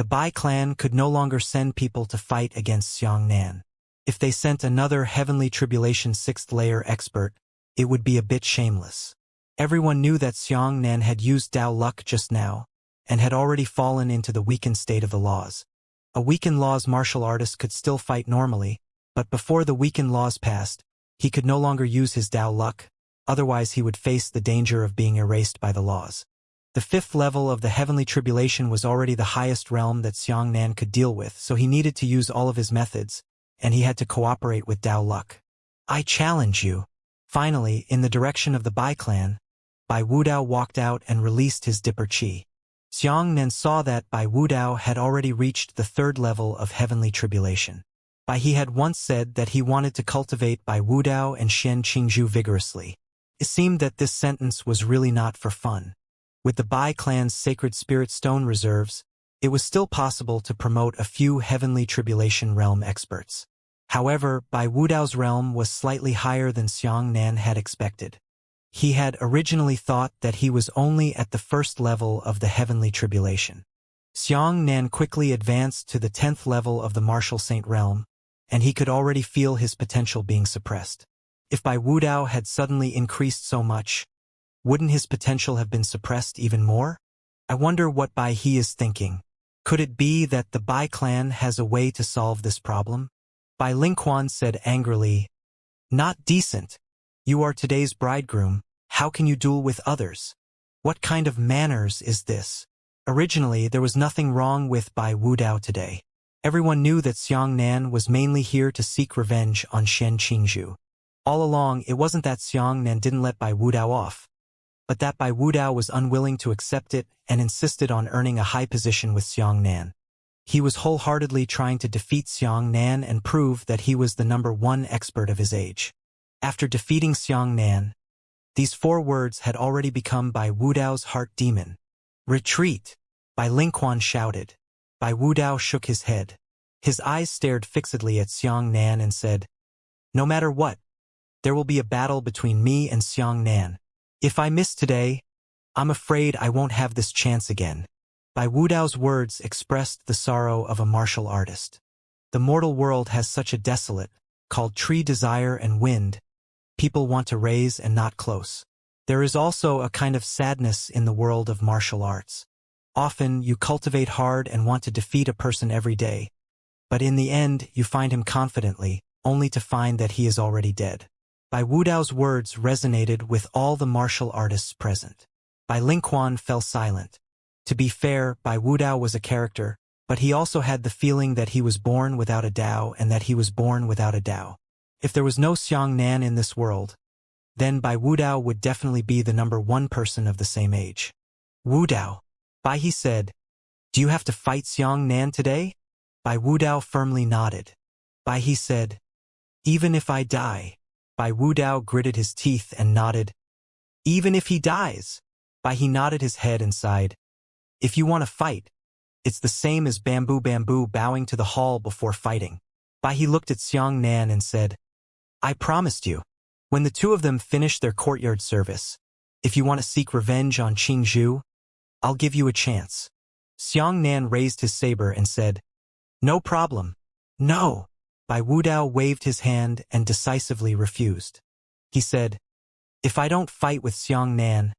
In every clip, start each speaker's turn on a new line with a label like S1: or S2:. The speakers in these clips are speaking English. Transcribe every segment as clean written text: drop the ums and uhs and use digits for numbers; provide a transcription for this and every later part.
S1: The Bai clan could no longer send people to fight against Xianxia. If they sent another Heavenly Tribulation 6th layer expert, it would be a bit shameless. Everyone knew that Xianxia had used Dao luck just now, and had already fallen into the weakened state of the laws. A weakened laws martial artist could still fight normally, but before the weakened laws passed, he could no longer use his Dao luck, otherwise he would face the danger of being erased by the laws. The 5th level of the Heavenly Tribulation was already the highest realm that Xianxia could deal with, so he needed to use all of his methods, and he had to cooperate with Dao luck. I challenge you. Finally, in the direction of the Bai clan, Bai Wudao walked out and released his Dipper Chi. Xianxia saw that Bai Wudao had already reached the 3rd level of Heavenly Tribulation. Bai he had once said that he wanted to cultivate Bai Wudao and Shen Qingzhu vigorously. It seemed that this sentence was really not for fun. With the Bai clan's sacred spirit stone reserves, it was still possible to promote a few Heavenly Tribulation realm experts. However, Bai Wudao's realm was slightly higher than Xianxia had expected. He had originally thought that he was only at the 1st level of the Heavenly Tribulation. Xianxia quickly advanced to the 10th level of the Martial Saint realm, and he could already feel his potential being suppressed. If Bai Wudao had suddenly increased so much, wouldn't his potential have been suppressed even more? I wonder what Bai he is thinking. Could it be that the Bai clan has a way to solve this problem? Bai Lingquan said angrily, "Not decent. You are today's bridegroom, how can you duel with others? What kind of manners is this?" Originally, there was nothing wrong with Bai Wudao today. Everyone knew that Xianxia was mainly here to seek revenge on Shen Qingzhu. All along, it wasn't that Xianxia didn't let Bai Wudao off, but that Bai Wudao was unwilling to accept it and insisted on earning a high position with Xianxia. He was wholeheartedly trying to defeat Xianxia and prove that he was the #1 expert of his age. After defeating Xianxia, these 4 words had already become Bai Wudao's heart demon. "Retreat!" Bai Lingquan shouted. Bai Wudao shook his head. His eyes stared fixedly at Xianxia and said, "No matter what, there will be a battle between me and Xianxia. If I miss today, I'm afraid I won't have this chance again." Bai Wudao's words expressed the sorrow of a martial artist. The mortal world has such a desolate, called tree desire and wind, people want to raise and not close. There is also a kind of sadness in the world of martial arts. Often you cultivate hard and want to defeat a person every day, but in the end you find him confidently, only to find that he is already dead. Bai Wudao's words resonated with all the martial artists present. Bai Lingquan fell silent. To be fair, Bai Wudao was a character, but he also had the feeling that he was born without a Dao and that he was born without a Dao. If there was no Xianxia in this world, then Bai Wudao would definitely be the #1 person of the same age. "Wudao," Bai he said, "do you have to fight Xianxia today?" Bai Wudao firmly nodded. Bai he said, "Even if I die." Bai Wudao gritted his teeth and nodded. "Even if he dies?" Bai he nodded his head and sighed. "If you want to fight, it's the same as Bamboo bowing to the hall before fighting." Bai he looked at Xianxia and said, "I promised you. When the 2 of them finish their courtyard service, if you want to seek revenge on Qingzhu, I'll give you a chance." Xianxia raised his saber and said, "No problem. No." Bai Wudao waved his hand and decisively refused. He said, "If I don't fight with Xianxia,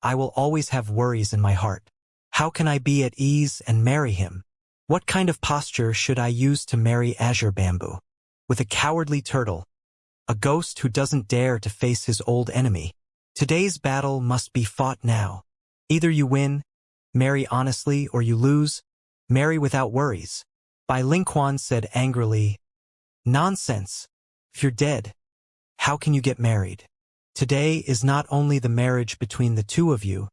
S1: I will always have worries in my heart. How can I be at ease and marry him? What kind of posture should I use to marry Azure Bamboo? With a cowardly turtle, a ghost who doesn't dare to face his old enemy. Today's battle must be fought now. Either you win, marry honestly, or you lose, marry without worries." Bai Lingquan said angrily, "Nonsense. If you're dead, how can you get married? Today is not only the marriage between the 2 of you,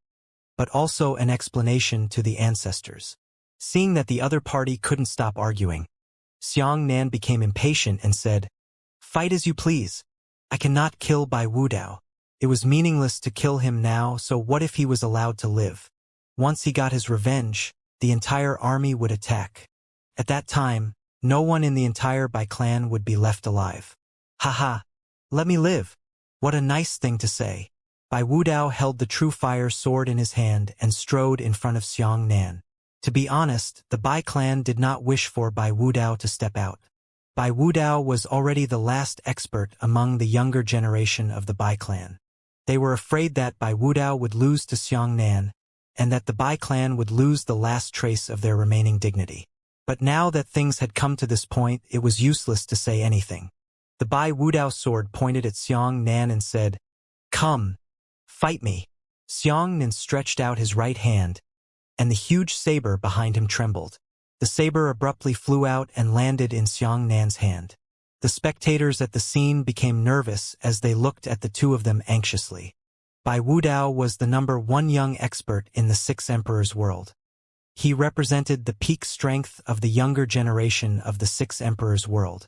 S1: but also an explanation to the ancestors." Seeing that the other party couldn't stop arguing, Xianxia became impatient and said, "Fight as you please. I cannot kill Bai Wudao. It was meaningless to kill him now, so what if he was allowed to live? Once he got his revenge, the entire army would attack. At that time, no one in the entire Bai clan would be left alive. Haha, let me live. What a nice thing to say." Bai Wudao held the true fire sword in his hand and strode in front of Xianxia. To be honest, the Bai clan did not wish for Bai Wudao to step out. Bai Wudao was already the last expert among the younger generation of the Bai clan. They were afraid that Bai Wudao would lose to Xianxia, and that the Bai clan would lose the last trace of their remaining dignity. But now that things had come to this point, it was useless to say anything. The Bai Wudao sword pointed at Xianxia and said, "Come, fight me." Xianxia stretched out his right hand, and the huge saber behind him trembled. The saber abruptly flew out and landed in Xianxia's hand. The spectators at the scene became nervous as they looked at the two of them anxiously. Bai Wudao was the #1 young expert in the Six Emperors world. He represented the peak strength of the younger generation of the Six Emperors world.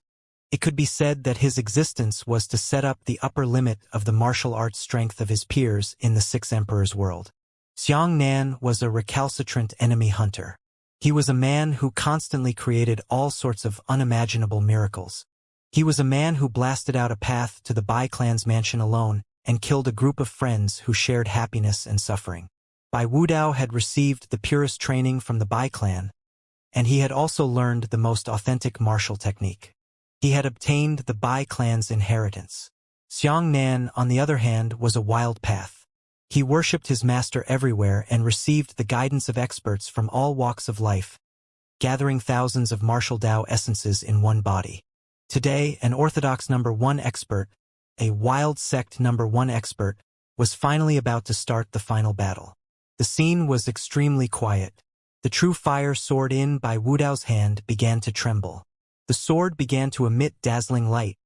S1: It could be said that his existence was to set up the upper limit of the martial arts strength of his peers in the Six Emperors world. Xianxia was a recalcitrant enemy hunter. He was a man who constantly created all sorts of unimaginable miracles. He was a man who blasted out a path to the Bai clan's mansion alone and killed a group of friends who shared happiness and suffering. Bai Wudao had received the purest training from the Bai clan, and he had also learned the most authentic martial technique. He had obtained the Bai clan's inheritance. Xianxia, on the other hand, was a wild path. He worshipped his master everywhere and received the guidance of experts from all walks of life, gathering thousands of martial Dao essences in one body. Today, an orthodox #1 expert, a wild sect #1 expert, was finally about to start the final battle. The scene was extremely quiet. The true fire sword in Bai Wudao's hand began to tremble. The sword began to emit dazzling light,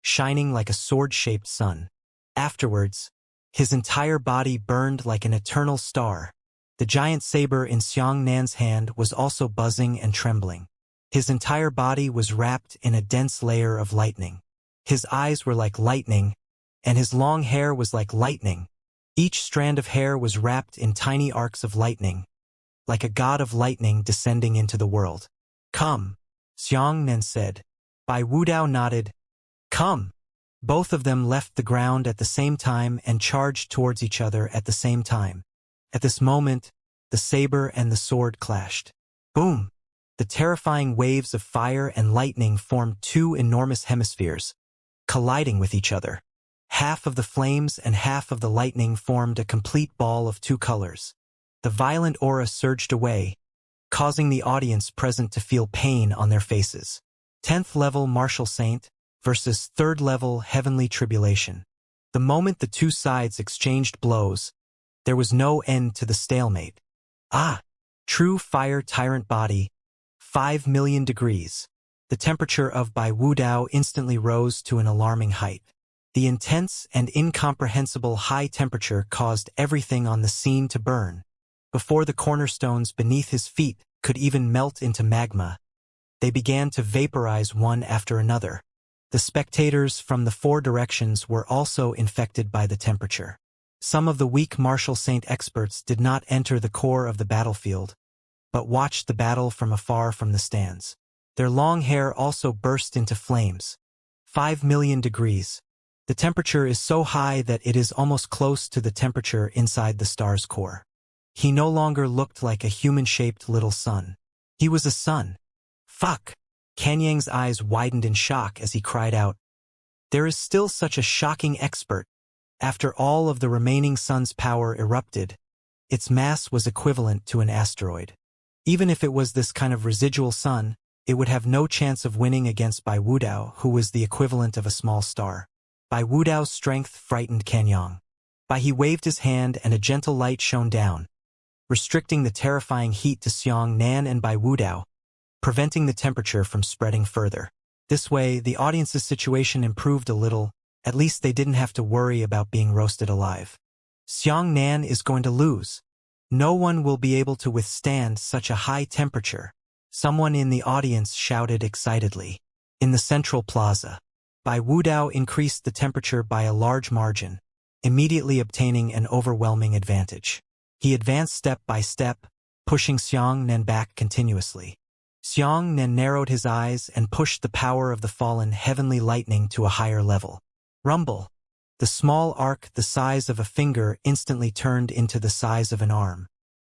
S1: shining like a sword-shaped sun. Afterwards, his entire body burned like an eternal star. The giant saber in Xianxia's hand was also buzzing and trembling. His entire body was wrapped in a dense layer of lightning. His eyes were like lightning, and his long hair was like lightning. Each strand of hair was wrapped in tiny arcs of lightning, like a god of lightning descending into the world. "Come," Xianxia said. Bai Wudao nodded. "Come." Both of them left the ground at the same time and charged towards each other at the same time. At this moment, the saber and the sword clashed. Boom! The terrifying waves of fire and lightning formed two enormous hemispheres, colliding with each other. Half of the flames and half of the lightning formed a complete ball of two colors. The violent aura surged away, causing the audience present to feel pain on their faces. 10th level Martial Saint versus 3rd level Heavenly Tribulation. The moment the two sides exchanged blows, there was no end to the stalemate. True fire tyrant body, 5 million degrees. The temperature of Bai Wudao instantly rose to an alarming height. The intense and incomprehensible high temperature caused everything on the scene to burn. Before the cornerstones beneath his feet could even melt into magma, they began to vaporize one after another. The spectators from the 4 directions were also infected by the temperature. Some of the weak Martial Saint experts did not enter the core of the battlefield, but watched the battle from afar from the stands. Their long hair also burst into flames. 5 million degrees. The temperature is so high that it is almost close to the temperature inside the star's core. He no longer looked like a human-shaped little sun. He was a sun. Fuck! Kanyang's eyes widened in shock as he cried out. There is still such a shocking expert. After all of the remaining sun's power erupted, its mass was equivalent to an asteroid. Even if it was this kind of residual sun, it would have no chance of winning against Bai Wudao, who was the equivalent of a small star. Bai Wudao's strength frightened Kanyang. He waved his hand and a gentle light shone down, restricting the terrifying heat to Xianxia and Bai Wudao, preventing the temperature from spreading further. This way, the audience's situation improved a little. At least they didn't have to worry about being roasted alive. Xianxia is going to lose. No one will be able to withstand such a high temperature. Someone in the audience shouted excitedly. In the central plaza, Bai Wudao increased the temperature by a large margin, immediately obtaining an overwhelming advantage. He advanced step by step, pushing Xianxia back continuously. Xianxia narrowed his eyes and pushed the power of the fallen heavenly lightning to a higher level. Rumble! The small arc the size of a finger instantly turned into the size of an arm.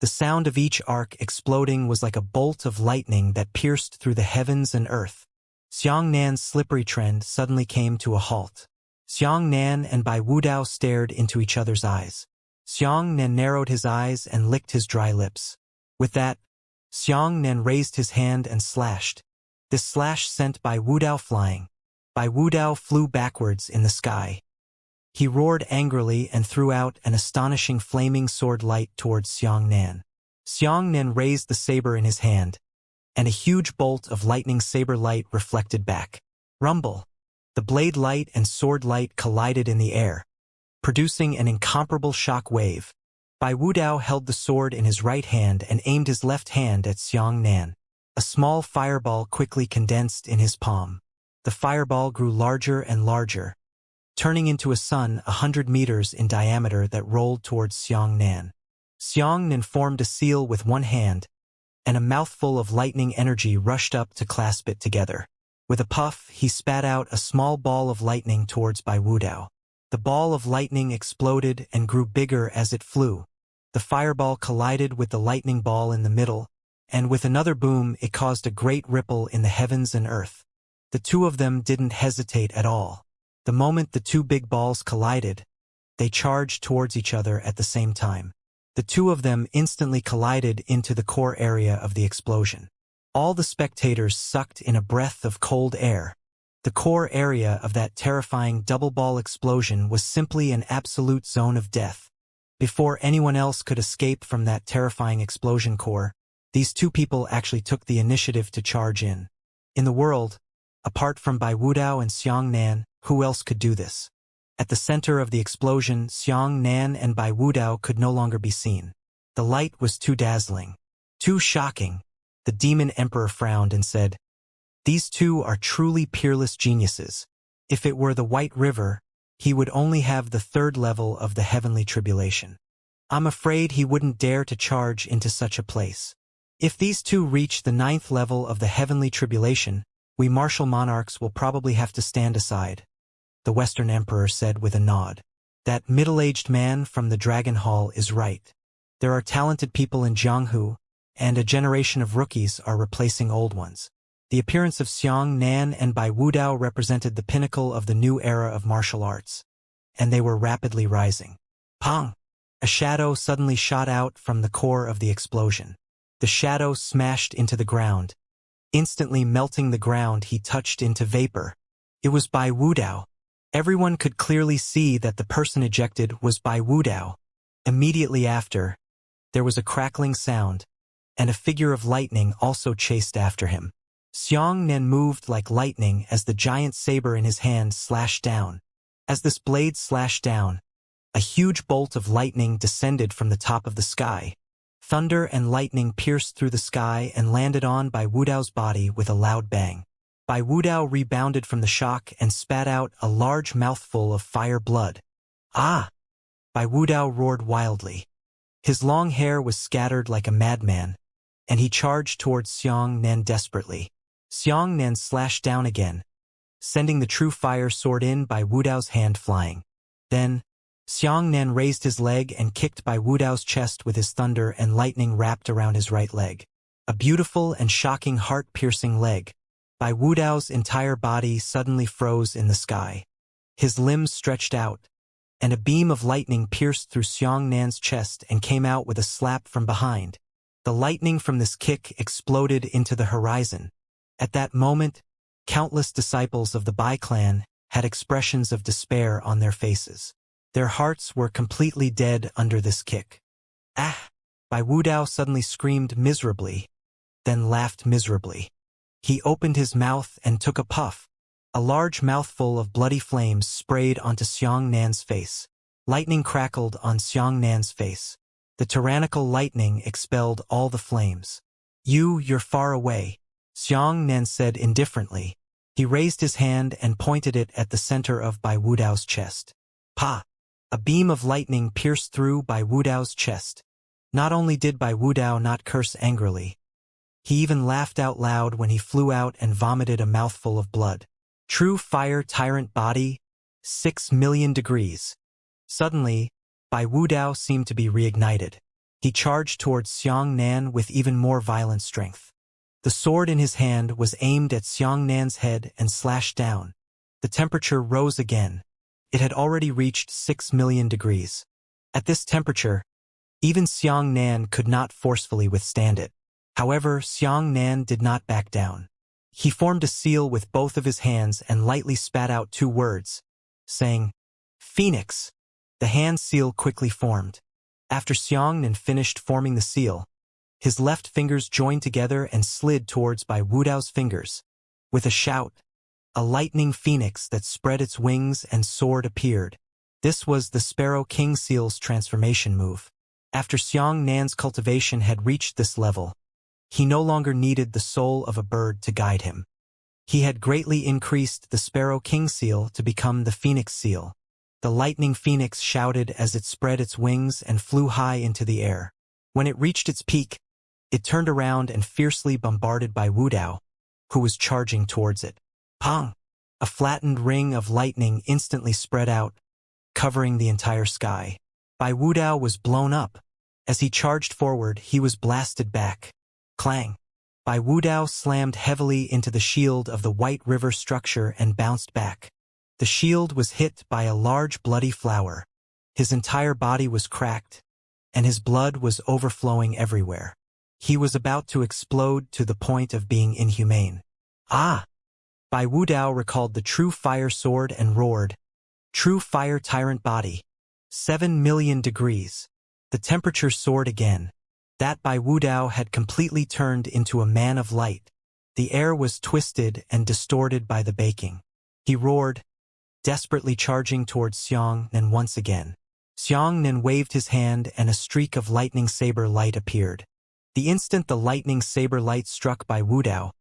S1: The sound of each arc exploding was like a bolt of lightning that pierced through the heavens and earth. Xiangnan's slippery trend suddenly came to a halt. Xiangnan and Bai Wudao stared into each other's eyes. Xiangnan narrowed his eyes and licked his dry lips. With that, Xiangnan raised his hand and slashed. This slash sent Bai Wudao flying. Bai Wudao flew backwards in the sky. He roared angrily and threw out an astonishing flaming sword light towards Xiangnan. Xiangnan raised the saber in his hand, and a huge bolt of lightning saber light reflected back. Rumble! The blade light and sword light collided in the air, producing an incomparable shock wave. Bai Wudao held the sword in his right hand and aimed his left hand at Xiangnan. A small fireball quickly condensed in his palm. The fireball grew larger and larger, turning into a sun 100 meters in diameter that rolled towards Xiangnan. Xiangnan formed a seal with one hand, and a mouthful of lightning energy rushed up to clasp it together. With a puff, he spat out a small ball of lightning towards Bai Wudao. The ball of lightning exploded and grew bigger as it flew. The fireball collided with the lightning ball in the middle, and with another boom it caused a great ripple in the heavens and earth. The two of them didn't hesitate at all. The moment the two big balls collided, they charged towards each other at the same time. The two of them instantly collided into the core area of the explosion. All the spectators sucked in a breath of cold air. The core area of that terrifying double-ball explosion was simply an absolute zone of death. Before anyone else could escape from that terrifying explosion core, these two people actually took the initiative to charge in. In the world, apart from Bai Wudao and Xiangnan, who else could do this? At the center of the explosion, Xiangnan and Bai Wudao could no longer be seen. The light was too dazzling, too shocking. The demon emperor frowned and said, "These two are truly peerless geniuses. If it were the White River, he would only have the third level of the heavenly tribulation. I'm afraid he wouldn't dare to charge into such a place. If these two reach the 9th level of the heavenly tribulation, we martial monarchs will probably have to stand aside," the Western Emperor said with a nod. "That middle-aged man from the Dragon Hall is right. There are talented people in Jianghu, and a generation of rookies are replacing old ones." The appearance of Xiangnan and Bai Wudao represented the pinnacle of the new era of martial arts, and they were rapidly rising. Pong! A shadow suddenly shot out from the core of the explosion. The shadow smashed into the ground. Instantly melting the ground, he touched into vapor. It was Bai Wudao. Everyone could clearly see that the person ejected was Bai Wudao. Immediately after, there was a crackling sound, and a figure of lightning also chased after him. Xiangnan moved like lightning as the giant saber in his hand slashed down. As this blade slashed down, a huge bolt of lightning descended from the top of the sky. Thunder and lightning pierced through the sky and landed on Bai Wudao's body with a loud bang. Bai Wudao rebounded from the shock and spat out a large mouthful of fire blood. "Ah!" Bai Wudao roared wildly. His long hair was scattered like a madman, and he charged towards Xiangnan desperately. Xiangnan slashed down again, sending the true fire sword in Bai Wudao's hand flying. Then, Xiangnan raised his leg and kicked Bai Wudao's chest with his thunder and lightning wrapped around his right leg. A beautiful and shocking heart-piercing leg. Bai Wudao's entire body suddenly froze in the sky. His limbs stretched out, and a beam of lightning pierced through Xiangnan's chest and came out with a slap from behind. The lightning from this kick exploded into the horizon. At that moment, countless disciples of the Bai clan had expressions of despair on their faces. Their hearts were completely dead under this kick. "Ah!" Bai Wudao suddenly screamed miserably, then laughed miserably. He opened his mouth and took a puff. A large mouthful of bloody flames sprayed onto Xiangnan's face. Lightning crackled on Xiangnan's face. The tyrannical lightning expelled all the flames. You're far away," Xiangnan said indifferently. He raised his hand and pointed it at the center of Bai Wudao's chest. Pa! A beam of lightning pierced through Bai Wudao's chest. Not only did Bai Wudao not curse angrily, he even laughed out loud when he flew out and vomited a mouthful of blood. True fire tyrant body, 6 million degrees. Suddenly, Bai Wudao seemed to be reignited. He charged towards Xianxia with even more violent strength. The sword in his hand was aimed at Xianxia's head and slashed down. The temperature rose again. It had already reached 6 million degrees. At this temperature, even Xianxia could not forcefully withstand it. However, Xianxia did not back down. He formed a seal with both of his hands and lightly spat out 2 words, saying, "Phoenix." The hand seal quickly formed. After Xianxia finished forming the seal, his left fingers joined together and slid towards Bai Wudao's fingers. With a shout, a lightning phoenix that spread its wings and soared appeared. This was the Sparrow King Seal's transformation move. After Xianxia's cultivation had reached this level, he no longer needed the soul of a bird to guide him. He had greatly increased the Sparrow King Seal to become the Phoenix Seal. The lightning phoenix shouted as it spread its wings and flew high into the air. When it reached its peak, it turned around and fiercely bombarded Bai Wudao, who was charging towards it. Pong! A flattened ring of lightning instantly spread out, covering the entire sky. Bai Wudao was blown up. As he charged forward, he was blasted back. Clang! Bai Wudao slammed heavily into the shield of the White River structure and bounced back. The shield was hit by a large bloody flower. His entire body was cracked, and his blood was overflowing everywhere. He was about to explode to the point of being inhumane. Ah! Bai Wudao recalled the true fire sword and roared, "True fire tyrant body. 7 million degrees." The temperature soared again. That Bai Wudao had completely turned into a man of light. The air was twisted and distorted by the baking. He roared, desperately charging towards Xianxia once again. Xianxia waved his hand and a streak of lightning saber light appeared. The instant the lightning saber light struck Bai Wudao,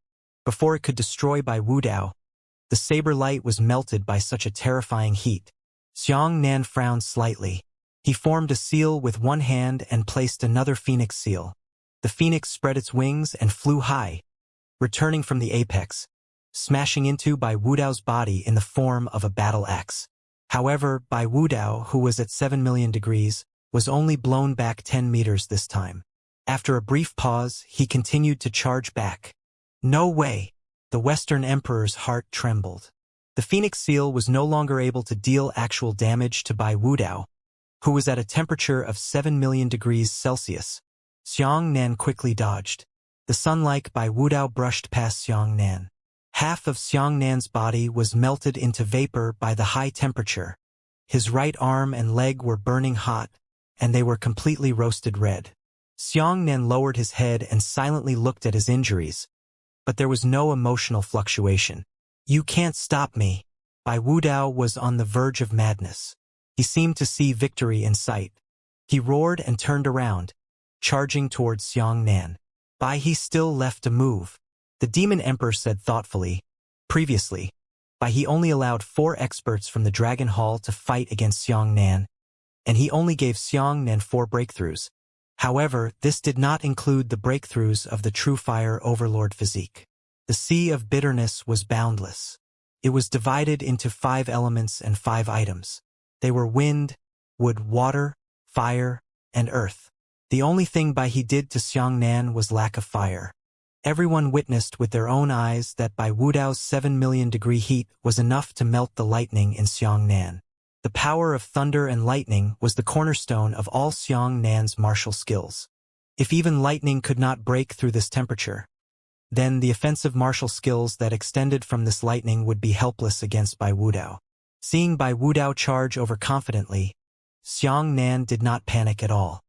S1: before it could destroy Bai Wudao, the saber light was melted by such a terrifying heat. Xianxia frowned slightly. He formed a seal with one hand and placed another phoenix seal. The phoenix spread its wings and flew high, returning from the apex, smashing into Bai Wudao's body in the form of a battle axe. However, Bai Wudao, who was at 7 million degrees, was only blown back 10 meters this time. After a brief pause, he continued to charge back. No way! The Western Emperor's heart trembled. The Phoenix Seal was no longer able to deal actual damage to Bai Wudao, who was at a temperature of 7 million degrees Celsius. Xianxia quickly dodged. The sun-like Bai Wudao brushed past Xianxia. Half of Xianxia's body was melted into vapor by the high temperature. His right arm and leg were burning hot, and they were completely roasted red. Xianxia lowered his head and silently looked at his injuries, but there was no emotional fluctuation. "You can't stop me." Bai Wudao was on the verge of madness. He seemed to see victory in sight. He roared and turned around, charging towards Xianxia. Bai he still left a move. The Demon Emperor said thoughtfully, "Previously, Bai he only allowed 4 experts from the Dragon Hall to fight against Xianxia, and he only gave Xianxia 4 breakthroughs. However, this did not include the breakthroughs of the True Fire Overlord physique. The Sea of Bitterness was boundless. It was divided into 5 elements and 5 items. They were wind, wood, water, fire, and earth. The only thing Bai he did to Xianxia was lack of fire. Everyone witnessed with their own eyes that Bai Wudao's 7 million degree heat was enough to melt the lightning in Xianxia. The power of thunder and lightning was the cornerstone of all Xianxia's martial skills. If even lightning could not break through this temperature, then the offensive martial skills that extended from this lightning would be helpless against Bai Wudao. Seeing Bai Wudao charge overconfidently, Xianxia did not panic at all.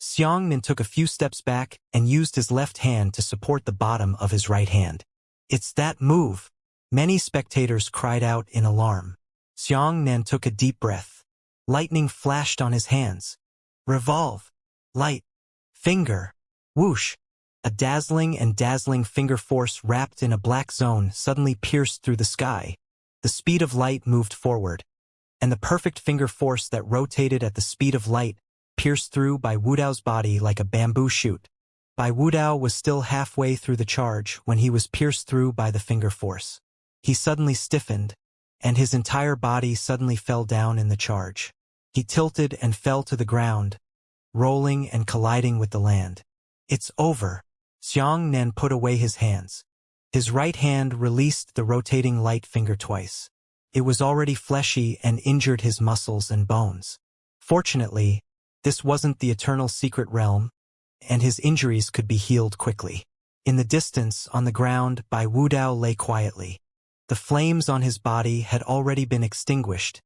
S1: Xianxia took a few steps back and used his left hand to support the bottom of his right hand. "It's that move!" Many spectators cried out in alarm. Xianxia took a deep breath. Lightning flashed on his hands. Revolve. Light. Finger. Whoosh. A dazzling finger force wrapped in a black zone suddenly pierced through the sky. The speed of light moved forward, and the perfect finger force that rotated at the speed of light pierced through Bai Wudao's body like a bamboo shoot. Bai Wudao was still halfway through the charge when he was pierced through by the finger force. He suddenly stiffened, and his entire body suddenly fell down in the charge. He tilted and fell to the ground, rolling and colliding with the land. It's over. Xianxia put away his hands. His right hand released the rotating light finger twice. It was already fleshy and injured his muscles and bones. Fortunately, this wasn't the eternal secret realm, and his injuries could be healed quickly. In the distance, on the ground, Bai Wudao lay quietly. The flames on his body had already been extinguished,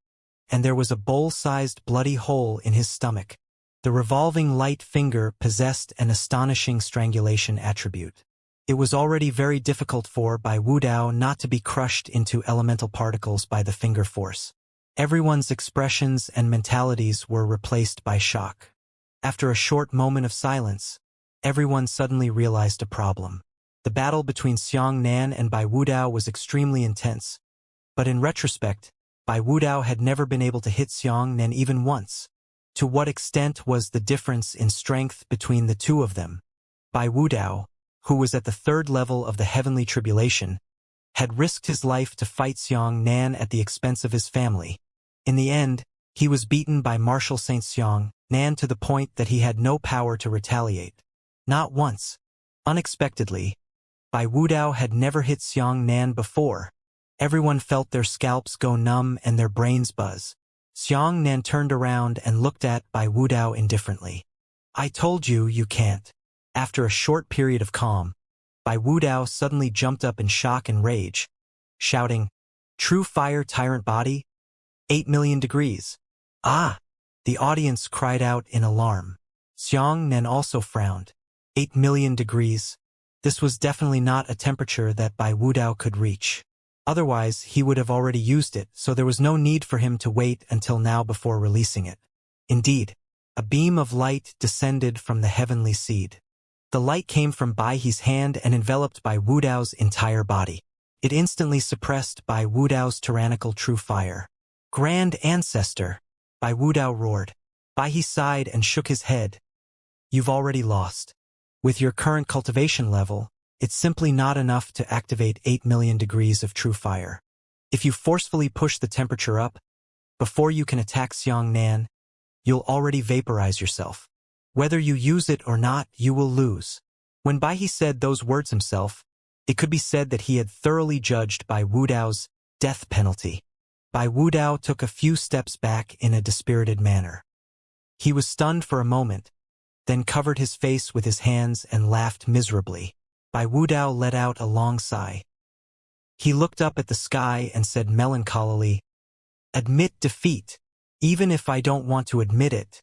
S1: and there was a bowl-sized bloody hole in his stomach. The revolving light finger possessed an astonishing strangulation attribute. It was already very difficult for Bai Wudao not to be crushed into elemental particles by the finger force. Everyone's expressions and mentalities were replaced by shock. After a short moment of silence, everyone suddenly realized a problem. The battle between Xianxia and Bai Wudao was extremely intense, but in retrospect, Bai Wudao had never been able to hit Xianxia even once. To what extent was the difference in strength between the two of them? Bai Wudao, who was at the third level of the heavenly tribulation, had risked his life to fight Xianxia at the expense of his family. In the end, he was beaten by Marshal Saint Xianxia to the point that he had no power to retaliate. Not once. Unexpectedly, Bai Wudao had never hit Xianxia before. Everyone felt their scalps go numb and their brains buzz. Xianxia turned around and looked at Bai Wudao indifferently. "I told you, you can't." After a short period of calm, Bai Wudao suddenly jumped up in shock and rage, shouting, "True fire tyrant body? 8 million degrees." "Ah!" The audience cried out in alarm. Xianxia also frowned. 8 million degrees. This was definitely not a temperature that Bai Wudao could reach. Otherwise, he would have already used it, so there was no need for him to wait until now before releasing it. Indeed, a beam of light descended from the heavenly seed. The light came from Bai He's hand and enveloped Bai Wudao's entire body. It instantly suppressed Bai Wudao's tyrannical true fire. "Grand Ancestor!" Bai Wudao roared. Bai He sighed and shook his head. "You've already lost. With your current cultivation level, it's simply not enough to activate 8 million degrees of true fire. If you forcefully push the temperature up, before you can attack Xianxia, you'll already vaporize yourself. Whether you use it or not, you will lose." When Bai He said those words himself, it could be said that he had thoroughly judged Bai Wudao's death penalty. Bai Wudao took a few steps back in a dispirited manner. He was stunned for a moment, then covered his face with his hands and laughed miserably. Bai Wudao let out a long sigh. He looked up at the sky and said melancholily, "Admit defeat. Even if I don't want to admit it,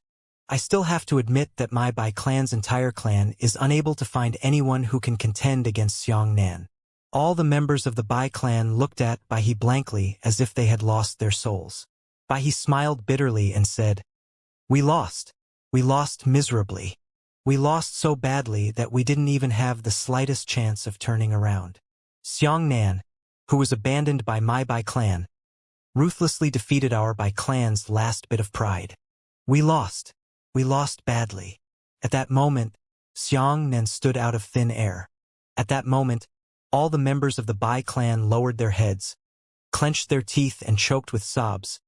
S1: I still have to admit that my Bai clan's entire clan is unable to find anyone who can contend against Xianxia." All the members of the Bai clan looked at Bai He blankly as if they had lost their souls. Bai He smiled bitterly and said, "We lost. We lost miserably. We lost so badly that we didn't even have the slightest chance of turning around. Xianxia, who was abandoned by my Bai clan, ruthlessly defeated our Bai clan's last bit of pride. We lost. We lost badly." At that moment, Xianxia stood out of thin air. At that moment, all the members of the Bai clan lowered their heads, clenched their teeth and choked with sobs,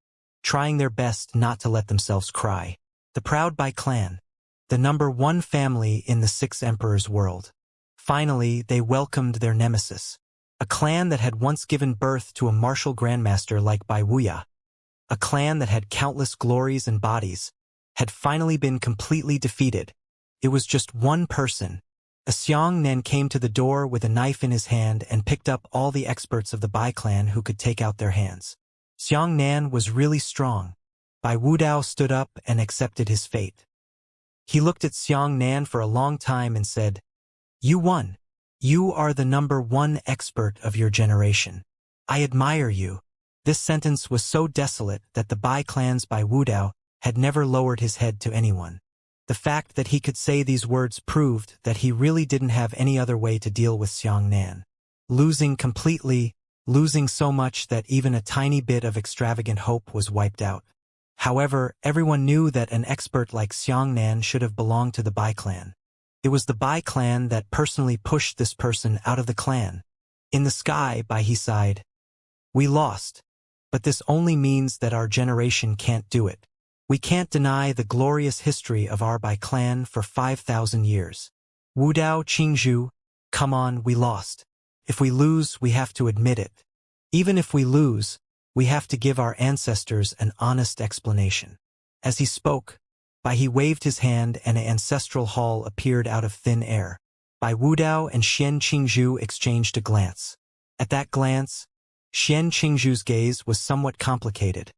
S1: trying their best not to let themselves cry. The proud Bai clan, the number one family in the Six Emperors world. Finally, they welcomed their nemesis. A clan that had once given birth to a martial grandmaster like Bai Wuxia. A clan that had countless glories and bodies, had finally been completely defeated. It was just one person. A Xianxia came to the door with a knife in his hand and picked up all the experts of the Bai clan who could take out their hands. Xianxia was really strong. Bai Wudao stood up and accepted his fate. He looked at Xianxia for a long time and said, "You won. You are the number one expert of your generation. I admire you." This sentence was so desolate that the Bai clan's Bai Wudao had never lowered his head to anyone. The fact that he could say these words proved that he really didn't have any other way to deal with Xianxia. Losing completely, losing so much that even a tiny bit of extravagant hope was wiped out. However, everyone knew that an expert like Xianxia should have belonged to the Bai clan. It was the Bai clan that personally pushed this person out of the clan. In the sky, Bai He sighed. "We lost, but this only means that our generation can't do it. We can't deny the glorious history of our Bai clan for 5,000 years. Wu Dao Qingzhu, come on, we lost. If we lose, we have to admit it. Even if we lose, we have to give our ancestors an honest explanation. As he spoke, Bai He waved his hand and an ancestral hall appeared out of thin air. Bai Wudao and Xian Qingzhu exchanged a glance. At that glance, Xian Qingzhu's gaze was somewhat complicated,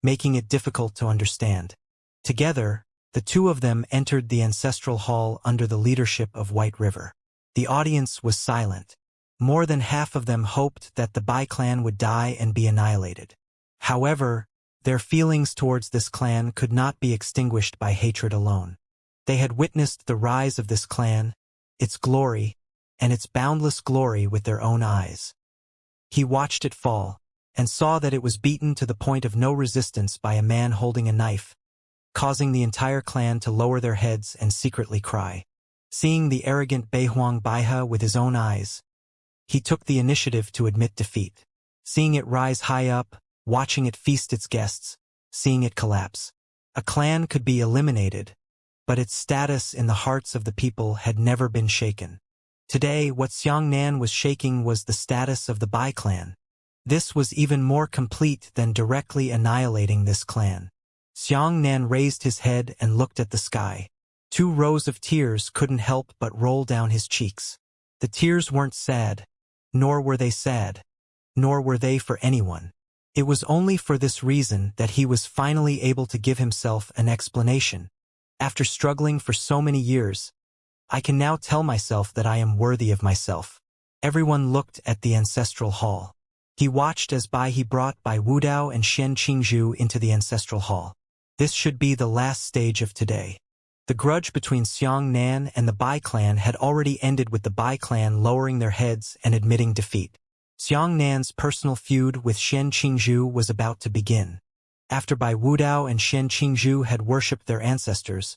S1: making it difficult to understand. Together, the two of them entered the ancestral hall under the leadership of White River. The audience was silent. More than half of them hoped that the Bai clan would die and be annihilated. However, their feelings towards this clan could not be extinguished by hatred alone. They had witnessed the rise of this clan, its glory, and its boundless glory with their own eyes. He watched it fall, and saw that it was beaten to the point of no resistance by a man holding a knife, causing the entire clan to lower their heads and secretly cry. Seeing the arrogant Beihuang Baihe with his own eyes, he took the initiative to admit defeat. Seeing it rise high up, watching it feast its guests, seeing it collapse. A clan could be eliminated, but its status in the hearts of the people had never been shaken. Today, what Xianxia was shaking was the status of the Bai clan. This was even more complete than directly annihilating this clan. Xianxia raised his head and looked at the sky. 2 rows of tears couldn't help but roll down his cheeks. The tears weren't sad, nor were they sad, nor were they for anyone. It was only for this reason that he was finally able to give himself an explanation. After struggling for so many years, I can now tell myself that I am worthy of myself. Everyone looked at the ancestral hall. He watched as He brought Bai Wudao and Xian Qingzhu into the ancestral hall. This should be the last stage of today. The grudge between Xianxia and the Bai clan had already ended with the Bai clan lowering their heads and admitting defeat. Xianxia's personal feud with Xian Qingzhu was about to begin. After Bai Wudao and Xian Qingzhu had worshipped their ancestors,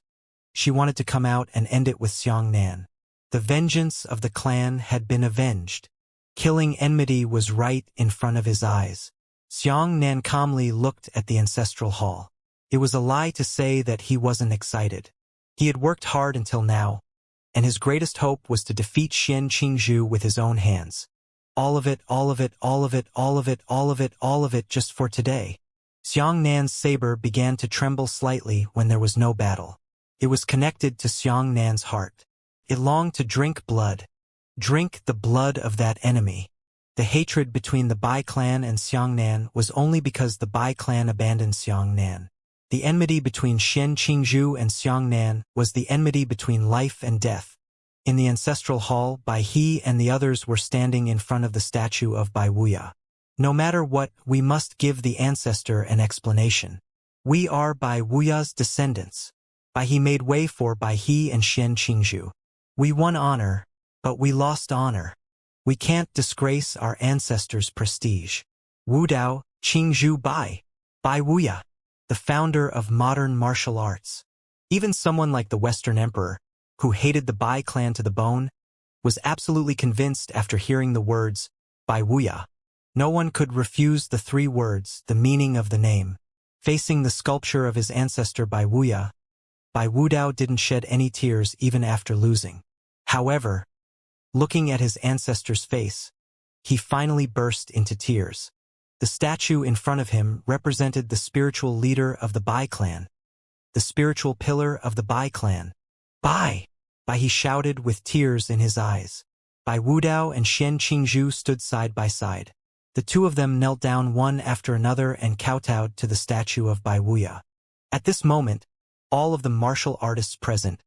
S1: she wanted to come out and end it with Xianxia. The vengeance of the clan had been avenged. Killing enmity was right in front of his eyes. Xianxia calmly looked at the ancestral hall. It was a lie to say that he wasn't excited. He had worked hard until now, and his greatest hope was to defeat Xian Qingzhu with his own hands. All of it, all of it, all of it, all of it, all of it, all of it just for today. Xianxia's saber began to tremble slightly when there was no battle. It was connected to Xianxia's heart. It longed to drink blood. Drink the blood of that enemy. The hatred between the Bai clan and Xianxia was only because the Bai clan abandoned Xianxia. The enmity between Xian Qingzhu and Xianxia was the enmity between life and death. In the ancestral hall, Bai He and the others were standing in front of the statue of Bai Wuya. No matter what, we must give the ancestor an explanation. We are Bai Wuya's descendants. Bai He made way for Bai He and Xian Qingzhu. We won honor, but we lost honor. We can't disgrace our ancestors' prestige. Wu Dao, Qingzhu Bai Wuya, the founder of modern martial arts. Even someone like the Western Emperor, who hated the Bai clan to the bone, was absolutely convinced after hearing the words, Bai Wuya. No one could refuse the 3 words, the meaning of the name. Facing the sculpture of his ancestor Bai Wuya, Bai Wudao didn't shed any tears even after losing. However, looking at his ancestor's face, he finally burst into tears. The statue in front of him represented the spiritual leader of the Bai clan, the spiritual pillar of the Bai clan. Bai! Bai he shouted with tears in his eyes. Bai Wudao and Xian Qingzhu stood side by side. The 2 of them knelt down one after another and kowtowed to the statue of Bai Wuya. At this moment, all of the martial artists present,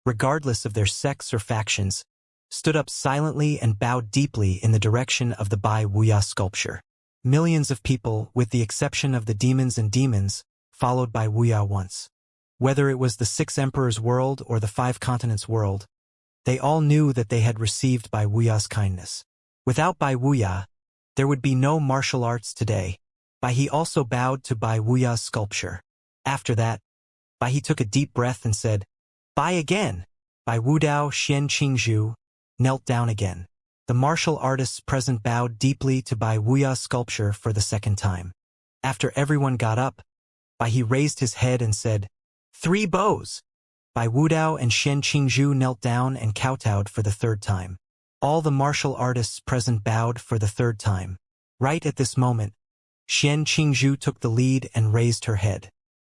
S1: regardless of their sex or factions, stood up silently and bowed deeply in the direction of the Bai Wuya sculpture. Millions of people, with the exception of the demons, followed Bai Wuya once. Whether it was the 6 emperors' world or the 5 continents' world, they all knew that they had received Bai Wuya's kindness. Without Bai Wuya, there would be no martial arts today. Bai He also bowed to Bai Wuya's sculpture. After that, Bai He took a deep breath and said, Bai again! Bai Wudao Xian Qingzhu knelt down again. The martial artists present bowed deeply to Bai Wuya's sculpture for the 2nd time. After everyone got up, He raised his head and said, "3 bows." Wu Dao and Xian Qingzhu knelt down and kowtowed for the 3rd time. All the martial artists present bowed for the 3rd time. Right at this moment, Xian Qingzhu took the lead and raised her head.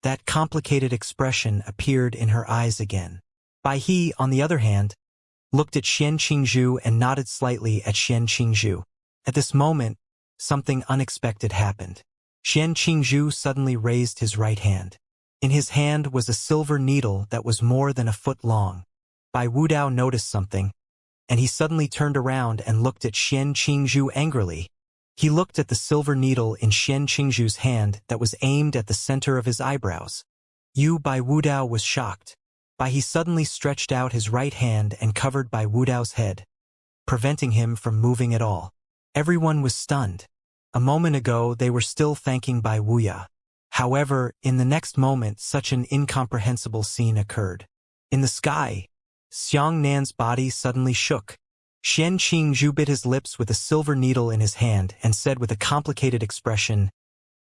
S1: That complicated expression appeared in her eyes again. He, on the other hand, looked at Xian Qingzhu and nodded slightly at Xian Qingzhu. At this moment, something unexpected happened. Xian Qingzhu suddenly raised his right hand. In his hand was a silver needle that was more than a foot long. Wu Dao noticed something, and he suddenly turned around and looked at Xian Qingzhu angrily. He looked at the silver needle in Xian Qingzhu's hand that was aimed at the center of his eyebrows. Wu Dao was shocked. He suddenly stretched out his right hand and covered Wu Dao's head, preventing him from moving at all. Everyone was stunned. A moment ago they were still thanking Wuya. However, in the next moment such an incomprehensible scene occurred. In the sky, Xiangnan's body suddenly shook. Xian Qingzhu bit his lips with a silver needle in his hand and said with a complicated expression,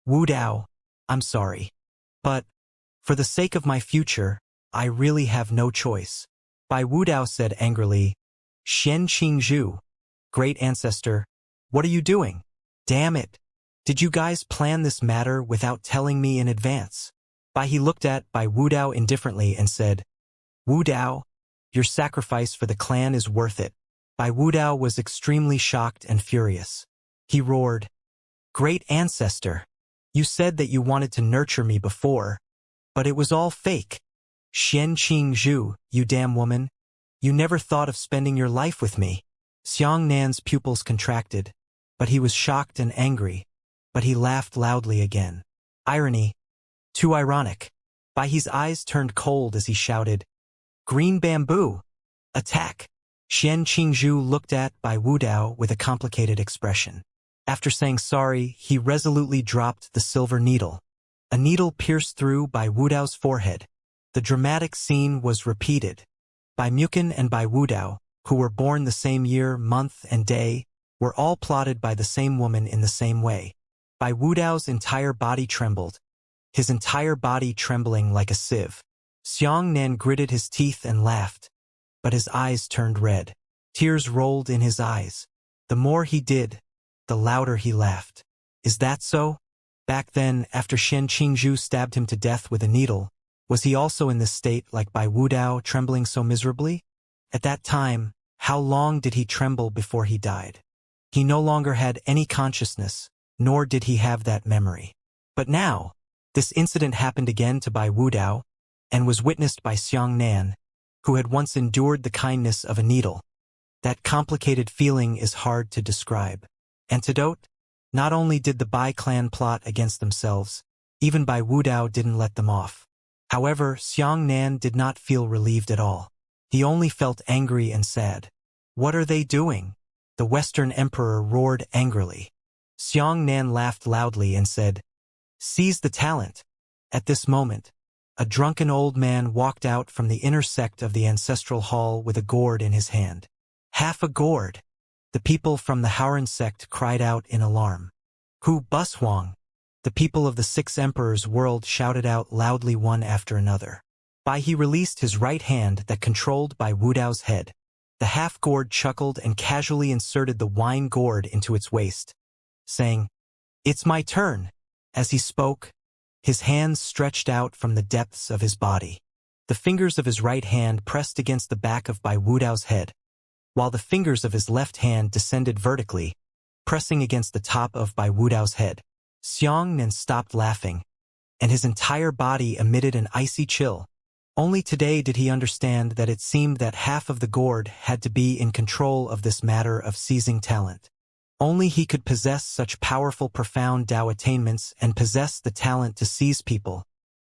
S1: "Wu Dao, I'm sorry. But, for the sake of my future, I really have no choice." Wu Dao said angrily, "Xian Qingzhu, great ancestor, what are you doing? Damn it! Did you guys plan this matter without telling me in advance?" He looked at Wu Dao indifferently and said, "Wu Dao, your sacrifice for the clan is worth it." Wu Dao was extremely shocked and furious. He roared, "Great ancestor, you said that you wanted to nurture me before, but it was all fake. Xian Qingzhu, you damn woman, you never thought of spending your life with me." Xiangnan's pupils contracted, but he was shocked and angry, but he laughed loudly again. Irony. Too ironic. His eyes turned cold as he shouted, "Green bamboo! Attack!" Xian Qingzhu looked at Wu Dao with a complicated expression. After saying sorry, he resolutely dropped the silver needle. A needle pierced through Wu Dao's forehead. The dramatic scene was repeated. Mukin and Wu Dao, who were born the same year, month, and day, were all plotted by the same woman in the same way. Wu Dao's entire body trembled, his entire body trembling like a sieve. Xiangnan gritted his teeth and laughed, but his eyes turned red. Tears rolled in his eyes. The more he did, the louder he laughed. Is that so? Back then, after Xian Qingzhu stabbed him to death with a needle, was he also in this state like Wu Dao, trembling so miserably? At that time, how long did he tremble before he died? He no longer had any consciousness, nor did he have that memory. But now, this incident happened again to Wu Dao, and was witnessed by Xiangnan, who had once endured the kindness of a needle. That complicated feeling is hard to describe. Antidote? Not only did the Bai clan plot against themselves, even Wu Dao didn't let them off. However, Xiangnan did not feel relieved at all. He only felt angry and sad. "What are they doing?" the Western Emperor roared angrily. Xiangnan laughed loudly and said, "Seize the talent." At this moment, a drunken old man walked out from the inner sect of the ancestral hall with a gourd in his hand. "Half a gourd!" The people from the Haoran sect cried out in alarm. "Hu Bushuang!" The people of the 6 emperors' world shouted out loudly one after another. He released his right hand that controlled Wu Dao's head. The half-gourd chuckled and casually inserted the wine gourd into its waist, saying, "It's my turn." As he spoke, his hands stretched out from the depths of his body. The fingers of his right hand pressed against the back of Wu Dao's head, while the fingers of his left hand descended vertically, pressing against the top of Wu Dao's head. Xiangnan stopped laughing, and his entire body emitted an icy chill. Only today did he understand that it seemed that half of the gourd had to be in control of this matter of seizing talent. Only he could possess such powerful, profound Tao attainments and possess the talent to seize people.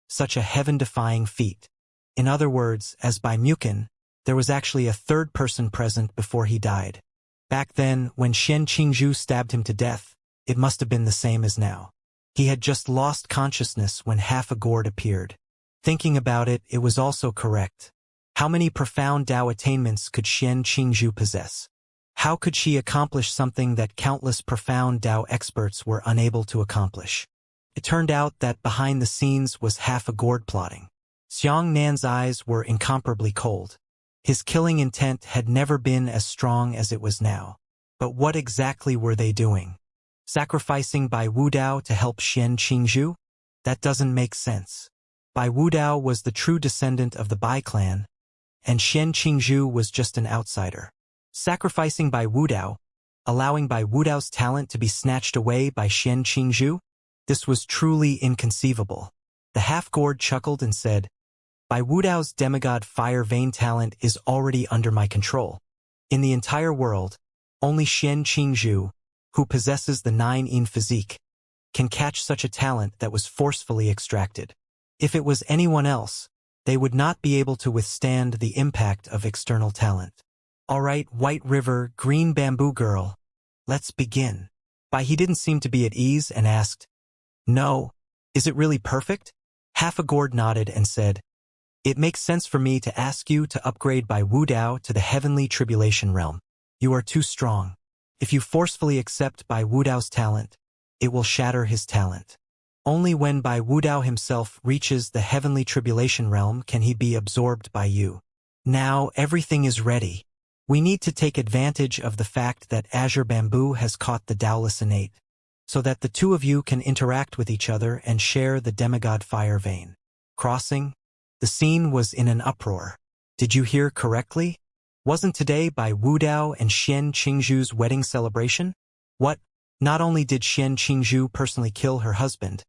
S1: Such a heaven-defying feat. In other words, as by Mukin, there was actually a third person present before he died. Back then, when Xian Qingzhu stabbed him to death, it must have been the same as now. He had just lost consciousness when half a gourd appeared. Thinking about it, it was also correct. How many profound Tao attainments could Xian Qingzhu possess? How could she accomplish something that countless profound Tao experts were unable to accomplish? It turned out that behind the scenes was half a gourd plotting. Xiangnan's eyes were incomparably cold. His killing intent had never been as strong as it was now. But what exactly were they doing? Sacrificing Bai Wudao to help Xian Qingzhu? That doesn't make sense. Bai Wudao was the true descendant of the Bai clan, and Xian Qingzhu was just an outsider. Sacrificing Bai Wudao, allowing Bai Wudao's talent to be snatched away by Xian Qingzhu? This was truly inconceivable. The half-gourd chuckled and said, Bai Wudao's demigod fire vein talent is already under my control. In the entire world, only Xian Qingzhu, who possesses the 9-yin physique, can catch such a talent that was forcefully extracted. If it was anyone else, they would not be able to withstand the impact of external talent. All right, White River, Green Bamboo Girl, let's begin. Bai He didn't seem to be at ease and asked, No, is it really perfect? Half a gourd nodded and said, It makes sense for me to ask you to upgrade Bai Wudao to the heavenly tribulation realm. You are too strong. If you forcefully accept Bai Wudao's talent, it will shatter his talent. Only when Bai Wudao himself reaches the heavenly tribulation realm can he be absorbed by you. Now everything is ready. We need to take advantage of the fact that Azure Bamboo has caught the Taoist innate, so that the two of you can interact with each other and share the demigod fire vein. Crossing? The scene was in an uproar. Did you hear correctly? Wasn't today Bai Wudao and Xian Qingzhu's wedding celebration? What? Not only did Xian Qingzhu personally kill her husband,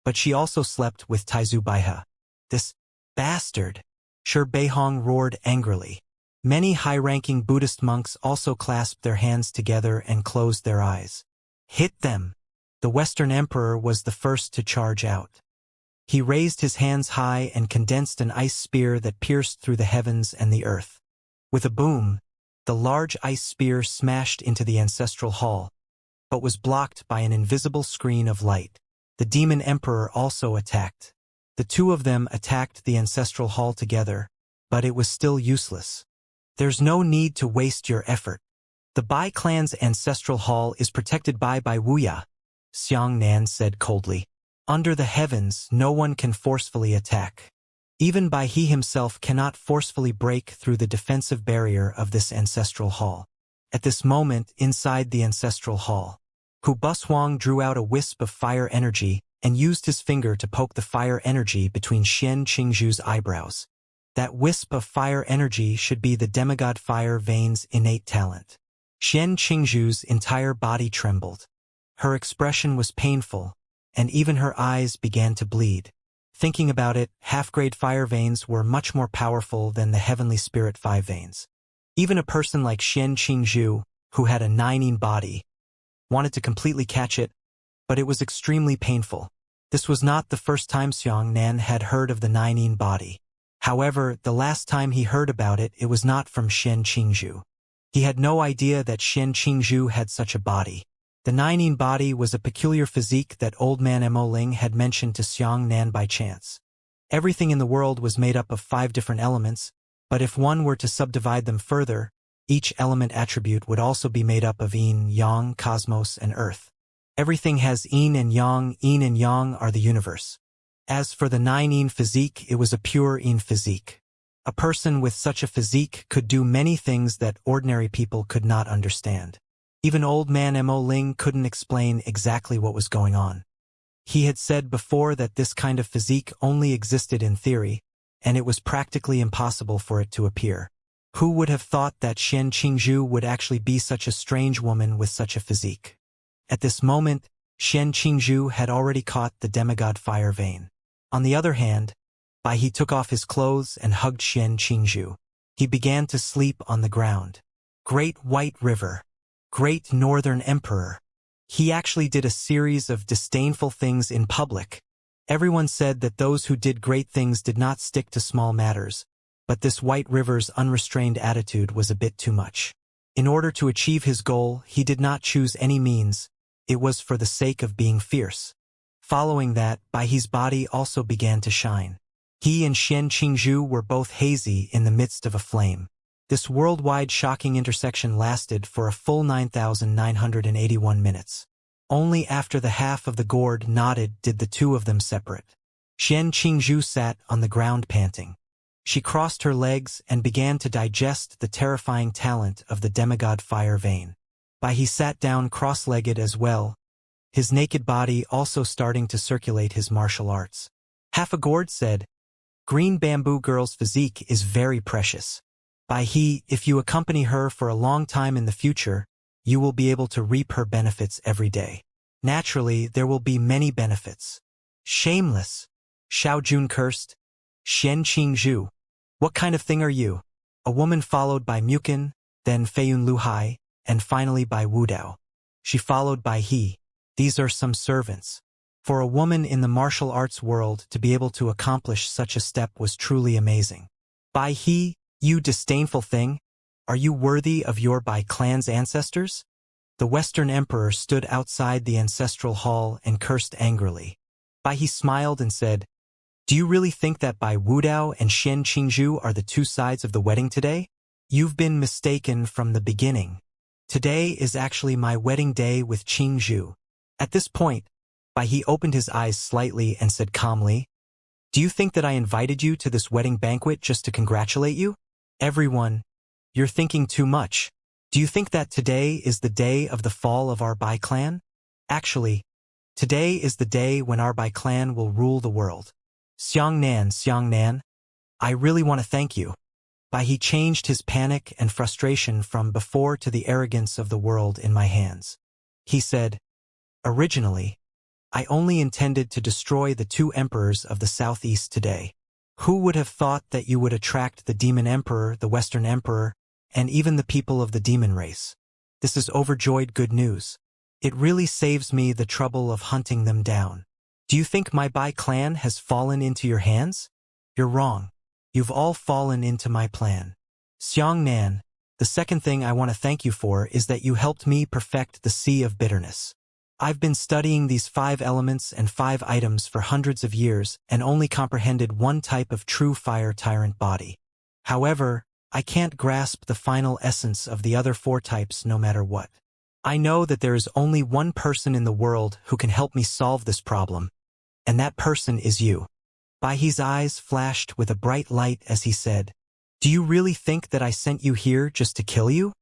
S1: but she also slept with Taizu Baihe. This bastard! Shi Beihong roared angrily. Many high-ranking Buddhist monks also clasped their hands together and closed their eyes. Hit them! The Western Emperor was the first to charge out. He raised his hands high and condensed an ice spear that pierced through the heavens and the earth. With a boom, the large ice spear smashed into the ancestral hall, but was blocked by an invisible screen of light. The Demon Emperor also attacked. The two of them attacked the ancestral hall together, but it was still useless. There's no need to waste your effort. The Bai clan's ancestral hall is protected by Wuxia, Xiangnan said coldly. Under the heavens, no one can forcefully attack. Even Bai He himself cannot forcefully break through the defensive barrier of this ancestral hall. At this moment, inside the ancestral hall, Hu Bushuang drew out a wisp of fire energy and used his finger to poke the fire energy between Xian Qingzhu's eyebrows. That wisp of fire energy should be the demigod fire vein's innate talent. Xian Qingzhu's entire body trembled. Her expression was painful, and even her eyes began to bleed. Thinking about it, half-grade fire veins were much more powerful than the heavenly spirit 5 veins. Even a person like Xian Qingzhu, who had a 9-yin body, wanted to completely catch it, but it was extremely painful. This was not the first time Xiangnan had heard of the 9-yin body. However, the last time he heard about it, it was not from Xian Qingzhu. He had no idea that Xian Qingzhu had such a body. The 9-yin body was a peculiar physique that Old Man Mo Ling had mentioned to Xiangnan by chance. Everything in the world was made up of 5 different elements, but if one were to subdivide them further, each element attribute would also be made up of yin, yang, cosmos, and earth. Everything has yin and yang are the universe. As for the 9-yin physique, it was a pure yin physique. A person with such a physique could do many things that ordinary people could not understand. Even Old Man Mo Ling couldn't explain exactly what was going on. He had said before that this kind of physique only existed in theory, and it was practically impossible for it to appear. Who would have thought that Xian Qingzhu would actually be such a strange woman with such a physique? At this moment, Xian Qingzhu had already caught the demigod fire vein. On the other hand, Bai He took off his clothes and hugged Xian Qingzhu. He began to sleep on the ground. Great White River. Great Northern Emperor. He actually did a series of disdainful things in public. Everyone said that those who did great things did not stick to small matters, but this White River's unrestrained attitude was a bit too much. In order to achieve his goal, he did not choose any means. It was for the sake of being fierce. Following that, Bai He's body also began to shine. He and Xian Qingzhu were both hazy in the midst of a flame. This worldwide shocking intersection lasted for a full 9,981 minutes. Only after the half of the gourd nodded did the two of them separate. Xianxia sat on the ground panting. She crossed her legs and began to digest the terrifying talent of the demigod fire vein. He sat down cross-legged as well, his naked body also starting to circulate his martial arts. Half a gourd said, "Green bamboo girl's physique is very precious. If you accompany her for a long time in the future, you will be able to reap her benefits every day. Naturally, there will be many benefits." "Shameless!" Xiao Jun cursed. "Xianxia, what kind of thing are you?" A woman followed by Mukin, then Feiyun Luhai, and finally by Wudao. She followed by he. These are some servants. For a woman in the martial arts world to be able to accomplish such a step was truly amazing. You disdainful thing, are you worthy of your Bai clan's ancestors? The Western Emperor stood outside the ancestral hall and cursed angrily. He smiled and said, "Do you really think that Bai Wudao and Xianxia are the two sides of the wedding today? You've been mistaken from the beginning. Today is actually my wedding day with Qingzhu." At this point, he opened his eyes slightly and said calmly, "Do you think that I invited you to this wedding banquet just to congratulate you? Everyone, you're thinking too much. Do you think that today is the day of the fall of our Bai clan? Actually, today is the day when our Bai clan will rule the world. Xiangnan, I really want to thank you." He changed his panic and frustration from before to the arrogance of the world in my hands. He said, "Originally, I only intended to destroy the two emperors of the southeast today. Who would have thought that you would attract the demon emperor, the Western emperor, and even the people of the demon race? This is overjoyed good news. It really saves me the trouble of hunting them down. Do you think my Bai clan has fallen into your hands? You're wrong. You've all fallen into my plan. Xiangnan, the second thing I want to thank you for is that you helped me perfect the Sea of Bitterness. I've been studying these 5 elements and 5 items for hundreds of years and only comprehended one type of true fire tyrant body. However, I can't grasp the final essence of the other 4 types no matter what. I know that there is only one person in the world who can help me solve this problem, and that person is you." His eyes flashed with a bright light as he said, "Do you really think that I sent you here just to kill you?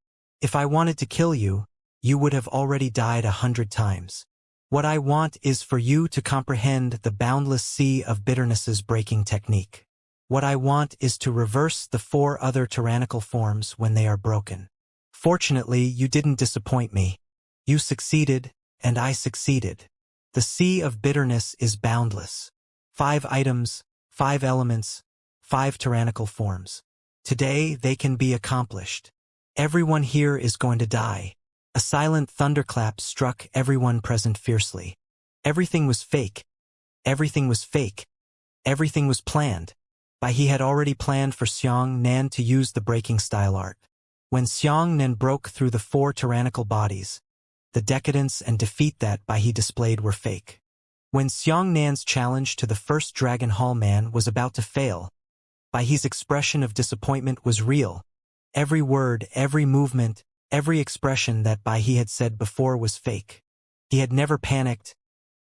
S1: If I wanted to kill you, you would have already died 100 times. What I want is for you to comprehend the boundless sea of bitterness's breaking technique. What I want is to reverse the 4 other tyrannical forms when they are broken. Fortunately, you didn't disappoint me. You succeeded, and I succeeded. The sea of bitterness is boundless. 5 items, 5 elements, 5 tyrannical forms. Today they can be accomplished. Everyone here is going to die." A silent thunderclap struck everyone present fiercely. Everything was fake. Everything was fake. Everything was planned. He had already planned for Xiangnan to use the breaking style art. When Xiangnan broke through the 4 tyrannical bodies, the decadence and defeat that he displayed were fake. When Xiangnan's challenge to the first Dragon Hall man was about to fail, his expression of disappointment was real. Every word, every movement, every expression that he had said before was fake. He had never panicked,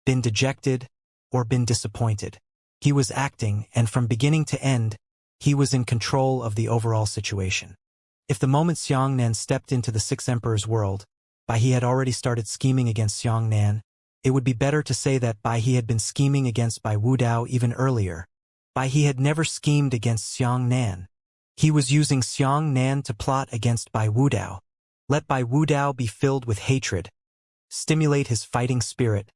S1: been dejected, or been disappointed. He was acting, and from beginning to end, he was in control of the overall situation. If the moment Xiangnan stepped into the 6 Emperors' world, he had already started scheming against Xiangnan, it would be better to say that he had been scheming against Bai Wudao even earlier. He had never schemed against Xiangnan. He was using Xiangnan to plot against Bai Wudao. Let Bai Wudao be filled with hatred, stimulate his fighting spirit,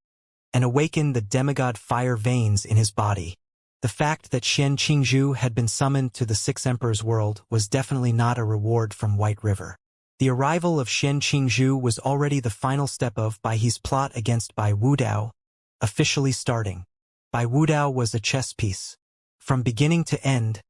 S1: and awaken the demigod fire veins in his body. The fact that Xianxia had been summoned to the 6 Emperors' world was definitely not a reward from White River. The arrival of Xianxia was already the final step of his plot against Bai Wudao, officially starting. Bai Wudao was a chess piece. From beginning to end,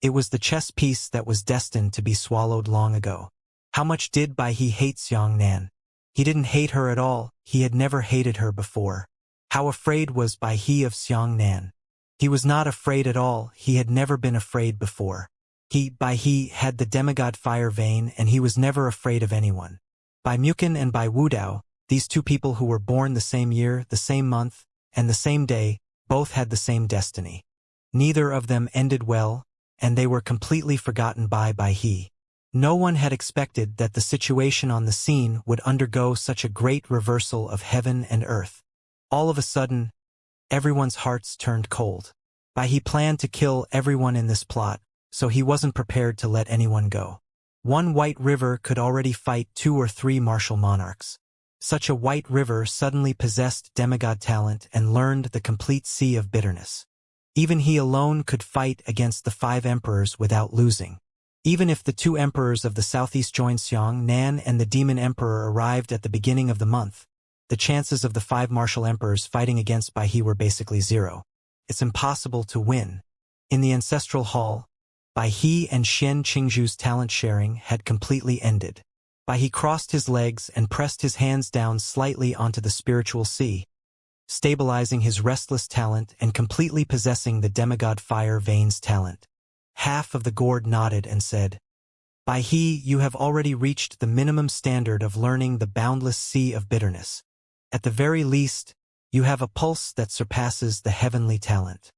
S1: it was the chess piece that was destined to be swallowed long ago. How much did he hate Xiangnan? He didn't hate her at all, he had never hated her before. How afraid was he of Xiangnan? He was not afraid at all, he had never been afraid before. He had the demigod fire vein and he was never afraid of anyone. Bai Mukin and Bai Wudao, These two people who were born the same year, the same month, and the same day, both had the same destiny. Neither of them ended well, and they were completely forgotten by he. No one had expected that the situation on the scene would undergo such a great reversal of heaven and earth. All of a sudden, everyone's hearts turned cold. He planned to kill everyone in this plot, so he wasn't prepared to let anyone go. One white river could already fight 2 or 3 martial monarchs. Such a white river suddenly possessed demigod talent and learned the complete sea of bitterness. Even he alone could fight against the 5 emperors without losing. Even if the 2 emperors of the southeast joined Xianxia and the demon emperor arrived at the beginning of the month, the chances of the 5 martial emperors fighting against he were basically 0. It's impossible to win. In the ancestral hall, he and Xian Qingzhu's talent sharing had completely ended. He crossed his legs and pressed his hands down slightly onto the spiritual sea, stabilizing his restless talent and completely possessing the demigod fire veins talent. Half of the gourd nodded and said, you have already reached the minimum standard of learning the boundless sea of bitterness. At the very least, you have a pulse that surpasses the heavenly talent.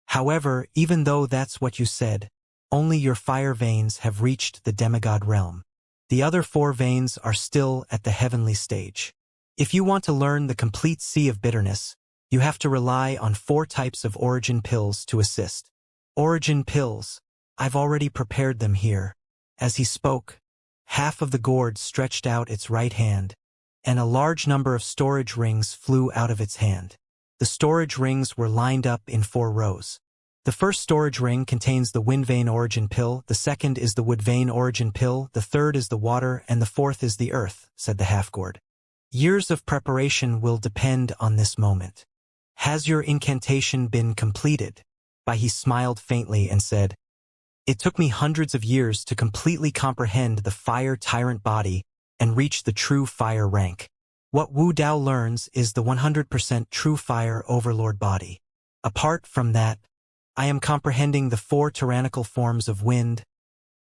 S1: However, even though that's what you said, only your fire veins have reached the demigod realm. The other 4 veins are still at the heavenly stage. If you want to learn the complete sea of bitterness, you have to rely on 4 types of origin pills to assist. Origin pills. I've already prepared them here. As he spoke, half of the gourd stretched out its right hand, and a large number of storage rings flew out of its hand. The storage rings were lined up in 4 rows. The first storage ring contains the wind vein origin pill, the second is the wood vein origin pill, the third is the water, and the fourth is the earth, said the half-gourd. Years of preparation will depend on this moment. Has your incantation been completed? He smiled faintly and said, it took me hundreds of years to completely comprehend the fire tyrant body and reach the true fire rank. What Wu Dao learns is the 100% true fire overlord body. Apart from that, I am comprehending the 4 tyrannical forms of wind,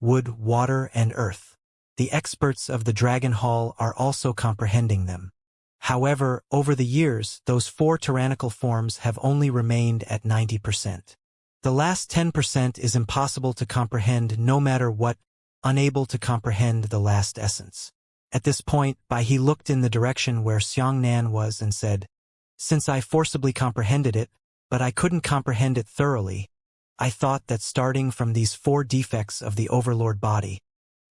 S1: wood, water, and earth. The experts of the Dragon Hall are also comprehending them. However, over the years, those 4 tyrannical forms have only remained at 90%. The last 10% is impossible to comprehend no matter what, unable to comprehend the last essence. At this point, he looked in the direction where Xianxia was and said, since I forcibly comprehended it, but I couldn't comprehend it thoroughly, I thought that starting from these 4 defects of the overlord body,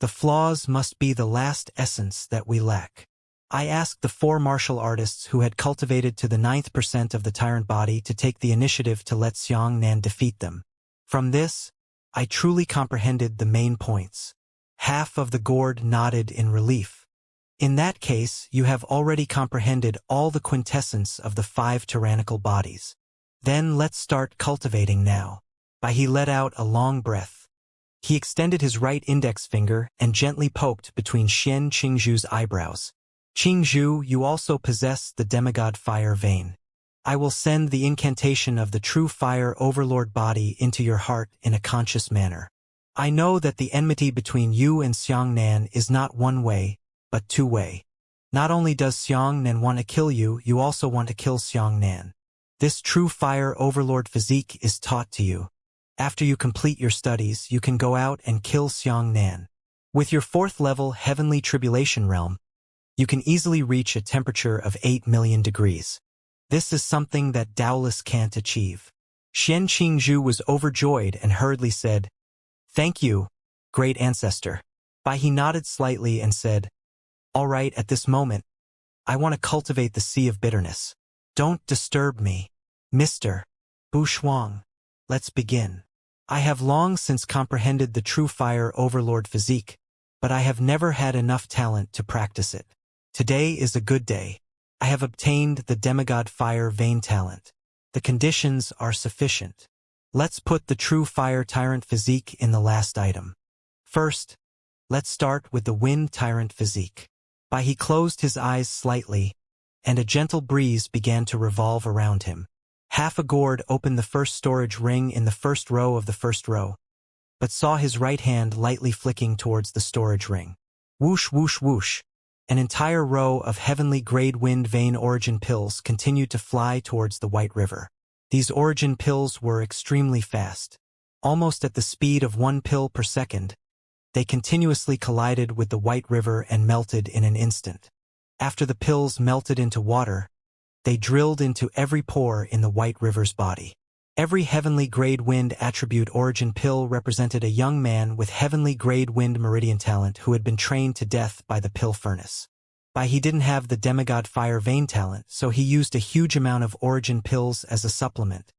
S1: the flaws must be the last essence that we lack. I asked the 4 martial artists who had cultivated to the 9th% of the tyrant body to take the initiative to let Xianxia defeat them. From this, I truly comprehended the main points. Half of the gourd nodded in relief. In that case, you have already comprehended all the quintessence of the 5 tyrannical bodies. Then let's start cultivating now. He let out a long breath. He extended his right index finger and gently poked between Xian Qingzhu's eyebrows. Qingzhu, you also possess the demigod fire vein. I will send the incantation of the true fire overlord body into your heart in a conscious manner. I know that the enmity between you and Xianxia is not one-way, but two-way. Not only does Xianxia want to kill you, you also want to kill Xianxia. This true fire overlord physique is taught to you. After you complete your studies, you can go out and kill Xianxia. With your 4th level heavenly tribulation realm, you can easily reach a temperature of 8 million degrees. This is something that Daolists can't achieve. Xian Qingzhu was overjoyed and hurriedly said, thank you, great ancestor. He nodded slightly and said, all right, at this moment, I want to cultivate the sea of bitterness. Don't disturb me. Mr. Bushuang. Let's begin. I have long since comprehended the true fire overlord physique, but I have never had enough talent to practice it. Today is a good day. I have obtained the demigod fire vein talent. The conditions are sufficient. Let's put the true fire tyrant physique in the last item. First, let's start with the wind tyrant physique. He closed his eyes slightly, and a gentle breeze began to revolve around him. Half a gourd opened the first storage ring in the first row of the first row, but saw his right hand lightly flicking towards the storage ring. Whoosh, whoosh, whoosh. An entire row of heavenly grade wind vein origin pills continued to fly towards the White River. These origin pills were extremely fast. Almost at the speed of 1 pill per second, they continuously collided with the White River and melted in an instant. After the pills melted into water, they drilled into every pore in the White River's body. Every heavenly grade wind attribute origin pill represented a young man with heavenly grade wind meridian talent who had been trained to death by the pill furnace. He didn't have the demigod fire vein talent, so he used a huge amount of origin pills as a supplement.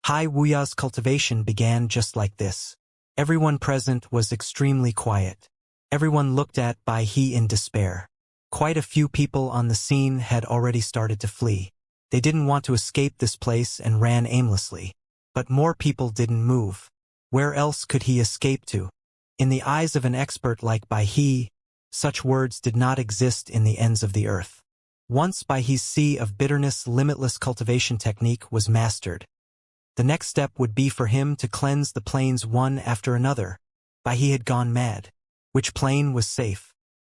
S1: Wuxia's cultivation began just like this. Everyone present was extremely quiet. Everyone looked at He in despair. Quite a few people on the scene had already started to flee. They didn't want to escape this place and ran aimlessly. But more people didn't move. Where else could he escape to? In the eyes of an expert like He, such words did not exist in the ends of the earth. Once He's sea of bitterness limitless cultivation technique was mastered, the next step would be for him to cleanse the planes one after another. He had gone mad. Which plane was safe?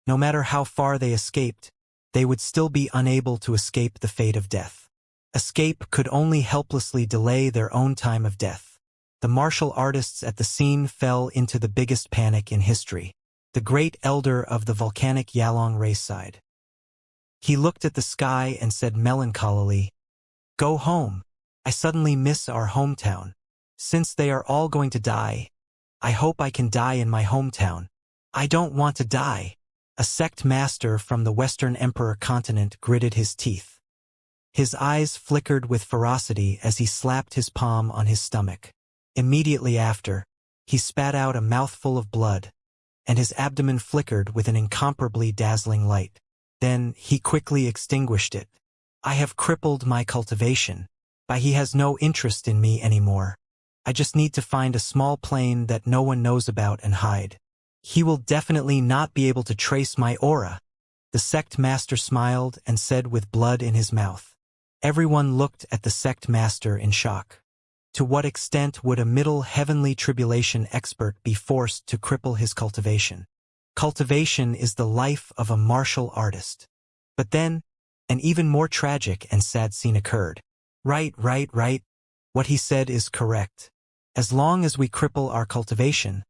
S1: No matter how far they escaped, they would still be unable to escape the fate of death. Escape could only helplessly delay their own time of death. The martial artists at the scene fell into the biggest panic in history. The great elder of the volcanic Yalong race sighed. He looked at the sky and said melancholily, "Go home. I suddenly miss our hometown. Since they are all going to die, I hope I can die in my hometown. I don't want to die." A sect master from the Western Emperor continent gritted his teeth. His eyes flickered with ferocity as he slapped his palm on his stomach. Immediately after, he spat out a mouthful of blood, and his abdomen flickered with an incomparably dazzling light. Then he quickly extinguished it. "I have crippled my cultivation. He has no interest in me anymore. I just need to find a small plane that no one knows about and hide. He will definitely not be able to trace my aura." The sect master smiled and said with blood in his mouth. Everyone looked at the sect master in shock. To what extent would a middle heavenly tribulation expert be forced to cripple his cultivation? Cultivation is the life of a martial artist. But then, an even more tragic and sad scene occurred. Right. What he said is correct. As long as we cripple our cultivation,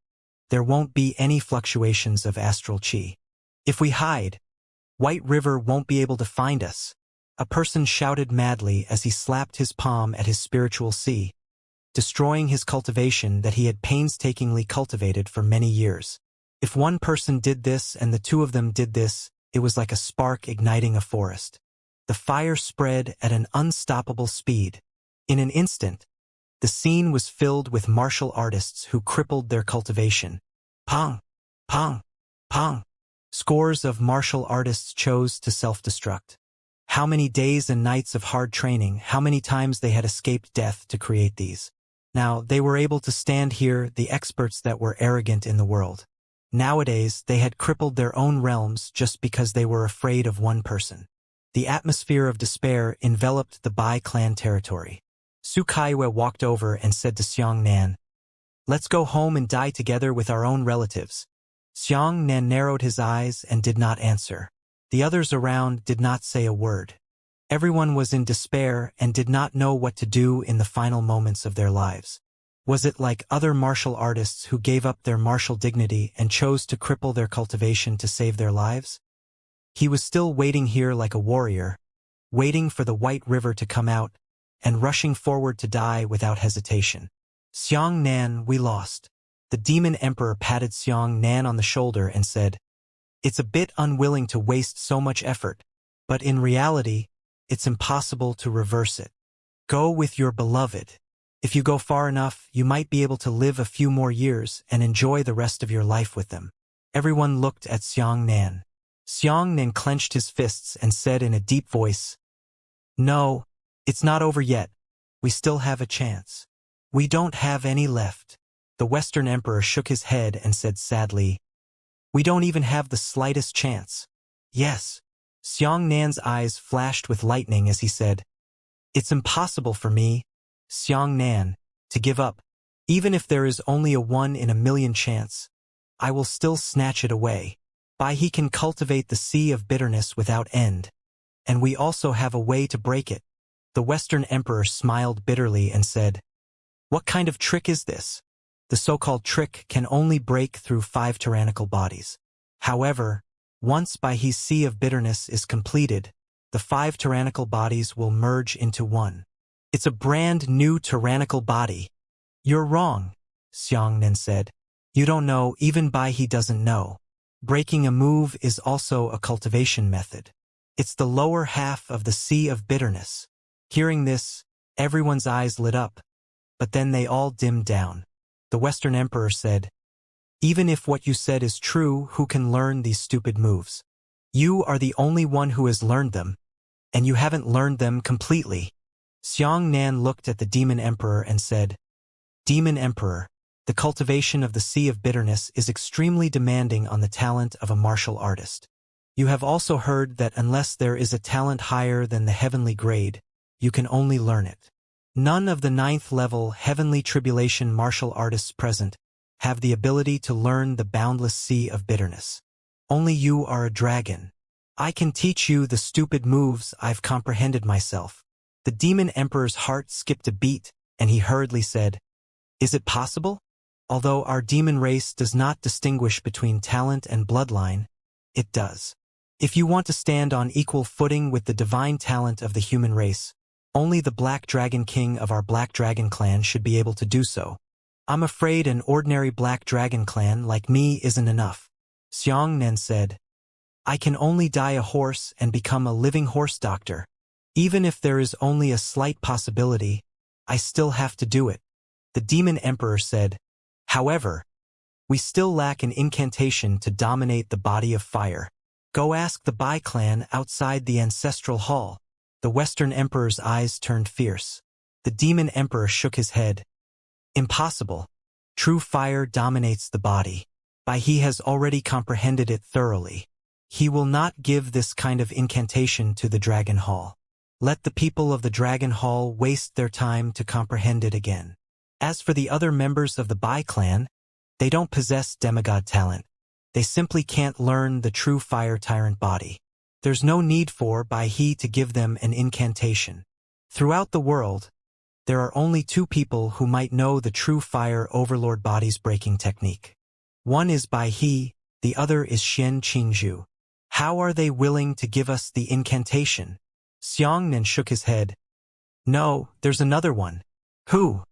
S1: there won't be any fluctuations of astral chi. If we hide, White River won't be able to find us. A person shouted madly as he slapped his palm at his spiritual sea, destroying his cultivation that he had painstakingly cultivated for many years. If one person did this and the two of them did this, it was like a spark igniting a forest. The fire spread at an unstoppable speed. In an instant, the scene was filled with martial artists who crippled their cultivation. Pong! Pong! Pong! Scores of martial artists chose to self-destruct. How many days and nights of hard training, how many times they had escaped death to create these. Now, they were able to stand here, the experts that were arrogant in the world. Nowadays, they had crippled their own realms just because they were afraid of one person. The atmosphere of despair enveloped the Bai clan territory. Su Kaiwe walked over and said to Xianxia, "Let's go home and die together with our own relatives." Xianxia narrowed his eyes and did not answer. The others around did not say a word. Everyone was in despair and did not know what to do in the final moments of their lives. Was it like other martial artists who gave up their martial dignity and chose to cripple their cultivation to save their lives? He was still waiting here like a warrior, waiting for the White River to come out, and rushing forward to die without hesitation. "Xianxia, we lost." The demon emperor patted Xianxia on the shoulder and said, "It's a bit unwilling to waste so much effort, but in reality, it's impossible to reverse it. Go with your beloved. If you go far enough, you might be able to live a few more years and enjoy the rest of your life with them." Everyone looked at Xianxia. Xianxia clenched his fists and said in a deep voice, "No, it's not over yet. We still have a chance. We don't have any left." The Western Emperor shook his head and said sadly, "We don't even have the slightest chance." "Yes." Xiangxia's eyes flashed with lightning as he said, "It's impossible for me, Xianxia, to give up. Even if there is only a 1 in a million chance, I will still snatch it away. By he can cultivate the sea of bitterness without end. And we also have a way to break it. The Western Emperor smiled bitterly and said, "What kind of trick is this? The so-called trick can only break through 5 tyrannical bodies. However, once by his sea of bitterness is completed, the 5 tyrannical bodies will merge into one. It's a brand new tyrannical body." "You're wrong," Xianxia said. "You don't know, even by he doesn't know. Breaking a move is also a cultivation method. It's the lower half of the sea of bitterness." Hearing this, everyone's eyes lit up, but then they all dimmed down. The Western Emperor said, "Even if what you said is true, who can learn these stupid moves? You are the only one who has learned them, and you haven't learned them completely." Xianxia looked at the Demon Emperor and said, "Demon Emperor, the cultivation of the sea of bitterness is extremely demanding on the talent of a martial artist. You have also heard that unless there is a talent higher than the heavenly grade, you can only learn it. None of the 9th level heavenly tribulation martial artists present have the ability to learn the boundless sea of bitterness. Only you are a dragon. I can teach you the stupid moves I've comprehended myself." The Demon Emperor's heart skipped a beat, and he hurriedly said, "Is it possible? Although our demon race does not distinguish between talent and bloodline, it does. If you want to stand on equal footing with the divine talent of the human race, only the Black Dragon King of our Black Dragon clan should be able to do so. I'm afraid an ordinary Black Dragon clan like me isn't enough." Xianxia said, "I can only dye a horse and become a living horse doctor. Even if there is only a slight possibility, I still have to do it." The Demon Emperor said, "However, we still lack an incantation to dominate the body of fire. Go ask the Bai clan outside the ancestral hall." The Western Emperor's eyes turned fierce. The Demon Emperor shook his head. "Impossible. True fire dominates the body. Bai he has already comprehended it thoroughly. He will not give this kind of incantation to the Dragon Hall. Let the people of the Dragon Hall waste their time to comprehend it again. As for the other members of the Bai clan, they don't possess demigod talent. They simply can't learn the true fire tyrant body. There's no need for Bai he to give them an incantation. Throughout the world, there are only 2 people who might know the true fire overlord body's breaking technique. One is Bai he, the other is Xianxia. How are they willing to give us the incantation?" Xianxia shook his head. "No, there's another one." "Who?"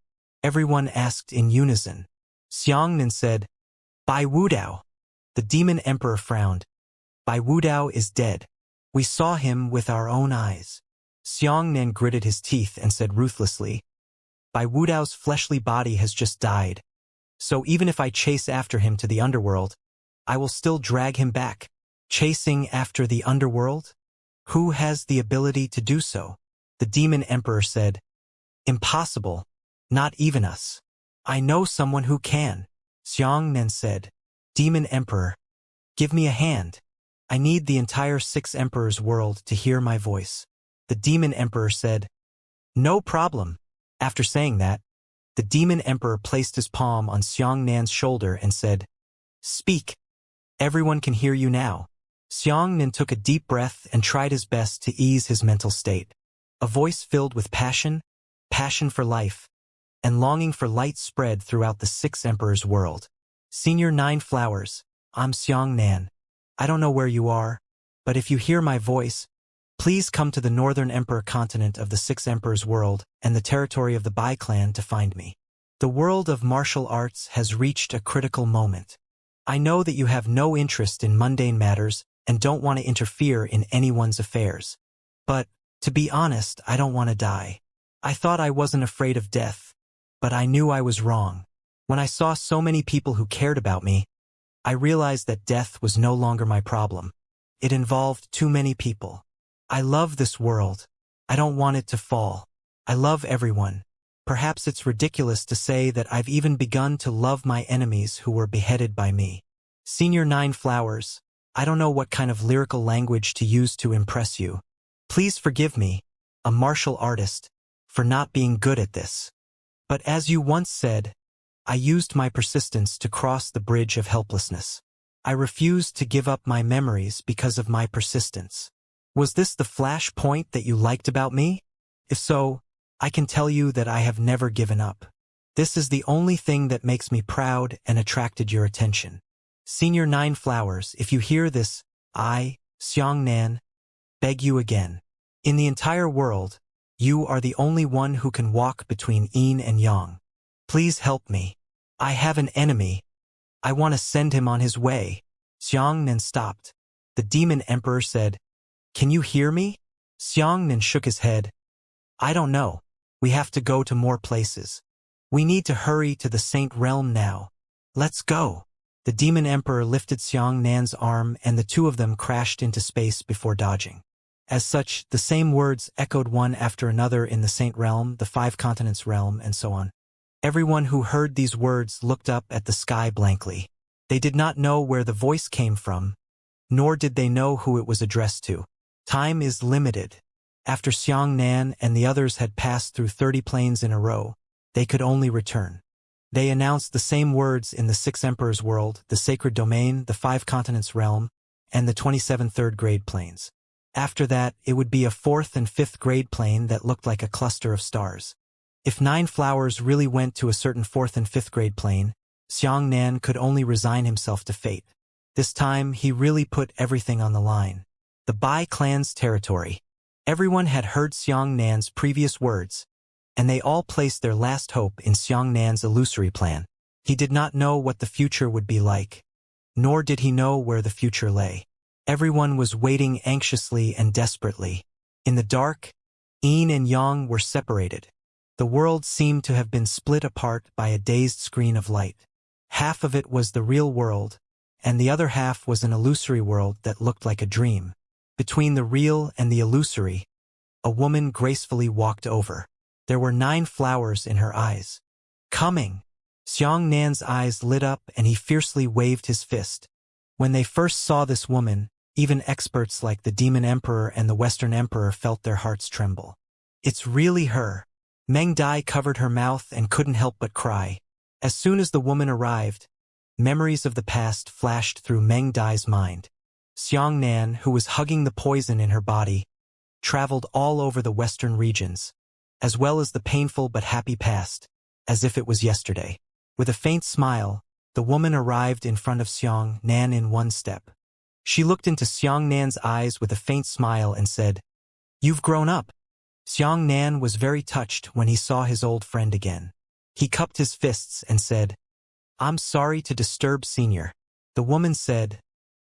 S1: everyone asked in unison. Xianxia said, "Bai Wudao." The Demon Emperor frowned. "Bai Wudao is dead. We saw him with our own eyes." Xianxia gritted his teeth and said ruthlessly, "Bai Wudao's fleshly body has just died. So even if I chase after him to the underworld, I will still drag him back." "Chasing after the underworld? Who has the ability to do so?" The Demon Emperor said, "Impossible. Not even us." "I know someone who can," Xianxia said. "Demon Emperor, give me a hand. I need the entire 6 Emperors world to hear my voice." The Demon Emperor said, "No problem." After saying that, the Demon Emperor placed his palm on Xianxia's shoulder and said, "Speak. Everyone can hear you now." Xianxia took a deep breath and tried his best to ease his mental state. A voice filled with passion for life, and longing for light spread throughout the 6 Emperors world. "Senior 9 Flowers, I'm Xianxia. I don't know where you are, but if you hear my voice, please come to the Northern Emperor continent of the 6 Emperors world and the territory of the Bai clan to find me. The world of martial arts has reached a critical moment. I know that you have no interest in mundane matters and don't want to interfere in anyone's affairs. But, to be honest, I don't want to die. I thought I wasn't afraid of death, but I knew I was wrong. When I saw so many people who cared about me, I realized that death was no longer my problem. It involved too many people. I love this world. I don't want it to fall. I love everyone. Perhaps it's ridiculous to say that I've even begun to love my enemies who were beheaded by me. Senior 9 Flowers, I don't know what kind of lyrical language to use to impress you. Please forgive me, a martial artist, for not being good at this. But as you once said, I used my persistence to cross the bridge of helplessness. I refused to give up my memories because of my persistence. Was this the flash point that you liked about me? If so, I can tell you that I have never given up. This is the only thing that makes me proud and attracted your attention. Senior Nine Flowers, if you hear this, I, Xianxia, beg you again. In the entire world, you are the only one who can walk between yin and yang. Please help me. I have an enemy. I want to send him on his way. Xianxia stopped. The demon emperor said, "Can you hear me?" Xianxia shook his head. "I don't know. We have to go to more places. We need to hurry to the Saint Realm now. Let's go." The demon emperor lifted Xianxia's arm and the two of them crashed into space before dodging. As such, the same words echoed one after another in the Saint Realm, the Five Continents Realm, and so on. Everyone who heard these words looked up at the sky blankly. They did not know where the voice came from, nor did they know who it was addressed to. Time is limited. After Xianxia and the others had passed through 30 planes in a row, they could only return. They announced the same words in the Six Emperors World, the Sacred Domain, the Five Continents Realm, and the 27 third-grade planes. After that, it would be a 4th and 5th grade plane that looked like a cluster of stars. If 9 Flowers really went to a certain 4th and 5th grade plane, Xianxia could only resign himself to fate. This time, he really put everything on the line. The Bai clan's territory. Everyone had heard Xianxia's previous words, and they all placed their last hope in Xianxia's illusory plan. He did not know what the future would be like, nor did he know where the future lay. Everyone was waiting anxiously and desperately. In the dark, yin and yang were separated. The world seemed to have been split apart by a dazed screen of light. Half of it was the real world, and the other half was an illusory world that looked like a dream. Between the real and the illusory, a woman gracefully walked over. There were 9 flowers in her eyes. "Coming!" Xianxia's eyes lit up and he fiercely waved his fist. When they first saw this woman, even experts like the Demon Emperor and the Western Emperor felt their hearts tremble. "It's really her." Meng Dai covered her mouth and couldn't help but cry. As soon as the woman arrived, memories of the past flashed through Meng Dai's mind. Xianxia, who was hugging the poison in her body, traveled all over the western regions, as well as the painful but happy past, as if it was yesterday. With a faint smile, the woman arrived in front of Xianxia in one step. She looked into Xianxia's eyes with a faint smile and said, "You've grown up." Xianxia was very touched when he saw his old friend again. He cupped his fists and said, "I'm sorry to disturb Senior." The woman said,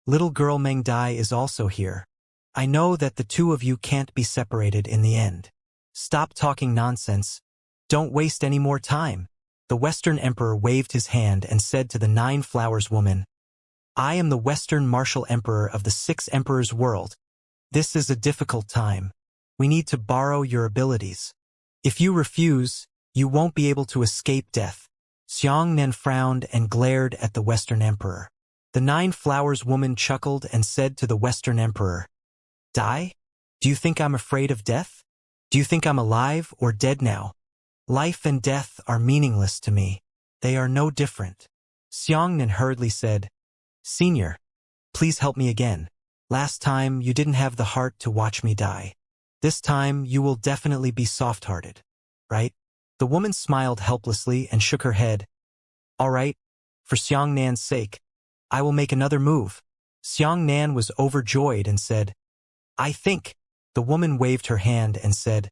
S1: "Little girl Meng Dai is also here. I know that the two of you can't be separated in the end. Stop talking nonsense. Don't waste any more time." The Western Emperor waved his hand and said to the 9 Flowers woman, "I am the Western Martial Emperor of the 6 Emperors World. This is a difficult time. We need to borrow your abilities. If you refuse, you won't be able to escape death." Xianxia frowned and glared at the Western Emperor. The 9 Flowers woman chuckled and said to the Western Emperor, "Die? Do you think I'm afraid of death? Do you think I'm alive or dead now? Life and death are meaningless to me. They are no different." Xianxia hurriedly said, "Senior, please help me again. Last time you didn't have the heart to watch me die. This time you will definitely be soft-hearted, right?" The woman smiled helplessly and shook her head. "All right, for Xianxia's sake, I will make another move." Xianxia was overjoyed and said, "I think." The woman waved her hand and said,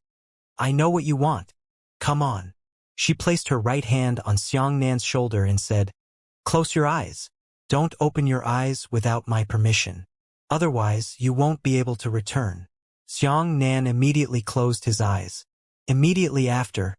S1: "I know what you want. Come on." She placed her right hand on Xianxia's shoulder and said, "Close your eyes. Don't open your eyes without my permission. Otherwise, you won't be able to return." Xianxia immediately closed his eyes. Immediately after,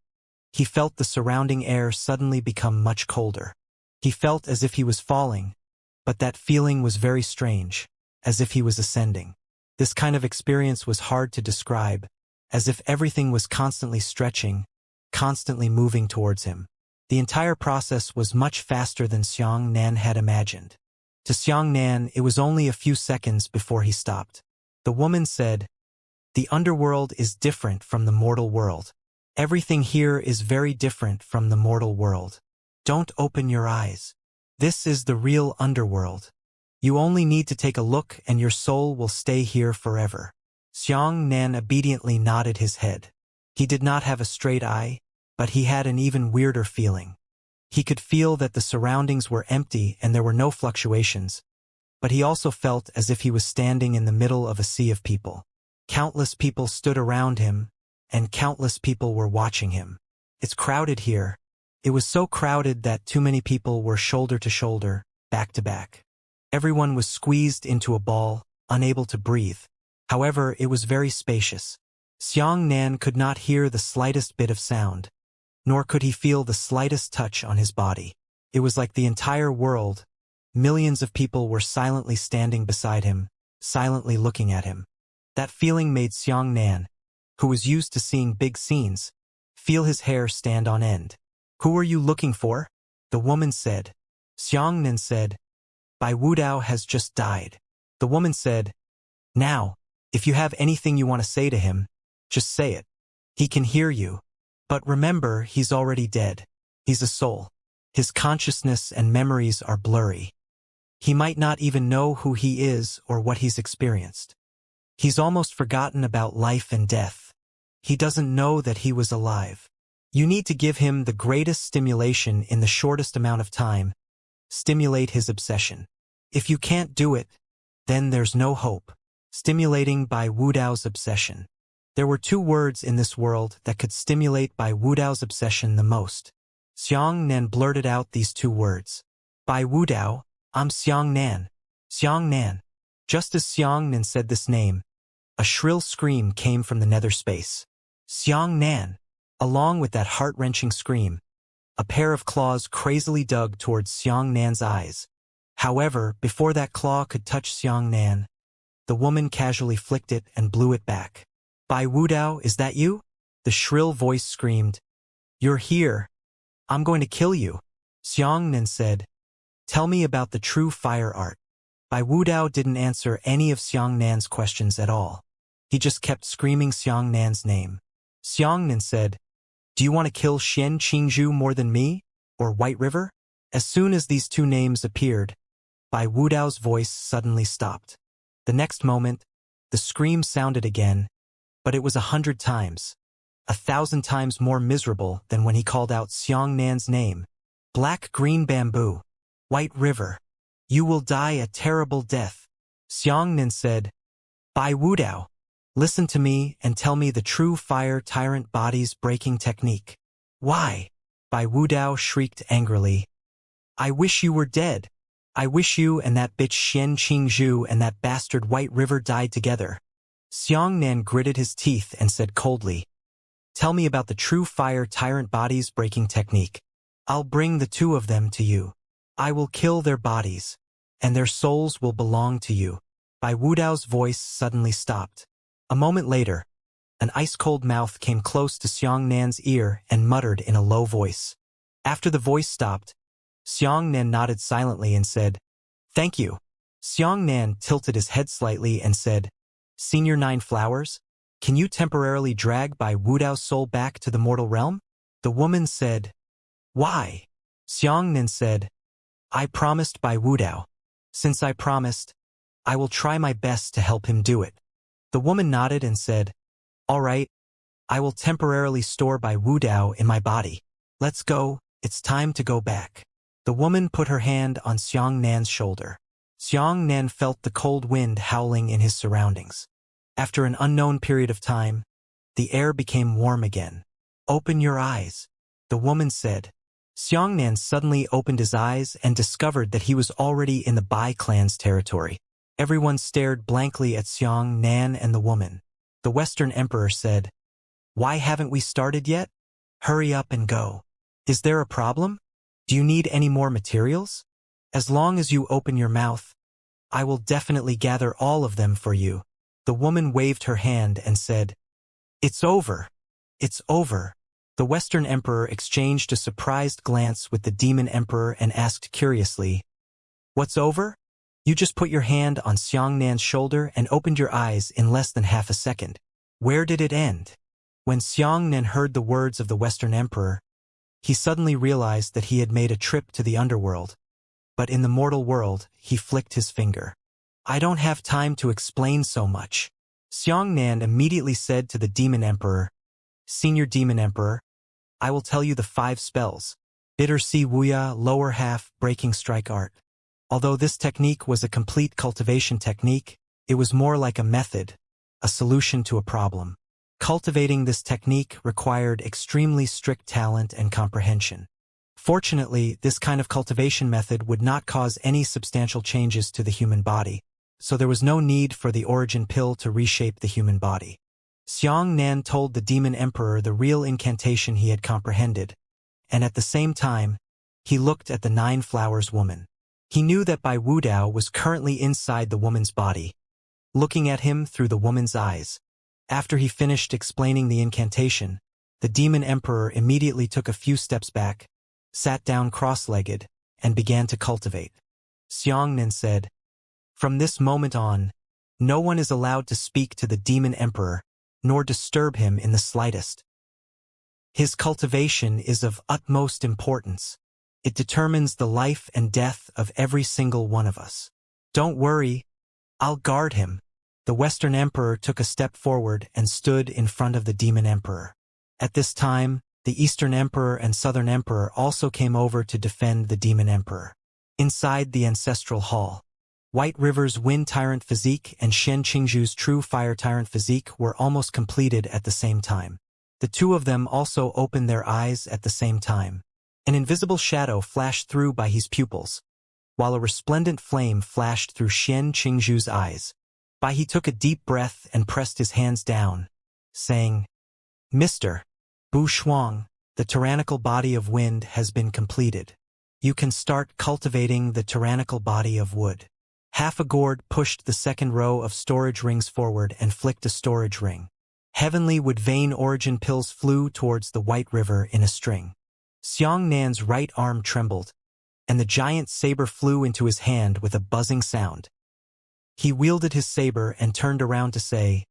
S1: he felt the surrounding air suddenly become much colder. He felt as if he was falling, but that feeling was very strange, as if he was ascending. This kind of experience was hard to describe, as if everything was constantly stretching, constantly moving towards him. The entire process was much faster than Xianxia had imagined. To Xianxia, it was only a few seconds before he stopped. The woman said, "The underworld is different from the mortal world. Everything here is very different from the mortal world. Don't open your eyes. This is the real underworld. You only need to take a look and your soul will stay here forever. Xianxia obediently nodded his head. He did not have a straight eye, but he had an even weirder feeling. He could feel that the surroundings were empty and there were no fluctuations, but he also felt as if he was standing in the middle of a sea of people. Countless people stood around him, and countless people were watching him. It's crowded here. It was so crowded that too many people were shoulder to shoulder, back to back. Everyone was squeezed into a ball, unable to breathe. However, it was very spacious. Xianxia could not hear the slightest bit of sound, nor could he feel the slightest touch on his body. It was like the entire world. Millions of people were silently standing beside him, silently looking at him. That feeling made Xianxia, who was used to seeing big scenes, feel his hair stand on end. "Who are you looking for?" the woman said. Xianxia said, "Bai Wudao has just died." The woman said, "Now, if you have anything you want to say to him, just say it. He can hear you. But remember, he's already dead. He's a soul. His consciousness and memories are blurry. He might not even know who he is or what he's experienced. He's almost forgotten about life and death. He doesn't know that he was alive. You need to give him the greatest stimulation in the shortest amount of time. Stimulate his obsession. If you can't do it, then there's no hope." Stimulating Bai Wudao's obsession. There were two words in this world that could stimulate Bai Wudao's obsession the most. Xianxia blurted out these two words. "Bai Wudao, I'm Xianxia. Xianxia." Just as Xianxia said this name, a shrill scream came from the nether space. Xianxia. Along with that heart-wrenching scream, a pair of claws crazily dug towards Xianxia's eyes. However, before that claw could touch Xianxia, the woman casually flicked it and blew it back. "Bai Wudao, is that you?" The shrill voice screamed. "You're here. I'm going to kill you." Xianxia said, "Tell me about the true fire art." Bai Wudao didn't answer any of Xianxia's questions at all. He just kept screaming Xianxia's name. Xianxia said, "Do you want to kill Xian Qingzhu more than me, or White River?" As soon as these two names appeared, Bai Wudao's voice suddenly stopped. The next moment, the scream sounded again, but it was 100 times, 1,000 times more miserable than when he called out Xianxia's name. "Black-green bamboo. White River. You will die a terrible death." Xianxia said, "Bai Wudao, listen to me and tell me the true fire tyrant body's breaking technique." "Why?" Bai Wudao shrieked angrily. "I wish you were dead. I wish you and that bitch Xian Qingzhu and that bastard White River died together." Xianxia gritted his teeth and said coldly, "Tell me about the true fire tyrant body's breaking technique. I'll bring the two of them to you. I will kill their bodies, and their souls will belong to you." Bai Wudao's voice suddenly stopped. A moment later, an ice-cold mouth came close to Xianxia's ear and muttered in a low voice. After the voice stopped, Xianxia nodded silently and said, "Thank you." Xianxia tilted his head slightly and said, "Senior Nine Flowers, can you temporarily drag Bai Wudao's soul back to the mortal realm?" The woman said, "Why?" Xianxia said, "I promised Bai Wudao. Since I promised, I will try my best to help him do it." The woman nodded and said, "All right, I will temporarily store Bai Wudao in my body. Let's go, it's time to go back." The woman put her hand on Xianxia's shoulder. Xianxia felt the cold wind howling in his surroundings. After an unknown period of time, the air became warm again. "Open your eyes," the woman said. Xianxia suddenly opened his eyes and discovered that he was already in the Bai clan's territory. Everyone stared blankly at Xianxia and the woman. The Western Emperor said, "Why haven't we started yet? Hurry up and go. Is there a problem? Do you need any more materials? As long as you open your mouth, I will definitely gather all of them for you." The woman waved her hand and said, "It's over. It's over." The Western Emperor exchanged a surprised glance with the Demon Emperor and asked curiously, "What's over?" "You just put your hand on Xianxia's shoulder and opened your eyes in less than half a second. Where did it end?" When Xianxia heard the words of the Western Emperor, he suddenly realized that he had made a trip to the underworld. but in the mortal world, he flicked his finger. I don't have time to explain so much. Xianxia immediately said to the Demon Emperor, Senior Demon Emperor, I will tell you the 5 spells. Bitter Sea Wuya, lower half, breaking strike art. Although this technique was a complete cultivation technique, it was more like a method, a solution to a problem. Cultivating this technique required extremely strict talent and comprehension. Fortunately, this kind of cultivation method would not cause any substantial changes to the human body, so there was no need for the origin pill to reshape the human body. Xianxia told the Demon Emperor the real incantation he had comprehended, and at the same time, he looked at the 9 flowers woman. He knew that Bai Wudao was currently inside the woman's body, looking at him through the woman's eyes. After he finished explaining the incantation, the Demon Emperor immediately took a few steps back, sat down cross-legged, and began to cultivate. Xianxia said, From this moment on, no one is allowed to speak to the Demon Emperor, nor disturb him in the slightest. His cultivation is of utmost importance. It determines the life and death of every single one of us. Don't worry, I'll guard him. The Western Emperor took a step forward and stood in front of the Demon Emperor. At this time, the Eastern Emperor and Southern Emperor also came over to defend the Demon Emperor. Inside the ancestral hall, White River's Wind Tyrant physique and Shen Qingzhu's True Fire Tyrant physique were almost completed at the same time. The two of them also opened their eyes at the same time. An invisible shadow flashed through by his pupils, while a resplendent flame flashed through Shen Qingzhu's eyes. Bai he took a deep breath and pressed his hands down, saying, Mr. Bu Shuang, the tyrannical body of wind has been completed. You can start cultivating the tyrannical body of wood. Half a gourd pushed the second row of storage rings forward and flicked a storage ring. Heavenly wood vein origin pills flew towards the White River in a string. Xianxia's right arm trembled, and the giant saber flew into his hand with a buzzing sound. He wielded his saber and turned around to say,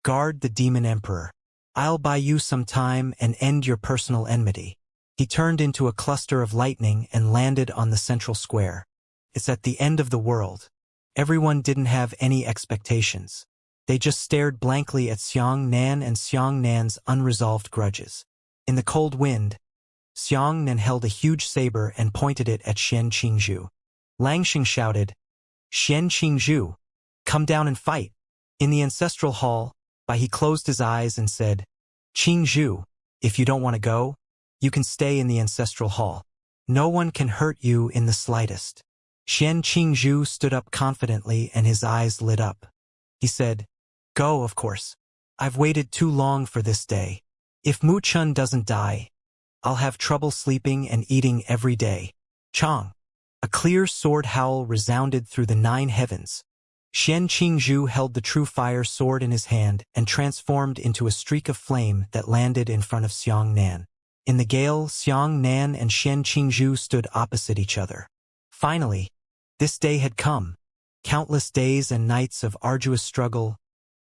S1: Guard the Demon Emperor. I'll buy you some time and end your personal enmity. He turned into a cluster of lightning and landed on the central square. It's at the end of the world. Everyone didn't have any expectations. They just stared blankly at Xianxia and Xianxia's unresolved grudges. In the cold wind, Xianxia held a huge saber and pointed it at Shen Qingzhu. Langxing shouted, Shen Qingzhu, come down and fight. In the ancestral hall, Bai he closed his eyes and said, Qingzhu, if you don't want to go, you can stay in the ancestral hall. No one can hurt you in the slightest. Shen Qingzhu stood up confidently and his eyes lit up. He said, Go, of course. I've waited too long for this day. If Mu Chun doesn't die, I'll have trouble sleeping and eating every day. Chong. A clear sword howl resounded through the 9 heavens. Shen Qingzhu held the True Fire sword in his hand and transformed into a streak of flame that landed in front of Xianxia. In the gale, Xianxia and Shen Qingzhu stood opposite each other. Finally, this day had come. Countless days and nights of arduous struggle,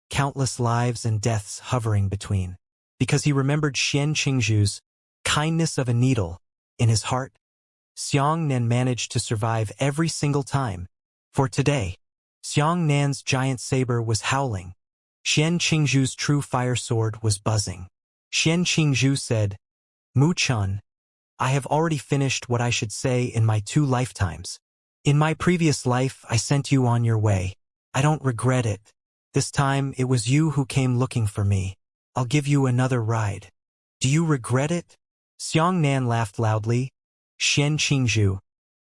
S1: countless lives and deaths hovering between. Because he remembered Shen Qingzhu's kindness of a needle in his heart, Xianxia managed to survive every single time. For today, Xianxia's giant saber was howling. Shen Qingzhu's True Fire sword was buzzing. Shen Qingzhu said, Mu Chun, I have already finished what I should say in my 2 lifetimes. In my previous life, I sent you on your way. I don't regret it. This time, it was you who came looking for me. I'll give you another ride. Do you regret it? Xianxia laughed loudly. Shen Qingzhu,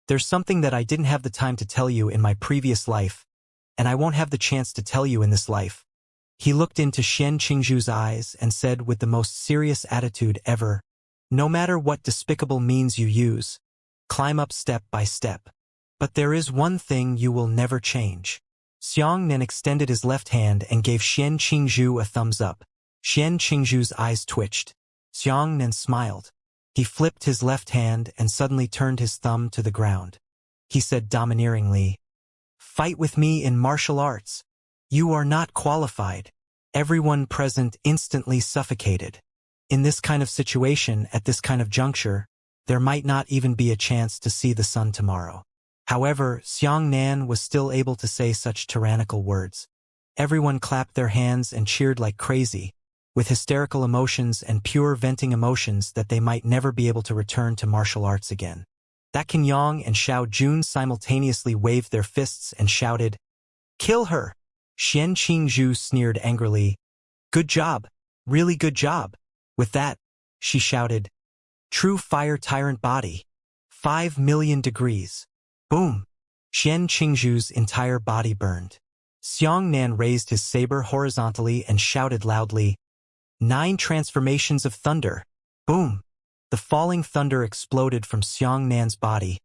S1: there's something that I didn't have the time to tell you in my previous life, and I won't have the chance to tell you in this life. He looked into Shen Qingzhu's eyes and said with the most serious attitude ever, No matter what despicable means you use, climb up step by step. But there is one thing you will never change. Xianxia extended his left hand and gave Shen Qingzhu a thumbs up. Shen Qingzhu's eyes twitched. Xianxia smiled. He flipped his left hand and suddenly turned his thumb to the ground. He said domineeringly, Fight with me in martial arts. You are not qualified. Everyone present instantly suffocated. In this kind of situation, at this kind of juncture, there might not even be a chance to see the sun tomorrow. However, Xiang Nan was still able to say such tyrannical words. Everyone clapped their hands and cheered like crazy, with hysterical emotions and pure venting emotions that they might never be able to return to martial arts again. That Qin Yang and Xiao Jun simultaneously waved their fists and shouted, "Kill her!" Xian Qingzhu sneered angrily, "Good job! Really good job!" With that, she shouted, "True fire tyrant body! 5,000,000 degrees!" Boom! Xian Qingzhu's entire body burned. Xiang Nan raised his saber horizontally and shouted loudly, "9 transformations of thunder!" Boom! The falling thunder exploded from Xiang Nan's body,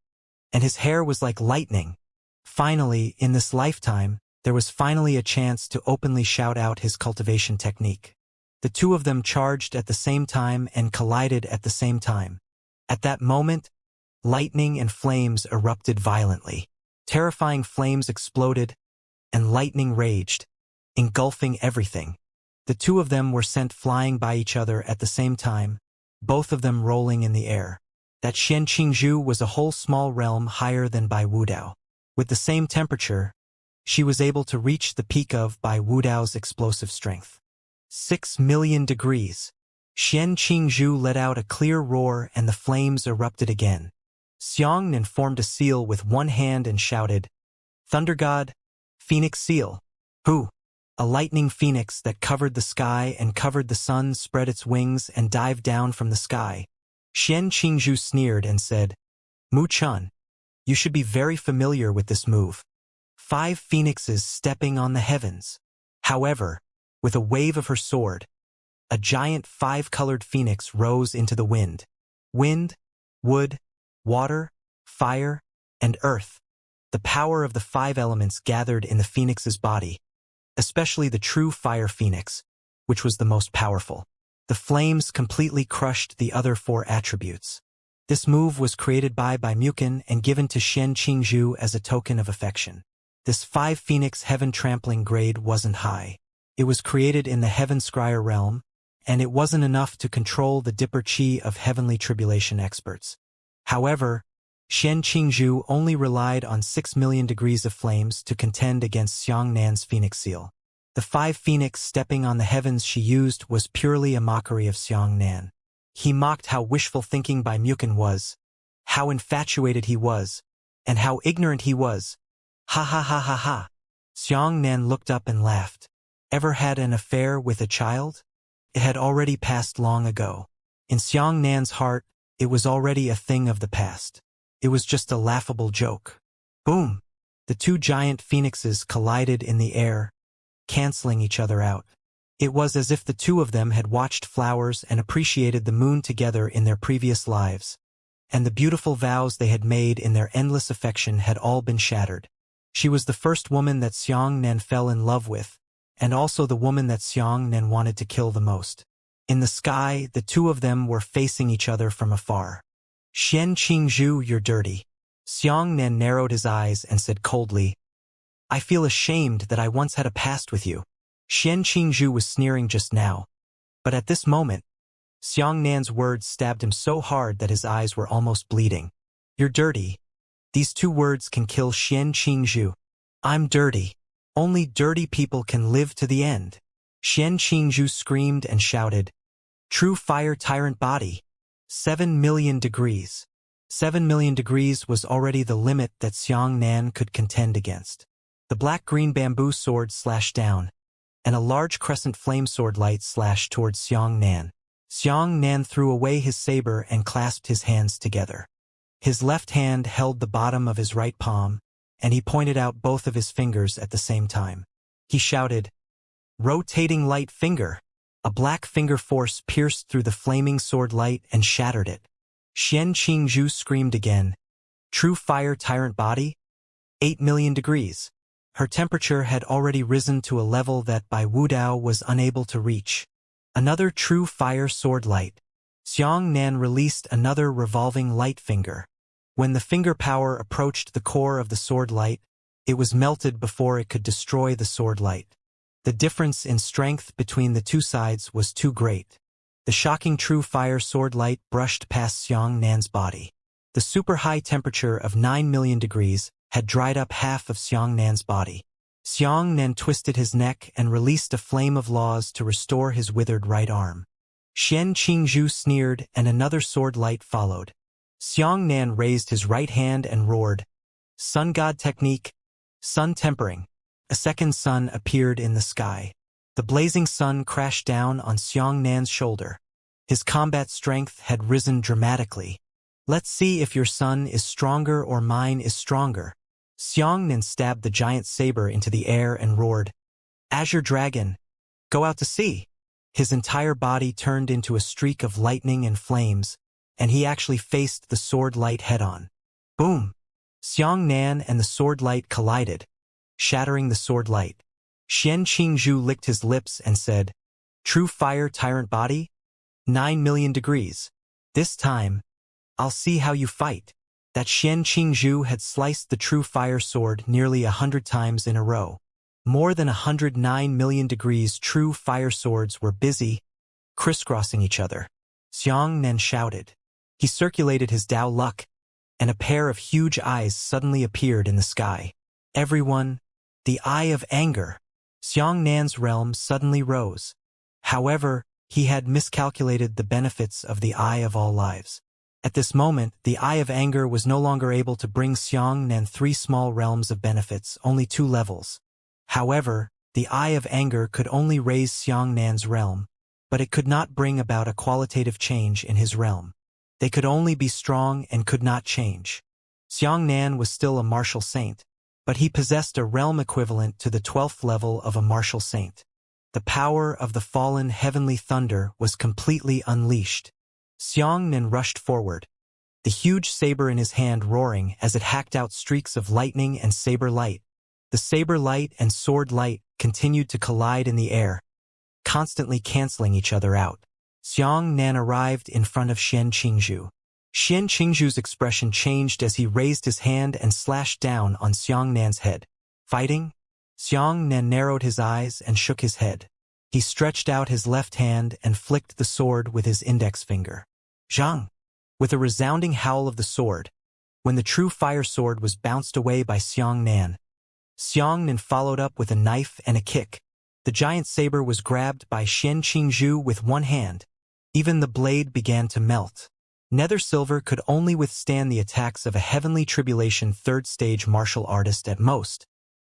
S1: and his hair was like lightning. Finally, in this lifetime, there was finally a chance to openly shout out his cultivation technique. The two of them charged at the same time and collided at the same time. At that moment, lightning and flames erupted violently. Terrifying flames exploded, and lightning raged, engulfing everything. The two of them were sent flying by each other at the same time, both of them rolling in the air. That Xian Qingzhu was a whole small realm higher than Bai Wudao. With the same temperature, she was able to reach the peak of Bai Wudao's explosive strength. 6,000,000 degrees. Xian Qingzhu let out a clear roar and the flames erupted again. Xiang Nan formed a seal with one hand and shouted, "Thunder God, Phoenix Seal!" Who? A lightning phoenix that covered the sky and covered the sun spread its wings and dived down from the sky. Xian Qingzhu sneered and said, "Mu Chun, you should be very familiar with this move. 5 phoenixes stepping on the heavens." However, with a wave of her sword, a giant 5-colored phoenix rose into the wind. Wind, wood, water, fire, and earth. The power of the 5 elements gathered in the phoenix's body, especially the true fire phoenix, which was the most powerful. The flames completely crushed the other 4 attributes. This move was created by Mukin and given to Xian Qingzhu as a token of affection. This 5 phoenix heaven trampling grade wasn't high. It was created in the heaven scryer realm, and it wasn't enough to control the dipper chi of heavenly tribulation experts. However, Xian Qingzhu only relied on 6,000,000 degrees of flames to contend against Xiang Nan's phoenix seal. The 5 phoenix stepping on the heavens she used was purely a mockery of Xiang Nan. He mocked how wishful thinking by Mukin was, how infatuated he was, and how ignorant he was. Ha ha ha ha ha. Xiang Nan looked up and laughed. Ever had an affair with a child? It had already passed long ago. In Xiang Nan's heart, it was already a thing of the past. It was just a laughable joke. Boom! The 2 giant phoenixes collided in the air, canceling each other out. It was as if the 2 of them had watched flowers and appreciated the moon together in their previous lives, and the beautiful vows they had made in their endless affection had all been shattered. She was the first woman that Xiang Nan fell in love with, and also the woman that Xiang Nan wanted to kill the most. In the sky, the 2 of them were facing each other from afar. "Xian Qingzhu, you're dirty." Xiang Nan narrowed his eyes and said coldly, "I feel ashamed that I once had a past with you." Xian Qingzhu was sneering just now, but at this moment, Xiang Nan's words stabbed him so hard that his eyes were almost bleeding. "You're dirty." These 2 words can kill Xian Qingzhu. "I'm dirty. Only dirty people can live to the end." Xian Qingzhu screamed and shouted, "True fire tyrant body! 7,000,000 degrees." 7,000,000 degrees was already the limit that Xiang Nan could contend against. The black-green bamboo sword slashed down, and a large crescent flame sword light slashed towards Xiang Nan. Xiang Nan threw away his saber and clasped his hands together. His left hand held the bottom of his right palm, and he pointed out both of his fingers at the same time. He shouted, "Rotating light finger!" A black finger force pierced through the flaming sword light and shattered it. Xian Qingzhu screamed again, "True fire tyrant body? 8,000,000 degrees." Her temperature had already risen to a level that Bai Wudao was unable to reach. Another true fire sword light. Xiang Nan released another revolving light finger. When the finger power approached the core of the sword light, it was melted before it could destroy the sword light. The difference in strength between the 2 sides was too great. The shocking true fire sword light brushed past Xiang Nan's body. The super high temperature of 9 million degrees had dried up half of Xiangnan's body. Xiangnan twisted his neck and released a flame of laws to restore his withered right arm. Xian Qingzhu sneered and another sword light followed. Xiangnan raised his right hand and roared, "Sun God technique, sun tempering." A second sun appeared in the sky. The blazing sun crashed down on Xiangnan's shoulder. His combat strength had risen dramatically. "Let's see if your sun is stronger or mine is stronger." Xiangnan stabbed the giant saber into the air and roared, "Azure Dragon, go out to sea." His entire body turned into a streak of lightning and flames, and he actually faced the sword light head-on. Boom! Xiangnan and the sword light collided, shattering the sword light. Xian Qingzhu licked his lips and said, "True fire tyrant body? 9 million degrees. This time, I'll see how you fight." That Xian Qingzhu had sliced the true fire sword nearly 100 times in a row. More than 109 million degrees true fire swords were busy, crisscrossing each other. Xiangnan shouted. He circulated his Dao luck, and a pair of huge eyes suddenly appeared in the sky. Everyone, the eye of anger. Xiangnan's realm suddenly rose. However, he had miscalculated the benefits of the eye of all lives. At this moment, the eye of anger was no longer able to bring Xiangnan 3 small realms of benefits, only 2 levels. However, the eye of anger could only raise Xiangnan's realm, but it could not bring about a qualitative change in his realm. They could only be strong and could not change. Xiangnan was still a martial saint, but he possessed a realm equivalent to the 12th level of a martial saint. The power of the fallen heavenly thunder was completely unleashed. Xiangnan rushed forward, the huge saber in his hand roaring as it hacked out streaks of lightning and saber light. The saber light and sword light continued to collide in the air, constantly canceling each other out. Xiangnan arrived in front of Xian Qingzhu. Xian Qingzhu's expression changed as he raised his hand and slashed down on Xiangnan's head. "Fighting?" Xiangnan narrowed his eyes and shook his head. He stretched out his left hand and flicked the sword with his index finger. Zhang! With a resounding howl of the sword, when the true fire sword was bounced away by Xiangnan, Xiangnan followed up with a knife and a kick. The giant saber was grabbed by Xian Qingzhu with one hand. Even the blade began to melt. Nether Silver could only withstand the attacks of a Heavenly Tribulation 3rd stage martial artist at most,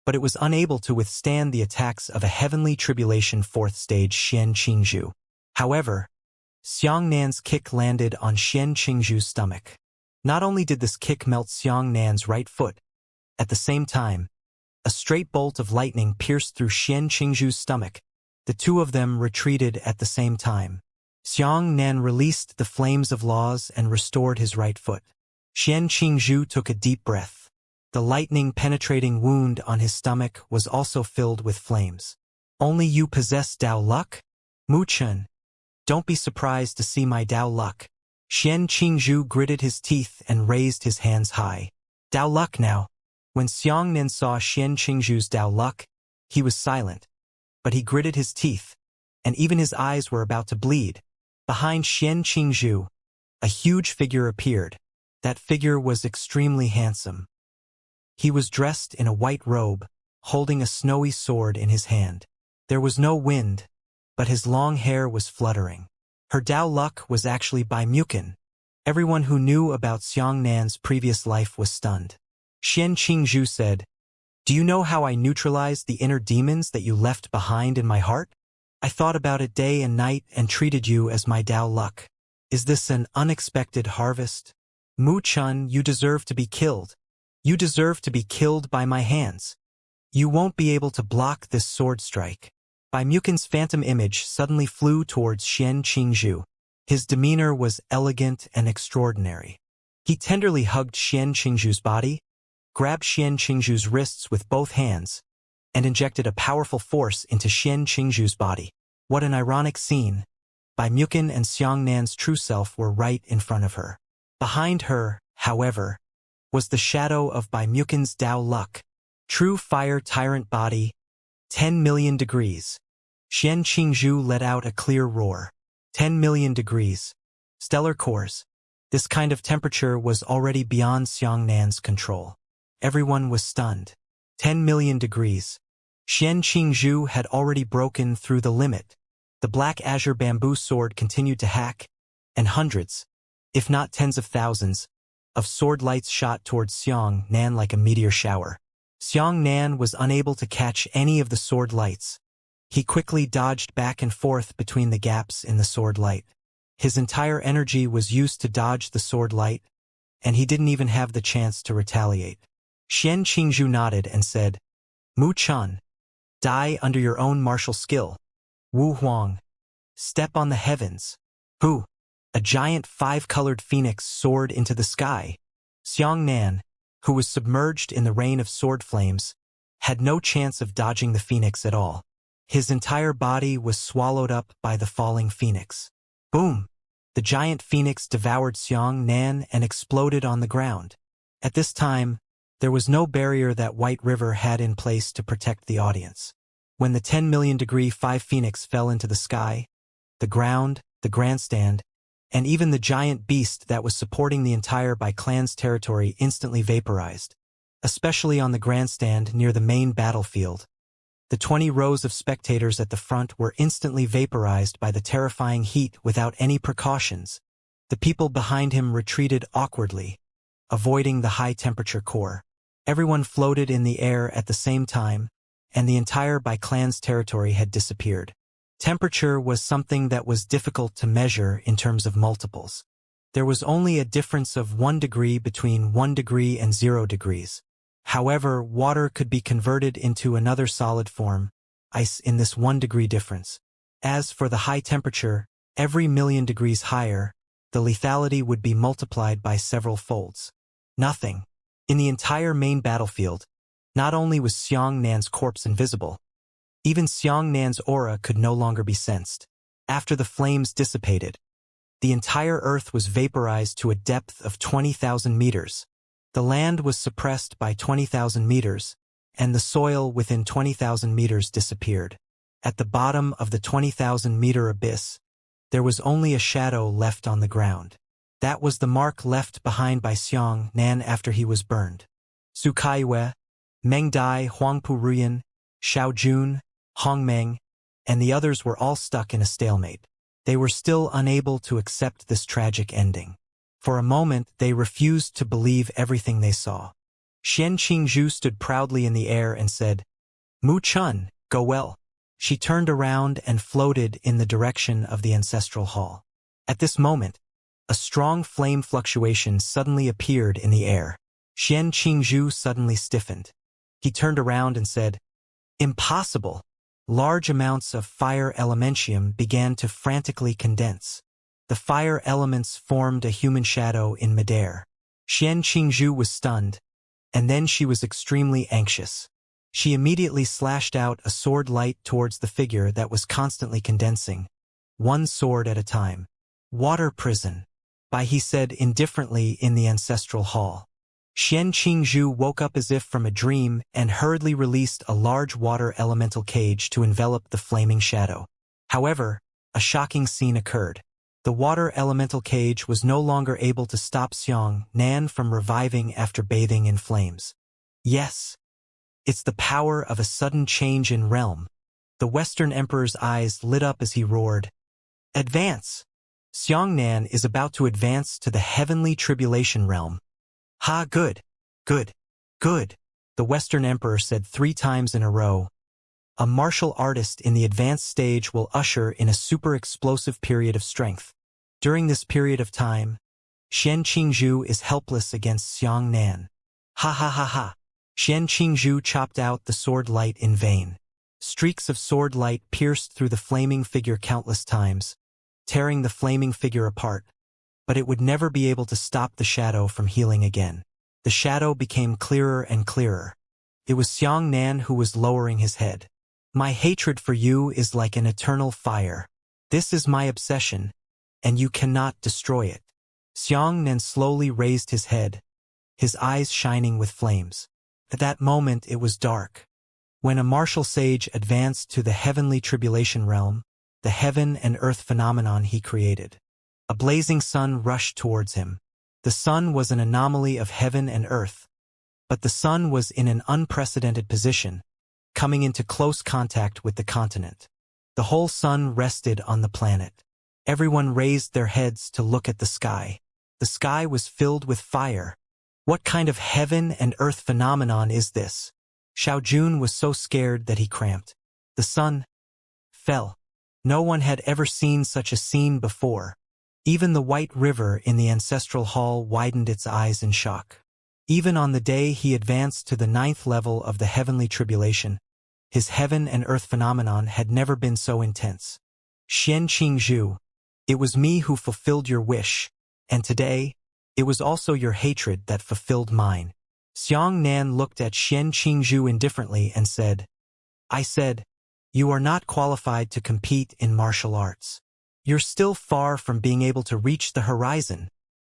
S1: but it was unable to withstand the attacks of a Heavenly Tribulation 4th stage Xian Qingzhu. However, Xiangnan's kick landed on Xian Qingzhu's stomach. Not only did this kick melt Xiangnan's right foot, at the same time, a straight bolt of lightning pierced through Xian Qingzhu's stomach. The two of them retreated at the same time. Xiangnan released the flames of laws and restored his right foot. Xian Qingzhu took a deep breath. The lightning-penetrating wound on his stomach was also filled with flames. "Only you possess Dao luck? Mu Chun, don't be surprised to see my Dao luck." Xian Qingzhu gritted his teeth and raised his hands high. "Dao luck now." When Xiangnan saw Xian Qingzhu's Dao luck, he was silent, but he gritted his teeth, and even his eyes were about to bleed. Behind Xian Qingzhu, a huge figure appeared. That figure was extremely handsome. He was dressed in a white robe, holding a snowy sword in his hand. There was no wind, but his long hair was fluttering. Her Dao luck was actually by Mukin. Everyone who knew about Xiangnan's previous life was stunned. Xian Qingzhu said, "Do you know how I neutralized the inner demons that you left behind in my heart? I thought about it day and night and treated you as my Dao luck. Is this an unexpected harvest? Mu Chun, you deserve to be killed. You deserve to be killed by my hands. You won't be able to block this sword strike." Bai Mukin's phantom image suddenly flew towards Xian Qingzhu. His demeanor was elegant and extraordinary. He tenderly hugged Xian Qingzhu's body, grabbed Xian Qingzhu's wrists with both hands, and injected a powerful force into Xian Qingzhu's body. What an ironic scene. Bai Mukin and Xiangnan's true self were right in front of her. Behind her, however, was the shadow of Bai Mukin's Dao luck. True fire tyrant body, 10 million degrees. Xian Qingzhu let out a clear roar. 10 million degrees. Stellar cores. This kind of temperature was already beyond Xiangnan's control. Everyone was stunned. 10 million degrees. Xian Qingzhu had already broken through the limit. The black azure bamboo sword continued to hack, and hundreds, if not tens of thousands, of sword lights shot towards Xiangnnan like a meteor shower. Xiangnnan was unable to catch any of the sword lights. He quickly dodged back and forth between the gaps in the sword light. His entire energy was used to dodge the sword light, and he didn't even have the chance to retaliate. Xian Qingzhu nodded and said, Mu Chun, die under your own martial skill. Wu Huang, step on the heavens. Hu, a giant five-colored phoenix soared into the sky. Xiangnan, who was submerged in the rain of sword flames, had no chance of dodging the phoenix at all. His entire body was swallowed up by the falling phoenix. Boom! The giant phoenix devoured Xiangnan and exploded on the ground. At this time, there was no barrier that White River had in place to protect the audience. When the 10 million degree 5 phoenix fell into the sky, the ground, the grandstand, and even the giant beast that was supporting the entire Bai clan's territory instantly vaporized, especially on the grandstand near the main battlefield. The 20 rows of spectators at the front were instantly vaporized by the terrifying heat without any precautions. The people behind him retreated awkwardly, avoiding the high-temperature core. Everyone floated in the air at the same time, and the entire Bai clan's territory had disappeared. Temperature was something that was difficult to measure in terms of multiples. There was only a difference of 1 degree between 1 degree and 0 degrees. However, water could be converted into another solid form, ice, in this 1 degree difference. As for the high temperature, every million degrees higher, the lethality would be multiplied by several folds. Nothing. In the entire main battlefield, not only was Xiangnan's corpse invisible, even Xiangnan's aura could no longer be sensed. After the flames dissipated, the entire earth was vaporized to a depth of 20,000 meters. The land was suppressed by 20,000 meters, and the soil within 20,000 meters disappeared. At the bottom of the 20,000-meter abyss, there was only a shadow left on the ground. That was the mark left behind by Xiangnan after he was burned. Su Kaiyue, Meng Dai, Huangpu Ruyan, Xiao Jun, Hong Meng, and the others were all stuck in a stalemate. They were still unable to accept this tragic ending. For a moment, they refused to believe everything they saw. Xian Qingzhu stood proudly in the air and said, Mu Chun, go well. She turned around and floated in the direction of the ancestral hall. At this moment, a strong flame fluctuation suddenly appeared in the air. Xian Qingzhu suddenly stiffened. He turned around and said, Impossible! Large amounts of fire elementium began to frantically condense. The fire elements formed a human shadow in midair. Xian Qingzhu was stunned, and then she was extremely anxious. She immediately slashed out a sword light towards the figure that was constantly condensing, one sword at a time. Water prison, he said indifferently in the ancestral hall. Xian Qingzhu woke up as if from a dream and hurriedly released a large water elemental cage to envelop the flaming shadow. However, a shocking scene occurred. The water elemental cage was no longer able to stop Xiangnan from reviving after bathing in flames. Yes, it's the power of a sudden change in realm. The Western Emperor's eyes lit up as he roared, Advance! Xiangnan is about to advance to the heavenly tribulation realm. Ha, good, good, good, the Western Emperor said 3 times in a row. A martial artist in the advanced stage will usher in a super-explosive period of strength. During this period of time, Xian Qingzhu is helpless against Xiangnan. Ha ha ha ha. Xian Qingzhu chopped out the sword light in vain. Streaks of sword light pierced through the flaming figure countless times, tearing the flaming figure apart, but it would never be able to stop the shadow from healing again. The shadow became clearer and clearer. It was Xiangnan who was lowering his head. My hatred for you is like an eternal fire. This is my obsession, and you cannot destroy it. Xiangnan slowly raised his head, his eyes shining with flames. At that moment it was dark. When a martial sage advanced to the heavenly tribulation realm, the heaven and earth phenomenon he created, a blazing sun rushed towards him. The sun was an anomaly of heaven and earth, but the sun was in an unprecedented position, coming into close contact with the continent. The whole sun rested on the planet. Everyone raised their heads to look at the sky. The sky was filled with fire. What kind of heaven and earth phenomenon is this? Xiao Jun was so scared that he cramped. The sun fell. No one had ever seen such a scene before. Even the white river in the ancestral hall widened its eyes in shock. Even on the day he advanced to the 9th level of the heavenly tribulation, his heaven and earth phenomenon had never been so intense. Xianxia, it was me who fulfilled your wish, and today, it was also your hatred that fulfilled mine. Xianxia looked at Xianxia indifferently and said, I said, you are not qualified to compete in martial arts. You're still far from being able to reach the horizon.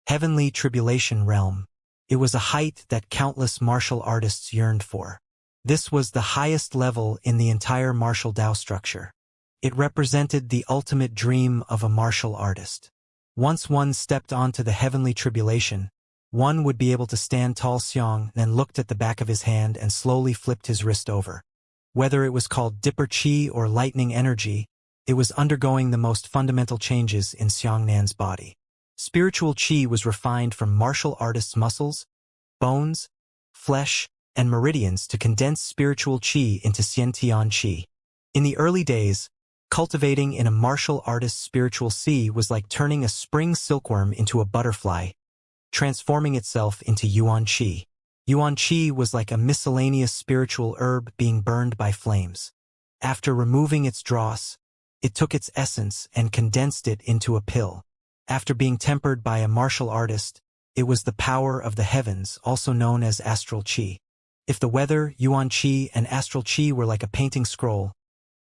S1: Heavenly tribulation realm. It was a height that countless martial artists yearned for. This was the highest level in the entire martial Dao structure. It represented the ultimate dream of a martial artist. Once one stepped onto the heavenly tribulation, one would be able to stand tall. Xiang then looked at the back of his hand and slowly flipped his wrist over. Whether it was called dipper chi or lightning energy, it was undergoing the most fundamental changes in Xiangnan's body. Spiritual chi was refined from martial artists' muscles, bones, flesh, and meridians to condense spiritual chi into Xiantian chi. In the early days, cultivating in a martial artist's spiritual chi was like turning a spring silkworm into a butterfly, transforming itself into yuan chi. Yuan chi was like a miscellaneous spiritual herb being burned by flames. After removing its dross, it took its essence and condensed it into a pill. After being tempered by a martial artist, it was the power of the heavens, also known as astral chi. If the weather, yuan chi, and astral chi were like a painting scroll,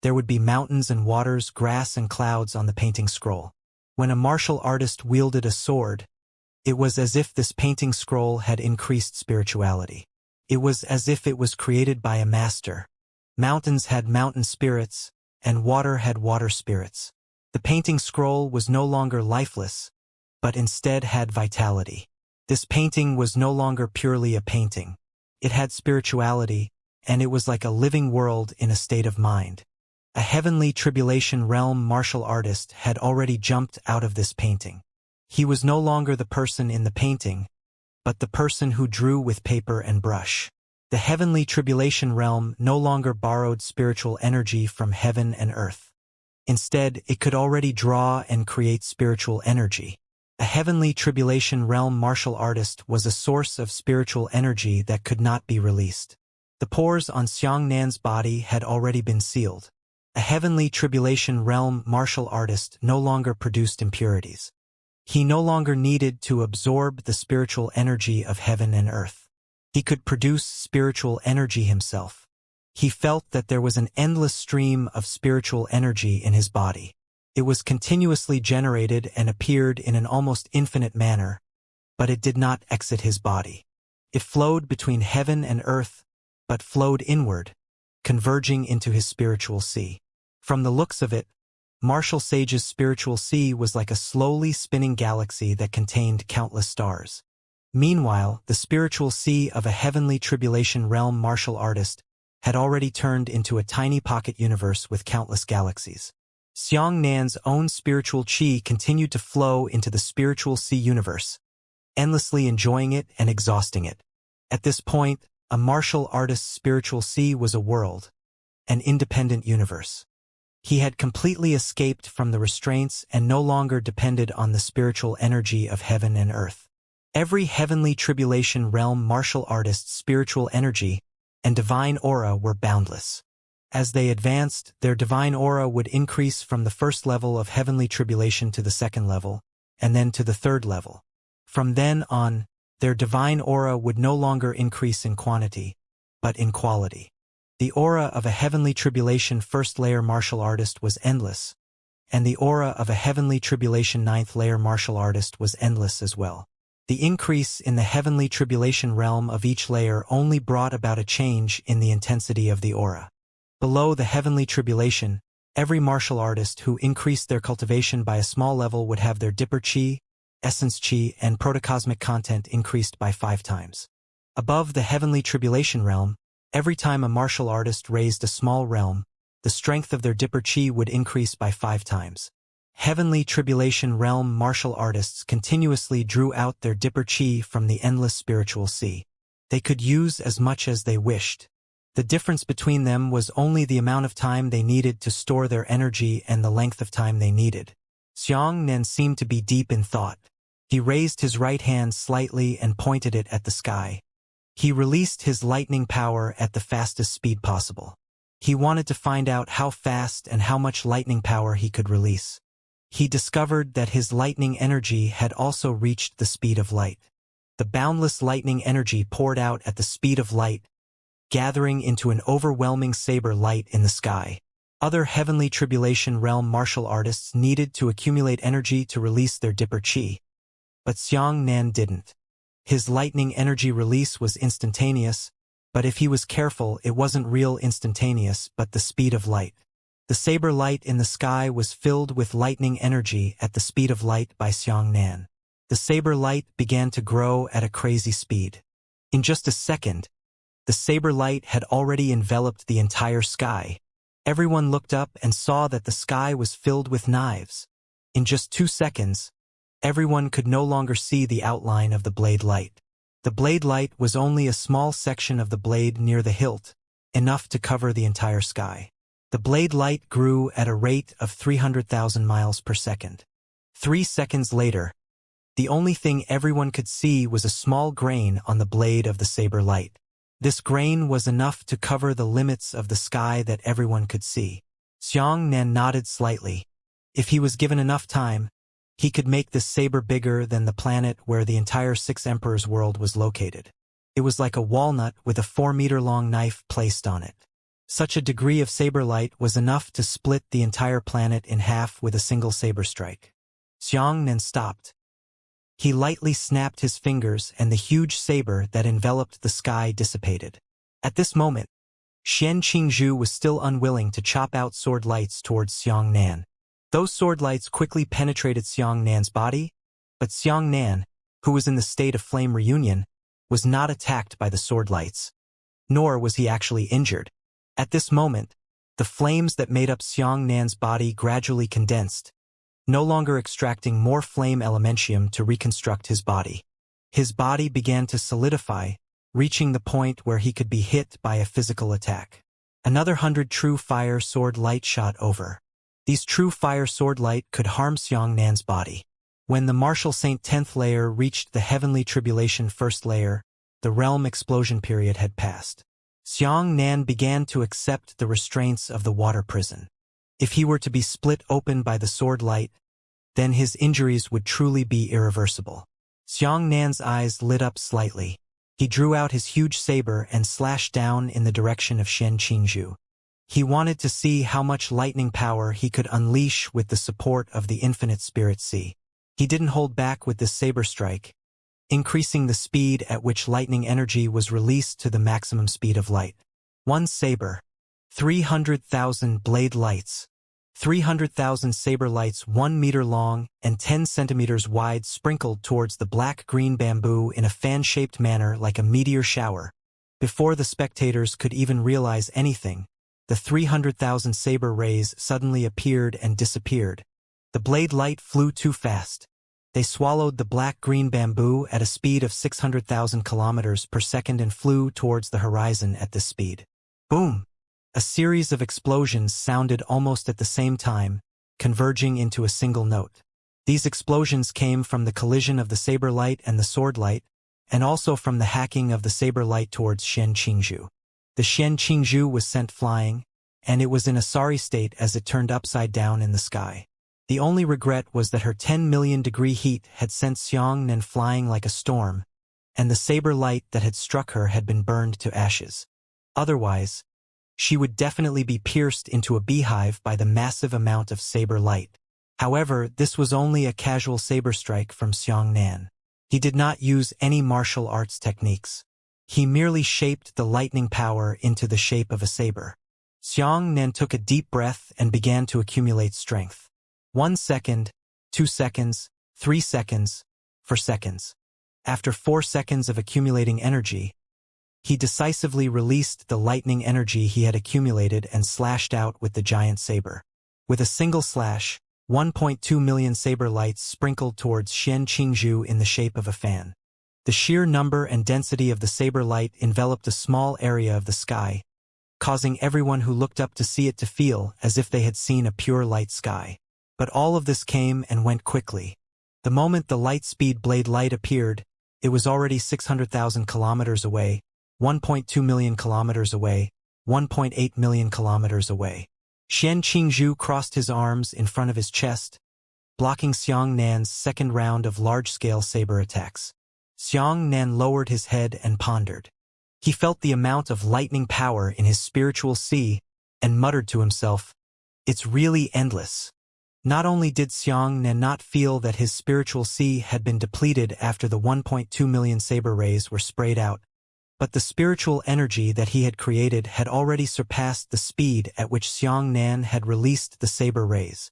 S1: there would be mountains and waters, grass and clouds on the painting scroll. When a martial artist wielded a sword, it was as if this painting scroll had increased spirituality. It was as if it was created by a master. Mountains had mountain spirits, and water had water spirits. The painting scroll was no longer lifeless, but instead had vitality. This painting was no longer purely a painting. It had spirituality, and it was like a living world in a state of mind. A heavenly tribulation realm martial artist had already jumped out of this painting. He was no longer the person in the painting, but the person who drew with paper and brush. The heavenly tribulation realm no longer borrowed spiritual energy from heaven and earth. Instead, it could already draw and create spiritual energy. A heavenly tribulation realm martial artist was a source of spiritual energy that could not be released. The pores on Xiangnan's body had already been sealed. A heavenly tribulation realm martial artist no longer produced impurities. He no longer needed to absorb the spiritual energy of heaven and earth. He could produce spiritual energy himself. He felt that there was an endless stream of spiritual energy in his body. It was continuously generated and appeared in an almost infinite manner, but it did not exit his body. It flowed between heaven and earth, but flowed inward, converging into his spiritual sea. From the looks of it, Martial Sage's spiritual sea was like a slowly spinning galaxy that contained countless stars. Meanwhile, the spiritual sea of a heavenly tribulation realm martial artist had already turned into a tiny pocket universe with countless galaxies. Xiangnan's own spiritual chi continued to flow into the spiritual sea universe, endlessly enjoying it and exhausting it. At this point, a martial artist's spiritual sea was a world, an independent universe. He had completely escaped from the restraints and no longer depended on the spiritual energy of heaven and earth. Every heavenly tribulation realm martial artist's spiritual energy and divine aura were boundless. As they advanced, their divine aura would increase from the first level of heavenly tribulation to the second level, and then to the third level. From then on, their divine aura would no longer increase in quantity, but in quality. The aura of a heavenly tribulation first layer martial artist was endless, and the aura of a heavenly tribulation ninth layer martial artist was endless as well. The increase in the heavenly tribulation realm of each layer only brought about a change in the intensity of the aura. Below the heavenly tribulation, every martial artist who increased their cultivation by a small level would have their dipper chi essence chi, and protocosmic content increased by 5 times. Above the heavenly tribulation realm, every time a martial artist raised a small realm, the strength of their dipper chi would increase by 5 times. Heavenly tribulation realm martial artists continuously drew out their dipper chi from the endless spiritual sea. They could use as much as they wished. The difference between them was only the amount of time they needed to store their energy and the length of time they needed. Xianxia seemed to be deep in thought. He raised his right hand slightly and pointed it at the sky. He released his lightning power at the fastest speed possible. He wanted to find out how fast and how much lightning power he could release. He discovered that his lightning energy had also reached the speed of light. The boundless lightning energy poured out at the speed of light, gathering into an overwhelming saber light in the sky. Other heavenly tribulation realm martial artists needed to accumulate energy to release their dipper chi. But Xianxia didn't. His lightning energy release was instantaneous, but if he was careful, it wasn't real instantaneous, but the speed of light. The saber light in the sky was filled with lightning energy at the speed of light by Xianxia. The saber light began to grow at a crazy speed. In just a second, the saber light had already enveloped the entire sky. Everyone looked up and saw that the sky was filled with knives. In just 2 seconds, everyone could no longer see the outline of the blade light. The blade light was only a small section of the blade near the hilt, enough to cover the entire sky. The blade light grew at a rate of 300,000 miles per second. 3 seconds later, the only thing everyone could see was a small grain on the blade of the saber light. This grain was enough to cover the limits of the sky that everyone could see. Xianxia nodded slightly. If he was given enough time, he could make this saber bigger than the planet where the entire Six Emperors world was located. It was like a walnut with a 4-meter-long knife placed on it. Such a degree of saber light was enough to split the entire planet in half with a single saber strike. Xianxia stopped. He lightly snapped his fingers and the huge saber that enveloped the sky dissipated. At this moment, Xianxia was still unwilling to chop out sword lights towards Xianxia. Those sword lights quickly penetrated Xianxia's body, but Xianxia, who was in the state of flame reunion, was not attacked by the sword lights. Nor was he actually injured. At this moment, the flames that made up Xianxia's body gradually condensed, no longer extracting more flame elementium to reconstruct his body. His body began to solidify, reaching the point where he could be hit by a physical attack. Another 100 true fire sword light shot over. These true fire sword light could harm Xianxia's body. When the Martial Saint 10th layer reached the Heavenly Tribulation 1st layer, the realm explosion period had passed. Xianxia began to accept the restraints of the water prison. If he were to be split open by the sword light, then his injuries would truly be irreversible. Xianxia's eyes lit up slightly. He drew out his huge saber and slashed down in the direction of Xianxia. He wanted to see how much lightning power he could unleash with the support of the infinite spirit sea. He didn't hold back with this saber strike, increasing the speed at which lightning energy was released to the maximum speed of light. One saber. 300,000 blade lights. 300,000 saber lights 1 meter long and 10 centimeters wide sprinkled towards the black-green bamboo in a fan-shaped manner like a meteor shower. Before the spectators could even realize anything, the 300,000 saber rays suddenly appeared and disappeared. The blade light flew too fast. They swallowed the black-green bamboo at a speed of 600,000 kilometers per second and flew towards the horizon at this speed. Boom! A series of explosions sounded almost at the same time, converging into a single note. These explosions came from the collision of the saber light and the sword light, and also from the hacking of the saber light towards Xianxia. The Xianxia was sent flying, and it was in a sorry state as it turned upside down in the sky. The only regret was that her 10 million degree heat had sent Xianxia flying like a storm, and the saber light that had struck her had been burned to ashes. Otherwise, she would definitely be pierced into a beehive by the massive amount of saber light. However, this was only a casual saber strike from Xianxia. He did not use any martial arts techniques. He merely shaped the lightning power into the shape of a saber. Xianxia took a deep breath and began to accumulate strength. 1 second, 2 seconds, 3 seconds, for seconds. After 4 seconds of accumulating energy, he decisively released the lightning energy he had accumulated and slashed out with the giant saber. With a single slash, 1.2 million saber lights sprinkled towards Xianxia in the shape of a fan. The sheer number and density of the saber light enveloped a small area of the sky, causing everyone who looked up to see it to feel as if they had seen a pure light sky. But all of this came and went quickly. The moment the light-speed blade light appeared, it was already 600,000 kilometers away, 1.2 million kilometers away, 1.8 million kilometers away. Xianxia crossed his arms in front of his chest, blocking Xiangnan's second round of large-scale saber attacks. Xiangnan lowered his head and pondered. He felt the amount of lightning power in his spiritual sea and muttered to himself, "It's really endless." Not only did Xiangnan not feel that his spiritual sea had been depleted after the 1.2 million saber rays were sprayed out, but the spiritual energy that he had created had already surpassed the speed at which Xiangnan had released the saber rays.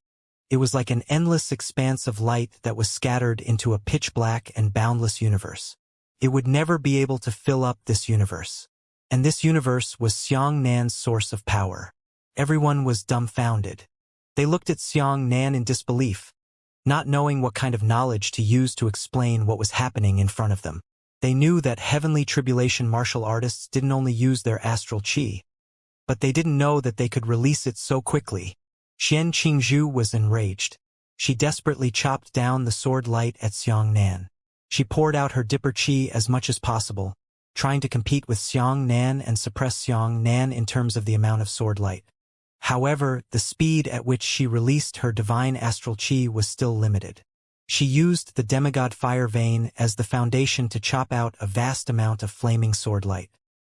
S1: It was like an endless expanse of light that was scattered into a pitch-black and boundless universe. It would never be able to fill up this universe. And this universe was Xiangnan's source of power. Everyone was dumbfounded. They looked at Xiangnan in disbelief, not knowing what kind of knowledge to use to explain what was happening in front of them. They knew that heavenly tribulation martial artists didn't only use their astral chi, but they didn't know that they could release it so quickly. Xianxia was enraged. She desperately chopped down the sword light at Xiangnan. She poured out her dipper chi as much as possible, trying to compete with Xiangnan and suppress Xiangnan in terms of the amount of sword light. However, the speed at which she released her divine astral chi was still limited. She used the demigod fire vein as the foundation to chop out a vast amount of flaming sword light.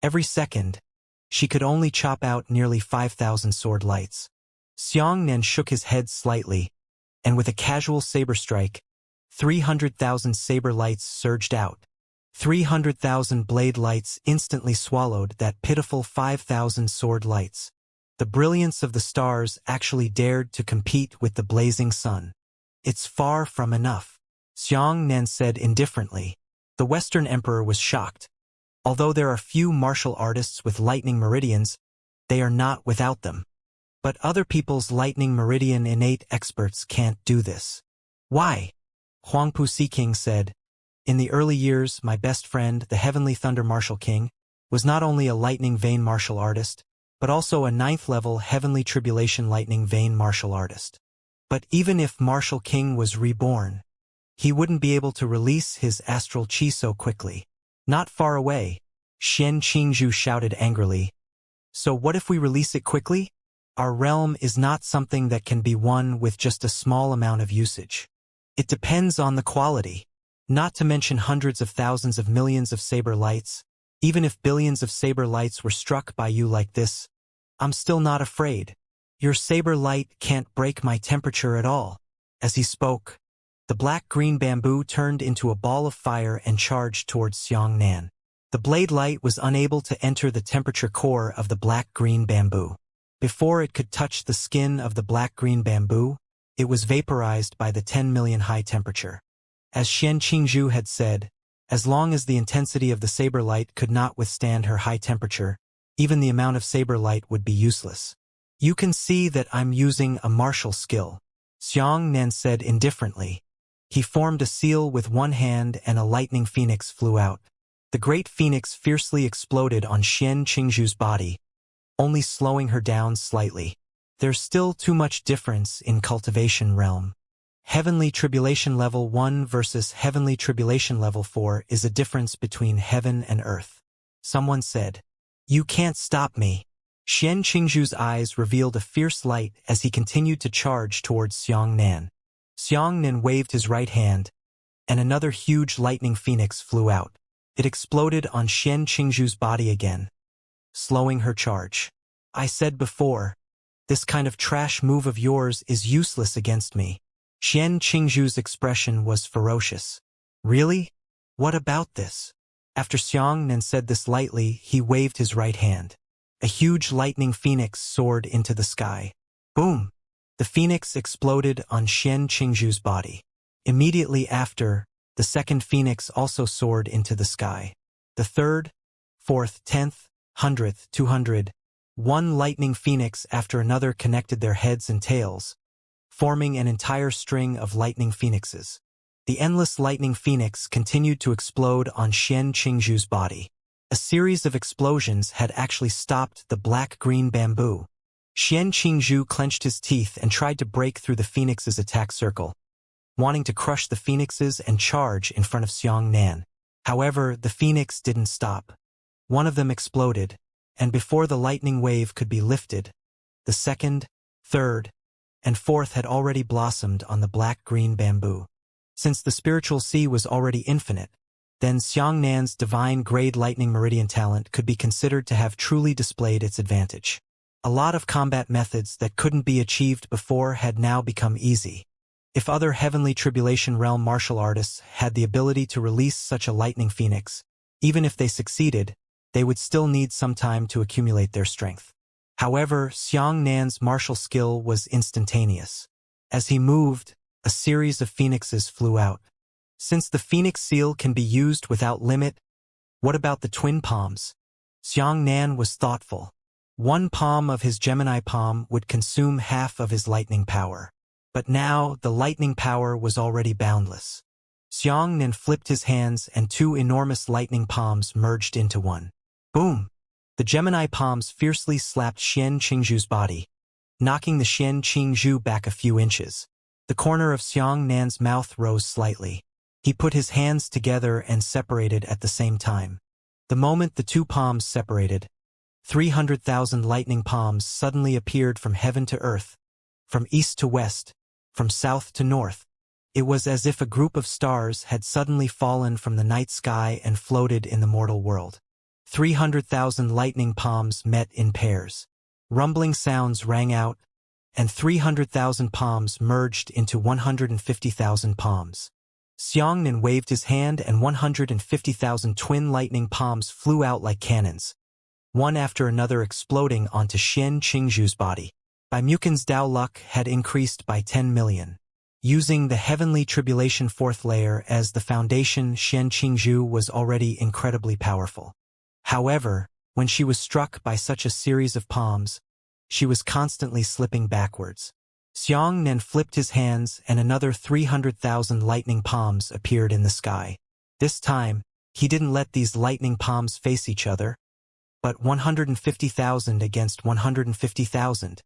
S1: Every second, she could only chop out nearly 5,000 sword lights. Xiangnan shook his head slightly, and with a casual saber strike, 300,000 saber lights surged out. 300,000 blade lights instantly swallowed that pitiful 5,000 sword lights. The brilliance of the stars actually dared to compete with the blazing sun. "It's far from enough," Xiangnan said indifferently. The Western Emperor was shocked. Although there are few martial artists with lightning meridians, they are not without them. But other people's lightning meridian innate experts can't do this. "Why?" Huangpu King said. "In the early years, my best friend, the Heavenly Thunder Martial King, was not only a lightning vein martial artist, but also a 9th-level Heavenly Tribulation lightning vein martial artist. But even if Martial King was reborn, he wouldn't be able to release his astral chi so quickly." "Not far away," Xianxia shouted angrily. "So what if we release it quickly? Our realm is not something that can be won with just a small amount of usage. It depends on the quality. Not to mention hundreds of thousands of millions of saber lights. Even if billions of saber lights were struck by you like this, I'm still not afraid. Your saber light can't break my temperature at all." As he spoke, the black-green bamboo turned into a ball of fire and charged towards Xiangnan. The blade light was unable to enter the temperature core of the black-green bamboo. Before it could touch the skin of the black-green bamboo, it was vaporized by the 10 million high temperature. As Xianxia had said, as long as the intensity of the saber light could not withstand her high temperature, even the amount of saber light would be useless. "You can see that I'm using a martial skill," Xiangnan said indifferently. He formed a seal with one hand and a lightning phoenix flew out. The great phoenix fiercely exploded on Xianxia's body, only slowing her down slightly. There's still too much difference in Cultivation realm. Heavenly Tribulation Level 1 versus Heavenly Tribulation Level 4 is a difference between heaven and earth. Someone said, "You can't stop me." Xianxia's eyes revealed a fierce light as he continued to charge towards Xiangnan. Xiangnan waved his right hand, and another huge lightning phoenix flew out. It exploded on Xianxia's body again, slowing her charge. "I said before, this kind of trash move of yours is useless against me." Xianxia's expression was ferocious. "Really? What about this?" After Xiangnan said this lightly, he waved his right hand. A huge lightning phoenix soared into the sky. Boom! The phoenix exploded on Xianxia's body. Immediately after, The second phoenix also soared into the sky. The third, fourth, 10th, 100th, 200, one lightning phoenix after another connected their heads and tails, forming an entire string of lightning phoenixes. The endless lightning phoenix continued to explode on Xianxia's body. A series of explosions had actually stopped the black-green bamboo. Xianxia clenched his teeth and tried to break through the phoenix's attack circle, wanting to crush the phoenixes and charge in front of Xianxia. However, the phoenix didn't stop. One of them exploded, and before the lightning wave could be lifted, the second, third, and fourth had already blossomed on the black-green bamboo. Since the spiritual sea was already infinite, then Xiangxia's divine-grade lightning meridian talent could be considered to have truly displayed its advantage. A lot of combat methods that couldn't be achieved before had now become easy. If other heavenly tribulation realm martial artists had the ability to release such a lightning phoenix, even if they succeeded, they would still need some time to accumulate their strength. However, Xiangxia's martial skill was instantaneous. As he moved, a series of phoenixes flew out. Since the phoenix seal can be used without limit, what about the twin palms? Xiangxia was thoughtful. One palm of his Gemini palm would consume half of his lightning power. But now, the lightning power was already boundless. Xiangxia flipped his hands and two enormous lightning palms merged into one. Boom! The Gemini palms fiercely slapped Xianxia's body, knocking the Xianxia back a few inches. The corner of Xiangxia's mouth rose slightly. He put his hands together and separated at the same time. The moment the two palms separated, 300,000 lightning palms suddenly appeared from heaven to earth, from east to west, from south to north. It was as if a group of stars had suddenly fallen from the night sky and floated in the mortal world. 300,000 lightning palms met in pairs. Rumbling sounds rang out, and 300,000 palms merged into 150,000 palms. Xiangxian waved his hand and 150,000 twin lightning palms flew out like cannons, one after another exploding onto Xianxia's body. Baimukin's Dao luck had increased by 10 million. Using the heavenly tribulation fourth layer as the foundation, Xianxia was already incredibly powerful. However, when she was struck by such a series of palms, she was constantly slipping backwards. Xiangxian flipped his hands and another 300,000 lightning palms appeared in the sky. This time, he didn't let these lightning palms face each other, but 150,000 against 150,000.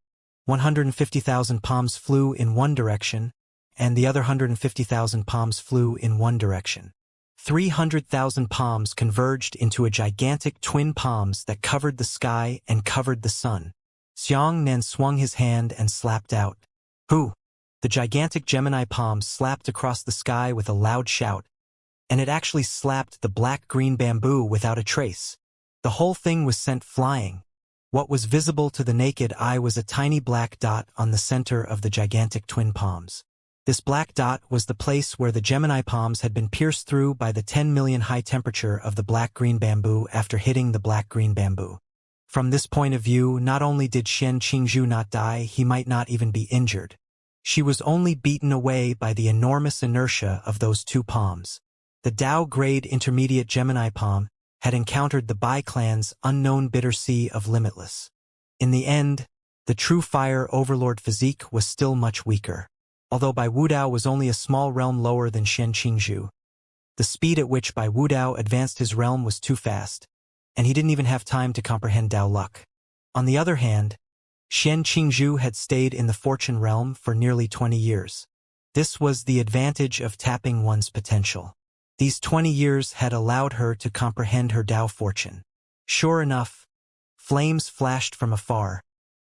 S1: 150,000 palms flew in one direction, and the other 150,000 palms flew in one direction. 300,000 palms converged into a gigantic twin palms that covered the sky and covered the sun. Xiangxian swung his hand and slapped out. Hoo! The gigantic Gemini palm slapped across the sky with a loud shout, and it actually slapped the black-green bamboo without a trace. The whole thing was sent flying. What was visible to the naked eye was a tiny black dot on the center of the gigantic twin palms. This black dot was the place where the Gemini palms had been pierced through by the 10 million high temperature of the black-green bamboo after hitting the black-green bamboo. From this point of view, not only did Xianxia not die, he might not even be injured. She was only beaten away by the enormous inertia of those two palms. The Dao-grade intermediate Gemini palm had encountered the Bai clan's unknown bitter sea of limitless. In the end, the true fire overlord physique was still much weaker. Although Bai Wudao was only a small realm lower than Xianxia, the speed at which Bai Wudao advanced his realm was too fast, and he didn't even have time to comprehend Dao luck. On the other hand, Xianxia had stayed in the fortune realm for nearly 20 years. This was the advantage of tapping one's potential. These 20 years had allowed her to comprehend her Dao fortune. Sure enough, flames flashed from afar,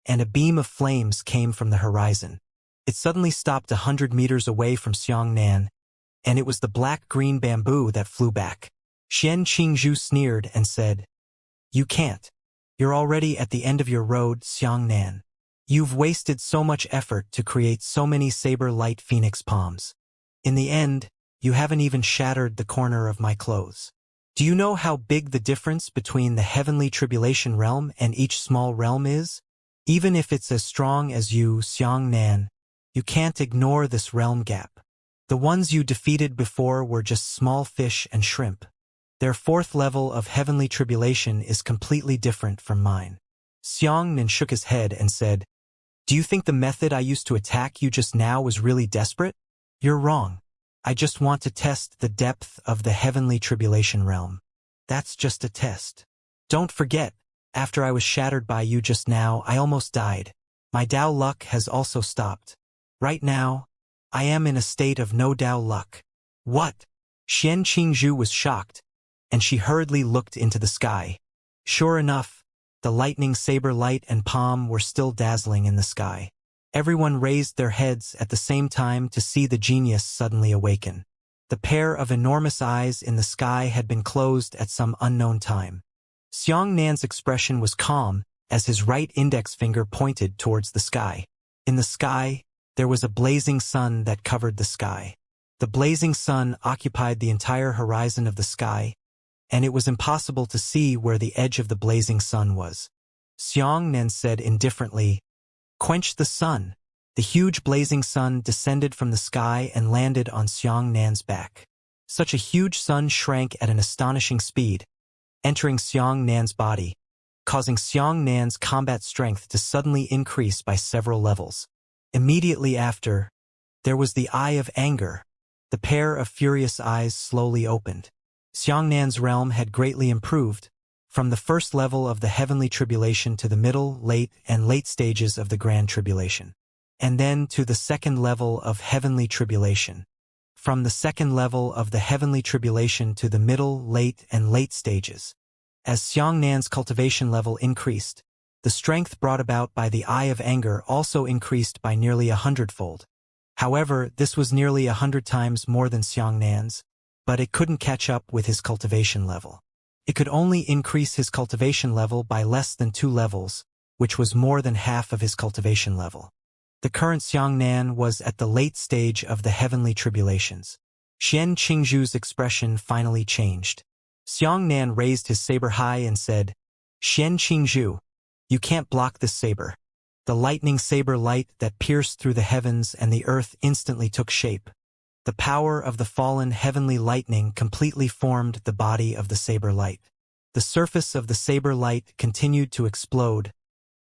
S1: and a beam of flames came from the horizon. It suddenly stopped 100 meters away from Xiangxian, and it was the black-green bamboo that flew back. Xianxia sneered and said, "You can't. You're already at the end of your road, Xiangxian. You've wasted so much effort to create so many saber-light phoenix palms. In the end, you haven't even shattered the corner of my clothes. Do you know how big the difference between the heavenly tribulation realm and each small realm is? Even if it's as strong as you, Xiangxian, you can't ignore this realm gap. The ones you defeated before were just small fish and shrimp. Their fourth level of heavenly tribulation is completely different from mine. Xianxia shook his head and said, "Do you think the method I used to attack you just now was really desperate? You're wrong. I just want to test the depth of the heavenly tribulation realm. That's just a test. Don't forget, after I was shattered by you just now, I almost died. My Dao luck has also stopped. Right now, I am in a state of no Dao luck." What? Xianxia was shocked, and she hurriedly looked into the sky. Sure enough, the lightning saber light and palm were still dazzling in the sky. Everyone raised their heads at the same time to see the genius suddenly awaken. The pair of enormous eyes in the sky had been closed at some unknown time. Xianxia's expression was calm as his right index finger pointed towards the sky. In the sky, there was a blazing sun that covered the sky. The blazing sun occupied the entire horizon of the sky, and it was impossible to see where the edge of the blazing sun was. Xianxia said indifferently, "Quench the sun." The huge blazing sun descended from the sky and landed on Xianxia's back. Such a huge sun shrank at an astonishing speed, entering Xianxia's body, causing Xianxia's combat strength to suddenly increase by several levels. Immediately after, there was the eye of anger. The pair of furious eyes slowly opened. Xianxia's realm had greatly improved, from the first level of the heavenly tribulation to the middle, late, and late stages of the grand tribulation, and then to the second level of heavenly tribulation. From the second level of the heavenly tribulation to the middle, late, and late stages. As Xianxia's cultivation level increased, the strength brought about by the eye of anger also increased by nearly 100-fold. However, this was nearly 100 times more than Xianxia's, but it couldn't catch up with his cultivation level. It could only increase his cultivation level by less than 2 levels, which was more than half of his cultivation level. The current Xianxia was at the late stage of the heavenly tribulations. Xianxia's expression finally changed. Xianxia raised his saber high and said, "Xianxia, you can't block this saber." The lightning saber light that pierced through the heavens and the earth instantly took shape. The power of the fallen heavenly lightning completely formed the body of the saber light. The surface of the saber light continued to explode,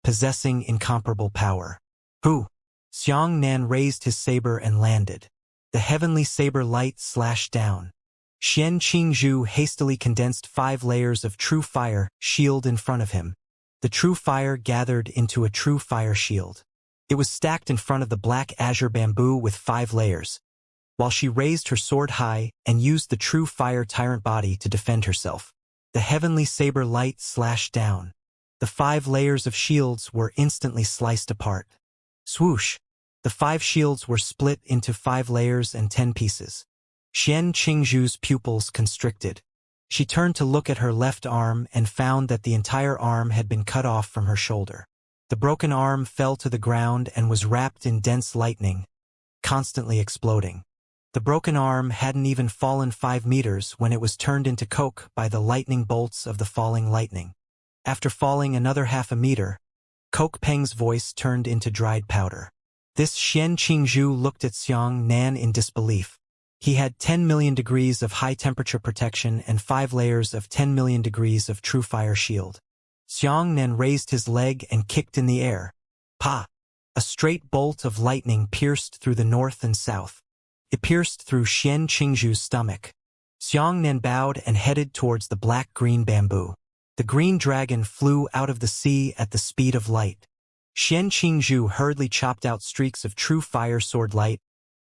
S1: possessing incomparable power. "Who?" Xianxia raised his saber and landed. The heavenly saber light slashed down. Xianxia hastily condensed 5 layers of true fire shield in front of him. The true fire gathered into a true fire shield. It was stacked in front of the black azure bamboo with 5 layers, while she raised her sword high and used the true fire tyrant body to defend herself. The heavenly saber light slashed down. The 5 layers of shields were instantly sliced apart. Swoosh! The 5 shields were split into 5 layers and 10 pieces. Xianxia's pupils constricted. She turned to look at her left arm and found that the entire arm had been cut off from her shoulder. The broken arm fell to the ground and was wrapped in dense lightning, constantly exploding. The broken arm hadn't even fallen 5 meters when it was turned into coke by the lightning bolts of the falling lightning. After falling another half a meter, Coke Peng's voice turned into dried powder. This Xianxia looked at Xianxia in disbelief. He had 10 million degrees of high-temperature protection and 5 layers of 10 million degrees of true fire shield. Xianxia raised his leg and kicked in the air. Pa! A straight bolt of lightning pierced through the north and south. It pierced through Xianxia's stomach. Xianxia bowed and headed towards the black-green bamboo. The green dragon flew out of the sea at the speed of light. Xianxia hurriedly chopped out streaks of true fire sword light,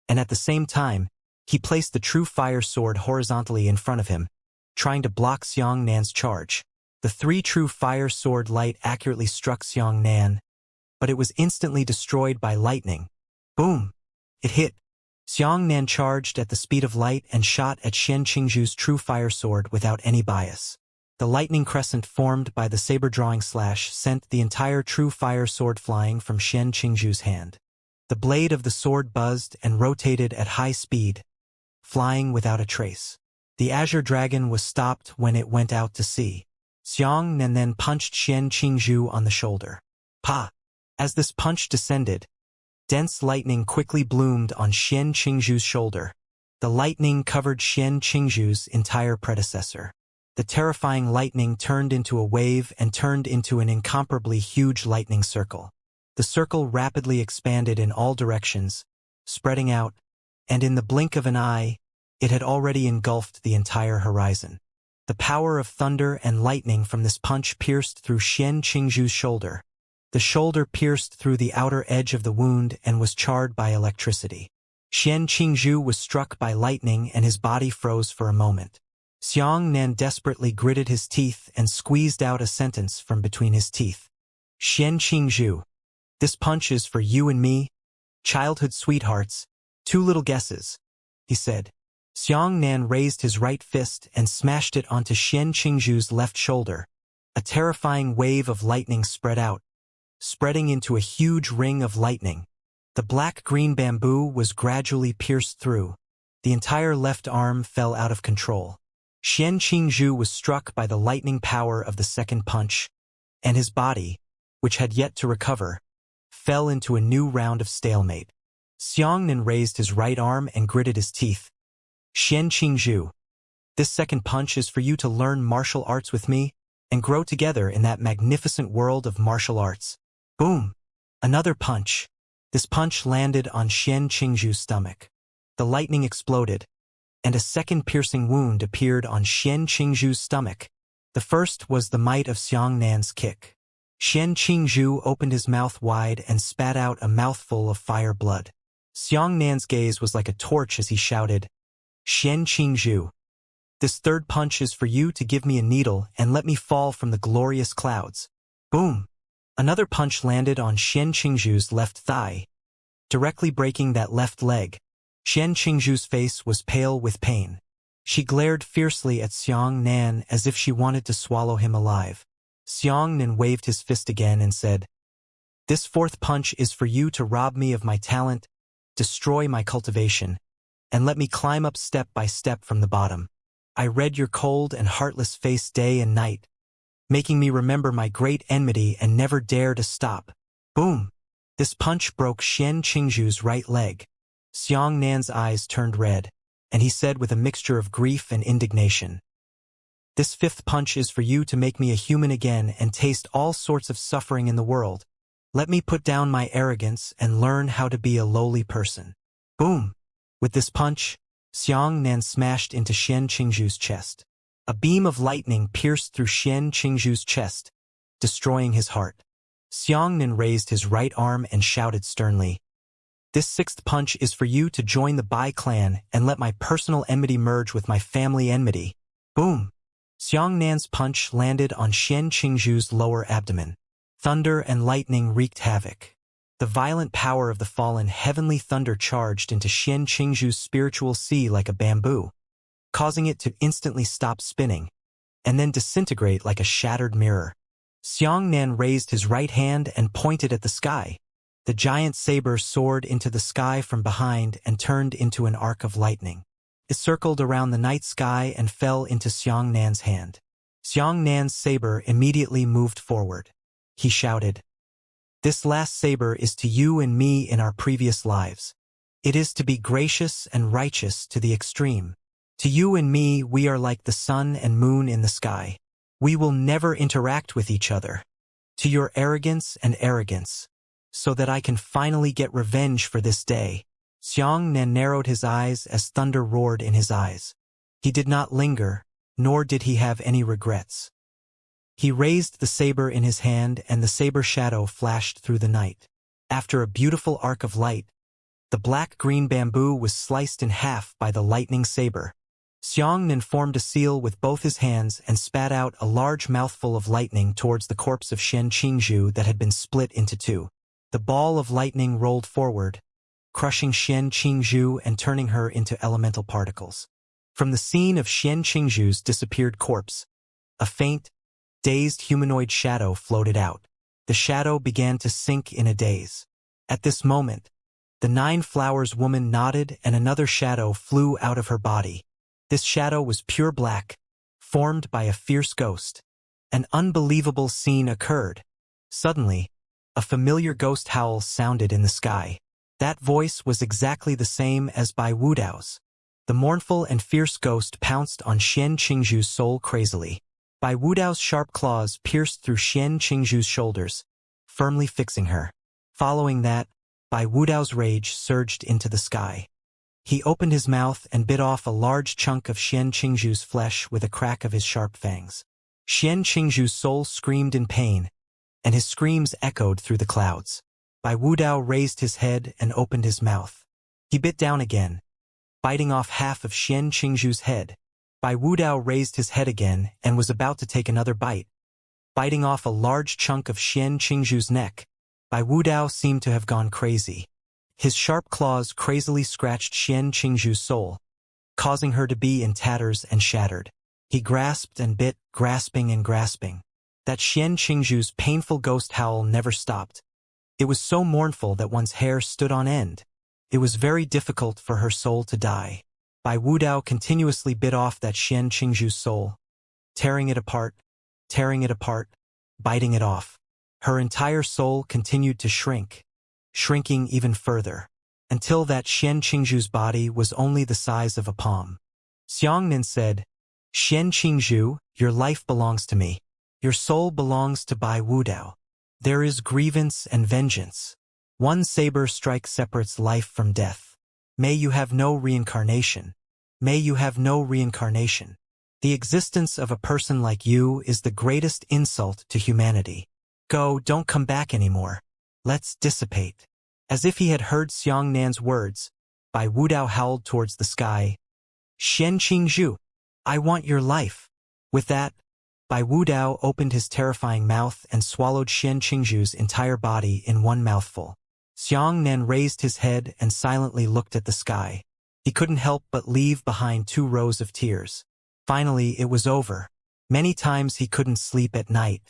S1: and at the same time, he placed the true fire sword horizontally in front of him, trying to block Xianxia's charge. The 3 true fire sword light accurately struck Xianxia, but it was instantly destroyed by lightning. Boom! It hit. Xianxia charged at the speed of light and shot at Xianxia's true fire sword without any bias. The lightning crescent formed by the saber-drawing slash sent the entire true fire sword flying from Xianxia's hand. The blade of the sword buzzed and rotated at high speed, flying without a trace. The azure dragon was stopped when it went out to sea. Xianxia then punched Xianxia on the shoulder. Pa! As this punch descended, dense lightning quickly bloomed on Xianxia's shoulder. The lightning covered Xianxia's entire predecessor. The terrifying lightning turned into a wave and turned into an incomparably huge lightning circle. The circle rapidly expanded in all directions, spreading out, and in the blink of an eye, it had already engulfed the entire horizon. The power of thunder and lightning from this punch pierced through Xianxia's shoulder. The shoulder pierced through the outer edge of the wound and was charred by electricity. Xianxia was struck by lightning and his body froze for a moment. Xianxia desperately gritted his teeth and squeezed out a sentence from between his teeth. Xianxia, this punch is for you and me, childhood sweethearts, 2 little guesses, he said. Xianxia raised his right fist and smashed it onto Xianxia's left shoulder. A terrifying wave of lightning spread out, spreading into a huge ring of lightning. The black-green bamboo was gradually pierced through. The entire left arm fell out of control. Xianxia was struck by the lightning power of the second punch, and his body, which had yet to recover, fell into a new round of stalemate. Xianxia raised his right arm and gritted his teeth. Xianxia, this second punch is for you to learn martial arts with me and grow together in that magnificent world of martial arts. Boom! Another punch. This punch landed on Xianxia's stomach. The lightning exploded, and a second piercing wound appeared on Xianxia's stomach. The first was the might of Xiangxia's kick. Xianxia opened his mouth wide and spat out a mouthful of fire blood. Xiangxia's gaze was like a torch as he shouted, Xianxia, this third punch is for you to give me a needle and let me fall from the glorious clouds. Boom! Another punch landed on Xianxia's left thigh, directly breaking that left leg. Xianxia's face was pale with pain. She glared fiercely at Xianxia as if she wanted to swallow him alive. Xianxia waved his fist again and said, this fourth punch is for you to rob me of my talent, destroy my cultivation, and let me climb up step by step from the bottom. I read your cold and heartless face day and night, making me remember my great enmity and never dare to stop. Boom! This punch broke Xianxia's right leg. Xiangxia's eyes turned red, and he said with a mixture of grief and indignation, this fifth punch is for you to make me a human again and taste all sorts of suffering in the world. Let me put down my arrogance and learn how to be a lowly person. Boom! With this punch, Xianxia smashed into Xianxia's chest. A beam of lightning pierced through Xianxia's chest, destroying his heart. Xianxia raised his right arm and shouted sternly, this sixth punch is for you to join the Bai clan and let my personal enmity merge with my family enmity. Boom! Xiangxia's punch landed on Xianxia's lower abdomen. Thunder and lightning wreaked havoc. The violent power of the fallen heavenly thunder charged into Xianxia's spiritual sea like a bamboo, causing it to instantly stop spinning, and then disintegrate like a shattered mirror. Xianxia raised his right hand and pointed at the sky. The giant saber soared into the sky from behind and turned into an arc of lightning. It circled around the night sky and fell into Xiangxia's hand. Xiangxia's saber immediately moved forward. He shouted, this last saber is to you and me in our previous lives. It is to be gracious and righteous to the extreme. To you and me, we are like the sun and moon in the sky. We will never interact with each other. To your arrogance and arrogance, so that I can finally get revenge for this day. Xianxia narrowed his eyes as thunder roared in his eyes. He did not linger, nor did he have any regrets. He raised the saber in his hand and the saber shadow flashed through the night. After a beautiful arc of light, the black-green bamboo was sliced in half by the lightning saber. Xianxia formed a seal with both his hands and spat out a large mouthful of lightning towards the corpse of Xianxia that had been split into two. The ball of lightning rolled forward, crushing Xianxia and turning her into elemental particles. From the scene of Xianxia's disappeared corpse, a faint, dazed humanoid shadow floated out. The shadow began to sink in a daze. At this moment, the 9 Flowers woman nodded and another shadow flew out of her body. This shadow was pure black, formed by a fierce ghost. An unbelievable scene occurred. Suddenly, a familiar ghost howl sounded in the sky. That voice was exactly the same as by Wu Dao's. The mournful and fierce ghost pounced on Xian Qingzhu's soul crazily. Bai Wudao's sharp claws pierced through Xian Qingzhu's shoulders, firmly fixing her. Following that, Bai Wudao's rage surged into the sky. He opened his mouth and bit off a large chunk of Xian Qingzhu's flesh with a crack of his sharp fangs. Xian Qingzhu's soul screamed in pain, and his screams echoed through the clouds. Bai Wudao raised his head and opened his mouth. He bit down again, biting off half of Xian Qingzhu's head. Bai Wudao raised his head again and was about to take another bite, biting off a large chunk of Xian Qingzhu's neck. Bai Wudao seemed to have gone crazy. His sharp claws crazily scratched Xian Qingzhu's soul, causing her to be in tatters and shattered. He grasped and bit, grasping and grasping. That Xian Qingzhu's painful ghost howl never stopped. It was so mournful that one's hair stood on end. It was very difficult for her soul to die. Bai Wudao continuously bit off that Xian Qingzhu's soul, tearing it apart, biting it off. Her entire soul continued to shrink, shrinking even further, until that Xian Qingzhu's body was only the size of a palm. Xianxia said, "Xian Qingzhu, your life belongs to me. Your soul belongs to Bai Wudao. There is grievance and vengeance. One saber strike separates life from death. May you have no reincarnation. May you have no reincarnation. The existence of a person like you is the greatest insult to humanity. Go, don't come back anymore. Let's dissipate." As if he had heard Xiangnan's words, Bai Wudao howled towards the sky, "Xian Qingzhu, I want your life." With that, Bai Wudao opened his terrifying mouth and swallowed Xian Qingzhu's entire body in one mouthful. Xiangnan raised his head and silently looked at the sky. He couldn't help but leave behind 2 rows of tears. Finally, it was over. Many times he couldn't sleep at night.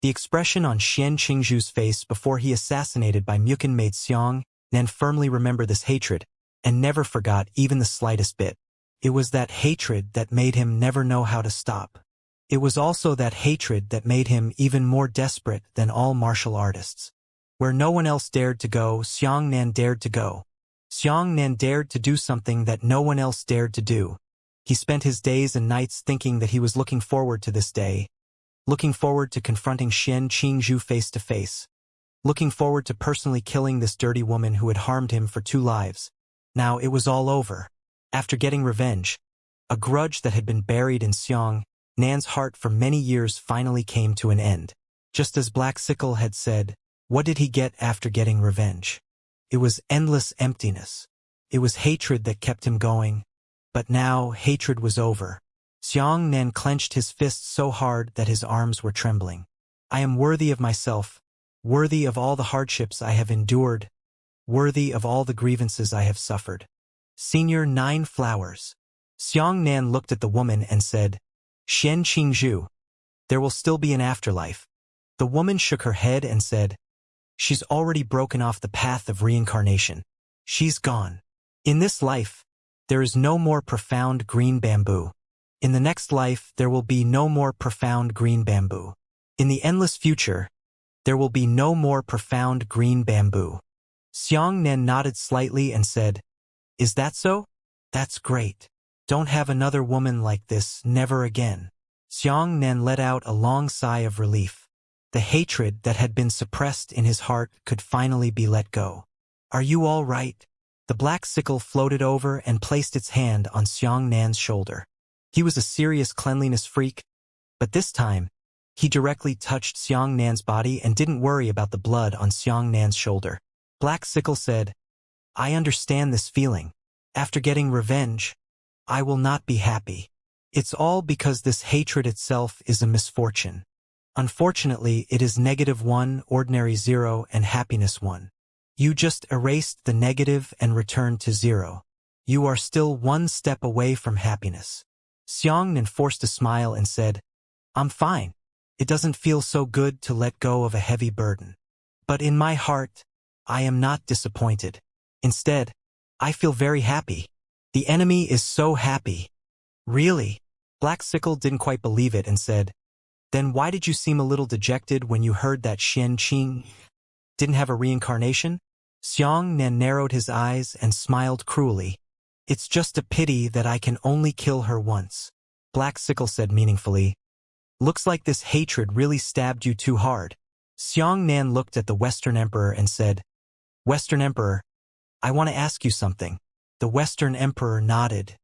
S1: The expression on Xian Qingzhu's face before he assassinated Bai Mukin made Xiangnan firmly remember this hatred, and never forgot even the slightest bit. It was that hatred that made him never know how to stop. It was also that hatred that made him even more desperate than all martial artists. Where no one else dared to go, Xiangnan dared to go. Xiangnan dared to do something that no one else dared to do. He spent his days and nights thinking that he was looking forward to this day, looking forward to confronting Xian Qingzhu face to face, looking forward to personally killing this dirty woman who had harmed him for 2 lives. Now it was all over. After getting revenge, a grudge that had been buried in Xiangnan's heart for many years finally came to an end. Just as Black Sickle had said, what did he get after getting revenge? It was endless emptiness. It was hatred that kept him going. But now hatred was over. Xiangnan clenched his fists so hard that his arms were trembling. I am worthy of myself, worthy of all the hardships I have endured, worthy of all the grievances I have suffered. Senior 9 flowers. Xiangnan looked at the woman and said, Xian Qingzhu, there will still be an afterlife. The woman shook her head and said, she's already broken off the path of reincarnation. She's gone. In this life, there is no more profound green bamboo. In the next life, there will be no more profound green bamboo. In the endless future, there will be no more profound green bamboo. Xiangnan nodded slightly and said, is that so? That's great. Don't have another woman like this, never again. Xiangnan let out a long sigh of relief. The hatred that had been suppressed in his heart could finally be let go. Are you all right? The black sickle floated over and placed its hand on Xiangnan's shoulder. He was a serious cleanliness freak, but this time, he directly touched Xiangnan's body and didn't worry about the blood on Xiangnan's shoulder. Black Sickle said, I understand this feeling. After getting revenge, I will not be happy. It's all because this hatred itself is a misfortune. Unfortunately, it is -1, ordinary 0, and happiness 1. You just erased the negative and returned to 0. You are still 1 step away from happiness. Xiangnan forced a smile and said, I'm fine. It doesn't feel so good to let go of a heavy burden. But in my heart, I am not disappointed. Instead, I feel very happy. The enemy is so happy. Really? Black Sickle didn't quite believe it and said, then why did you seem a little dejected when you heard that Xian Qing didn't have a reincarnation? Xiangnan narrowed his eyes and smiled cruelly. It's just a pity that I can only kill her once. Black Sickle said meaningfully. Looks like this hatred really stabbed you too hard. Xianxia looked at the Western Emperor and said, Western Emperor, I want to ask you something. The Western Emperor nodded.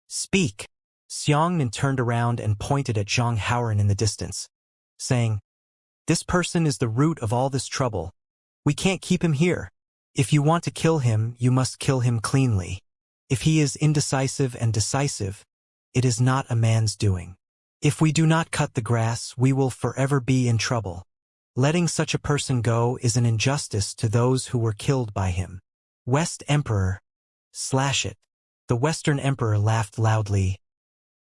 S1: Speak. Xianxia turned around and pointed at Zhang Haoran in the distance, saying, This person is the root of all this trouble. We can't keep him here. If you want to kill him, you must kill him cleanly. If he is indecisive and decisive, it is not a man's doing. If we do not cut the grass, we will forever be in trouble. Letting such a person go is an injustice to those who were killed by him. West Emperor, slash it. The Western Emperor laughed loudly.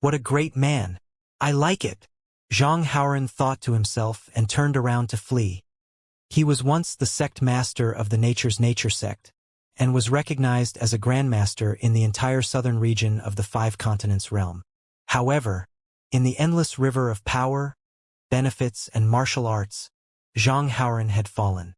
S1: What a great man. I like it. Zhang Haoran thought to himself and turned around to flee. He was once the sect master of the Nature's Nature sect, and was recognized as a grandmaster in the entire southern region of the Five Continents realm. However, in the endless river of power, benefits, and martial arts, Zhang Haoran had fallen.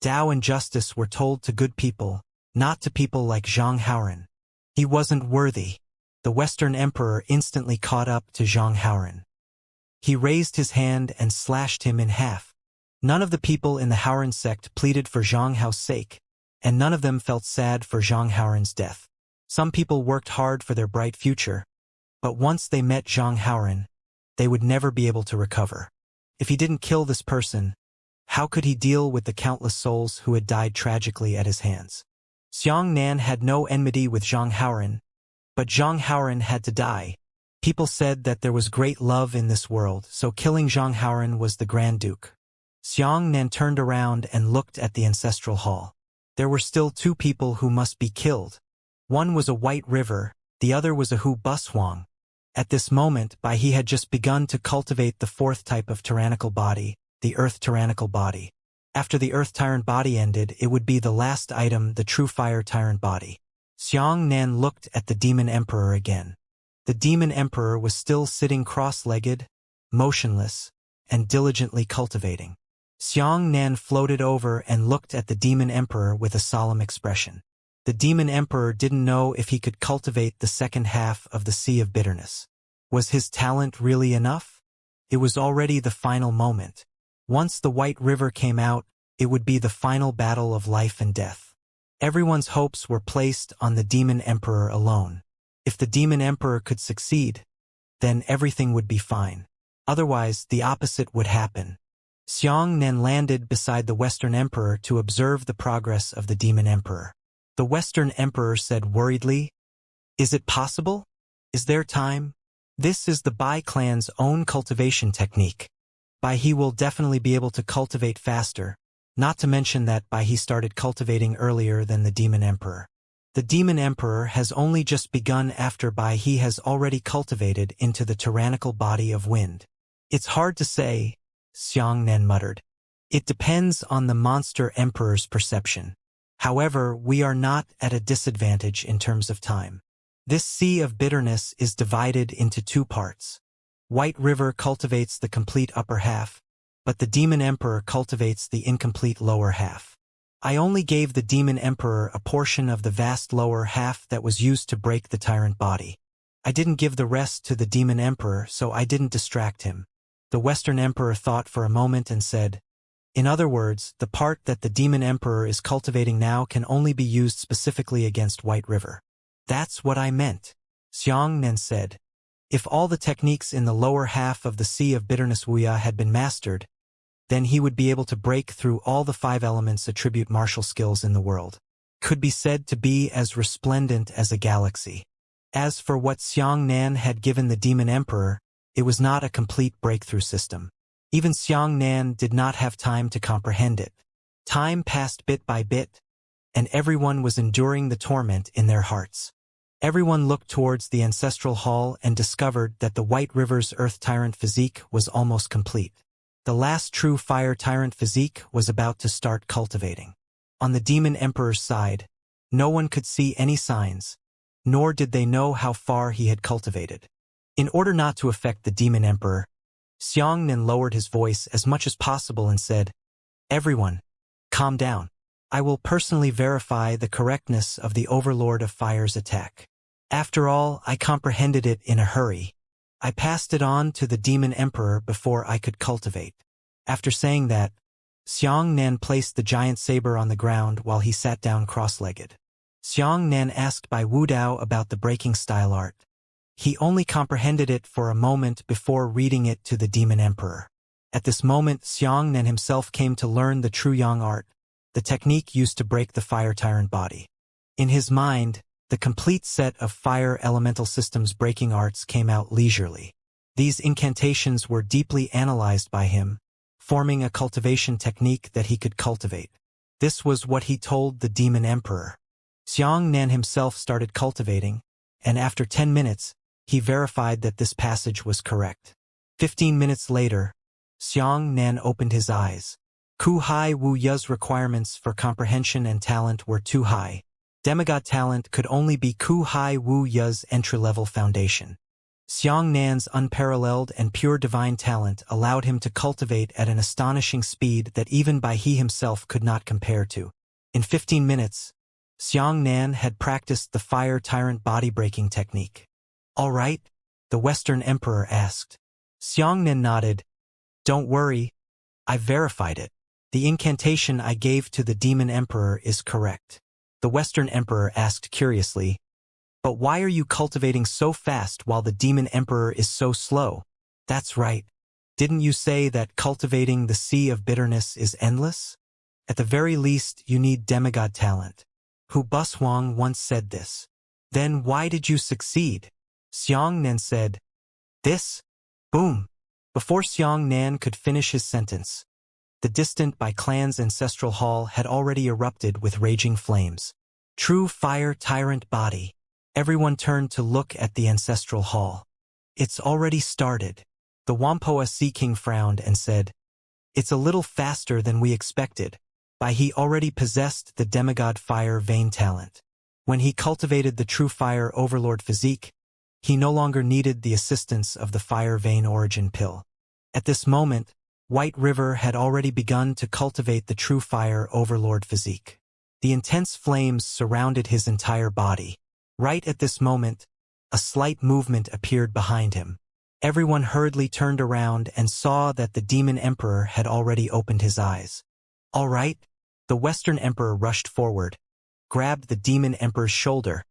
S1: Tao and justice were told to good people, not to people like Zhang Haoran. He wasn't worthy. The Western Emperor instantly caught up to Zhang Haoran. He raised his hand and slashed him in half. None of the people in the Haoran sect pleaded for Zhang Hao's sake, and none of them felt sad for Zhang Haoran's death. Some people worked hard for their bright future, but once they met Zhang Haoran, they would never be able to recover. If he didn't kill this person, how could he deal with the countless souls who had died tragically at his hands? Xianxia had no enmity with Zhang Haoran, but Zhang Haoran had to die. People said that there was great love in this world, so killing Zhang Haoran was the Grand Duke. Xianxia turned around and looked at the ancestral hall. There were still two people who must be killed. One was a White River, the other was a Hu Bushuang. At this moment, Bai He had just begun to cultivate the fourth type of tyrannical body, the Earth Tyrannical Body. After the Earth Tyrant Body ended, it would be the last item, the True Fire Tyrant Body. Xianxia looked at the Demon Emperor again. The Demon Emperor was still sitting cross-legged, motionless, and diligently cultivating. Xianxia floated over and looked at the Demon Emperor with a solemn expression. The Demon Emperor didn't know if he could cultivate the second half of the Sea of Bitterness. Was his talent really enough? It was already the final moment. Once the White River came out, it would be the final battle of life and death. Everyone's hopes were placed on the Demon Emperor alone. If the Demon Emperor could succeed, then everything would be fine. Otherwise, the opposite would happen. Xianxia landed beside the Western Emperor to observe the progress of the Demon Emperor. The Western Emperor said worriedly, Is it possible? Is there time? This is the Bai clan's own cultivation technique. Bai He will definitely be able to cultivate faster, not to mention that Bai He started cultivating earlier than the Demon Emperor. The Demon Emperor has only just begun after Bai He has already cultivated into the tyrannical body of wind. It's hard to say, Xianxia muttered. It depends on the monster emperor's perception. However, we are not at a disadvantage in terms of time. This Sea of Bitterness is divided into two parts. White River cultivates the complete upper half, but the Demon Emperor cultivates the incomplete lower half. I only gave the Demon Emperor a portion of the vast lower half that was used to break the tyrant body. I didn't give the rest to the Demon Emperor, so I didn't distract him. The Western Emperor thought for a moment and said, In other words, the part that the Demon Emperor is cultivating now can only be used specifically against White River. That's what I meant, Xianxia said. If all the techniques in the lower half of the Sea of Bitterness Wuxia had been mastered, then he would be able to break through all the 5 elements attribute martial skills in the world. Could be said to be as resplendent as a galaxy. As for what Xianxia had given the Demon Emperor, it was not a complete breakthrough system. Even Xianxia did not have time to comprehend it. Time passed bit by bit, and everyone was enduring the torment in their hearts. Everyone looked towards the ancestral hall and discovered that the White River's Earth Tyrant physique was almost complete. The last true Fire Tyrant physique was about to start cultivating. On the Demon Emperor's side, no one could see any signs, nor did they know how far he had cultivated. In order not to affect the Demon Emperor, Xianxia lowered his voice as much as possible and said, Everyone, calm down. I will personally verify the correctness of the Overlord of Fire's attack. After all, I comprehended it in a hurry. I passed it on to the demon emperor before I could cultivate. After saying that, Xianxia placed the giant saber on the ground while he sat down cross-legged. Xianxia asked by Wu Dao about the breaking style art. He only comprehended it for a moment before reading it to the demon emperor. At this moment, Xianxia himself came to learn the true yang art, the technique used to break the fire tyrant body. In his mind, the complete set of fire elemental systems breaking arts came out leisurely. These incantations were deeply analyzed by him, forming a cultivation technique that he could cultivate. This was what he told the demon emperor. Xianxia himself started cultivating, and after 10 minutes, he verified that this passage was correct. 15 minutes later, Xianxia opened his eyes. Kuhai Wu Ya's requirements for comprehension and talent were too high. Demigod talent could only be Kuhai Wu Ya's entry-level foundation. Xiangxia's unparalleled and pure divine talent allowed him to cultivate at an astonishing speed that even by he himself could not compare to. In 15 minutes, Xianxia had practiced the fire tyrant body-breaking technique. "All right?" the Western Emperor asked. Xianxia nodded. "Don't worry, I verified it. The incantation I gave to the demon emperor is correct." The Western Emperor asked curiously, "But why are you cultivating so fast while the demon emperor is so slow?" "That's right. Didn't you say that cultivating the sea of bitterness is endless? At the very least, you need demigod talent. Hu Bushuang once said this." "Then why did you succeed?" Xianxia said. "This? Boom!" Before Xianxia could finish his sentence, the distant by clans ancestral hall had already erupted with raging flames. True fire tyrant body. Everyone turned to look at the ancestral hall. "It's already started." The Wampoa Sea King frowned and said, "It's a little faster than we expected." By he already possessed the demigod fire vein talent. When he cultivated the true fire overlord physique, he no longer needed the assistance of the fire vein origin pill. At this moment, White River had already begun to cultivate the true fire overlord physique. The intense flames surrounded his entire body. Right at this moment, a slight movement appeared behind him. Everyone hurriedly turned around and saw that the demon emperor had already opened his eyes. "All right?" The Western Emperor rushed forward, grabbed the demon emperor's shoulder,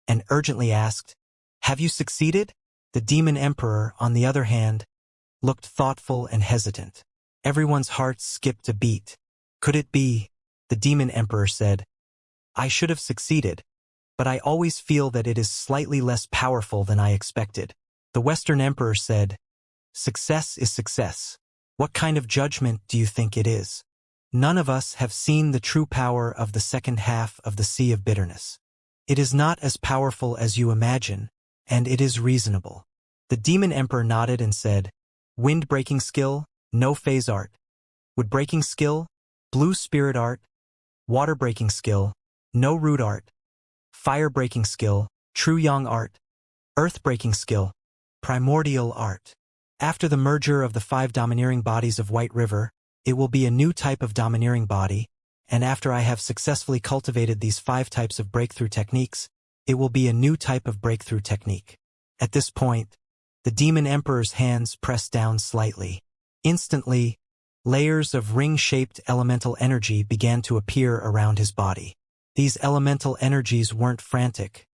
S1: and urgently asked, "Have you succeeded?" The demon emperor, on the other hand, looked thoughtful and hesitant. Everyone's hearts skipped a beat. "Could it be?" The demon emperor said. "I should have succeeded, but I always feel that it is slightly less powerful than I expected." The Western Emperor said, "Success is success. What kind of judgment do you think it is? None of us have seen the true power of the second half of the Sea of Bitterness. It is not as powerful as you imagine, and it is reasonable." The demon emperor nodded and said, "Wind-breaking skill, no phase art. Wood-breaking skill, blue spirit art. Water-breaking skill, no root art. Fire-breaking skill, true yang art. Earth-breaking skill, primordial art. After the merger of the 5 domineering bodies of White River, it will be a new type of domineering body, and after I have successfully cultivated these 5 types of breakthrough techniques, it will be a new type of breakthrough technique." At this point, the demon emperor's hands pressed down slightly. Instantly, layers of ring-shaped elemental energy began to appear around his body. These elemental energies weren't frantic,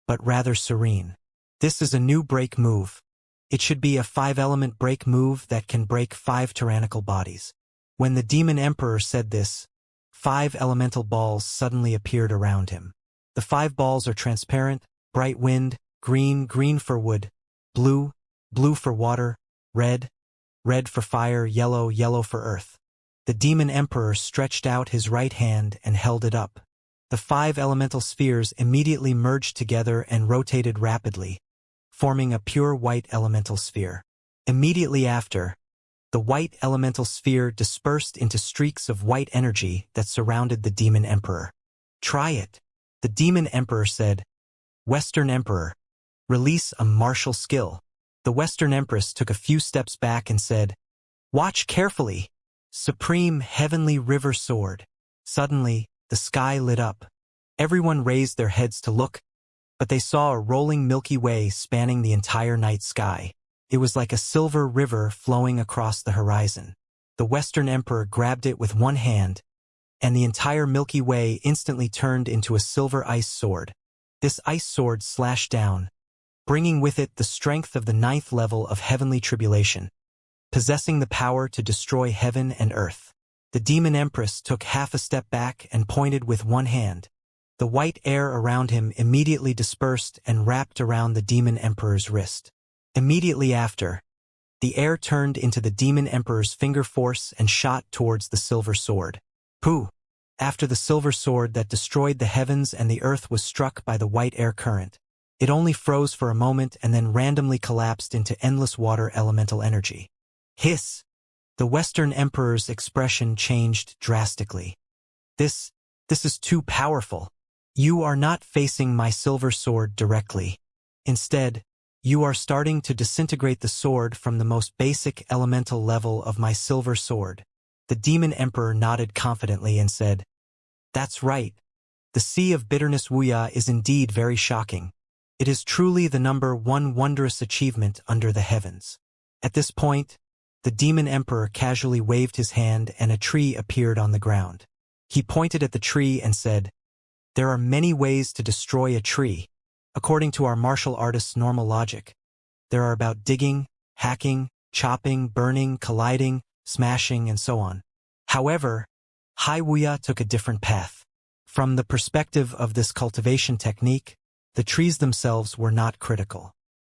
S1: but rather serene. "This is a new break move. It should be a 5-element break move that can break 5 tyrannical bodies." When the demon emperor said this, 5 elemental balls suddenly appeared around him. The 5 balls are transparent: bright wind, green, green for wood; blue, blue for water; red, red for fire; yellow, yellow for earth. The demon emperor stretched out his right hand and held it up. The 5 elemental spheres immediately merged together and rotated rapidly, forming a pure white elemental sphere. Immediately after, the white elemental sphere dispersed into streaks of white energy that surrounded the demon emperor. "Try it," the demon emperor said. "Western Emperor, release a martial skill." The Western Empress took a few steps back and said, "Watch carefully. Supreme Heavenly River Sword." Suddenly, the sky lit up. Everyone raised their heads to look, but they saw a rolling Milky Way spanning the entire night sky. It was like a silver river flowing across the horizon. The Western Emperor grabbed it with one hand, and the entire Milky Way instantly turned into a silver ice sword. This ice sword slashed down, bringing with it the strength of the 9th level of heavenly tribulation, possessing the power to destroy heaven and earth. The demon empress took half a step back and pointed with one hand. The white air around him immediately dispersed and wrapped around the demon emperor's wrist. Immediately after, the air turned into the demon emperor's finger force and shot towards the silver sword. Pooh! After the silver sword that destroyed the heavens and the earth was struck by the white air current, it only froze for a moment and then randomly collapsed into endless water elemental energy. Hiss! The Western Emperor's expression changed drastically. This is too powerful. You are not facing my silver sword directly. Instead, you are starting to disintegrate the sword from the most basic elemental level of my silver sword. The Demon Emperor nodded confidently and said, "That's right. The Sea of Bitterness Wuxia is indeed very shocking. It is truly the #1 wondrous achievement under the heavens." At this point, the Demon Emperor casually waved his hand and a tree appeared on the ground. He pointed at the tree and said, "There are many ways to destroy a tree. According to our martial artists' normal logic, there are about digging, hacking, chopping, burning, colliding, smashing, and so on. However, Hai Wuxia took a different path. From the perspective of this cultivation technique, the trees themselves were not critical.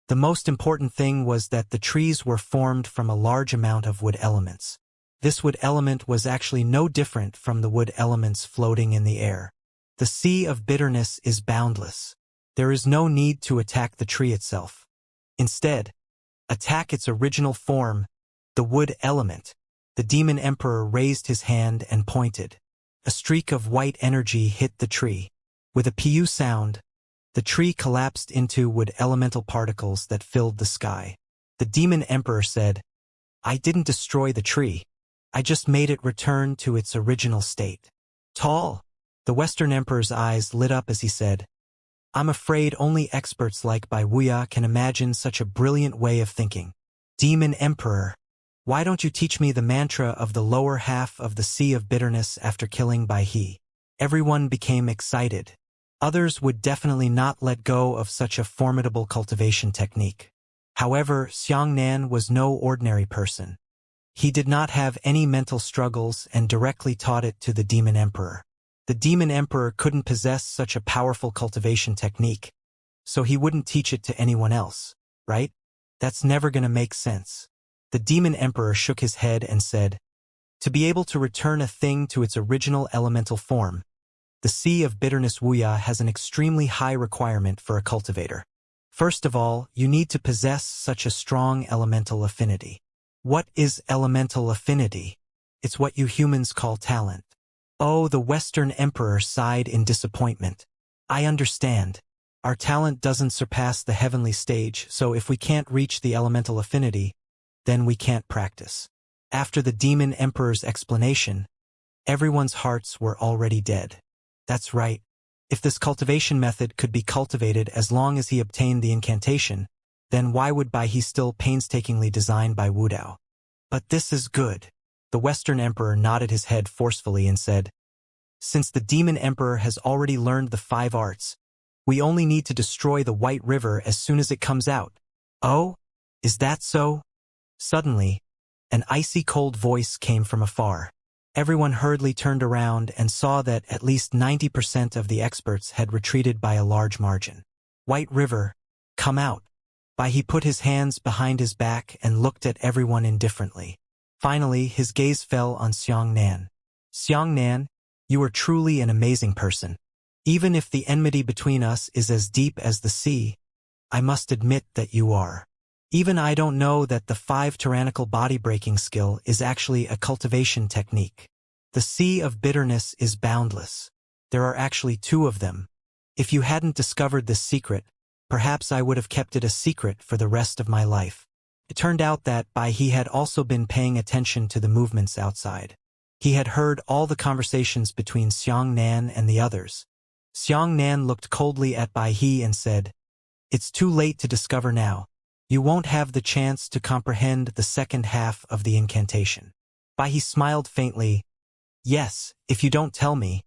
S1: The most important thing was that the trees were formed from a large amount of wood elements. This wood element was actually no different from the wood elements floating in the air. The Sea of Bitterness is boundless. There is no need to attack the tree itself. Instead, attack its original form, the wood element." The Demon Emperor raised his hand and pointed. A streak of white energy hit the tree. With a PU sound, the tree collapsed into wood elemental particles that filled the sky. The Demon Emperor said, "I didn't destroy the tree. I just made it return to its original state." Tall. The Western Emperor's eyes lit up as he said, "I'm afraid only experts like Bai Wuxia can imagine such a brilliant way of thinking. Demon Emperor, why don't you teach me the mantra of the lower half of the Sea of Bitterness after killing Bai He?" Everyone became excited. Others would definitely not let go of such a formidable cultivation technique. However, Xianxia was no ordinary person. He did not have any mental struggles and directly taught it to the Demon Emperor. The Demon Emperor couldn't possess such a powerful cultivation technique, so he wouldn't teach it to anyone else, right? That's never gonna make sense. The Demon Emperor shook his head and said, "To be able to return a thing to its original elemental form, the Sea of Bitterness Wuxia has an extremely high requirement for a cultivator. First of all, you need to possess such a strong elemental affinity." What is elemental affinity? It's what you humans call talent. Oh, the Western Emperor sighed in disappointment. "I understand. Our talent doesn't surpass the heavenly stage, so if we can't reach the elemental affinity, then we can't practice." After the Demon Emperor's explanation, everyone's hearts were already dead. That's right. If this cultivation method could be cultivated as long as he obtained the incantation, then why would Bai He still painstakingly design Bai Wudao? But this is good. The Western Emperor nodded his head forcefully and said, "Since the Demon Emperor has already learned the 5 arts, we only need to destroy the White River as soon as it comes out." "Oh? Is that so?" Suddenly, an icy cold voice came from afar. Everyone hurriedly turned around and saw that at least 90% of the experts had retreated by a large margin. "White River, come out." Bai He put his hands behind his back and looked at everyone indifferently. Finally, his gaze fell on Xianxia. "Xianxia, you are truly an amazing person. Even if the enmity between us is as deep as the sea, I must admit that you are. Even I don't know that the 5 tyrannical body-breaking skill is actually a cultivation technique. The Sea of Bitterness is boundless. There are actually 2 of them. If you hadn't discovered this secret, perhaps I would have kept it a secret for the rest of my life." It turned out that Bai He had also been paying attention to the movements outside. He had heard all the conversations between Xianxia and the others, Xianxia looked coldly at Bai He and said, "It's too late to discover now. You won't have the chance to comprehend the second half of the incantation." Bai He smiled faintly. "Yes, if you don't tell me,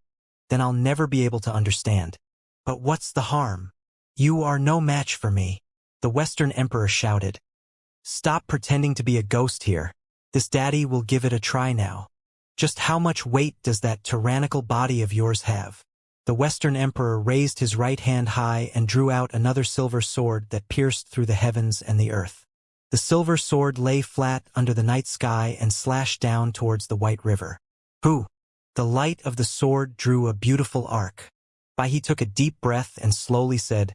S1: then I'll never be able to understand. But what's the harm? You are no match for me," the Western Emperor shouted. "Stop pretending to be a ghost here. This daddy will give it a try now. Just how much weight does that tyrannical body of yours have?" The Western Emperor raised his right hand high and drew out another silver sword that pierced through the heavens and the earth. The silver sword lay flat under the night sky and slashed down towards the White River. "Who?" The light of the sword drew a beautiful arc. Bai He took a deep breath and slowly said,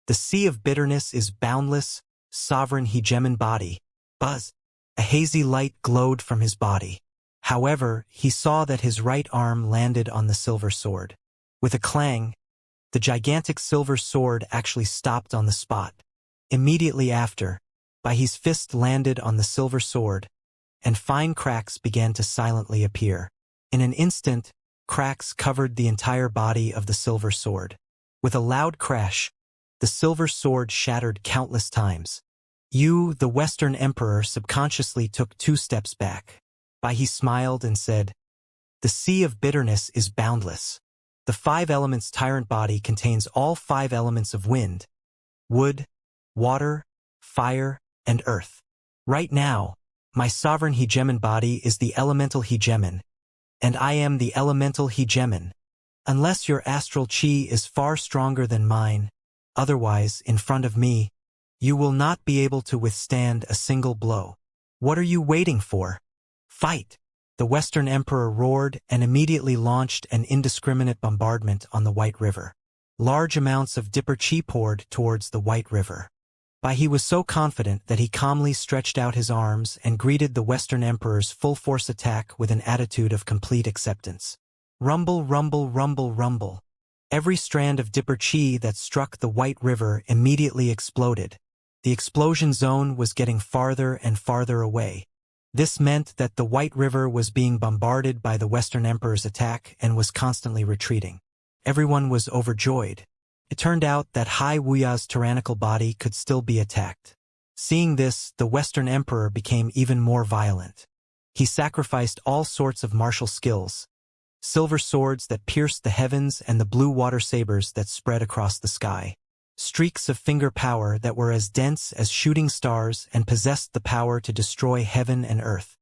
S1: "The sea of bitterness is boundless, sovereign hegemon body." Buzz! A hazy light glowed from his body. However, he saw that his right arm landed on the silver sword. With a clang, the gigantic silver sword actually stopped on the spot. Immediately after, Bai He's fist landed on the silver sword, and fine cracks began to silently appear. In an instant, cracks covered the entire body of the silver sword. With a loud crash, the silver sword shattered countless times. You, the Western Emperor, subconsciously took 2 steps back. Bai He smiled and said, "The sea of bitterness is boundless. The 5 elements tyrant body contains all 5 elements of wind, wood, water, fire, and earth. Right now, my sovereign hegemon body is the elemental hegemon, and I am the elemental hegemon. Unless your astral chi is far stronger than mine, otherwise, in front of me, you will not be able to withstand a single blow. What are you waiting for? Fight!" The Western Emperor roared and immediately launched an indiscriminate bombardment on the White River. Large amounts of Dipper Chi poured towards the White River. Bai He was so confident that he calmly stretched out his arms and greeted the Western Emperor's full-force attack with an attitude of complete acceptance. Rumble, rumble, rumble, rumble. Every strand of Dipper Chi that struck the White River immediately exploded. The explosion zone was getting farther and farther away. This meant that the White River was being bombarded by the Western Emperor's attack and was constantly retreating. Everyone was overjoyed. It turned out that Hai Wuya's tyrannical body could still be attacked. Seeing this, the Western Emperor became even more violent. He sacrificed all sorts of martial skills, silver swords that pierced the heavens and the blue water sabers that spread across the sky. Streaks of finger power that were as dense as shooting stars and possessed the power to destroy heaven and earth.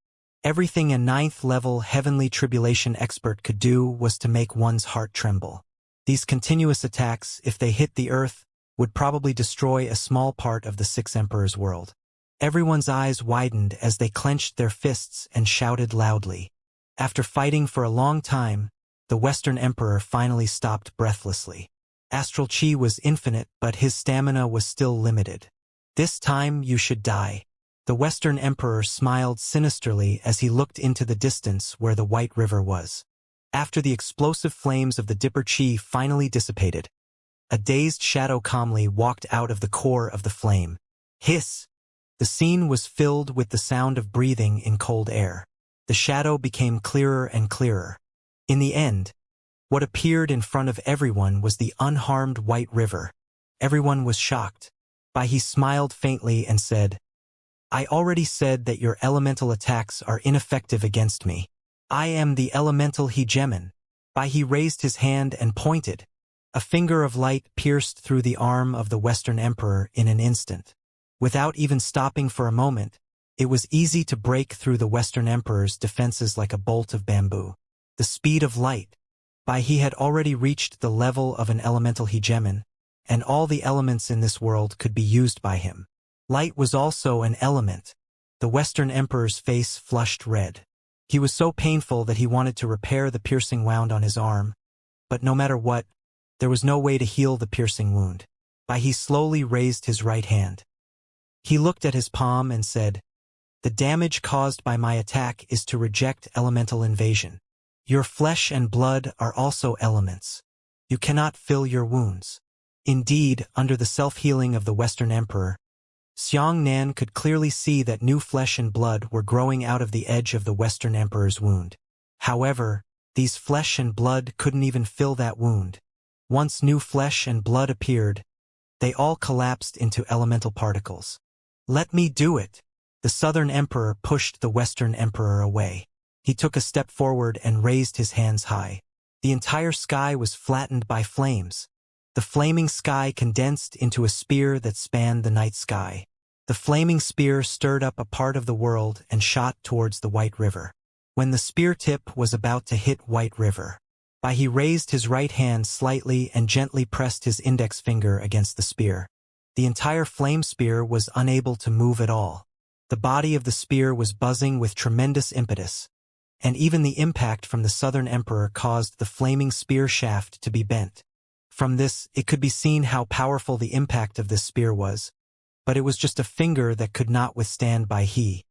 S1: Everything a 9th-level heavenly tribulation expert could do was to make one's heart tremble. These continuous attacks, if they hit the earth, would probably destroy a small part of the 6 Emperor's world. Everyone's eyes widened as they clenched their fists and shouted loudly. After fighting for a long time, the Western Emperor finally stopped breathlessly. Astral Chi was infinite, but his stamina was still limited. "This time you should die." The Western Emperor smiled sinisterly as he looked into the distance where the White River was. After the explosive flames of the Dipper Chi finally dissipated, a dazed shadow calmly walked out of the core of the flame. Hiss! The scene was filled with the sound of breathing in cold air. The shadow became clearer and clearer. In the end, what appeared in front of everyone was the unharmed White River. Everyone was shocked. Bai He smiled faintly and said, "I already said that your elemental attacks are ineffective against me. I am the elemental hegemon." Bai He raised his hand and pointed. A finger of light pierced through the arm of the Western Emperor in an instant. Without even stopping for a moment, it was easy to break through the Western Emperor's defenses like a bolt of bamboo. The speed of light. Bai He had already reached the level of an elemental hegemon, and all the elements in this world could be used by him. Light was also an element. The Western Emperor's face flushed red. He was so painful that he wanted to repair the piercing wound on his arm, but no matter what, there was no way to heal the piercing wound. Bai He slowly raised his right hand. He looked at his palm and said, "The damage caused by my attack is to reject elemental invasion. Your flesh and blood are also elements. You cannot fill your wounds." Indeed, under the self-healing of the Western Emperor, Xianxia could clearly see that new flesh and blood were growing out of the edge of the Western Emperor's wound. However, these flesh and blood couldn't even fill that wound. Once new flesh and blood appeared, they all collapsed into elemental particles. "Let me do it!" The Southern Emperor pushed the Western Emperor away. He took a step forward and raised his hands high. The entire sky was flattened by flames. The flaming sky condensed into a spear that spanned the night sky. The flaming spear stirred up a part of the world and shot towards the White River. When the spear tip was about to hit White River, he raised his right hand slightly and gently pressed his index finger against the spear. The entire flame spear was unable to move at all. The body of the spear was buzzing with tremendous impetus, and even the impact from the Southern Emperor caused the flaming spear shaft to be bent. From this, it could be seen how powerful the impact of this spear was, but it was just a finger that could not withstand He.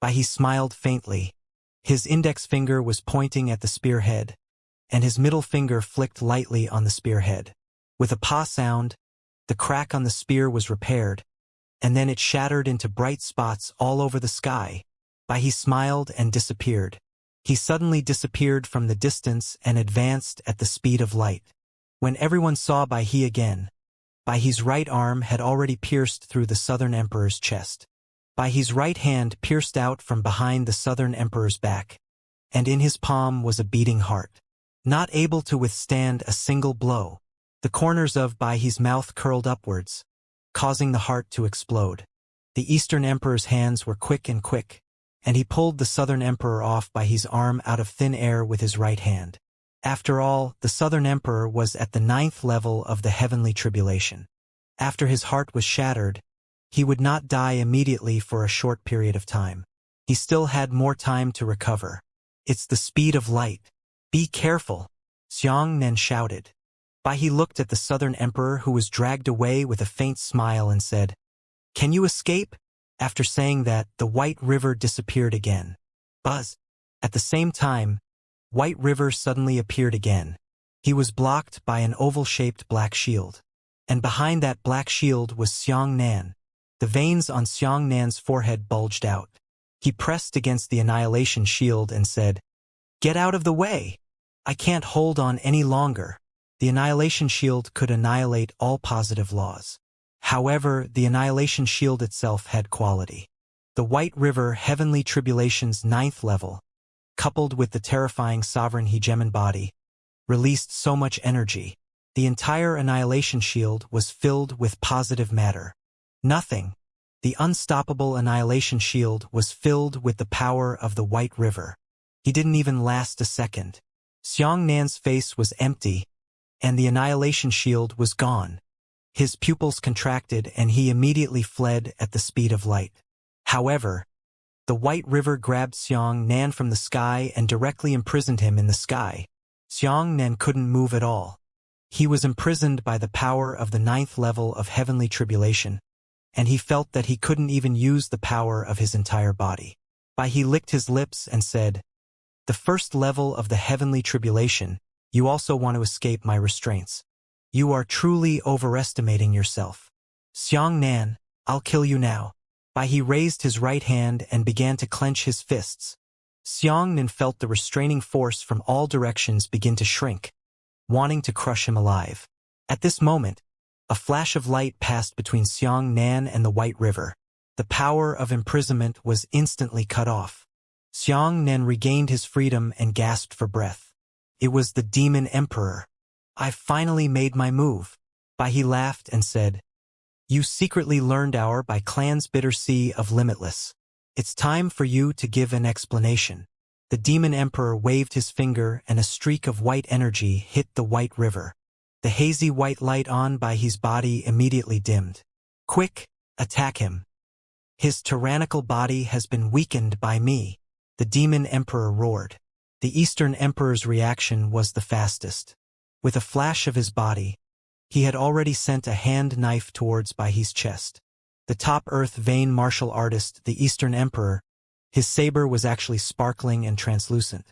S1: He smiled faintly. His index finger was pointing at the spearhead, and his middle finger flicked lightly on the spearhead. With a pa sound, the crack on the spear was repaired, and then it shattered into bright spots all over the sky. He smiled and disappeared. He suddenly disappeared from the distance and advanced at the speed of light. When everyone saw He again, He's right arm had already pierced through the Southern Emperor's chest. He's right hand pierced out from behind the Southern Emperor's back, and in his palm was a beating heart. Not able to withstand a single blow, the corners of He's mouth curled upwards, causing the heart to explode. The Eastern Emperor's hands were quick, and he pulled the Southern Emperor off He's arm out of thin air with his right hand. After all, the Southern Emperor was at the 9th level of the heavenly tribulation. After his heart was shattered, he would not die immediately for a short period of time. He still had more time to recover. "It's the speed of light. Be careful," Xianxia shouted. He looked at the Southern Emperor, who was dragged away with a faint smile, and said, "Can you escape?" After saying that, the White River disappeared again. Buzz. At the same time, White River suddenly appeared again. He was blocked by an oval-shaped black shield. And behind that black shield was Xianxia. The veins on Xianxia's forehead bulged out. He pressed against the annihilation shield and said, "Get out of the way! I can't hold on any longer." The annihilation shield could annihilate all positive laws. However, the annihilation shield itself had quality. The White River Heavenly Tribulation's 9th level, coupled with the terrifying sovereign hegemon body, released so much energy. The entire annihilation shield was filled with positive matter. Nothing. The unstoppable annihilation shield was filled with the power of the White River. He didn't even last a second. Xianxia's face was empty, and the annihilation shield was gone. His pupils contracted and he immediately fled at the speed of light. However, the White River grabbed Xianxia from the sky and directly imprisoned him in the sky. Xianxia couldn't move at all. He was imprisoned by the power of the 9th level of heavenly tribulation, and he felt that he couldn't even use the power of his entire body. He licked his lips and said, "The 1st level of the heavenly tribulation, you also want to escape my restraints. You are truly overestimating yourself. Xianxia, I'll kill you now." He raised his right hand and began to clench his fists. Xianxia felt the restraining force from all directions begin to shrink, wanting to crush him alive. At this moment, a flash of light passed between Xianxia and the White River. The power of imprisonment was instantly cut off. Xianxia regained his freedom and gasped for breath. It was the Demon Emperor. "I've finally made my move." He laughed and said, "You secretly learned our clan's bitter sea of limitless. It's time for you to give an explanation." The Demon Emperor waved his finger and a streak of white energy hit the White River. The hazy white light on his body immediately dimmed. "Quick, attack him. His tyrannical body has been weakened by me," the Demon Emperor roared. The Eastern Emperor's reaction was the fastest. With a flash of his body, he had already sent a hand knife towards his chest. The top earth vein martial artist, the Eastern Emperor, his saber was actually sparkling and translucent.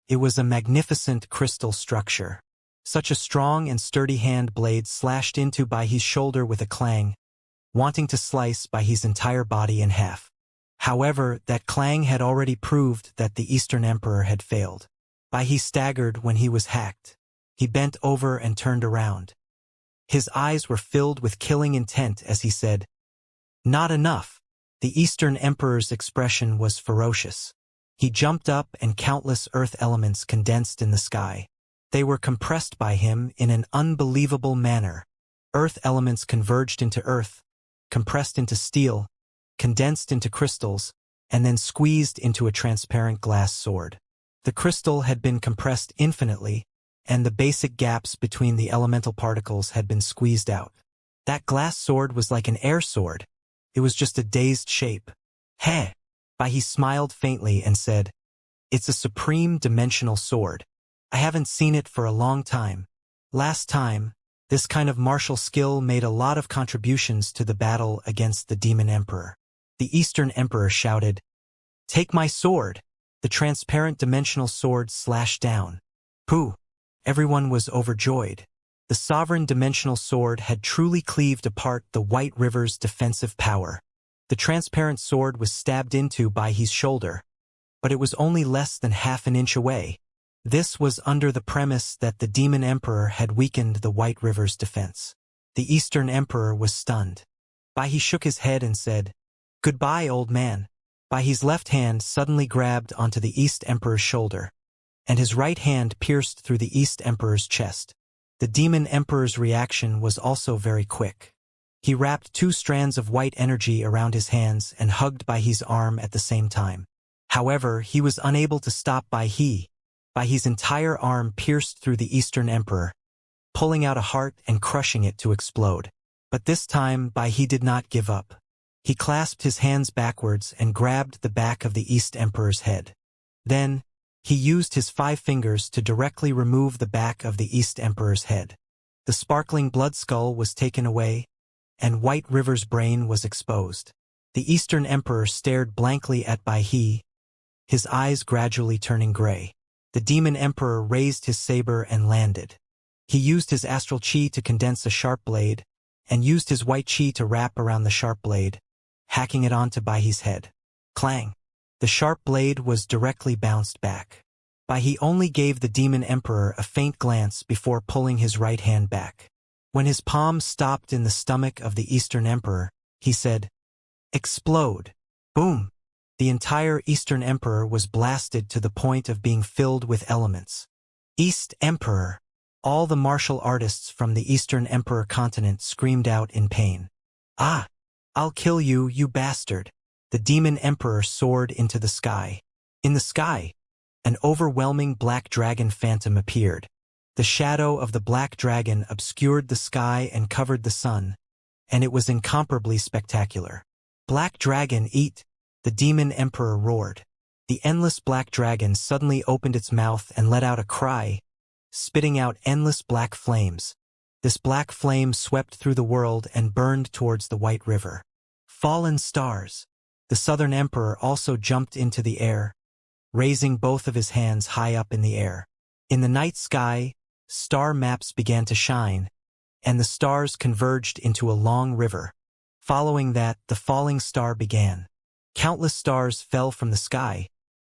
S1: It was a magnificent crystal structure. Such a strong and sturdy hand blade slashed into his shoulder with a clang, wanting to slice his entire body in half. However, that clang had already proved that the Eastern Emperor had failed. He staggered when he was hacked. He bent over and turned around. His eyes were filled with killing intent as he said, "Not enough." The Eastern Emperor's expression was ferocious. He jumped up and countless earth elements condensed in the sky. They were compressed by him in an unbelievable manner. Earth elements converged into earth, compressed into steel, condensed into crystals, and then squeezed into a transparent glass sword. The crystal had been compressed infinitely, and the basic gaps between the elemental particles had been squeezed out. That glass sword was like an air sword. It was just a dazed shape. Heh! He smiled faintly and said, "It's a supreme dimensional sword. I haven't seen it for a long time. Last time, this kind of martial skill made a lot of contributions to the battle against the Demon Emperor." The Eastern Emperor shouted, "Take my sword!" The transparent dimensional sword slashed down. Pooh! Everyone was overjoyed. The sovereign dimensional sword had truly cleaved apart the White River's defensive power. The transparent sword was stabbed into by his shoulder, but it was only less than half an inch away. This was under the premise that the Demon Emperor had weakened the White River's defense. The Eastern Emperor was stunned. He shook his head and said, "Goodbye, old man." His left hand suddenly grabbed onto the East Emperor's shoulder, and his right hand pierced through the East Emperor's chest. The Demon Emperor's reaction was also very quick. He wrapped 2 strands of white energy around his hands and hugged his arm at the same time. However, he was unable to stop his entire arm pierced through the Eastern Emperor, pulling out a heart and crushing it to explode. But this time, he did not give up. He clasped his hands backwards and grabbed the back of the East Emperor's head. Then, he used his 5 fingers to directly remove the back of the East Emperor's head. The sparkling blood skull was taken away, and White River's brain was exposed. The Eastern Emperor stared blankly at his eyes gradually turning gray. The Demon Emperor raised his saber and landed. He used his astral chi to condense a sharp blade, and used his white chi to wrap around the sharp blade, hacking it onto his head. Clang! The sharp blade was directly bounced back. He only gave the Demon Emperor a faint glance before pulling his right hand back. When his palm stopped in the stomach of the Eastern Emperor, he said, "Explode!" Boom! The entire Eastern Emperor was blasted to the point of being filled with elements. East Emperor! All the martial artists from the Eastern Emperor continent screamed out in pain. "Ah! I'll kill you, you bastard!" The Demon Emperor soared into the sky. In the sky, an overwhelming black dragon phantom appeared. The shadow of the black dragon obscured the sky and covered the sun, and it was incomparably spectacular. "Black dragon, eat!" the Demon Emperor roared. The endless black dragon suddenly opened its mouth and let out a cry, spitting out endless black flames. This black flame swept through the world and burned towards the White River. Fallen stars! The Southern Emperor also jumped into the air, raising both of his hands high up in the air. In the night sky, star maps began to shine, and the stars converged into a long river. Following that, the falling star began. Countless stars fell from the sky,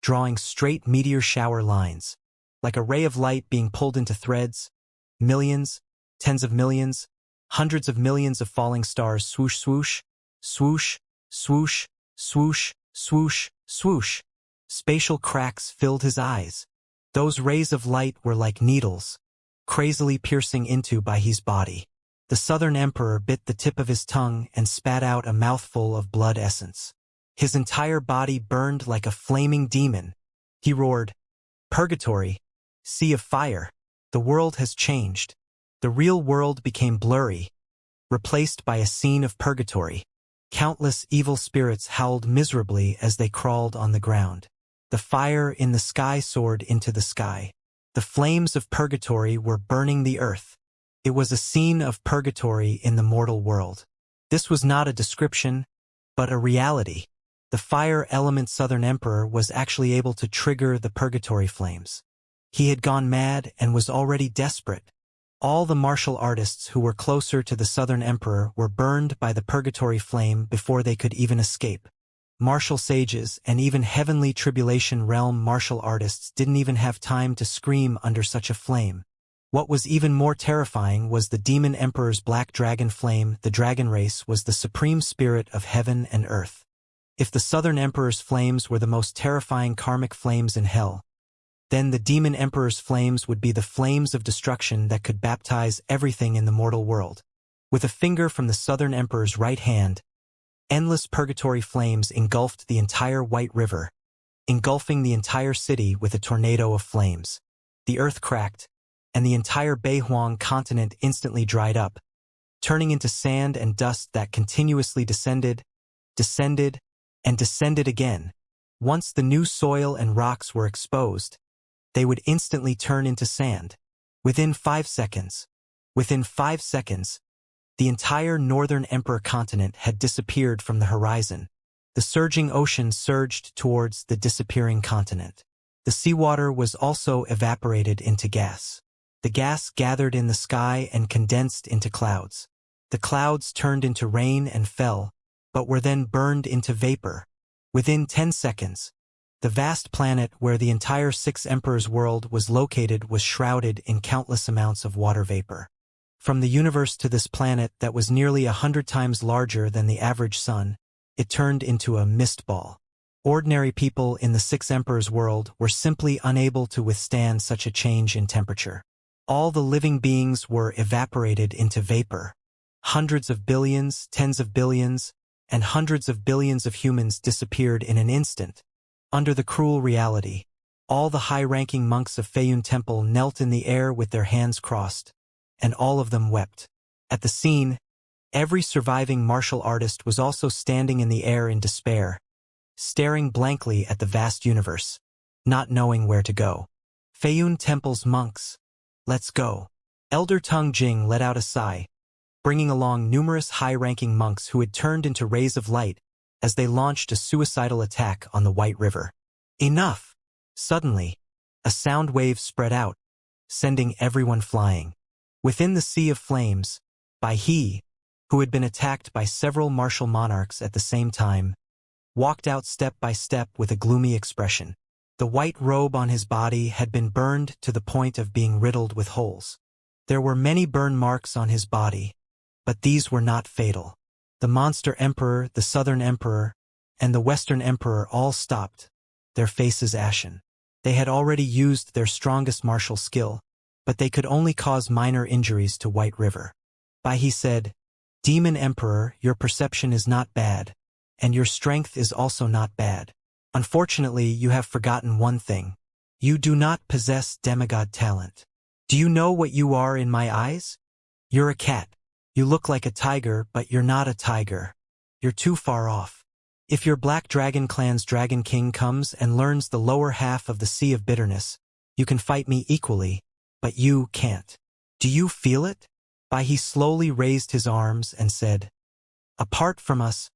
S1: drawing straight meteor shower lines. Like a ray of light being pulled into threads, millions, tens of millions, hundreds of millions of falling stars swoosh swoosh, swoosh, swoosh, swoosh, swoosh, swoosh. Spatial cracks filled his eyes. Those rays of light were like needles, crazily piercing into his body. The Southern Emperor bit the tip of his tongue and spat out a mouthful of blood essence. His entire body burned like a flaming demon. He roared, "Purgatory! Sea of fire! The world has changed." The real world became blurry, replaced by a scene of purgatory. Countless evil spirits howled miserably as they crawled on the ground. The fire in the sky soared into the sky. The flames of purgatory were burning the earth. It was a scene of purgatory in the mortal world. This was not a description, but a reality. The fire element Southern Emperor was actually able to trigger the purgatory flames. He had gone mad and was already desperate. All the martial artists who were closer to the Southern Emperor were burned by the purgatory flame before they could even escape. Martial sages and even heavenly tribulation realm martial artists didn't even have time to scream under such a flame. What was even more terrifying was the demon emperor's black dragon flame. The dragon race was the supreme spirit of heaven and earth. If the southern emperor's flames were the most terrifying karmic flames in hell, then the demon emperor's flames would be the flames of destruction that could baptize everything in the mortal world. With a finger from the southern emperor's right hand, endless purgatory flames engulfed the entire White River, engulfing the entire city with a tornado of flames. The earth cracked, and the entire Beihuang continent instantly dried up, turning into sand and dust that continuously descended, and descended again. Once the new soil and rocks were exposed, they would instantly turn into sand. Within 5 seconds, the entire northern emperor continent had disappeared from the horizon. The surging ocean surged towards the disappearing continent. The seawater was also evaporated into gas. The gas gathered in the sky and condensed into clouds. The clouds turned into rain and fell, but were then burned into vapor. Within 10 seconds, the vast planet where the entire Six Emperors world was located was shrouded in countless amounts of water vapor. From the universe to this planet that was nearly 100 times larger than the average sun, it turned into a mist ball. Ordinary people in the Six Emperors world were simply unable to withstand such a change in temperature. All the living beings were evaporated into vapor. Hundreds of billions, tens of billions, and hundreds of billions of humans disappeared in an instant. Under the cruel reality, all the high-ranking monks of Feiyun Temple knelt in the air with their hands crossed, and all of them wept. At the scene, every surviving martial artist was also standing in the air in despair, staring blankly at the vast universe, not knowing where to go. Feiyun Temple's monks, let's go. Elder Tung Jing let out a sigh, bringing along numerous high-ranking monks who had turned into rays of light as they launched a suicidal attack on the White River. Enough! Suddenly, a sound wave spread out, sending everyone flying. Within the sea of flames, Bai He, who had been attacked by several martial monarchs at the same time, walked out step by step with a gloomy expression. The white robe on his body had been burned to the point of being riddled with holes. There were many burn marks on his body, but these were not fatal. The Monster Emperor, the Southern Emperor, and the Western Emperor all stopped, their faces ashen. They had already used their strongest martial skill, but they could only cause minor injuries to White River. Bai He said, "Demon Emperor, your perception is not bad, and your strength is also not bad. Unfortunately, you have forgotten one thing. You do not possess demigod talent. Do you know what you are in my eyes? You're a cat. You look like a tiger, but you're not a tiger. You're too far off. If your Black Dragon Clan's Dragon King comes and learns the lower half of the Sea of Bitterness, you can fight me equally, but you can't. Do you feel it?" Bai He slowly raised his arms and said, "Apart from us,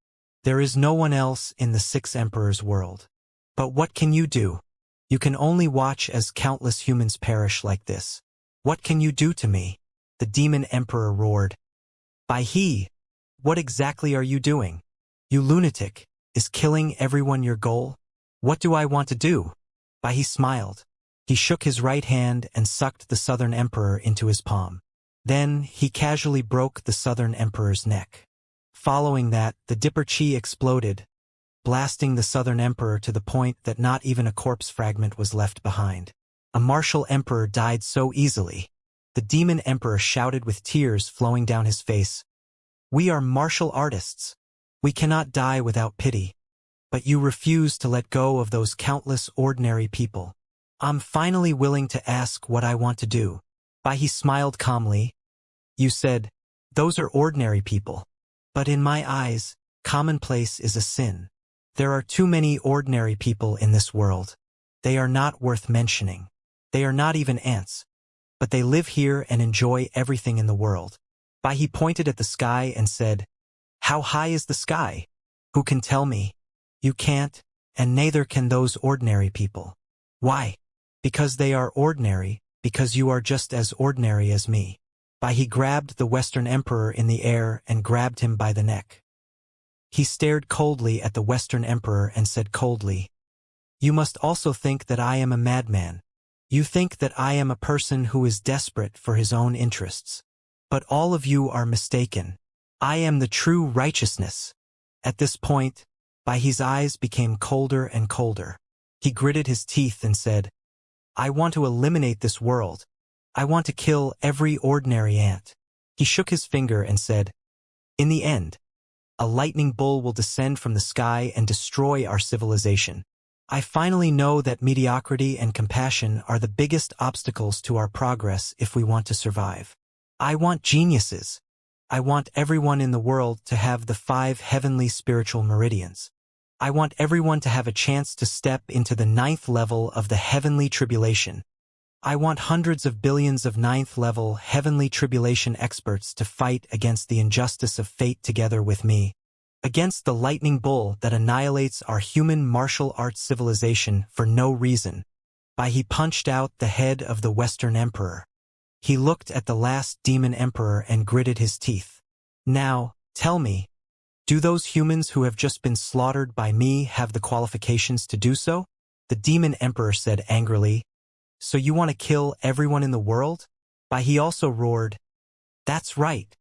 S1: there is no one else in the Six Emperors world. But what can you do? You can only watch as countless humans perish like this. What can you do to me?" The Demon Emperor roared. "Bai He, what exactly are you doing? You lunatic, is killing everyone your goal? What do I want to do?" Bai He smiled. He shook his right hand and sucked the Southern Emperor into his palm. Then he casually broke the Southern Emperor's neck. Following that, the Dipper Chi exploded, blasting the Southern Emperor to the point that not even a corpse fragment was left behind. A martial emperor died so easily. The Demon Emperor shouted with tears flowing down his face. "We are martial artists. We cannot die without pity. But you refuse to let go of those countless ordinary people. I'm finally willing to ask what I want to do." Bai He smiled calmly. "You said, those are ordinary people. But in my eyes, commonplace is a sin. There are too many ordinary people in this world. They are not worth mentioning. They are not even ants. But they live here and enjoy everything in the world." Bai He pointed at the sky and said, "How high is the sky? Who can tell me? You can't, and neither can those ordinary people. Why? Because they are ordinary, because you are just as ordinary as me." Bai He grabbed the Western Emperor in the air and grabbed him by the neck. He stared coldly at the Western Emperor and said coldly, "You must also think that I am a madman. You think that I am a person who is desperate for his own interests. But all of you are mistaken. I am the true righteousness. At this point, Baihe's eyes became colder and colder. He gritted his teeth and said, I want to eliminate this world. I want to kill every ordinary ant. He shook his finger and said, in the end, a lightning bolt will descend from the sky and destroy our civilization. I finally know that mediocrity and compassion are the biggest obstacles to our progress if we want to survive. I want geniuses. I want everyone in the world to have the 5 heavenly spiritual meridians. I want everyone to have a chance to step into the 9th level of the heavenly tribulation. I want hundreds of billions of 9th level heavenly tribulation experts to fight against the injustice of fate together with me, against the lightning bull that annihilates our human martial arts civilization for no reason. He punched out the head of the Western Emperor. He looked at the last demon emperor and gritted his teeth. Now, tell me, do those humans who have just been slaughtered by me have the qualifications to do so? The demon emperor said angrily, so you want to kill everyone in the world? He also roared, that's right.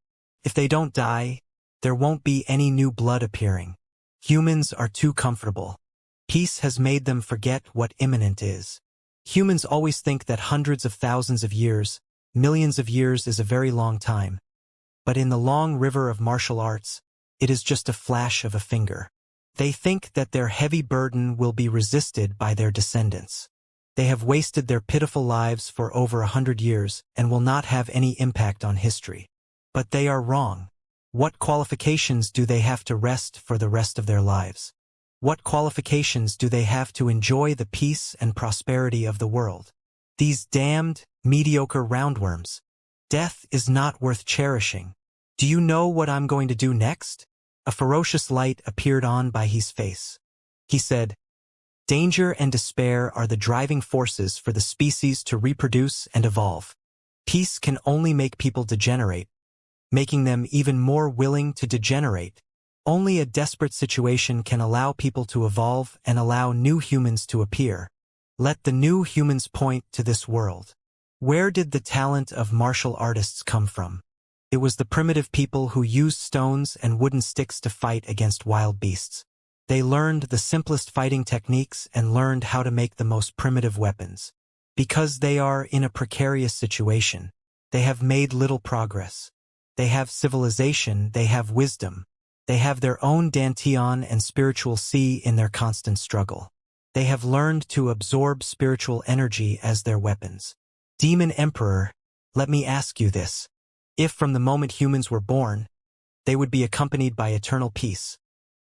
S1: If they don't die, there won't be any new blood appearing. Humans are too comfortable. Peace has made them forget what imminent is. Humans always think that hundreds of thousands of years, millions of years is a very long time. But in the long river of martial arts, it is just a flash of a finger. They think that their heavy burden will be resisted by their descendants. They have wasted their pitiful lives for over 100 years and will not have any impact on history. But they are wrong. What qualifications do they have to rest for the rest of their lives? What qualifications do they have to enjoy the peace and prosperity of the world? These damned, mediocre roundworms. Death is not worth cherishing. Do you know what I'm going to do next? A ferocious light appeared on Baihe's face. He said, danger and despair are the driving forces for the species to reproduce and evolve. Peace can only make people degenerate, making them even more willing to degenerate. Only a desperate situation can allow people to evolve and allow new humans to appear. Let the new humans point to this world. Where did the talent of martial artists come from? It was the primitive people who used stones and wooden sticks to fight against wild beasts. They learned the simplest fighting techniques and learned how to make the most primitive weapons. Because they are in a precarious situation, they have made little progress. They have civilization, they have wisdom. They have their own dantian and spiritual sea in their constant struggle. They have learned to absorb spiritual energy as their weapons. Demon Emperor, let me ask you this. If from the moment humans were born, they would be accompanied by eternal peace,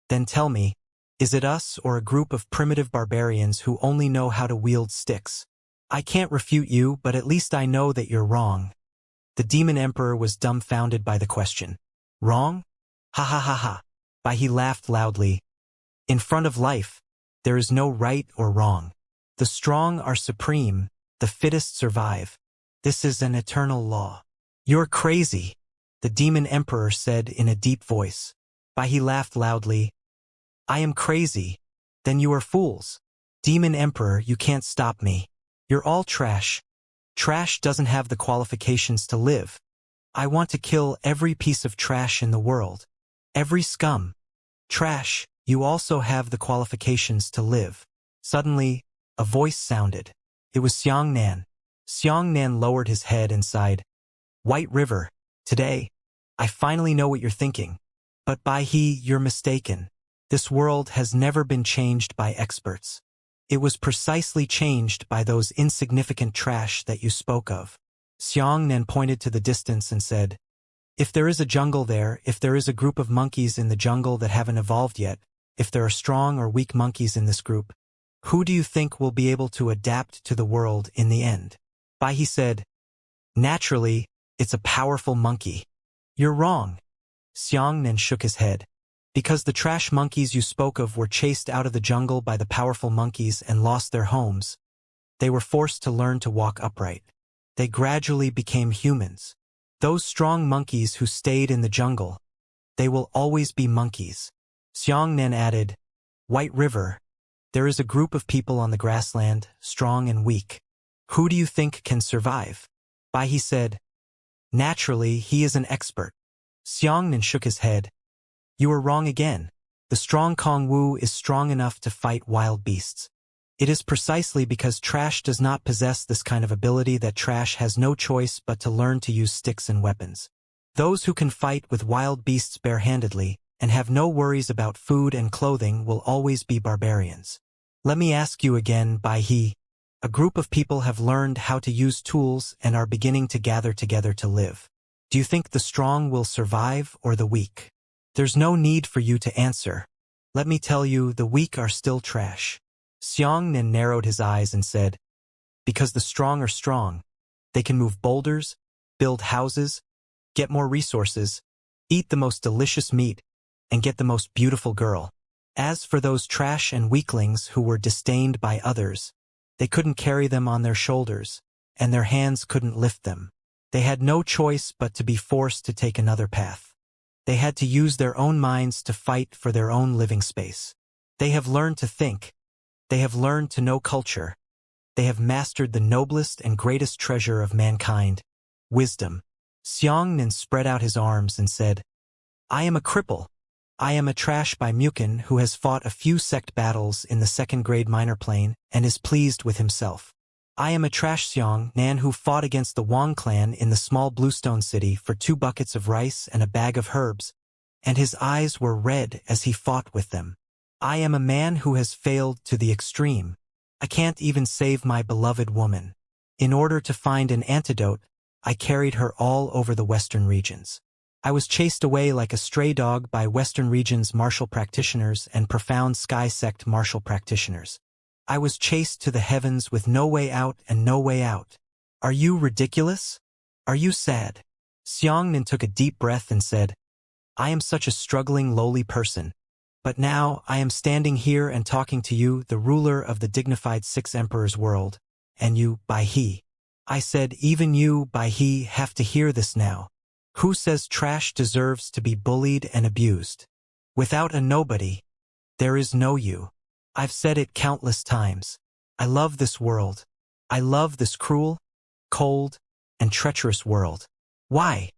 S1: then tell me, is it us or a group of primitive barbarians who only know how to wield sticks? I can't refute you, but at least I know that you're wrong. The Demon Emperor was dumbfounded by the question. Wrong? Ha ha ha ha. Baihe laughed loudly. In front of life, there is no right or wrong. The strong are supreme, the fittest survive. This is an eternal law. You're crazy, the Demon Emperor said in a deep voice. Baihe laughed loudly. I am crazy. Then you are fools. Demon Emperor, you can't stop me. You're all trash. Trash doesn't have the qualifications to live. I want to kill every piece of trash in the world. Every scum. Trash, you also have the qualifications to live. Suddenly, a voice sounded. It was Xianxia. Xianxia lowered his head and sighed. White River, today, I finally know what you're thinking. But Baihe, you're mistaken. This world has never been changed by experts. It was precisely changed by those insignificant trash that you spoke of. Xianxia pointed to the distance and said, if there is a jungle there, if there is a group of monkeys in the jungle that haven't evolved yet, if there are strong or weak monkeys in this group, who do you think will be able to adapt to the world in the end? Baihe said, naturally, it's a powerful monkey. You're wrong. Xianxia shook his head. Because the trash monkeys you spoke of were chased out of the jungle by the powerful monkeys and lost their homes, they were forced to learn to walk upright. They gradually became humans. Those strong monkeys who stayed in the jungle, they will always be monkeys. Xianxia added, White River, there is a group of people on the grassland, strong and weak. Who do you think can survive? Bai He said, naturally, he is an expert. Xianxia shook his head. You are wrong again. The strong Kong Wu is strong enough to fight wild beasts. It is precisely because trash does not possess this kind of ability that trash has no choice but to learn to use sticks and weapons. Those who can fight with wild beasts barehandedly and have no worries about food and clothing will always be barbarians. Let me ask you again, Bai He. A group of people have learned how to use tools and are beginning to gather together to live. Do you think the strong will survive or the weak? There's no need for you to answer. Let me tell you, the weak are still trash. Xianxia narrowed his eyes and said, because the strong are strong. They can move boulders, build houses, get more resources, eat the most delicious meat, and get the most beautiful girl. As for those trash and weaklings who were disdained by others, they couldn't carry them on their shoulders, and their hands couldn't lift them. They had no choice but to be forced to take another path. They had to use their own minds to fight for their own living space. They have learned to think. They have learned to know culture. They have mastered the noblest and greatest treasure of mankind, wisdom. Xianxia spread out his arms and said, I am a cripple. I am a trash by Mukin who has fought a few sect battles in the second-grade minor plane and is pleased with himself. I am a trash Xianxia who fought against the Wang clan in the small bluestone city for 2 buckets of rice and a bag of herbs, and his eyes were red as he fought with them. I am a man who has failed to the extreme. I can't even save my beloved woman. In order to find an antidote, I carried her all over the western regions. I was chased away like a stray dog by Western regions martial practitioners and profound sky sect martial practitioners. I was chased to the heavens with no way out and no way out. Are you ridiculous? Are you sad? Xianxia took a deep breath and said, I am such a struggling lowly person. But now I am standing here and talking to you, the ruler of the dignified 6 emperors world, and you, Bai He. I said, even you, Bai He, have to hear this now. Who says trash deserves to be bullied and abused? Without a nobody, there is no you. I've said it countless times. I love this world. I love this cruel, cold, and treacherous world. Why?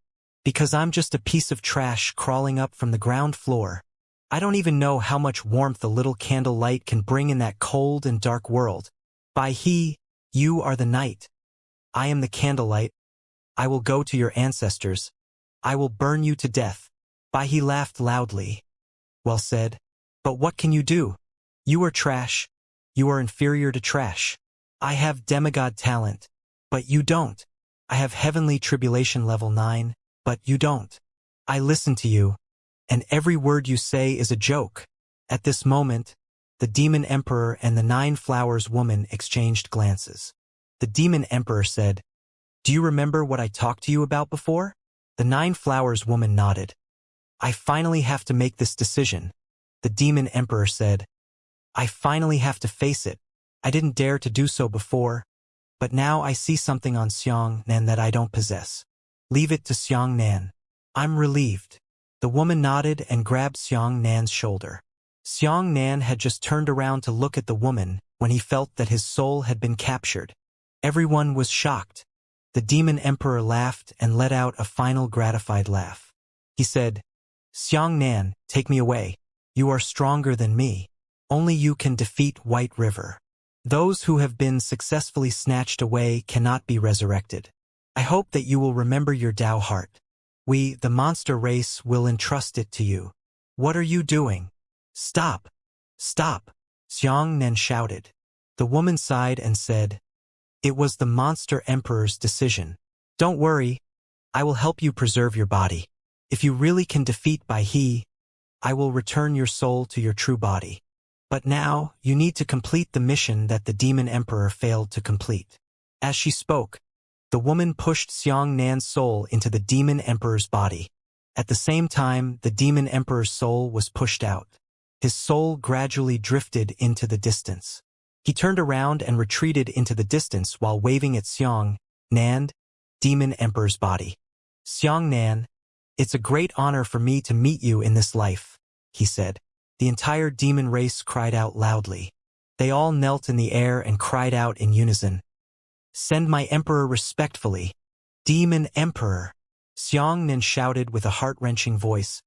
S1: Because I'm just a piece of trash crawling up from the ground floor. I don't even know how much warmth a little candle light can bring in that cold and dark world. Bai He, you are the night. I am the candlelight. I will go to your ancestors. I will burn you to death. Bai He laughed loudly. Well said. But what can you do? You are trash. You are inferior to trash. I have demigod talent, but you don't. I have heavenly tribulation level 9, but you don't. I listen to you, and every word you say is a joke. At this moment, the Demon Emperor and the 9 Flowers woman exchanged glances. The Demon Emperor said, do you remember what I talked to you about before? The 9 Flowers woman nodded. I finally have to make this decision. The Demon Emperor said, I finally have to face it. I didn't dare to do so before, but now I see something on Xianxia that I don't possess. Leave it to Xianxia. I'm relieved. The woman nodded and grabbed Xianxia's shoulder. Xianxia had just turned around to look at the woman when he felt that his soul had been captured. Everyone was shocked. The Demon Emperor laughed and let out a final gratified laugh. He said, Xianxia, take me away. You are stronger than me. Only you can defeat White River. Those who have been successfully snatched away cannot be resurrected. I hope that you will remember your Tao heart. We, the monster race, will entrust it to you. What are you doing? Stop! Stop! Xianxia shouted. The woman sighed and said, it was the Monster Emperor's decision. Don't worry, I will help you preserve your body. If you really can defeat Bai He, I will return your soul to your true body. But now, you need to complete the mission that the Demon Emperor failed to complete. As she spoke, the woman pushed Xianxia's soul into the Demon Emperor's body. At the same time, the Demon Emperor's soul was pushed out. His soul gradually drifted into the distance. He turned around and retreated into the distance while waving at Xianxia, Demon Emperor's body. Xianxia, it's a great honor for me to meet you in this life, he said. The entire demon race cried out loudly. They all knelt in the air and cried out in unison. Send my emperor respectfully. Demon Emperor. Xianxia shouted with a heart-wrenching voice,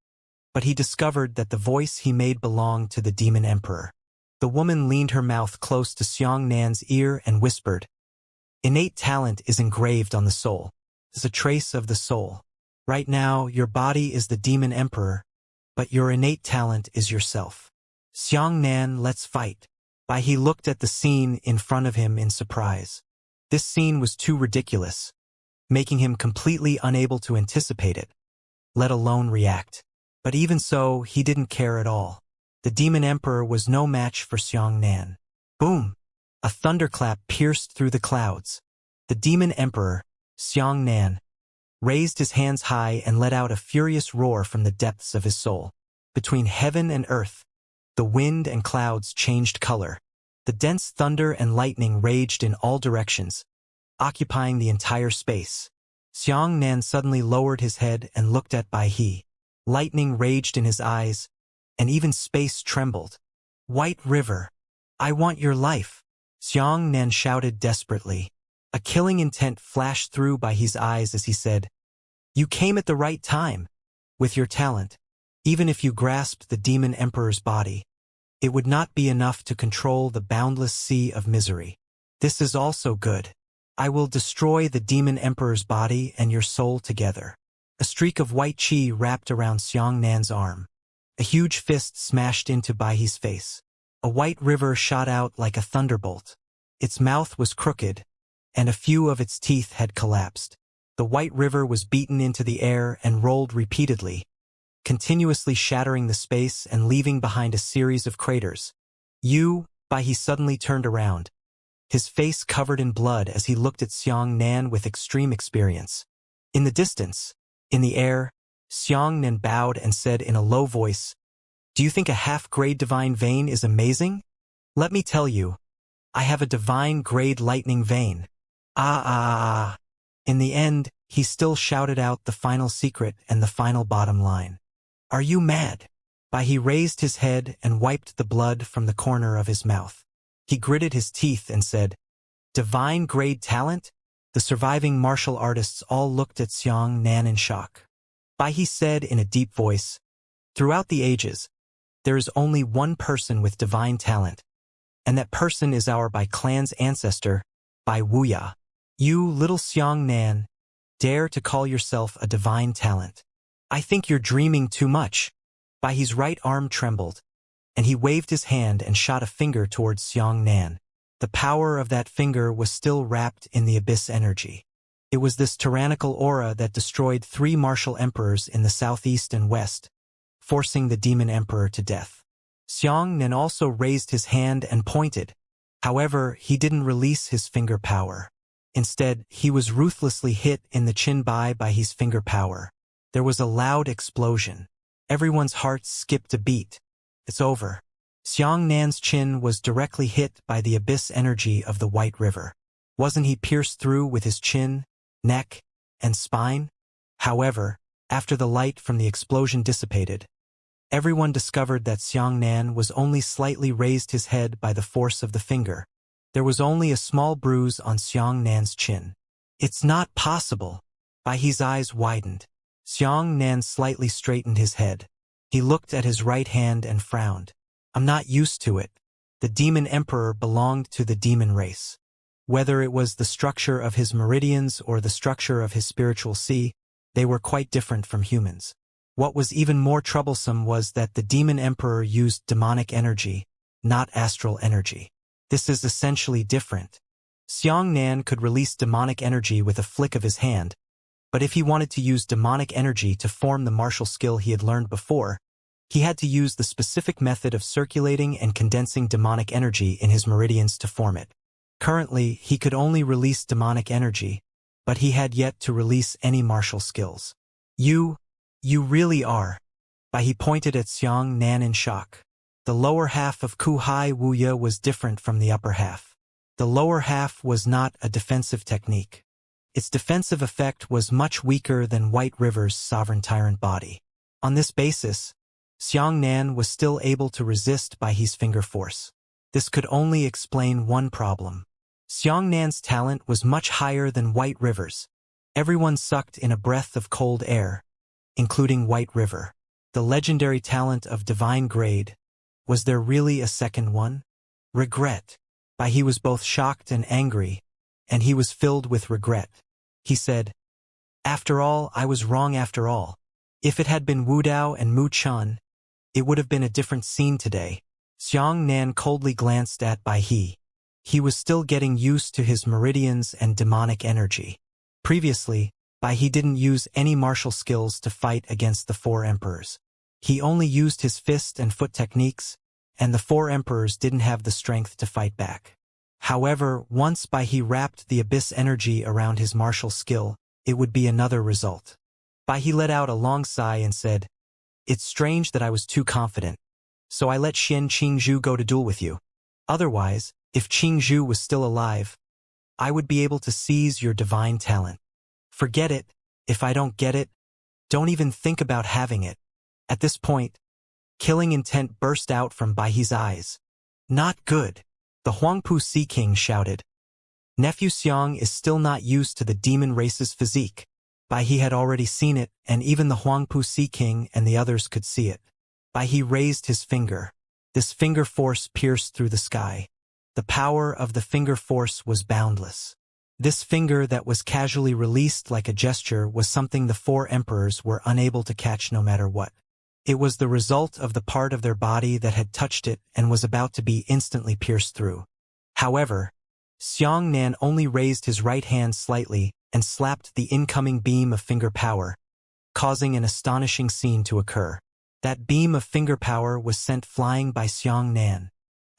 S1: but he discovered that the voice he made belonged to the Demon Emperor. The woman leaned her mouth close to Xiangxia's ear and whispered, "Innate talent is engraved on the soul. It's a trace of the soul. Right now, your body is the Demon Emperor, but your innate talent is yourself. Xiangxian, let's fight." He looked at the scene in front of him in surprise. This scene was too ridiculous, making him completely unable to anticipate it, let alone react. But even so, he didn't care at all. The Demon Emperor was no match for Xiangxian. Boom! A thunderclap pierced through the clouds. The Demon Emperor, Xiangxian, raised his hands high and let out a furious roar from the depths of his soul. Between heaven and earth, the wind and clouds changed color. The dense thunder and lightning raged in all directions, occupying the entire space. Xiangxian suddenly lowered his head and looked at Bai He. Lightning raged in his eyes, and even space trembled. "White River, I want your life," Xiangxian shouted desperately. A killing intent flashed through Bai He's eyes as he said, "You came at the right time. With your talent, even if you grasped the Demon Emperor's body, it would not be enough to control the boundless sea of misery. This is also good. I will destroy the Demon Emperor's body and your soul together." A streak of white chi wrapped around Xiangxian's arm. A huge fist smashed into Bai He's face. A white river shot out like a thunderbolt. Its mouth was crooked, and a few of its teeth had collapsed. The white river was beaten into the air and rolled repeatedly, continuously shattering the space and leaving behind a series of craters. Bai He suddenly turned around, his face covered in blood as he looked at Xiangxian with extreme experience. In the distance, in the air, Xiangxian bowed and said in a low voice, "Do you think a half-grade divine vein is amazing? Let me tell you, I have a divine grade lightning vein. Ah. In the end, he still shouted out the final secret and the final bottom line. "Are you mad?" He raised his head and wiped the blood from the corner of his mouth. He gritted his teeth and said, "Divine grade talent?" The surviving martial artists all looked at Xiangxian in shock. He said in a deep voice, "Throughout the ages, there is only one person with divine talent, and that person is our Bai clan's ancestor, Bai Wuxia. You, little Xiangxian, dare to call yourself a divine talent. I think you're dreaming too much." His right arm trembled, and he waved his hand and shot a finger towards Xiangxian. The power of that finger was still wrapped in the abyss energy. It was this tyrannical aura that destroyed 3 martial emperors in the southeast and west, forcing the Demon Emperor to death. Xiangxian also raised his hand and pointed. However, he didn't release his finger power. Instead, he was ruthlessly hit in the chin by his finger power. There was a loud explosion. Everyone's hearts skipped a beat. It's over. Xiangxian's chin was directly hit by the abyss energy of the White River. Wasn't he pierced through with his chin, neck, and spine? However, after the light from the explosion dissipated, everyone discovered that Xiangxian was only slightly raised his head by the force of the finger. There was only a small bruise on Xiangxian's chin. "It's not possible." His eyes widened. Xiangxian slightly straightened his head. He looked at his right hand and frowned. "I'm not used to it." The Demon Emperor belonged to the demon race. Whether it was the structure of his meridians or the structure of his spiritual sea, they were quite different from humans. What was even more troublesome was that the Demon Emperor used demonic energy, not astral energy. This is essentially different. Xiangxian could release demonic energy with a flick of his hand, but if he wanted to use demonic energy to form the martial skill he had learned before, he had to use the specific method of circulating and condensing demonic energy in his meridians to form it. Currently, he could only release demonic energy, but he had yet to release any martial skills. You really are." He pointed at Xiangxian in shock. The lower half of Kuhai Wuya was different from the upper half. The lower half was not a defensive technique. Its defensive effect was much weaker than White River's sovereign tyrant body. On this basis, Xiangxian was still able to resist his finger force. This could only explain one problem. Xiangnan's talent was much higher than White River's. Everyone sucked in a breath of cold air, including White River. The legendary talent of divine grade. Was there really a second one? Regret. He was both shocked and angry, and he was filled with regret. He said, "After all, I was wrong after all. If it had been Wu Dao and Mu Chun, it would have been a different scene today." Xiangnan coldly glanced at Bai He. He was still getting used to his meridians and demonic energy. Previously, Bai He didn't use any martial skills to fight against the four emperors. He only used his fist and foot techniques, and the four emperors didn't have the strength to fight back. However, once Bai He wrapped the abyss energy around his martial skill, it would be another result. Bai He let out a long sigh and said, "It's strange that I was too confident. So I let Qingzhu go to duel with you. Otherwise, if Qingzhu was still alive, I would be able to seize your divine talent. Forget it. If I don't get it, don't even think about having it." At this point, killing intent burst out from Bai He's eyes. "Not good." The Huangpu Sea King shouted. Nephew Xiang is still not used to the demon race's physique. Bai He had already seen it, and even the Huangpu Sea King and the others could see it. Bai He raised his finger. This finger force pierced through the sky. The power of the finger force was boundless. This finger that was casually released like a gesture was something the four emperors were unable to catch no matter what. It was the result of the part of their body that had touched it and was about to be instantly pierced through. However, Xiangnan only raised his right hand slightly and slapped the incoming beam of finger power, causing an astonishing scene to occur. That beam of finger power was sent flying by Xiangnan.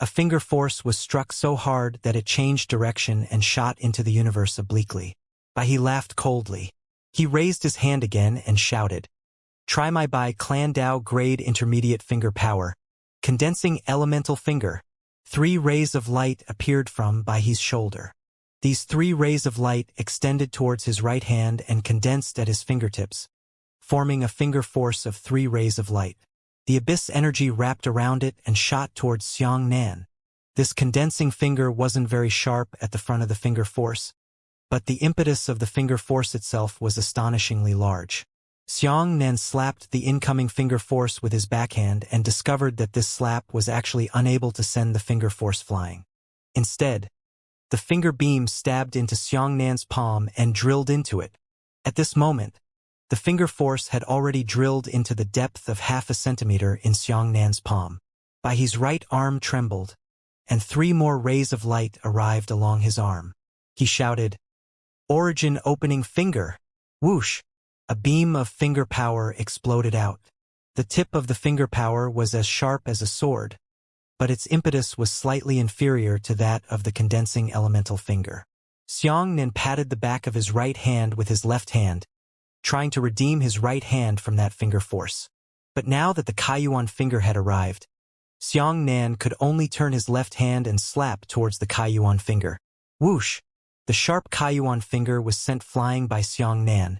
S1: A finger force was struck so hard that it changed direction and shot into the universe obliquely. Bai He laughed coldly. He raised his hand again and shouted, "Try my Bai Clan Dao grade intermediate finger power. Condensing elemental finger." 3 rays of light appeared from Bai He's shoulder. These 3 rays of light extended towards his right hand and condensed at his fingertips, forming a finger force of 3 rays of light. The abyss energy wrapped around it and shot towards Xiangnan. This condensing finger wasn't very sharp at the front of the finger force, but the impetus of the finger force itself was astonishingly large. Xiangnan slapped the incoming finger force with his backhand and discovered that this slap was actually unable to send the finger force flying. Instead, the finger beam stabbed into Xiangnan's palm and drilled into it. At this moment, the finger force had already drilled into the depth of half a centimeter in Xiangnan's palm. Bai He's right arm trembled, and 3 more rays of light arrived along his arm. He shouted, "Origin opening finger!" Whoosh! A beam of finger power exploded out. The tip of the finger power was as sharp as a sword, but its impetus was slightly inferior to that of the condensing elemental finger. Xiangnan patted the back of his right hand with his left hand, trying to redeem his right hand from that finger force. But now that the Kaiyuan finger had arrived, Xiangnan could only turn his left hand and slap towards the Kaiyuan finger. Whoosh! The sharp Kaiyuan finger was sent flying by Xiangnan,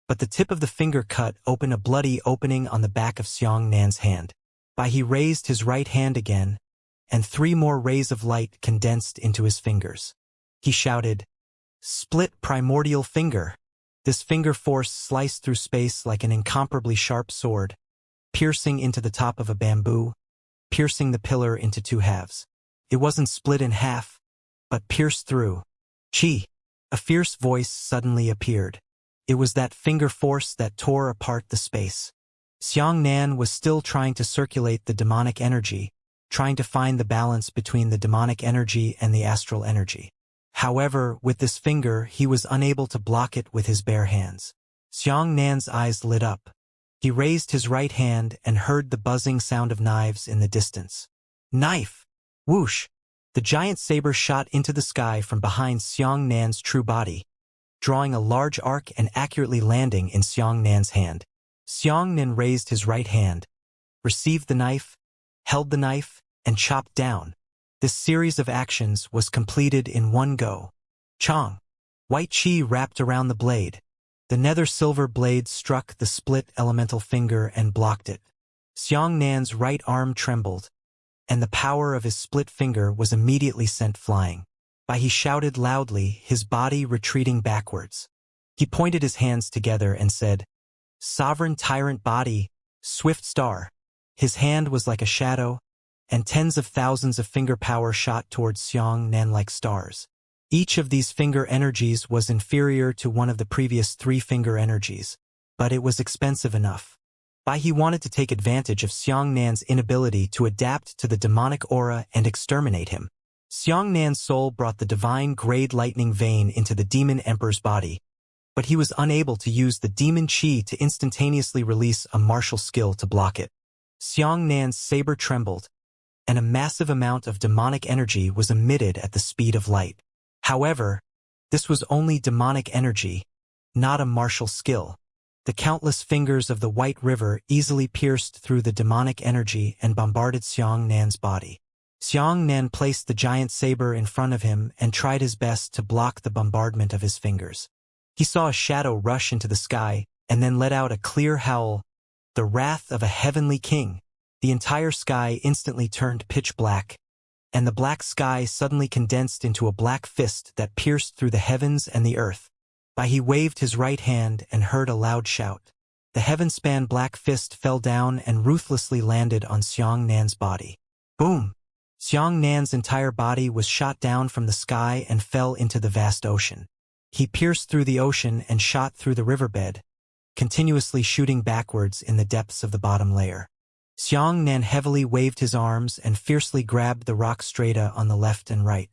S1: but the tip of the finger cut open a bloody opening on the back of Xiangnan's hand. Bai He raised his right hand again, and 3 more rays of light condensed into his fingers. He shouted, "Split primordial finger!" This finger force sliced through space like an incomparably sharp sword, piercing into the top of a bamboo, piercing the pillar into 2 halves. It wasn't split in half, but pierced through. "Chi!" A fierce voice suddenly appeared. It was that finger force that tore apart the space. Xiangnan was still trying to circulate the demonic energy, trying to find the balance between the demonic energy and the astral energy. However, with this finger, he was unable to block it with his bare hands. Xiangnan's eyes lit up. He raised his right hand and heard the buzzing sound of knives in the distance. Knife! Whoosh! The giant saber shot into the sky from behind Xiangnan's true body, drawing a large arc and accurately landing in Xiangnan's hand. Xiangnan raised his right hand, received the knife, held the knife, and chopped down. This series of actions was completed in one go. Chong! White chi wrapped around the blade. The nether silver blade struck the split elemental finger and blocked it. Xiangnan's right arm trembled, and the power of his split finger was immediately sent flying. He shouted loudly, his body retreating backwards. He pointed his hands together and said, "Sovereign tyrant body, swift star." His hand was like a shadow, and tens of thousands of finger power shot towards Xianxia like stars. Each of these finger energies was inferior to one of the previous 3 finger energies, but it was expensive enough. He wanted to take advantage of Xianxia's inability to adapt to the demonic aura and exterminate him. Xianxia's soul brought the divine grade lightning vein into the demon emperor's body, but he was unable to use the demon chi to instantaneously release a martial skill to block it. Xianxia's saber trembled, and a massive amount of demonic energy was emitted at the speed of light. However, this was only demonic energy, not a martial skill. The countless fingers of the White River easily pierced through the demonic energy and bombarded Xianxia's body. Xianxia placed the giant saber in front of him and tried his best to block the bombardment of his fingers. He saw a shadow rush into the sky and then let out a clear howl, the wrath of a heavenly king. The entire sky instantly turned pitch black, and the black sky suddenly condensed into a black fist that pierced through the heavens and the earth. He waved his right hand and heard a loud shout. The heaven-span black fist fell down and ruthlessly landed on Xianxia's body. Boom! Xianxia's entire body was shot down from the sky and fell into the vast ocean. He pierced through the ocean and shot through the riverbed, continuously shooting backwards in the depths of the bottom layer. Xianxia heavily waved his arms and fiercely grabbed the rock strata on the left and right.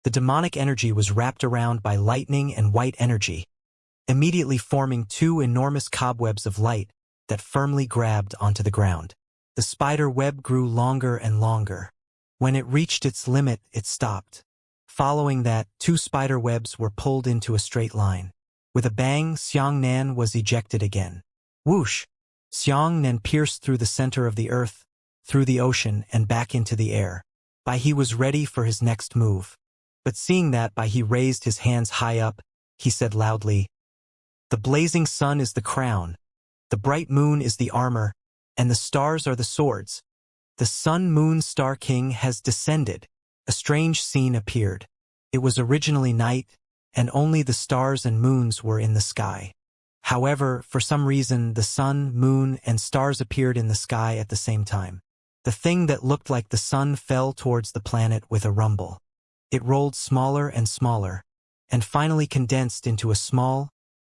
S1: The demonic energy was wrapped around by lightning and white energy, immediately forming 2 enormous cobwebs of light that firmly grabbed onto the ground. The spider web grew longer and longer. When it reached its limit, it stopped. Following that, 2 spider webs were pulled into a straight line. With a bang, Xianxia was ejected again. Whoosh! Xianxia pierced through the center of the earth, through the ocean, and back into the air. He was ready for his next move. But seeing that, he raised his hands high up. He said loudly, "The blazing sun is the crown, the bright moon is the armor, and the stars are the swords. The Sun-Moon-Star King has descended." A strange scene appeared. It was originally night, and only the stars and moons were in the sky. However, for some reason, the sun, moon, and stars appeared in the sky at the same time. The thing that looked like the sun fell towards the planet with a rumble. It rolled smaller and smaller, and finally condensed into a small,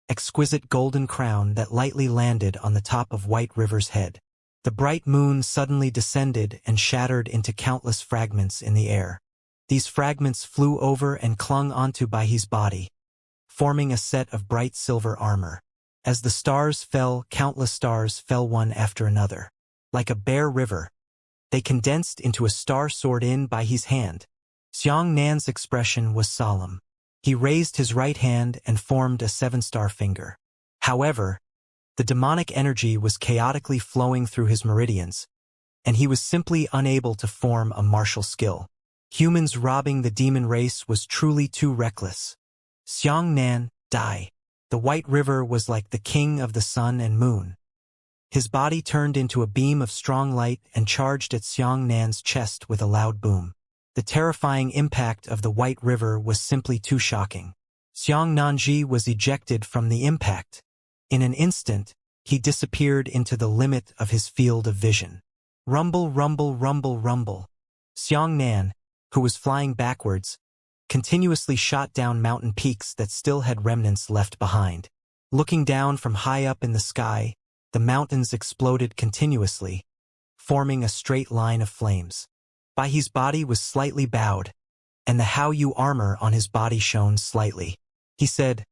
S1: exquisite golden crown that lightly landed on the top of White River's head. The bright moon suddenly descended and shattered into countless fragments in the air. These fragments flew over and clung onto Baihi's body, forming a set of bright silver armor. As the stars fell, countless stars fell one after another. Like a bare river, they condensed into a star sword in Baihi's hand. Xianxia's expression was solemn. He raised his right hand and formed a 7-star finger. However, the demonic energy was chaotically flowing through his meridians, and he was simply unable to form a martial skill. Humans robbing the demon race was truly too reckless. Xianxia, die. The White River was like the king of the sun and moon. His body turned into a beam of strong light and charged at Xianxia's chest with a loud boom. The terrifying impact of the White River was simply too shocking. Xianxia was ejected from the impact. In an instant, he disappeared into the limit of his field of vision. Rumble, rumble, rumble, rumble. Xianxia, who was flying backwards, continuously shot down mountain peaks that still had remnants left behind. Looking down from high up in the sky, the mountains exploded continuously, forming a straight line of flames. Baihi's body was slightly bowed, and the Hao-Yu armor on his body shone slightly. He said,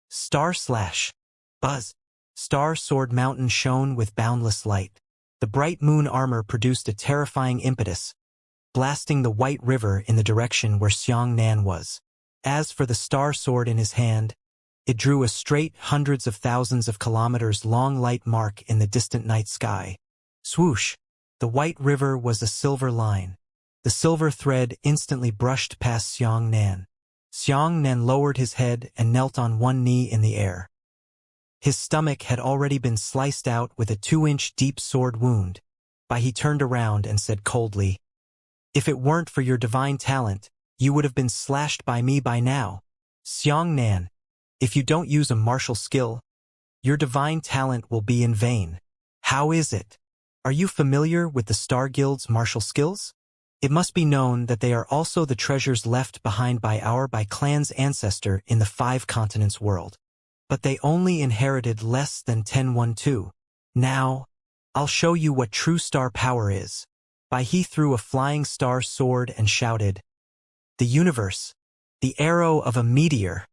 S1: "Star slash." Buzz. Star Sword Mountain shone with boundless light. The bright moon armor produced a terrifying impetus, blasting the White River in the direction where Xianxia was. As for the Star Sword in his hand, it drew a straight hundreds of thousands of kilometers long light mark in the distant night sky. Swoosh! The White River was a silver line. The silver thread instantly brushed past Xianxia. Xianxia lowered his head and knelt on one knee in the air. His stomach had already been sliced out with a 2-inch deep sword wound. He turned around and said coldly, "If it weren't for your divine talent, you would have been slashed by me by now. Xianxia, if you don't use a martial skill, your divine talent will be in vain. How is it? Are you familiar with the Star Guild's martial skills? It must be known that they are also the treasures left behind by our clan's ancestor in the 5 continents world. But they only inherited less than 1012. Now, I'll show you what true star power is. He threw a flying star sword and shouted, "The universe, the arrow of a meteor."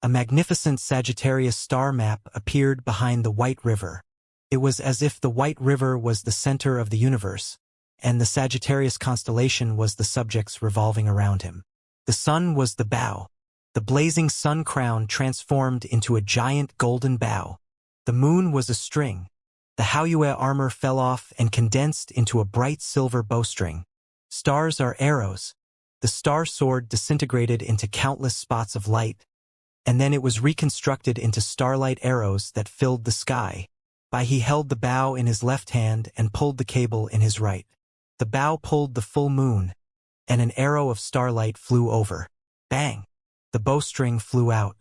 S1: A magnificent Sagittarius star map appeared behind the White River. It was as if the White River was the center of the universe, and the Sagittarius constellation was the subjects revolving around him. The sun was the bow. The blazing sun crown transformed into a giant golden bow. The moon was a string. The Haoyue armor fell off and condensed into a bright silver bowstring. Stars are arrows. The star sword disintegrated into countless spots of light, and then it was reconstructed into starlight arrows that filled the sky. He held the bow in his left hand and pulled the cable in his right. The bow pulled the full moon, and an arrow of starlight flew over. Bang! The bowstring flew out.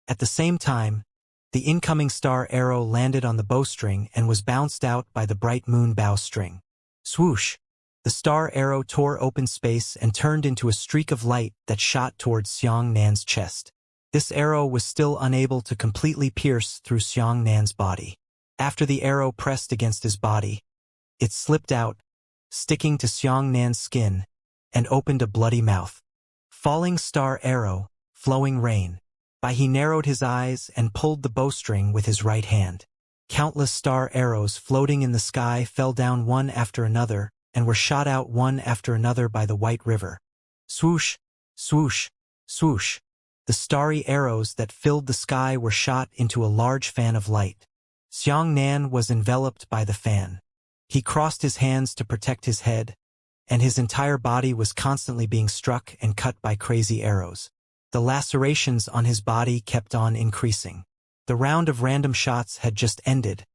S1: At the same time, the incoming star arrow landed on the bowstring and was bounced out by the bright moon bowstring. Swoosh! The star arrow tore open space and turned into a streak of light that shot towards Xianxia's chest. This arrow was still unable to completely pierce through Xianxia's body. After the arrow pressed against his body, it slipped out, sticking to Xianxia's skin, and opened a bloody mouth. Falling star arrow, flowing rain. He narrowed his eyes and pulled the bowstring with his right hand. Countless star arrows floating in the sky fell down one after another and were shot out one after another by the White River. Swoosh, swoosh, swoosh. The starry arrows that filled the sky were shot into a large fan of light. Xianxia was enveloped by the fan. He crossed his hands to protect his head, and his entire body was constantly being struck and cut by crazy arrows. The lacerations on his body kept on increasing. The round of random shots had just ended,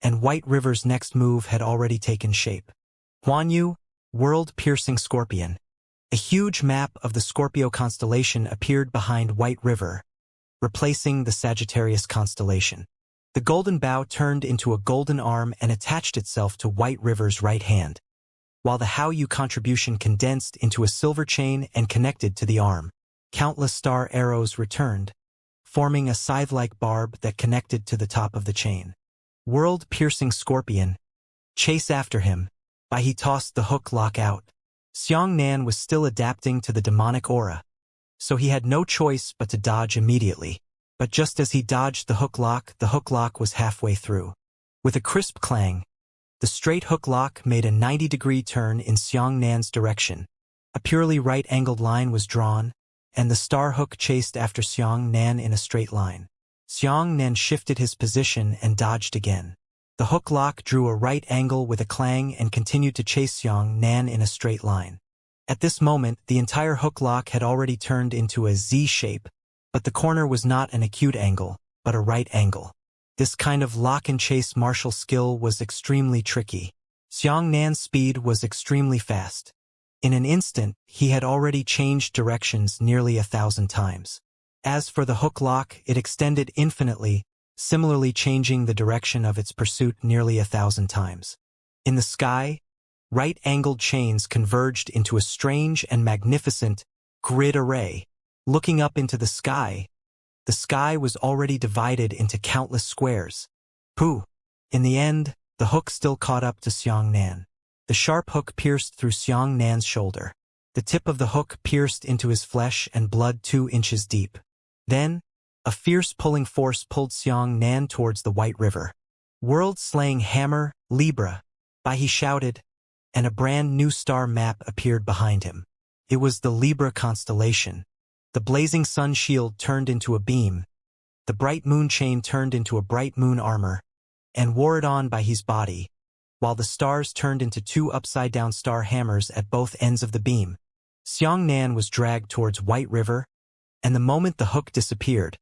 S1: and White River's next move had already taken shape. Huanyu, world-piercing scorpion. A huge map of the Scorpio constellation appeared behind White River, replacing the Sagittarius constellation. The golden bow turned into a golden arm and attached itself to White River's right hand, while the Haoyu contribution condensed into a silver chain and connected to the arm. Countless star arrows returned, forming a scythe-like barb that connected to the top of the chain. World-piercing scorpion. Chase after him. He tossed the hook lock out. Xianxia was still adapting to the demonic aura, so he had no choice but to dodge immediately. But just as he dodged the hook lock was halfway through. With a crisp clang, the straight hook lock made a 90-degree turn in Xianxia's direction. A purely right-angled line was drawn, and the star hook chased after Xianxia in a straight line. Xianxia shifted his position and dodged again. The hook lock drew a right angle with a clang and continued to chase Xianxia in a straight line. At this moment, the entire hook lock had already turned into a Z shape, but the corner was not an acute angle, but a right angle. This kind of lock-and-chase martial skill was extremely tricky. Xianxia's speed was extremely fast. In an instant, he had already changed directions nearly 1,000 times. As for the hook lock, it extended infinitely, similarly changing the direction of its pursuit nearly 1,000 times. In the sky, right-angled chains converged into a strange and magnificent grid array. Looking up into the sky was already divided into countless squares. Pooh! In the end, the hook still caught up to Xianxia. The sharp hook pierced through Xianxia's shoulder. The tip of the hook pierced into his flesh and blood 2 inches deep. Then, a fierce pulling force pulled Xianxia towards the White River. World-slaying hammer, Libra! He shouted, and a brand new star map appeared behind him. It was the Libra constellation. The blazing sun shield turned into a beam. The bright moon chain turned into a bright moon armor, and wore it on by his body, while the stars turned into 2 upside-down star hammers at both ends of the beam. Xianxia was dragged towards White River, and the moment the hook disappeared,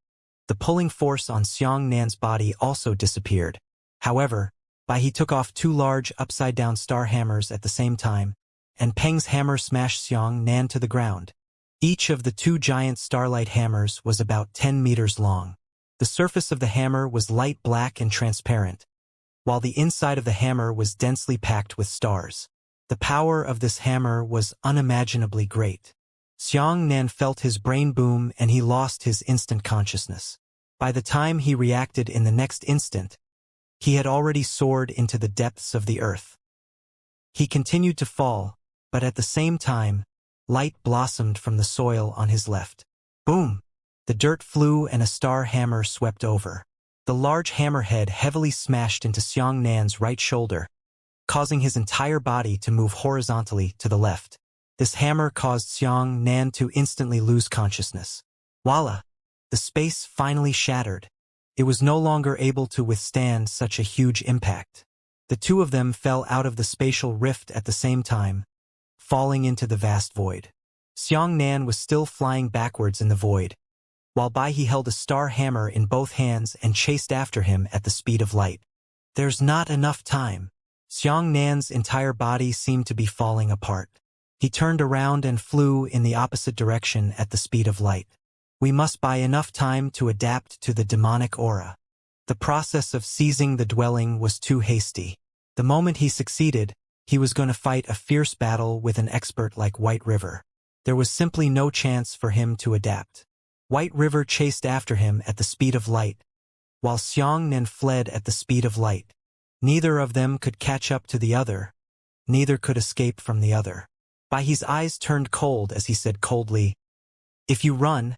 S1: the pulling force on Xianxia's body also disappeared. However, he took off 2 large upside-down star hammers at the same time, and Peng's hammer smashed Xianxia to the ground. Each of the two giant starlight hammers was about 10 meters long. The surface of the hammer was light black and transparent, while the inside of the hammer was densely packed with stars. The power of this hammer was unimaginably great. Xianxia felt his brain boom and he lost his instant consciousness. By the time he reacted in the next instant, he had already soared into the depths of the earth. He continued to fall, but at the same time, light blossomed from the soil on his left. Boom! The dirt flew and a star hammer swept over. The large hammerhead heavily smashed into Xianxia's right shoulder, causing his entire body to move horizontally to the left. This hammer caused Xianxia to instantly lose consciousness. Voila! The space finally shattered. It was no longer able to withstand such a huge impact. The two of them fell out of the spatial rift at the same time, falling into the vast void. Xianxia was still flying backwards in the void, while Bai He held a star hammer in both hands and chased after him at the speed of light. There's not enough time. Xianxia's entire body seemed to be falling apart. He turned around and flew in the opposite direction at the speed of light. We must buy enough time to adapt to the demonic aura. The process of seizing the dwelling was too hasty. The moment he succeeded, he was going to fight a fierce battle with an expert like White River. There was simply no chance for him to adapt. White River chased after him at the speed of light, while Xianxia fled at the speed of light. Neither of them could catch up to the other. Neither could escape from the other. Bai He's eyes turned cold as he said coldly, "If you run,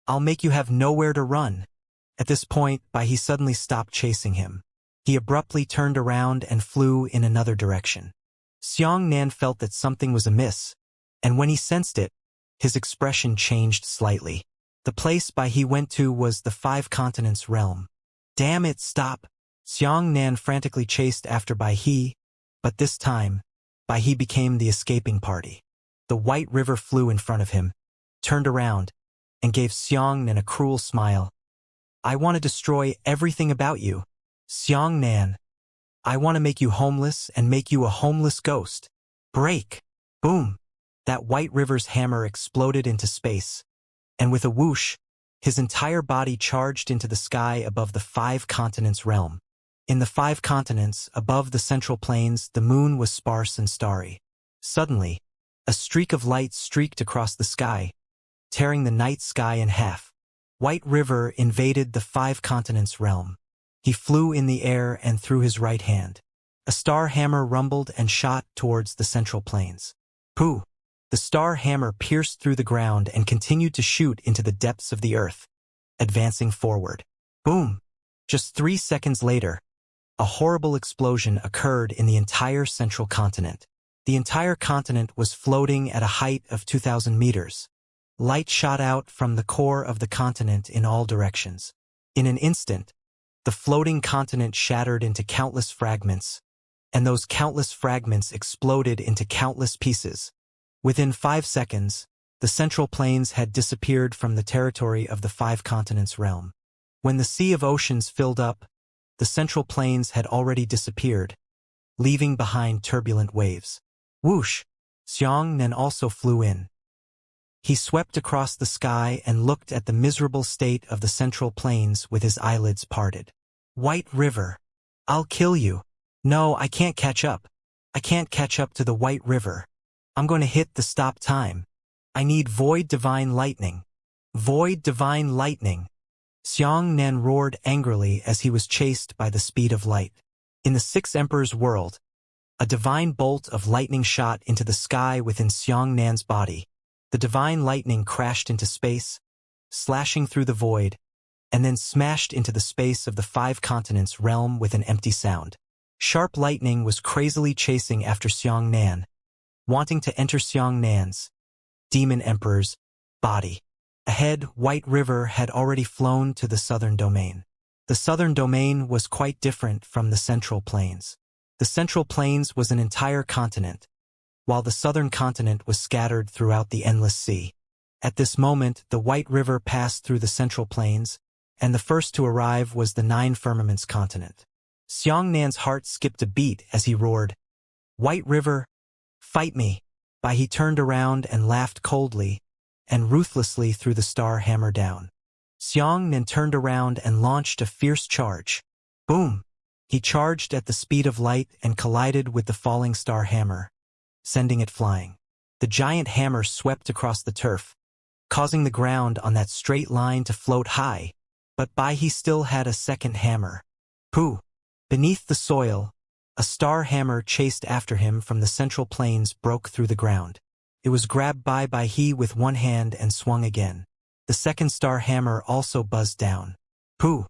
S1: I'll make you have nowhere to run." At this point, Bai He suddenly stopped chasing him. He abruptly turned around and flew in another direction. Xianxia felt that something was amiss, and when he sensed it, his expression changed slightly. The place Bai He went to was the Five Continents realm. Damn it, stop! Xianxia frantically chased after Bai He, but this time, Bai He became the escaping party. The White River flew in front of him, turned around, and gave Xianxia a cruel smile. "I want to destroy everything about you. Xianxia. I want to make you homeless and make you a homeless ghost. Break!" Boom! That White River's hammer exploded into space, and with a whoosh, his entire body charged into the sky above the Five Continents realm. In the Five Continents, above the central plains, the moon was sparse and starry. Suddenly, a streak of light streaked across the sky, tearing the night sky in half. White River invaded the Five Continents realm. He flew in the air and threw his right hand. A star hammer rumbled and shot towards the central plains. Pooh! The star hammer pierced through the ground and continued to shoot into the depths of the earth, advancing forward. Boom! Just 3 seconds later, a horrible explosion occurred in the entire central continent. The entire continent was floating at a height of 2,000 meters. Light shot out from the core of the continent in all directions. In an instant, the floating continent shattered into countless fragments, and those countless fragments exploded into countless pieces. Within 5 seconds, the central plains had disappeared from the territory of the Five Continents realm. When the Sea of Oceans filled up, the central plains had already disappeared, leaving behind turbulent waves. Whoosh! Xianxia also flew in. He swept across the sky and looked at the miserable state of the central plains with his eyelids parted. White River. I'll kill you. No, I can't catch up. I can't catch up to the White River. I'm going to hit the stop time. I need Void Divine Lightning. Void Divine Lightning. Xianxia roared angrily as he was chased by the speed of light. In the Six Emperors' world, a divine bolt of lightning shot into the sky within Xianxia's body. The divine lightning crashed into space, slashing through the void, and then smashed into the space of the Five Continents realm with an empty sound. Sharp lightning was crazily chasing after Xianxia, wanting to enter Xianxia's, Demon Emperor's, body. Ahead, White River had already flown to the southern domain. The southern domain was quite different from the central plains. The central plains was an entire continent, while the southern continent was scattered throughout the endless sea. At this moment, the White River passed through the central plains, and the first to arrive was the Nine Firmaments continent. Xianxia's heart skipped a beat as he roared, "White River, fight me!" He turned around and laughed coldly, and ruthlessly threw the star hammer down. Xianxia turned around and launched a fierce charge. Boom! He charged at the speed of light and collided with the falling star hammer, sending it flying. The giant hammer swept across the turf, causing the ground on that straight line to float high, but Bai He still had a second hammer. Pooh! Beneath the soil, a star hammer chased after him from the central plains broke through the ground. It was grabbed by Bai He with one hand and swung again. The second star hammer also buzzed down. Pooh!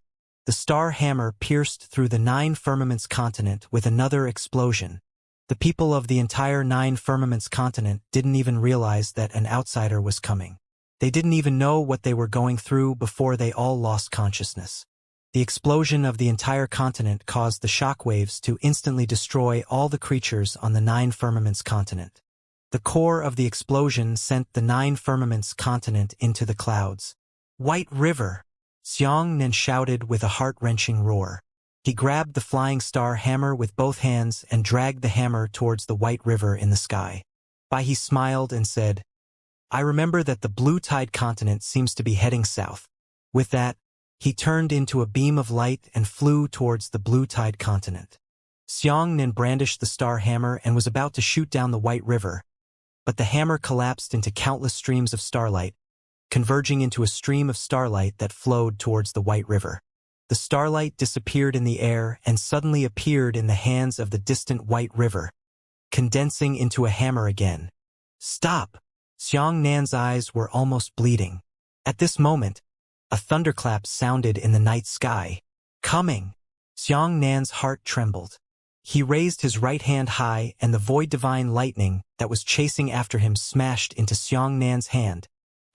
S1: The star hammer pierced through the 9 firmaments continent with another explosion. The people of the entire 9 firmaments continent didn't even realize that an outsider was coming. They didn't even know what they were going through before they all lost consciousness. The explosion of the entire continent caused the shockwaves to instantly destroy all the creatures on the 9 firmaments continent. The core of the explosion sent the 9 firmaments continent into the clouds. White River! Xianxia shouted with a heart-wrenching roar. He grabbed the flying star hammer with both hands and dragged the hammer towards the White River in the sky. Bai He smiled and said, "I remember that the blue tide continent seems to be heading south." With that, he turned into a beam of light and flew towards the blue tide continent. Xianxia brandished the star hammer and was about to shoot down the White River, but the hammer collapsed into countless streams of starlight, converging into a stream of starlight that flowed towards the White River. The starlight disappeared in the air and suddenly appeared in the hands of the distant White River, condensing into a hammer again. "Stop!" Xianxia's eyes were almost bleeding. At this moment, a thunderclap sounded in the night sky. "Coming!" Xianxia's heart trembled. He raised his right hand high and the void divine lightning that was chasing after him smashed into Xianxia's hand.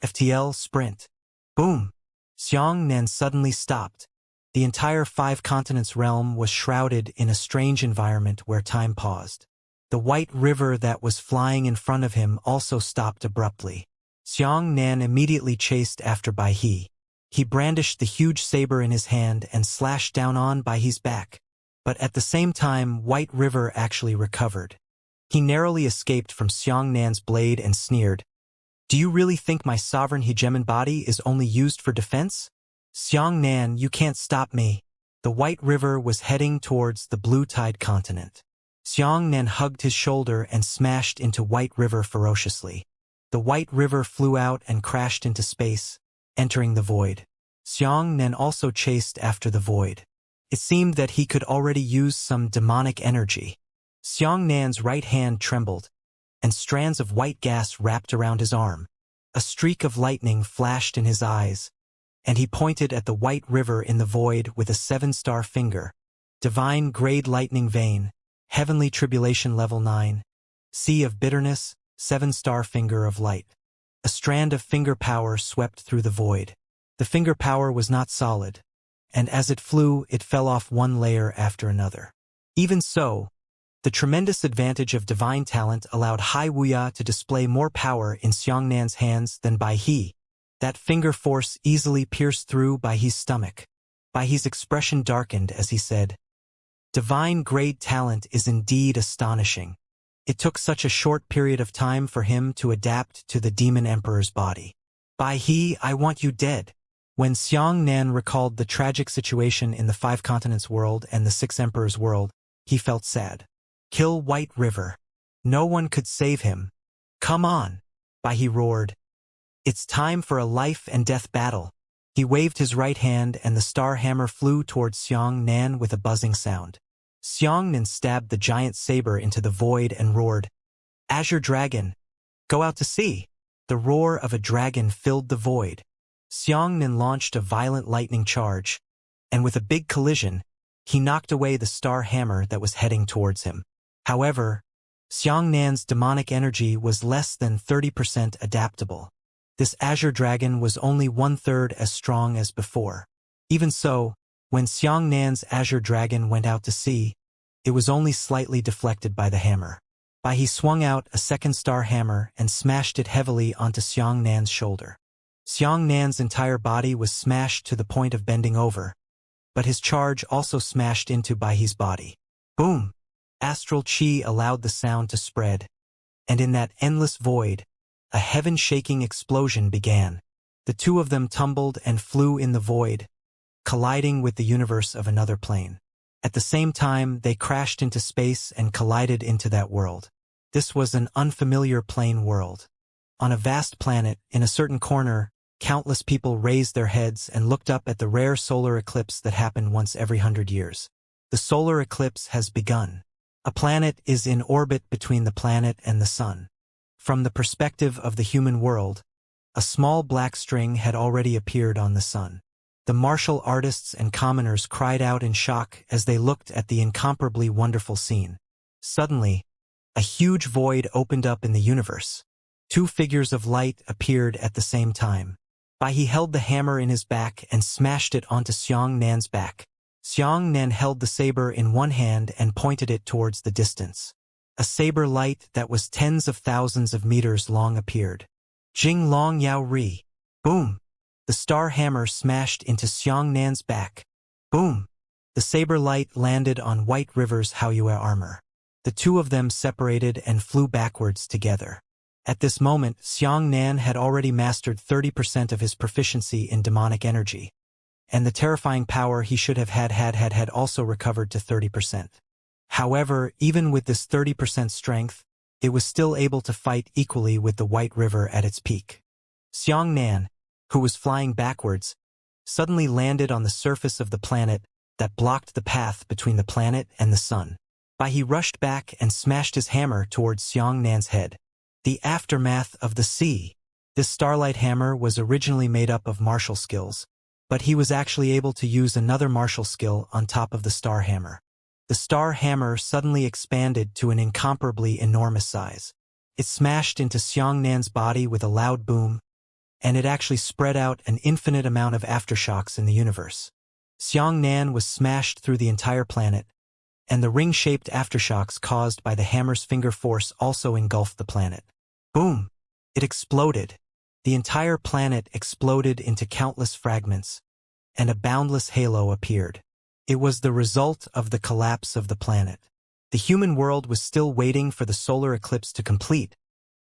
S1: FTL sprint. Boom! Xianxia suddenly stopped. The entire 5 continents realm was shrouded in a strange environment where time paused. The White River that was flying in front of him also stopped abruptly. Xianxia immediately chased after Bai He. He brandished the huge saber in his hand and slashed down on Bai He's back. But at the same time, White River actually recovered. He narrowly escaped from Xianxia's blade and sneered, "Do you really think my sovereign hegemon body is only used for defense? Xianxia, you can't stop me." The White River was heading towards the blue tide continent. Xianxia hugged his shoulder and smashed into White River ferociously. The White River flew out and crashed into space, entering the void. Xianxia also chased after the void. It seemed that he could already use some demonic energy. Xianxia's right hand trembled, and strands of white gas wrapped around his arm. A streak of lightning flashed in his eyes, and he pointed at the White River in the void with a 7-star finger. Divine grade lightning vein, heavenly tribulation level 9, sea of bitterness, 7-star finger of light. A strand of finger power swept through the void. The finger power was not solid, and as it flew, it fell off one layer after another. Even so, the tremendous advantage of divine talent allowed Wuxia to display more power in Xianxia's hands than Bai He. That finger force easily pierced through Bai He's stomach. Bai He's expression darkened as he said, "Divine grade talent is indeed astonishing. It took such a short period of time for him to adapt to the Demon Emperor's body. Bai He, I want you dead." When Xianxia recalled the tragic situation in the 5 continents world and the 6 emperors world, he felt sad. "Kill White River. No one could save him. Come on!" Bai He roared. "It's time for a life and death battle." He waved his right hand and the star hammer flew towards Xianxia with a buzzing sound. Xianxia stabbed the giant saber into the void and roared, "Azure Dragon, go out to sea!" The roar of a dragon filled the void. Xianxia launched a violent lightning charge, and with a big collision, he knocked away the star hammer that was heading towards him. However, Xianxia's demonic energy was less than 30% adaptable. This Azure Dragon was only 1/3 as strong as before. Even so, when Xianxia's Azure Dragon went out to sea, it was only slightly deflected by the hammer. Bai He swung out a second star hammer and smashed it heavily onto Xianxia's shoulder. Xianxia's entire body was smashed to the point of bending over, but his charge also smashed into Bai He's body. Boom! Astral chi allowed the sound to spread, and in that endless void, a heaven-shaking explosion began. The two of them tumbled and flew in the void, colliding with the universe of another plane. At the same time, they crashed into space and collided into that world. This was an unfamiliar plane world. On a vast planet, in a certain corner, countless people raised their heads and looked up at the rare solar eclipse that happened once every 100 years. The solar eclipse has begun. A planet is in orbit between the planet and the sun. From the perspective of the human world, a small black string had already appeared on the sun. The martial artists and commoners cried out in shock as they looked at the incomparably wonderful scene. Suddenly, a huge void opened up in the universe. Two figures of light appeared at the same time. He held the hammer in his back and smashed it onto Xianxia's back. Xianxia held the saber in one hand and pointed it towards the distance. A saber light that was tens of thousands of meters long appeared. Jing Long Yao Ri. Boom! The star hammer smashed into Xianxia's back. Boom! The saber light landed on White River's Haoyue armor. The two of them separated and flew backwards together. At this moment, Xianxia had already mastered 30% of his proficiency in demonic energy, and the terrifying power he should have had also recovered to 30%. However, even with this 30% strength, it was still able to fight equally with the White River at its peak. Xianxia, who was flying backwards, suddenly landed on the surface of the planet that blocked the path between the planet and the sun. He rushed back and smashed his hammer towards Xianxia's head. The aftermath of the sea. This starlight hammer was originally made up of martial skills, but he was actually able to use another martial skill on top of the star hammer. The star hammer suddenly expanded to an incomparably enormous size. It smashed into Xianxia's body with a loud boom, and it actually spread out an infinite amount of aftershocks in the universe. Xianxia was smashed through the entire planet, and the ring-shaped aftershocks caused by the hammer's finger force also engulfed the planet. Boom! It exploded. The entire planet exploded into countless fragments, and a boundless halo appeared. It was the result of the collapse of the planet. The human world was still waiting for the solar eclipse to complete,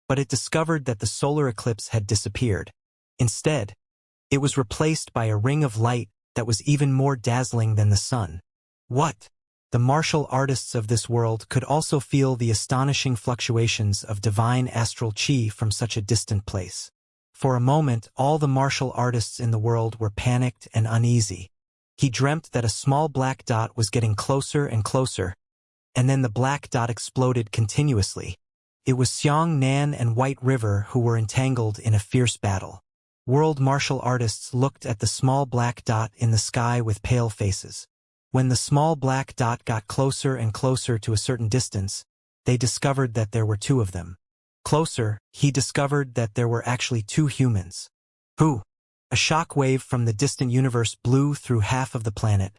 S1: but it discovered that the solar eclipse had disappeared. Instead, it was replaced by a ring of light that was even more dazzling than the sun. What? The martial artists of this world could also feel the astonishing fluctuations of divine astral chi from such a distant place. For a moment, all the martial artists in the world were panicked and uneasy. He dreamt that a small black dot was getting closer and closer, and then the black dot exploded continuously. It was Xianxia and White River who were entangled in a fierce battle. World martial artists looked at the small black dot in the sky with pale faces. When the small black dot got closer and closer to a certain distance, they discovered that there were two of them. Closer, he discovered that there were actually two humans. Who? A shock wave from the distant universe blew through half of the planet,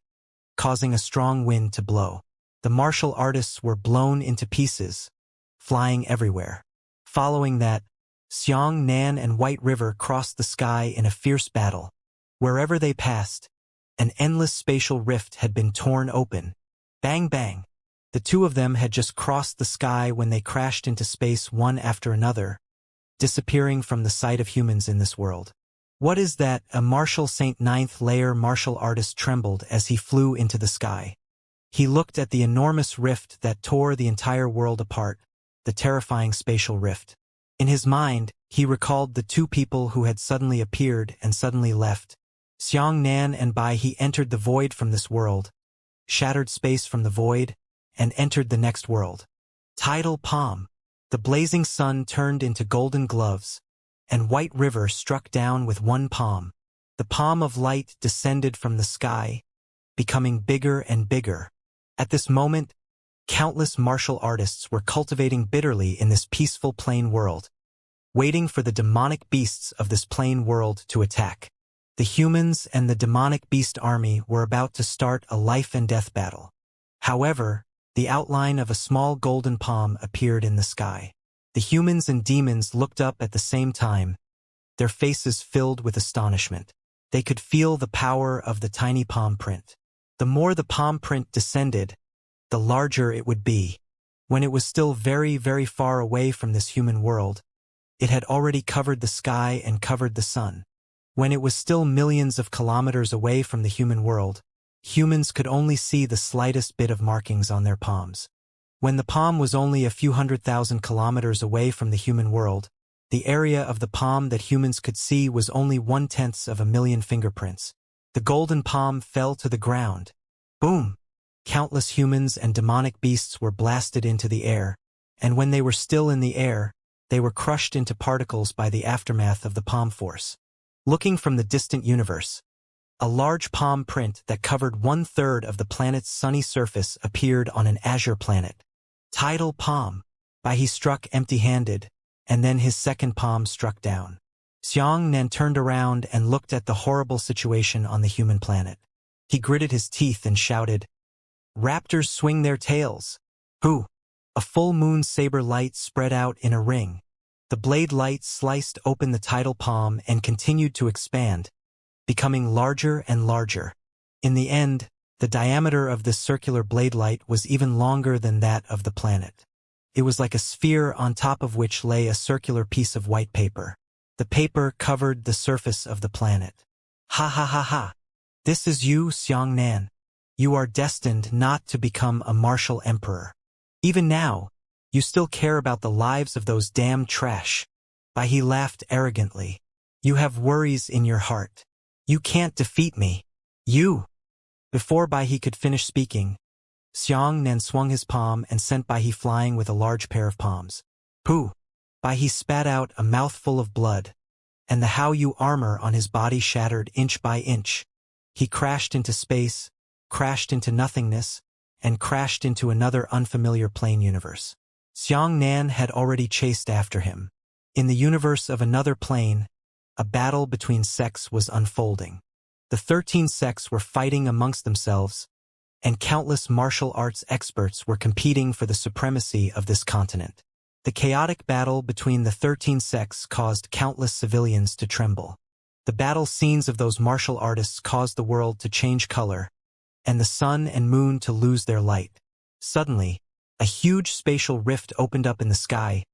S1: causing a strong wind to blow. The martial artists were blown into pieces, flying everywhere. Following that, Xianxia and White River crossed the sky in a fierce battle. Wherever they passed, an endless spatial rift had been torn open. Bang bang! The two of them had just crossed the sky when they crashed into space one after another, disappearing from the sight of humans in this world. What is that? A martial Saint Ninth Layer martial artist trembled as he flew into the sky. He looked at the enormous rift that tore the entire world apart, the terrifying spatial rift. In his mind, he recalled the two people who had suddenly appeared and suddenly left. Xianxia and he entered the void from this world, shattered space from the void, and entered the next world. Tidal palm. The blazing sun turned into golden gloves, and White River struck down with one palm. The palm of light descended from the sky, becoming bigger and bigger. At this moment, countless martial artists were cultivating bitterly in this peaceful plain world, waiting for the demonic beasts of this plain world to attack. The humans and the demonic beast army were about to start a life-and-death battle. However, the outline of a small golden palm appeared in the sky. The humans and demons looked up at the same time, their faces filled with astonishment. They could feel the power of the tiny palm print. The more the palm print descended, the larger it would be. When it was still very, very far away from this human world, It had already covered the sky and covered the sun. When it was still millions of kilometers away from the human world, humans could only see the slightest bit of markings on their palms. When the palm was only a few 100,000 kilometers away from the human world, the area of the palm that humans could see was only 1/10 of a million fingerprints. The golden palm fell to the ground. Boom! Countless humans and demonic beasts were blasted into the air, and when they were still in the air, they were crushed into particles by the aftermath of the palm force. Looking from the distant universe, a large palm print that covered 1/3 of the planet's sunny surface appeared on an azure planet. Tidal palm. He struck empty-handed, and then his second palm struck down. Xianxia turned around and looked at the horrible situation on the human planet. He gritted his teeth and shouted, "Raptors swing their tails!" Who? A full moon saber light spread out in a ring. The blade light sliced open the tidal palm and continued to expand, becoming larger and larger. In the end, the diameter of this circular blade light was even longer than that of the planet. It was like a sphere on top of which lay a circular piece of white paper. The paper covered the surface of the planet. Ha ha ha ha! This is you, Xianxia. You are destined not to become a martial emperor. Even now, you still care about the lives of those damn trash. He laughed arrogantly. You have worries in your heart. You can't defeat me. You! Before he could finish speaking, Xianxia swung his palm and sent he flying with a large pair of palms. Pooh! He spat out a mouthful of blood, and the Hao-Yu armor on his body shattered inch by inch. He crashed into space, crashed into nothingness, and crashed into another unfamiliar plane universe. Xianxia had already chased after him. In the universe of another plane, a battle between sects was unfolding. The 13 sects were fighting amongst themselves, and countless martial arts experts were competing for the supremacy of this continent. The chaotic battle between the 13 sects caused countless civilians to tremble. The battle scenes of those martial artists caused the world to change color, and the sun and moon to lose their light. Suddenly, a huge spatial rift opened up in the sky,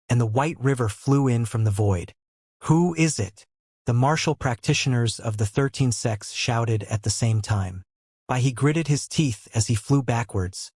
S1: and the white river flew in from the void. Who is it? The martial practitioners of the 13 sects shouted at the same time. He gritted his teeth as he flew backwards,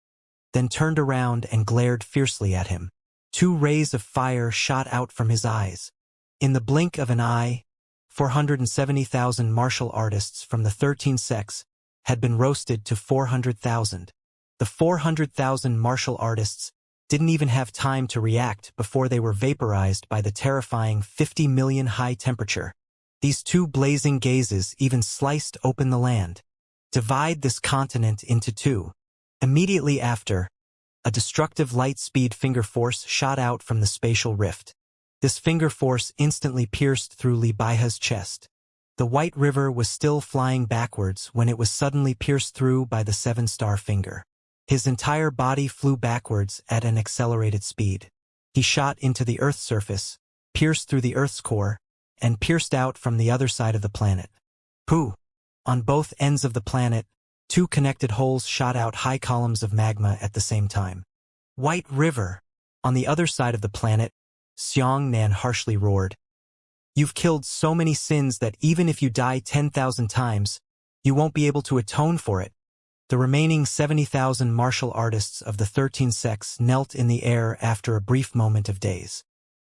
S1: then turned around and glared fiercely at him. 2 rays of fire shot out from his eyes. In the blink of an eye, 470,000 martial artists from the 13 sects had been roasted to 400,000. The 400,000 martial artists didn't even have time to react before they were vaporized by the terrifying 50 million high temperature. These 2 blazing gazes even sliced open the land. Divide this continent into 2. Immediately after, a destructive light-speed finger force shot out from the spatial rift. This finger force instantly pierced through Li Baihe's chest. The white river was still flying backwards when it was suddenly pierced through by the 7-star finger. His entire body flew backwards at an accelerated speed. He shot into the Earth's surface, pierced through the Earth's core, and pierced out from the other side of the planet. Pooh! On both ends of the planet, 2 connected holes shot out high columns of magma at the same time. White river! On the other side of the planet, Xianxia harshly roared. You've killed so many sins that even if you die 10,000 times, you won't be able to atone for it. The remaining 70,000 martial artists of the 13 sects knelt in the air after a brief moment of daze.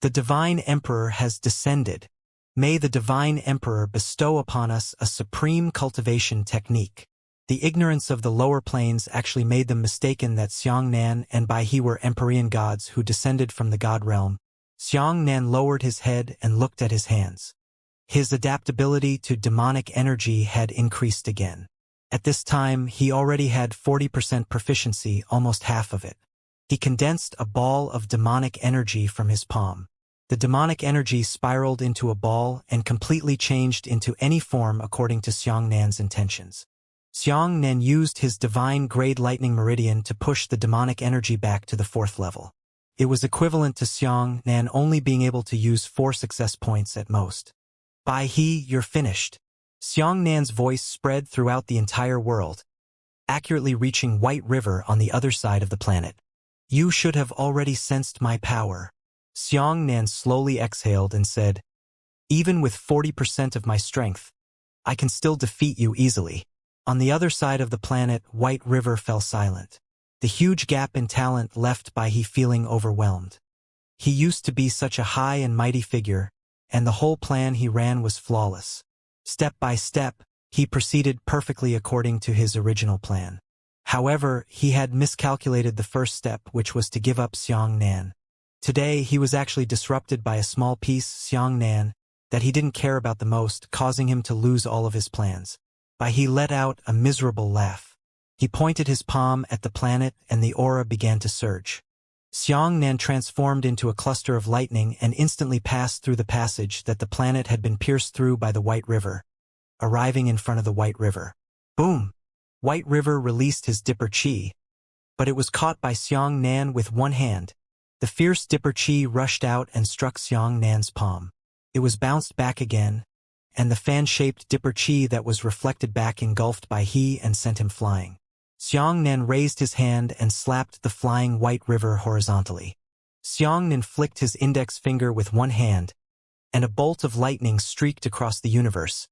S1: The Divine Emperor has descended. May the Divine Emperor bestow upon us a supreme cultivation technique. The ignorance of the lower planes actually made them mistaken that Xianxia and Baihe were Empyrean gods who descended from the god realm. Xianxia lowered his head and looked at his hands. His adaptability to demonic energy had increased again. At this time, he already had 40% proficiency, almost half of it. He condensed a ball of demonic energy from his palm. The demonic energy spiraled into a ball and completely changed into any form according to Xianxia's intentions. Xianxia used his divine grade lightning meridian to push the demonic energy back to the 4th level. It was equivalent to Xianxia only being able to use 4 success points at most. Baihe, you're finished. Xianxia's voice spread throughout the entire world, accurately reaching White River on the other side of the planet. You should have already sensed my power. Xianxia slowly exhaled and said, "Even with 40% of my strength, I can still defeat you easily." On the other side of the planet, White River fell silent. The huge gap in talent left by he feeling overwhelmed. He used to be such a high and mighty figure, and the whole plan he ran was flawless. Step by step, he proceeded perfectly according to his original plan. However, he had miscalculated the first step, which was to give up Xianxia. Today, he was actually disrupted by a small piece, Xianxia, that he didn't care about the most, causing him to lose all of his plans. He let out a miserable laugh. He pointed his palm at the planet and the aura began to surge. Xianxia transformed into a cluster of lightning and instantly passed through the passage that the planet had been pierced through by the White River, arriving in front of the White River. Boom! White River released his Dipper Chi, but it was caught by Xianxia with one hand. The fierce Dipper Chi rushed out and struck Xianxia's palm. It was bounced back again, and the fan-shaped Dipper Chi that was reflected back engulfed by he and sent him flying. Xianxia raised his hand and slapped the flying White River horizontally. Xianxia flicked his index finger with one hand, and a bolt of lightning streaked across the universe,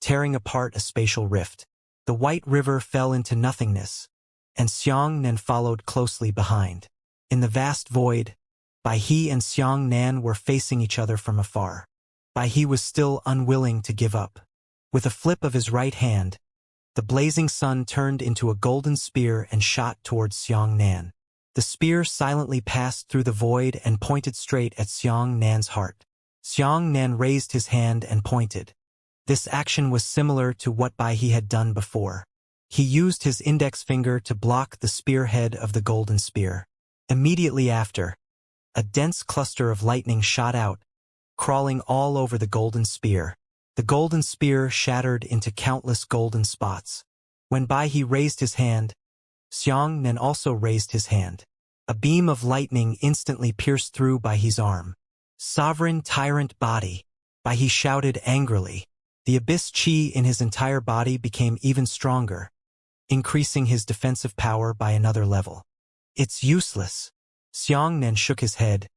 S1: tearing apart a spatial rift. The White River fell into nothingness, and Xianxia followed closely behind. In the vast void, he and Xianxia were facing each other from afar. He was still unwilling to give up. With a flip of his right hand, the blazing sun turned into a golden spear and shot towards Xianxia. The spear silently passed through the void and pointed straight at Xianxia's heart. Xianxia raised his hand and pointed. This action was similar to what he had done before. He used his index finger to block the spearhead of the golden spear. Immediately after, a dense cluster of lightning shot out, crawling all over the golden spear. The golden spear shattered into countless golden spots. When he raised his hand, Xianxia also raised his hand. A beam of lightning instantly pierced through his arm. "Sovereign tyrant body!" He shouted angrily. The abyss chi in his entire body became even stronger, increasing his defensive power by another level. "It's useless." Xianxia shook his head.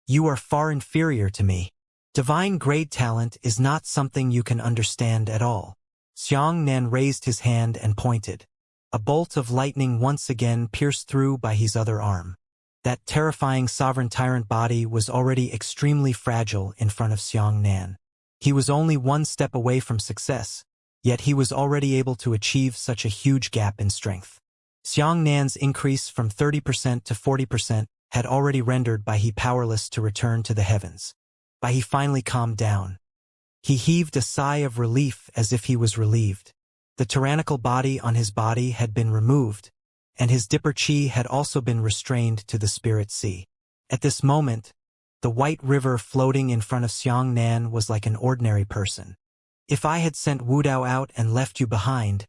S1: "You are far inferior to me. Divine grade talent is not something you can understand at all." Xianxia raised his hand and pointed. A bolt of lightning once again pierced through his other arm. That terrifying sovereign tyrant body was already extremely fragile in front of Xianxia. He was only one step away from success, yet he was already able to achieve such a huge gap in strength. Xianxia's increase from 30% to 40% had already rendered he powerless to return to the heavens. He finally calmed down. He heaved a sigh of relief as if he was relieved. The tyrannical body on his body had been removed, and his Dipper Chi had also been restrained to the spirit sea. At this moment, the White River floating in front of Xianxia was like an ordinary person. "If I had sent Wudao out and left you behind,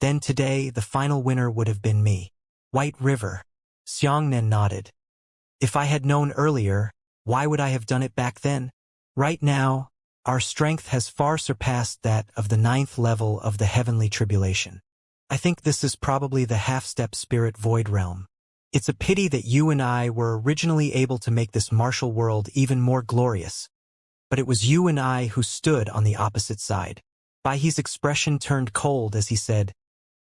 S1: then today the final winner would have been me." "White River." Xianxia nodded. "If I had known earlier, why would I have done it back then? Right now, our strength has far surpassed that of the 9th level of the heavenly tribulation. I think this is probably the half-step spirit void realm. It's a pity that you and I were originally able to make this martial world even more glorious. But it was you and I who stood on the opposite side." His expression turned cold as he said,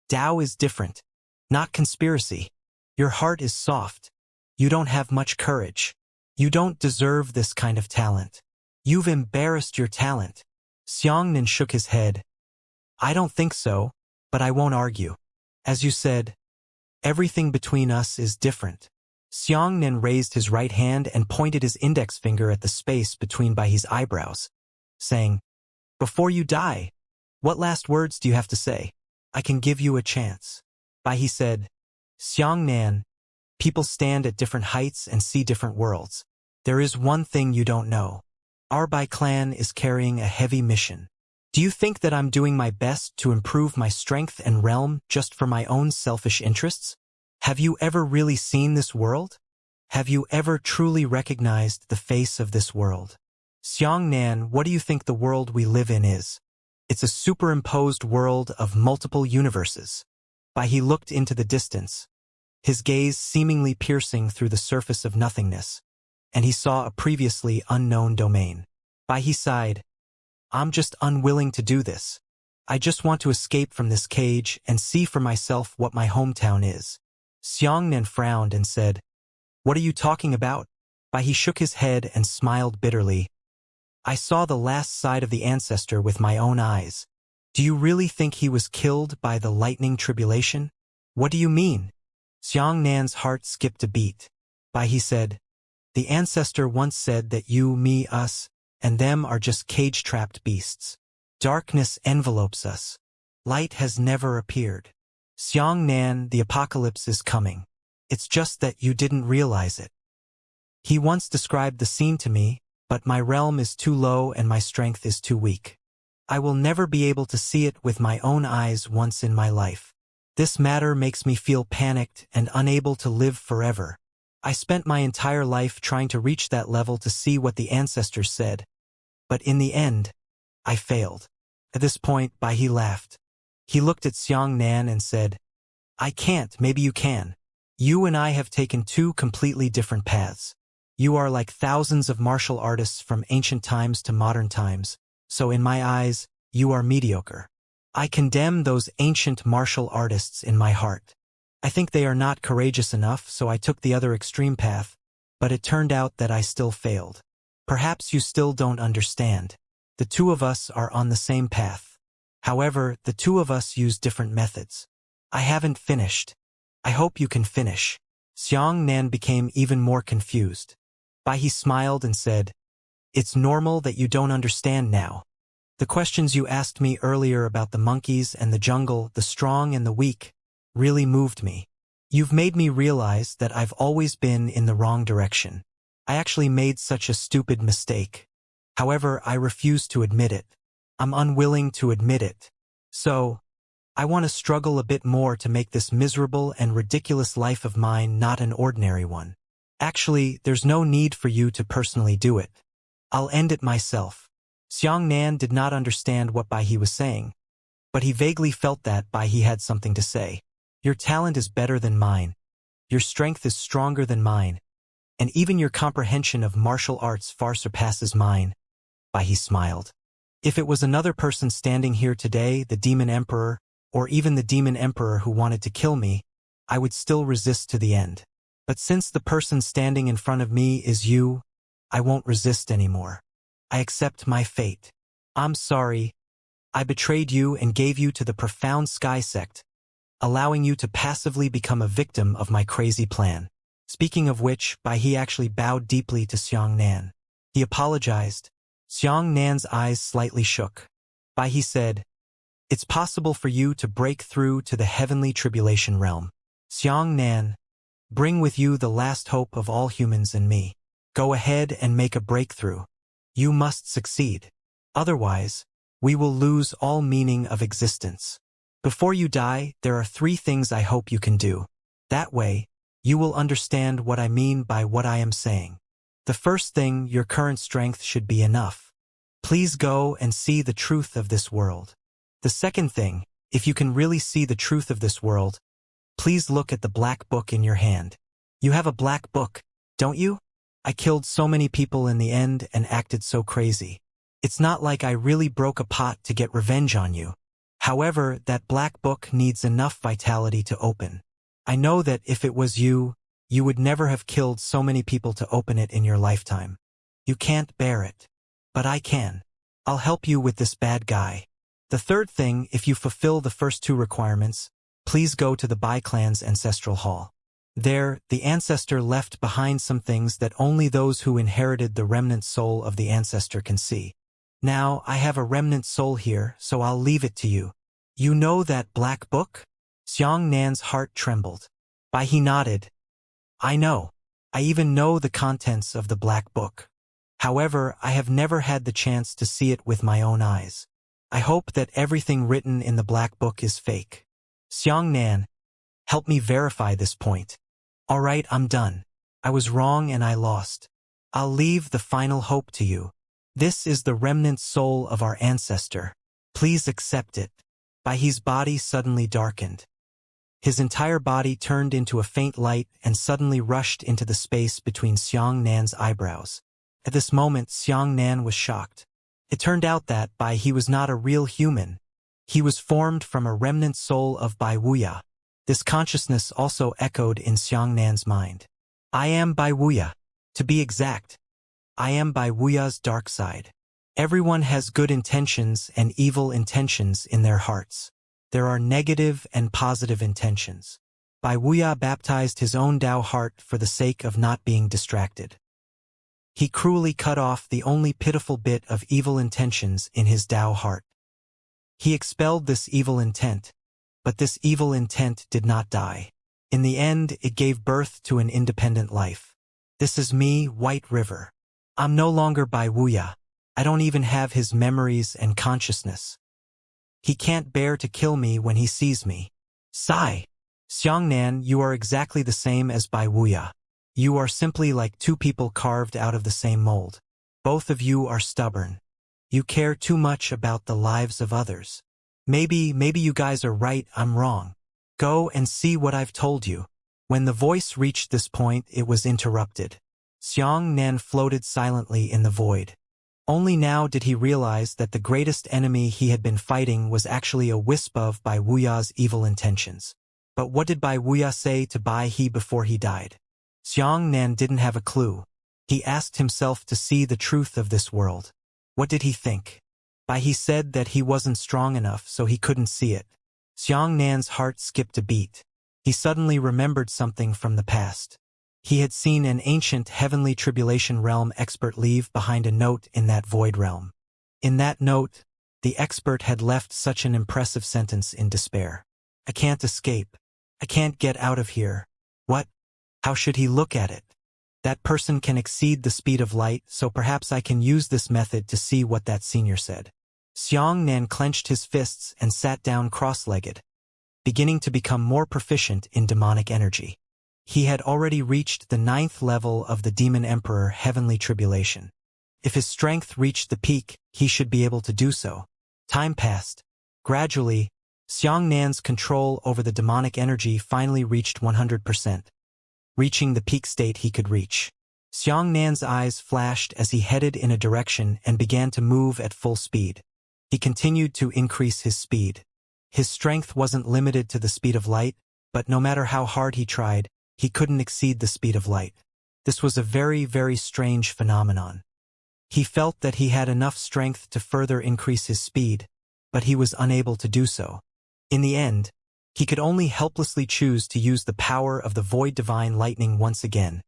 S1: "Tao is different, not conspiracy. Your heart is soft. You don't have much courage. You don't deserve this kind of talent. You've embarrassed your talent." Xianxia shook his head. "I don't think so, but I won't argue. As you said, everything between us is different." Xianxia raised his right hand and pointed his index finger at the space between his eyebrows, saying, "Before you die, what last words do you have to say? I can give you a chance." He said, "Xianxia, people stand at different heights and see different worlds. There is one thing you don't know. Our clan is carrying a heavy mission. Do you think that I'm doing my best to improve my strength and realm just for my own selfish interests? Have you ever really seen this world? Have you ever truly recognized the face of this world? Xianxia, what do you think the world we live in is? It's a superimposed world of multiple universes." He looked into the distance, his gaze seemingly piercing through the surface of nothingness. and he saw a previously unknown domain. He sighed. I'm just unwilling to do this. I just want to escape from this cage and see for myself what my hometown is. Xianxia frowned and said, What are you talking about? He shook his head and smiled bitterly. I saw the last side of the ancestor with my own eyes. Do you really think he was killed by the lightning tribulation? What do you mean? Xiangxia's heart skipped a beat. He said, The ancestor once said that you, me, us, and them are just cage-trapped beasts. Darkness envelopes us. Light has never appeared. Xiangxia, the apocalypse is coming. It's just that you didn't realize it. He once described the scene to me, but my realm is too low and my strength is too weak. I will never be able to see it with my own eyes once in my life. This matter makes me feel panicked and unable to live forever. I spent my entire life trying to reach that level to see what the ancestors said. But in the end, I failed. At this point, he laughed. He looked at Xiangxian and said, I can't, maybe you can. You and I have taken two completely different paths. You are like thousands of martial artists from ancient times to modern times, so in my eyes, you are mediocre. I condemn those ancient martial artists in my heart. I think they are not courageous enough, so I took the other extreme path, but it turned out that I still failed. Perhaps you still don't understand. The two of us are on the same path. However, the two of us use different methods. I haven't finished. I hope you can finish. Xiangxian became even more confused. He smiled and said, It's normal that you don't understand now. The questions you asked me earlier about the monkeys and the jungle, the strong and the weak, really moved me. You've made me realize that I've always been in the wrong direction. I actually made such a stupid mistake. However, I refuse to admit it. I'm unwilling to admit it. So, I want to struggle a bit more to make this miserable and ridiculous life of mine not an ordinary one. Actually, there's no need for you to personally do it. I'll end it myself. Xiangxian did not understand what he was saying, but he vaguely felt that he had something to say. Your talent is better than mine. Your strength is stronger than mine. And even your comprehension of martial arts far surpasses mine. He smiled. If it was another person standing here today, the Demon Emperor, or even the Demon Emperor who wanted to kill me, I would still resist to the end. But since the person standing in front of me is you, I won't resist anymore. I accept my fate. I'm sorry. I betrayed you and gave you to the profound sky sect, allowing you to passively become a victim of my crazy plan. Speaking of which, he actually bowed deeply to Xiangxian. He apologized. Xiangxian's eyes slightly shook. He said, It's possible for you to break through to the heavenly tribulation realm. Xiangxian, bring with you the last hope of all humans and me. Go ahead and make a breakthrough. You must succeed. Otherwise, we will lose all meaning of existence. Before you die, there are 3 things I hope you can do. That way, you will understand what I mean by what I am saying. The first thing, your current strength should be enough. Please go and see the truth of this world. The second thing, if you can really see the truth of this world, please look at the black book in your hand. You have a black book, don't you? I killed so many people in the end and acted so crazy. It's not like I really broke a pot to get revenge on you. However, that black book needs enough vitality to open. I know that if it was you, you would never have killed so many people to open it in your lifetime. You can't bear it. But I can. I'll help you with this bad guy. The third thing, if you fulfill the first 2 requirements, please go to the Bai clan's ancestral hall. There, the ancestor left behind some things that only those who inherited the remnant soul of the ancestor can see. Now, I have a remnant soul here, so I'll leave it to you. You know that black book? Xiangxian's heart trembled. He nodded. I know. I even know the contents of the black book. However, I have never had the chance to see it with my own eyes. I hope that everything written in the black book is fake. Xiangxian, help me verify this point. All right, I'm done. I was wrong and I lost. I'll leave the final hope to you. This is the remnant soul of our ancestor. Please accept it. His body suddenly darkened. His entire body turned into a faint light and suddenly rushed into the space between Xiang Nan's eyebrows. At this moment, Xiang Nan was shocked. It turned out that he was not a real human. He was formed from a remnant soul of Wuxia. This consciousness also echoed in Xiang Nan's mind. I am Wuxia. To be exact, I am Wuxia's dark side. Everyone has good intentions and evil intentions in their hearts. There are negative and positive intentions. Wuxia baptized his own Tao heart for the sake of not being distracted. He cruelly cut off the only pitiful bit of evil intentions in his Tao heart. He expelled this evil intent, but this evil intent did not die. In the end, it gave birth to an independent life. This is me, White River. I'm no longer Wuxia. I don't even have his memories and consciousness. He can't bear to kill me when he sees me. Sigh. Xiang Nan, you are exactly the same as Wuxia. You are simply like two people carved out of the same mold. Both of you are stubborn. You care too much about the lives of others. Maybe you guys are right, I'm wrong. Go and see what I've told you. When the voice reached this point, it was interrupted. Xiang Nan floated silently in the void. Only now did he realize that the greatest enemy he had been fighting was actually a wisp of Wuxia's evil intentions. But what did Wuxia say to he before he died? Xiang Nan didn't have a clue. He asked himself to see the truth of this world. What did he think? He said that he wasn't strong enough, so he couldn't see it. Xiang Nan's heart skipped a beat. He suddenly remembered something from the past. He had seen an ancient heavenly tribulation realm expert leave behind a note in that void realm. In that note, the expert had left such an impressive sentence in despair. I can't escape. I can't get out of here. What? How should he look at it? That person can exceed the speed of light, so perhaps I can use this method to see what that senior said. Xiang Nan clenched his fists and sat down cross-legged, beginning to become more proficient in demonic energy. He had already reached the 9th level of the Demon Emperor Heavenly Tribulation. If his strength reached the peak, he should be able to do so. Time passed. Gradually, Xiang Nan's control over the demonic energy finally reached 100%, reaching the peak state he could reach. Xiang Nan's eyes flashed as he headed in a direction and began to move at full speed. He continued to increase his speed. His strength wasn't limited to the speed of light, but no matter how hard he tried, he couldn't exceed the speed of light. This was a very, very strange phenomenon. He felt that he had enough strength to further increase his speed, but he was unable to do so. In the end, he could only helplessly choose to use the power of the Void Divine Lightning once again,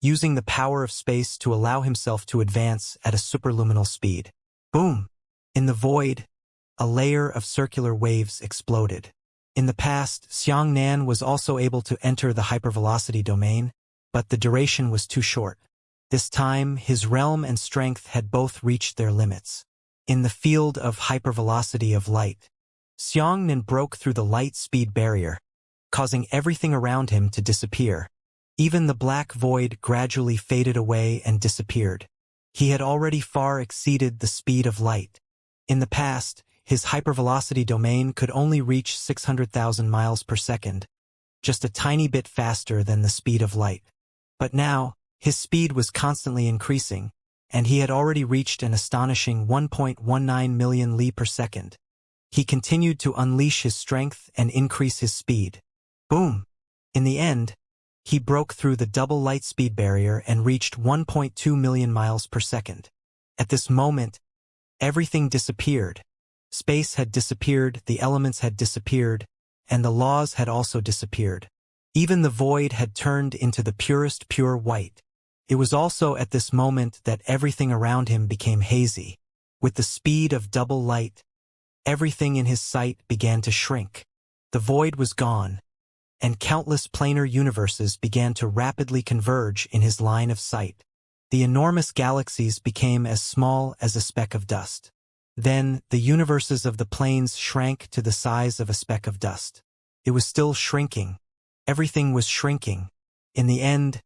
S1: using the power of space to allow himself to advance at a superluminal speed. Boom! In the void, a layer of circular waves exploded. In the past, Xiang Nan was also able to enter the hypervelocity domain, but the duration was too short. This time, his realm and strength had both reached their limits. In the field of hypervelocity of light, Xiang Nan broke through the light speed barrier, causing everything around him to disappear. Even the black void gradually faded away and disappeared. He had already far exceeded the speed of light. In the past, his hypervelocity domain could only reach 600,000 miles per second, just a tiny bit faster than the speed of light. But now, his speed was constantly increasing, and he had already reached an astonishing 1.19 million li per second. He continued to unleash his strength and increase his speed. Boom! In the end, he broke through the double light speed barrier and reached 1.2 million miles per second. At this moment, everything disappeared. Space had disappeared, the elements had disappeared, and the laws had also disappeared. Even the void had turned into the purest pure white. It was also at this moment that everything around him became hazy. With the speed of double light, everything in his sight began to shrink. The void was gone, and countless planar universes began to rapidly converge in his line of sight. The enormous galaxies became as small as a speck of dust. Then, the universes of the planes shrank to the size of a speck of dust. It was still shrinking. Everything was shrinking. In the end,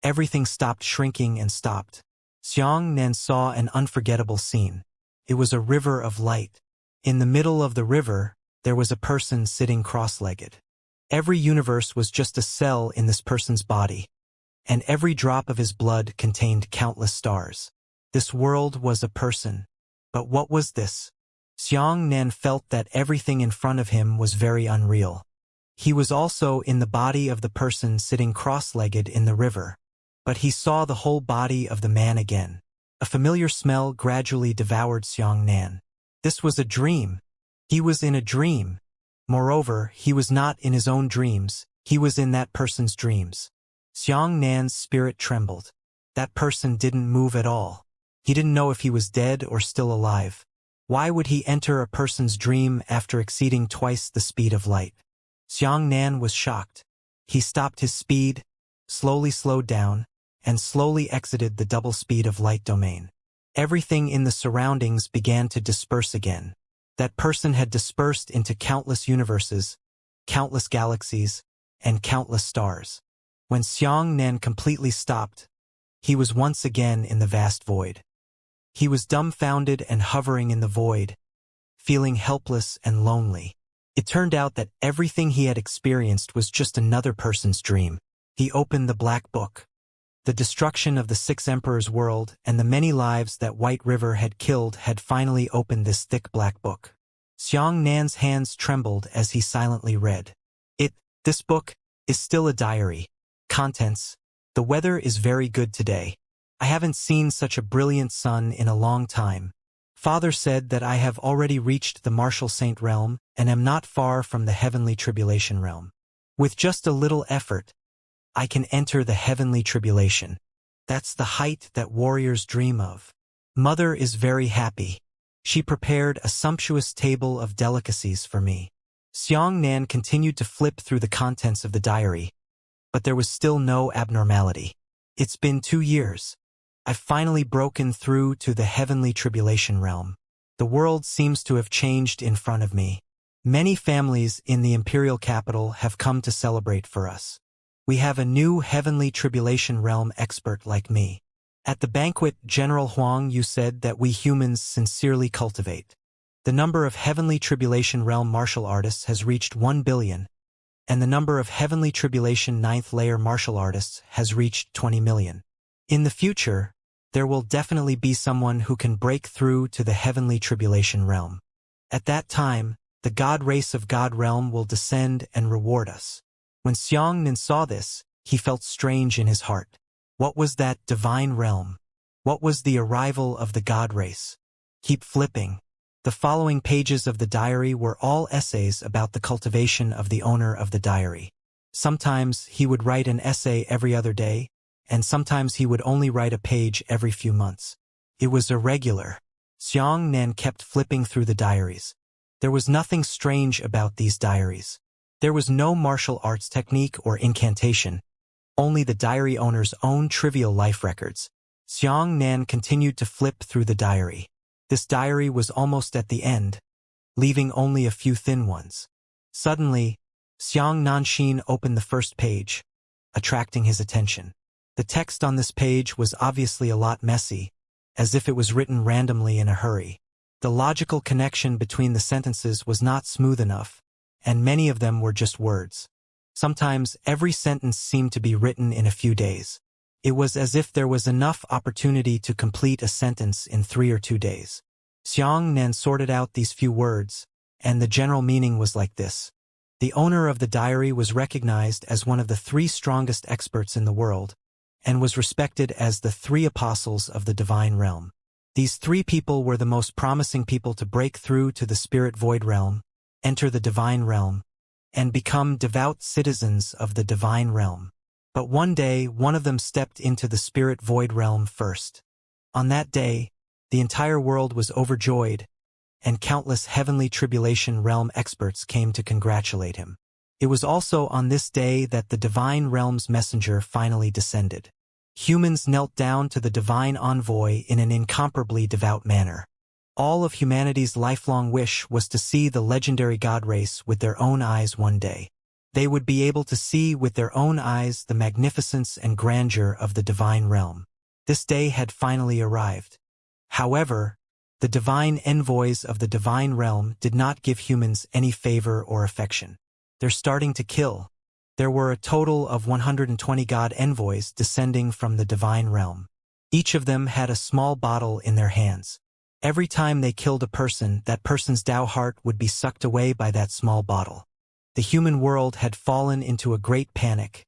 S1: everything stopped shrinking and stopped. Xiang Nan saw an unforgettable scene. It was a river of light. In the middle of the river, there was a person sitting cross-legged. Every universe was just a cell in this person's body, and every drop of his blood contained countless stars. This world was a person. But what was this? Xianxia felt that everything in front of him was very unreal. He was also in the body of the person sitting cross-legged in the river. But he saw the whole body of the man again. A familiar smell gradually devoured Xianxia. This was a dream. He was in a dream. Moreover, he was not in his own dreams, he was in that person's dreams. Xianxia's spirit trembled. That person didn't move at all. He didn't know if he was dead or still alive. Why would he enter a person's dream after exceeding twice the speed of light? Xianxia was shocked. He stopped his speed, slowly slowed down, and slowly exited the double speed of light domain. Everything in the surroundings began to disperse again. That person had dispersed into countless universes, countless galaxies, and countless stars. When Xianxia completely stopped, he was once again in the vast void. He was dumbfounded and hovering in the void, feeling helpless and lonely. It turned out that everything he had experienced was just another person's dream. He opened the Black Book. The destruction of the 6 Emperors' world and the many lives that White River had killed had finally opened this thick black book. Xianxia's hands trembled as he silently read. This book, is still a diary. Contents: the weather is very good today. I haven't seen such a brilliant sun in a long time. Father said that I have already reached the martial saint realm and am not far from the heavenly tribulation realm. With just a little effort, I can enter the heavenly tribulation. That's the height that warriors dream of. Mother is very happy. She prepared a sumptuous table of delicacies for me. Xianxia continued to flip through the contents of the diary, but there was still no abnormality. It's been 2 years. I've finally broken through to the heavenly tribulation realm. The world seems to have changed in front of me. Many families in the imperial capital have come to celebrate for us. We have a new heavenly tribulation realm expert like me. At the banquet, General Huang Yu said that we humans sincerely cultivate. The number of heavenly tribulation realm martial artists has reached 1 billion, and the number of heavenly tribulation 9th layer martial artists has reached 20 million. In the future, there will definitely be someone who can break through to the heavenly tribulation realm. At that time, the god race of God realm will descend and reward us. When Xianxia saw this, he felt strange in his heart. What was that divine realm? What was the arrival of the god race? Keep flipping. The following pages of the diary were all essays about the cultivation of the owner of the diary. Sometimes he would write an essay every other day, and sometimes he would only write a page every few months. It was irregular. Xianxia kept flipping through the diaries. There was nothing strange about these diaries. There was no martial arts technique or incantation, only the diary owner's own trivial life records. Xianxia continued to flip through the diary. This diary was almost at the end, leaving only a few thin ones. Suddenly, Xianxia opened the first page, attracting his attention. The text on this page was obviously a lot messy, as if it was written randomly in a hurry. The logical connection between the sentences was not smooth enough, and many of them were just words. Sometimes every sentence seemed to be written in a few days. It was as if there was enough opportunity to complete a sentence in 3 or 2 days. Xianxia sorted out these few words, and the general meaning was like this. The owner of the diary was recognized as one of the 3 strongest experts in the world, and was respected as the 3 apostles of the divine realm. These 3 people were the most promising people to break through to the spirit void realm, enter the divine realm, and become devout citizens of the divine realm. But one day, one of them stepped into the spirit void realm first. On that day, the entire world was overjoyed, and countless heavenly tribulation realm experts came to congratulate him. It was also on this day that the divine realm's messenger finally descended. Humans knelt down to the divine envoy in an incomparably devout manner. All of humanity's lifelong wish was to see the legendary god race with their own eyes one day. They would be able to see with their own eyes the magnificence and grandeur of the divine realm. This day had finally arrived. However, the divine envoys of the divine realm did not give humans any favor or affection. They're starting to kill. There were a total of 120 god envoys descending from the divine realm. Each of them had a small bottle in their hands. Every time they killed a person, that person's Tao heart would be sucked away by that small bottle. The human world had fallen into a great panic,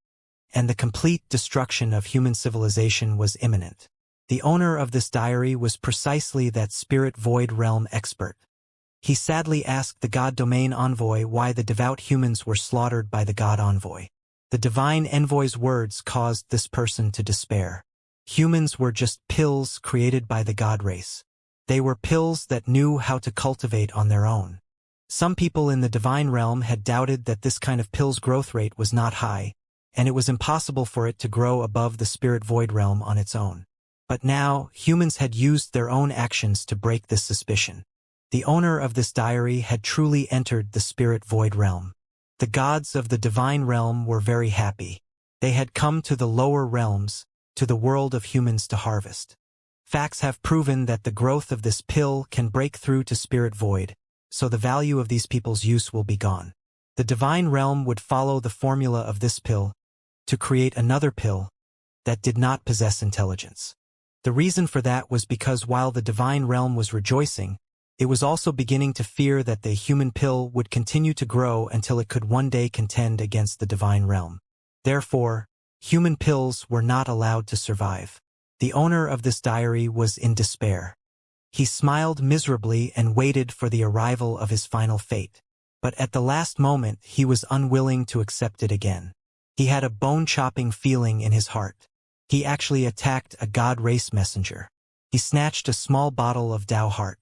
S1: and the complete destruction of human civilization was imminent. The owner of this diary was precisely that spirit void realm expert. He sadly asked the god domain envoy why the devout humans were slaughtered by the god envoy. The divine envoy's words caused this person to despair. Humans were just pills created by the god race. They were pills that knew how to cultivate on their own. Some people in the divine realm had doubted that this kind of pill's growth rate was not high, and it was impossible for it to grow above the spirit void realm on its own. But now, humans had used their own actions to break this suspicion. The owner of this diary had truly entered the spirit void realm. The gods of the divine realm were very happy. They had come to the lower realms, to the world of humans to harvest. Facts have proven that the growth of this pill can break through to spirit void, so the value of these people's use will be gone. The divine realm would follow the formula of this pill to create another pill that did not possess intelligence. The reason for that was because while the divine realm was rejoicing, it was also beginning to fear that the human pill would continue to grow until it could one day contend against the divine realm. Therefore, human pills were not allowed to survive. The owner of this diary was in despair. He smiled miserably and waited for the arrival of his final fate. But at the last moment, he was unwilling to accept it again. He had a bone-chopping feeling in his heart. He actually attacked a god race messenger. He snatched a small bottle of Tao heart.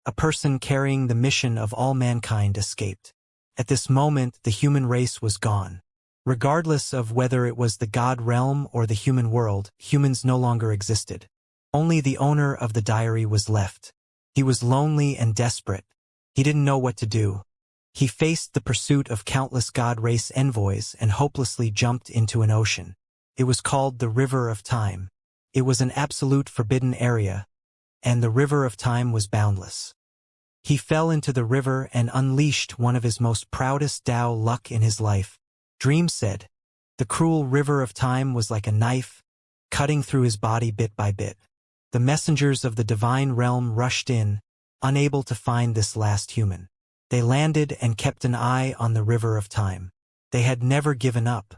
S1: A person carrying the mission of all mankind escaped. At this moment, the human race was gone. Regardless of whether it was the god realm or the human world, humans no longer existed. Only the owner of the diary was left. He was lonely and desperate. He didn't know what to do. He faced the pursuit of countless god race envoys and hopelessly jumped into an ocean. It was called the River of Time. It was an absolute forbidden area, and the River of Time was boundless. He fell into the river and unleashed one of his most proudest Tao luck in his life. Dream said, the cruel River of Time was like a knife, cutting through his body bit by bit. The messengers of the divine realm rushed in, unable to find this last human. They landed and kept an eye on the River of Time. They had never given up.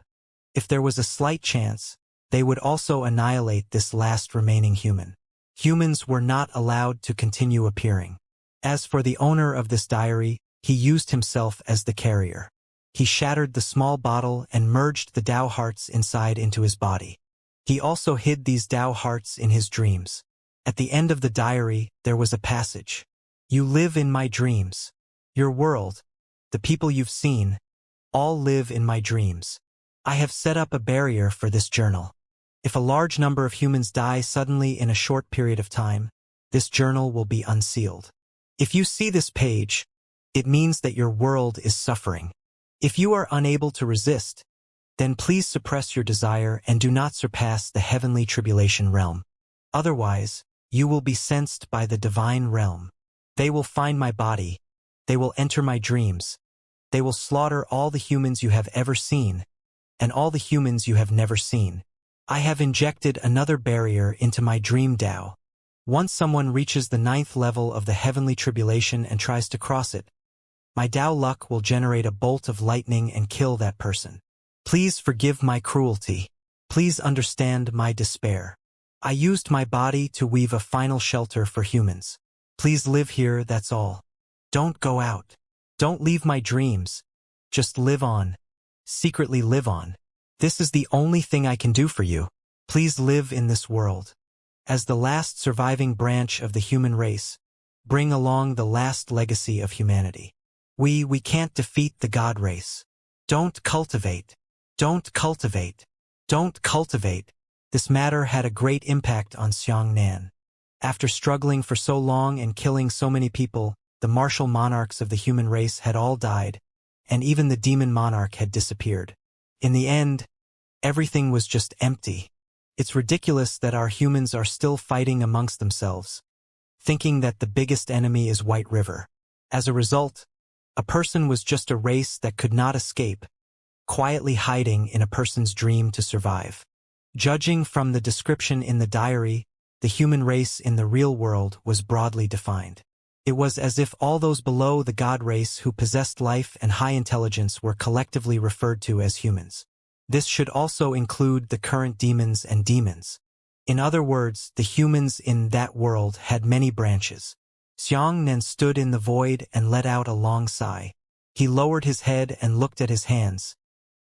S1: If there was a slight chance, they would also annihilate this last remaining human. Humans were not allowed to continue appearing. As for the owner of this diary, he used himself as the carrier. He shattered the small bottle and merged the Tao hearts inside into his body. He also hid these Tao hearts in his dreams. At the end of the diary, there was a passage. You live in my dreams. Your world, the people you've seen, all live in my dreams. I have set up a barrier for this journal. If a large number of humans die suddenly in a short period of time, this journal will be unsealed. If you see this page, it means that your world is suffering. If you are unable to resist, then please suppress your desire and do not surpass the heavenly tribulation realm. Otherwise, you will be sensed by the divine realm. They will find my body. They will enter my dreams. They will slaughter all the humans you have ever seen, and all the humans you have never seen. I have injected another barrier into my dream Tao. Once someone reaches the 9th level of the heavenly tribulation and tries to cross it, my Tao luck will generate a bolt of lightning and kill that person. Please forgive my cruelty. Please understand my despair. I used my body to weave a final shelter for humans. Please live here, that's all. Don't go out. Don't leave my dreams. Just live on. Secretly live on. This is the only thing I can do for you. Please live in this world. As the last surviving branch of the human race, bring along the last legacy of humanity. We can't defeat the God race. Don't cultivate. Don't cultivate. Don't cultivate. This matter had a great impact on Xianxia. After struggling for so long and killing so many people, the martial monarchs of the human race had all died, and even the demon monarch had disappeared. In the end, everything was just empty. It's ridiculous that our humans are still fighting amongst themselves, thinking that the biggest enemy is White River. As a result, A person was just a race that could not escape, quietly hiding in a person's dream to survive. Judging from the description in the diary, the human race in the real world was broadly defined. It was as if all those below the god race who possessed life and high intelligence were collectively referred to as humans. This should also include the current demons and demons. In other words, the humans in that world had many branches. Xianxia stood in the void and let out a long sigh. He lowered his head and looked at his hands,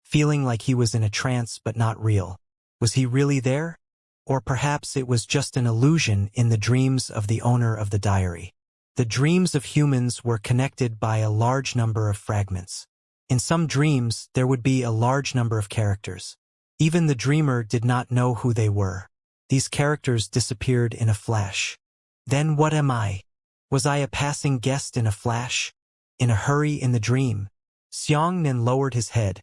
S1: feeling like he was in a trance but not real. Was he really there? Or perhaps it was just an illusion in the dreams of the owner of the diary. The dreams of humans were connected by a large number of fragments. In some dreams, there would be a large number of characters. Even the dreamer did not know who they were. These characters disappeared in a flash. Then what am I? Was I a passing guest in a flash? In a hurry in the dream? Xianxia lowered his head,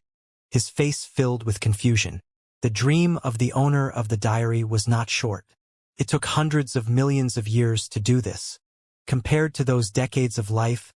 S1: his face filled with confusion. The dream of the owner of the diary was not short. It took hundreds of millions of years to do this. Compared to those decades of life,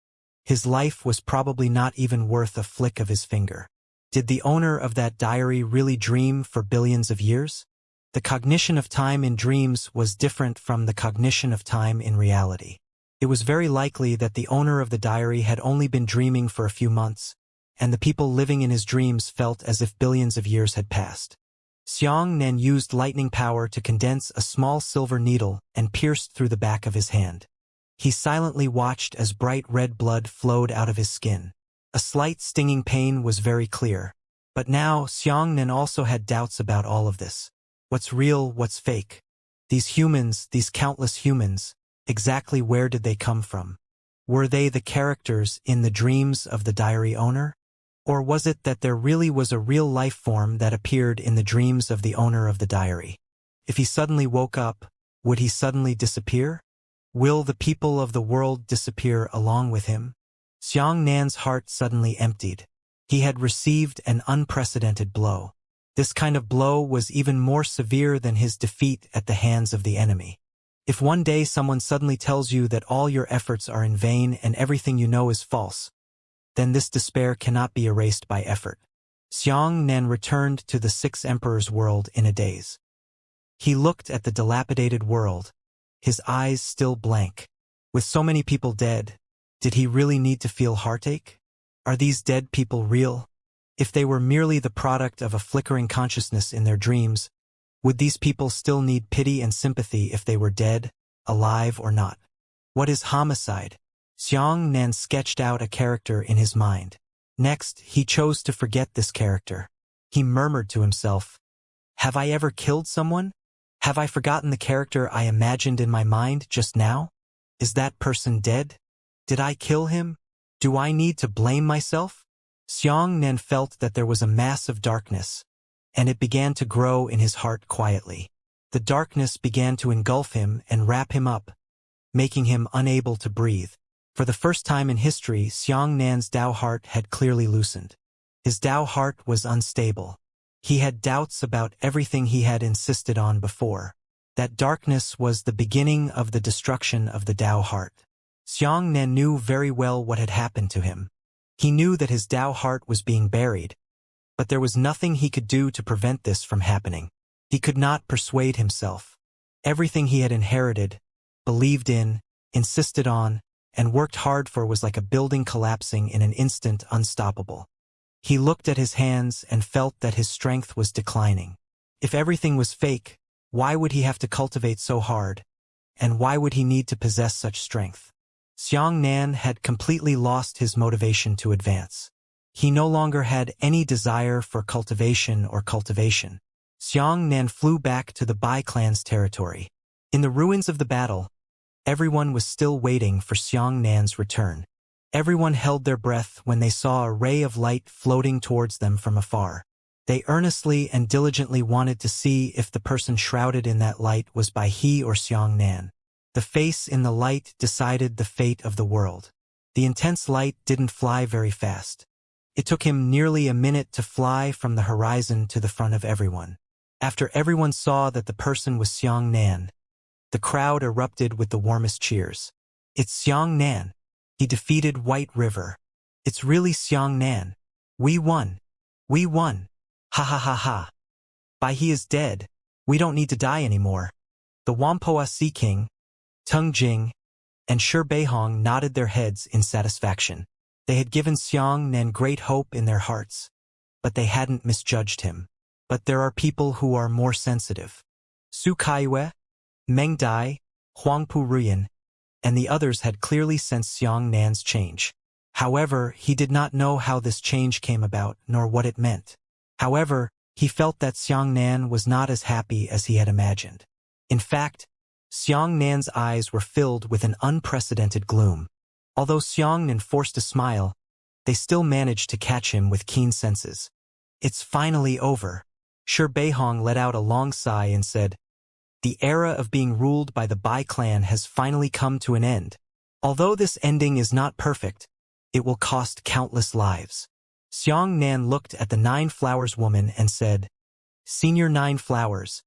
S1: his life was probably not even worth a flick of his finger. Did the owner of that diary really dream for billions of years? The cognition of time in dreams was different from the cognition of time in reality. It was very likely that the owner of the diary had only been dreaming for a few months, and the people living in his dreams felt as if billions of years had passed. Xianxia used lightning power to condense a small silver needle and pierced through the back of his hand. He silently watched as bright red blood flowed out of his skin. A slight stinging pain was very clear. But now Xianxia also had doubts about all of this. What's real, what's fake? These humans, these countless humans, exactly where did they come from? Were they the characters in the dreams of the diary owner? Or was it that there really was a real life form that appeared in the dreams of the owner of the diary? If he suddenly woke up, would he suddenly disappear? Will the people of the world disappear along with him? Xiangxia's heart suddenly emptied. He had received an unprecedented blow. This kind of blow was even more severe than his defeat at the hands of the enemy. If one day someone suddenly tells you that all your efforts are in vain and everything you know is false, then this despair cannot be erased by effort. Xianxia returned to the Six Emperors' world in a daze. He looked at the dilapidated world, his eyes still blank. With so many people dead, did he really need to feel heartache? Are these dead people real? If they were merely the product of a flickering consciousness in their dreams, would these people still need pity and sympathy if they were dead, alive or not? What is homicide? Xianxia sketched out a character in his mind. Next, he chose to forget this character. He murmured to himself, "Have I ever killed someone? Have I forgotten the character I imagined in my mind just now? Is that person dead? Did I kill him? Do I need to blame myself?" Xianxia felt that there was a mass of darkness, and it began to grow in his heart quietly. The darkness began to engulf him and wrap him up, making him unable to breathe. For the first time in history, Xianxia's Tao heart had clearly loosened. His Tao heart was unstable. He had doubts about everything he had insisted on before. That darkness was the beginning of the destruction of the Tao heart. Xianxia knew very well what had happened to him. He knew that his Tao heart was being buried, but there was nothing he could do to prevent this from happening. He could not persuade himself. Everything he had inherited, believed in, insisted on, and worked hard for was like a building collapsing in an instant, unstoppable. He looked at his hands and felt that his strength was declining. If everything was fake, why would he have to cultivate so hard? And why would he need to possess such strength? Xianxia had completely lost his motivation to advance. He no longer had any desire for cultivation or cultivation. Xianxia flew back to the Bai clan's territory. In the ruins of the battle, everyone was still waiting for Xianxia's return. Everyone held their breath when they saw a ray of light floating towards them from afar. They earnestly and diligently wanted to see if the person shrouded in that light was by he or Xianxia. The face in the light decided the fate of the world. The intense light didn't fly very fast. It took him nearly a minute to fly from the horizon to the front of everyone. After everyone saw that the person was Xianxia, the crowd erupted with the warmest cheers. "It's Xianxia. He defeated White River. It's really Xianxia. We won. We won. Ha ha ha ha. By he is dead. We don't need to die anymore. The Wampoa Sea King, Tung Jing, and Shi Beihong nodded their heads in satisfaction. They had given Xianxia great hope in their hearts, but they hadn't misjudged him. But there are people who are more sensitive. Su Kaiyue, Meng Dai, Huangpu Ruyan, and the others had clearly sensed Xianxia's change. However, he did not know how this change came about, nor what it meant. However, he felt that Xianxia was not as happy as he had imagined. In fact, Xianxia's eyes were filled with an unprecedented gloom. Although Xianxia forced a smile, they still managed to catch him with keen senses. It's finally over. Shi Beihong let out a long sigh and said, "The era of being ruled by the Bai clan has finally come to an end. Although this ending is not perfect, it will cost countless lives." Xianxia looked at the Nine Flowers woman and said, "Senior Nine Flowers,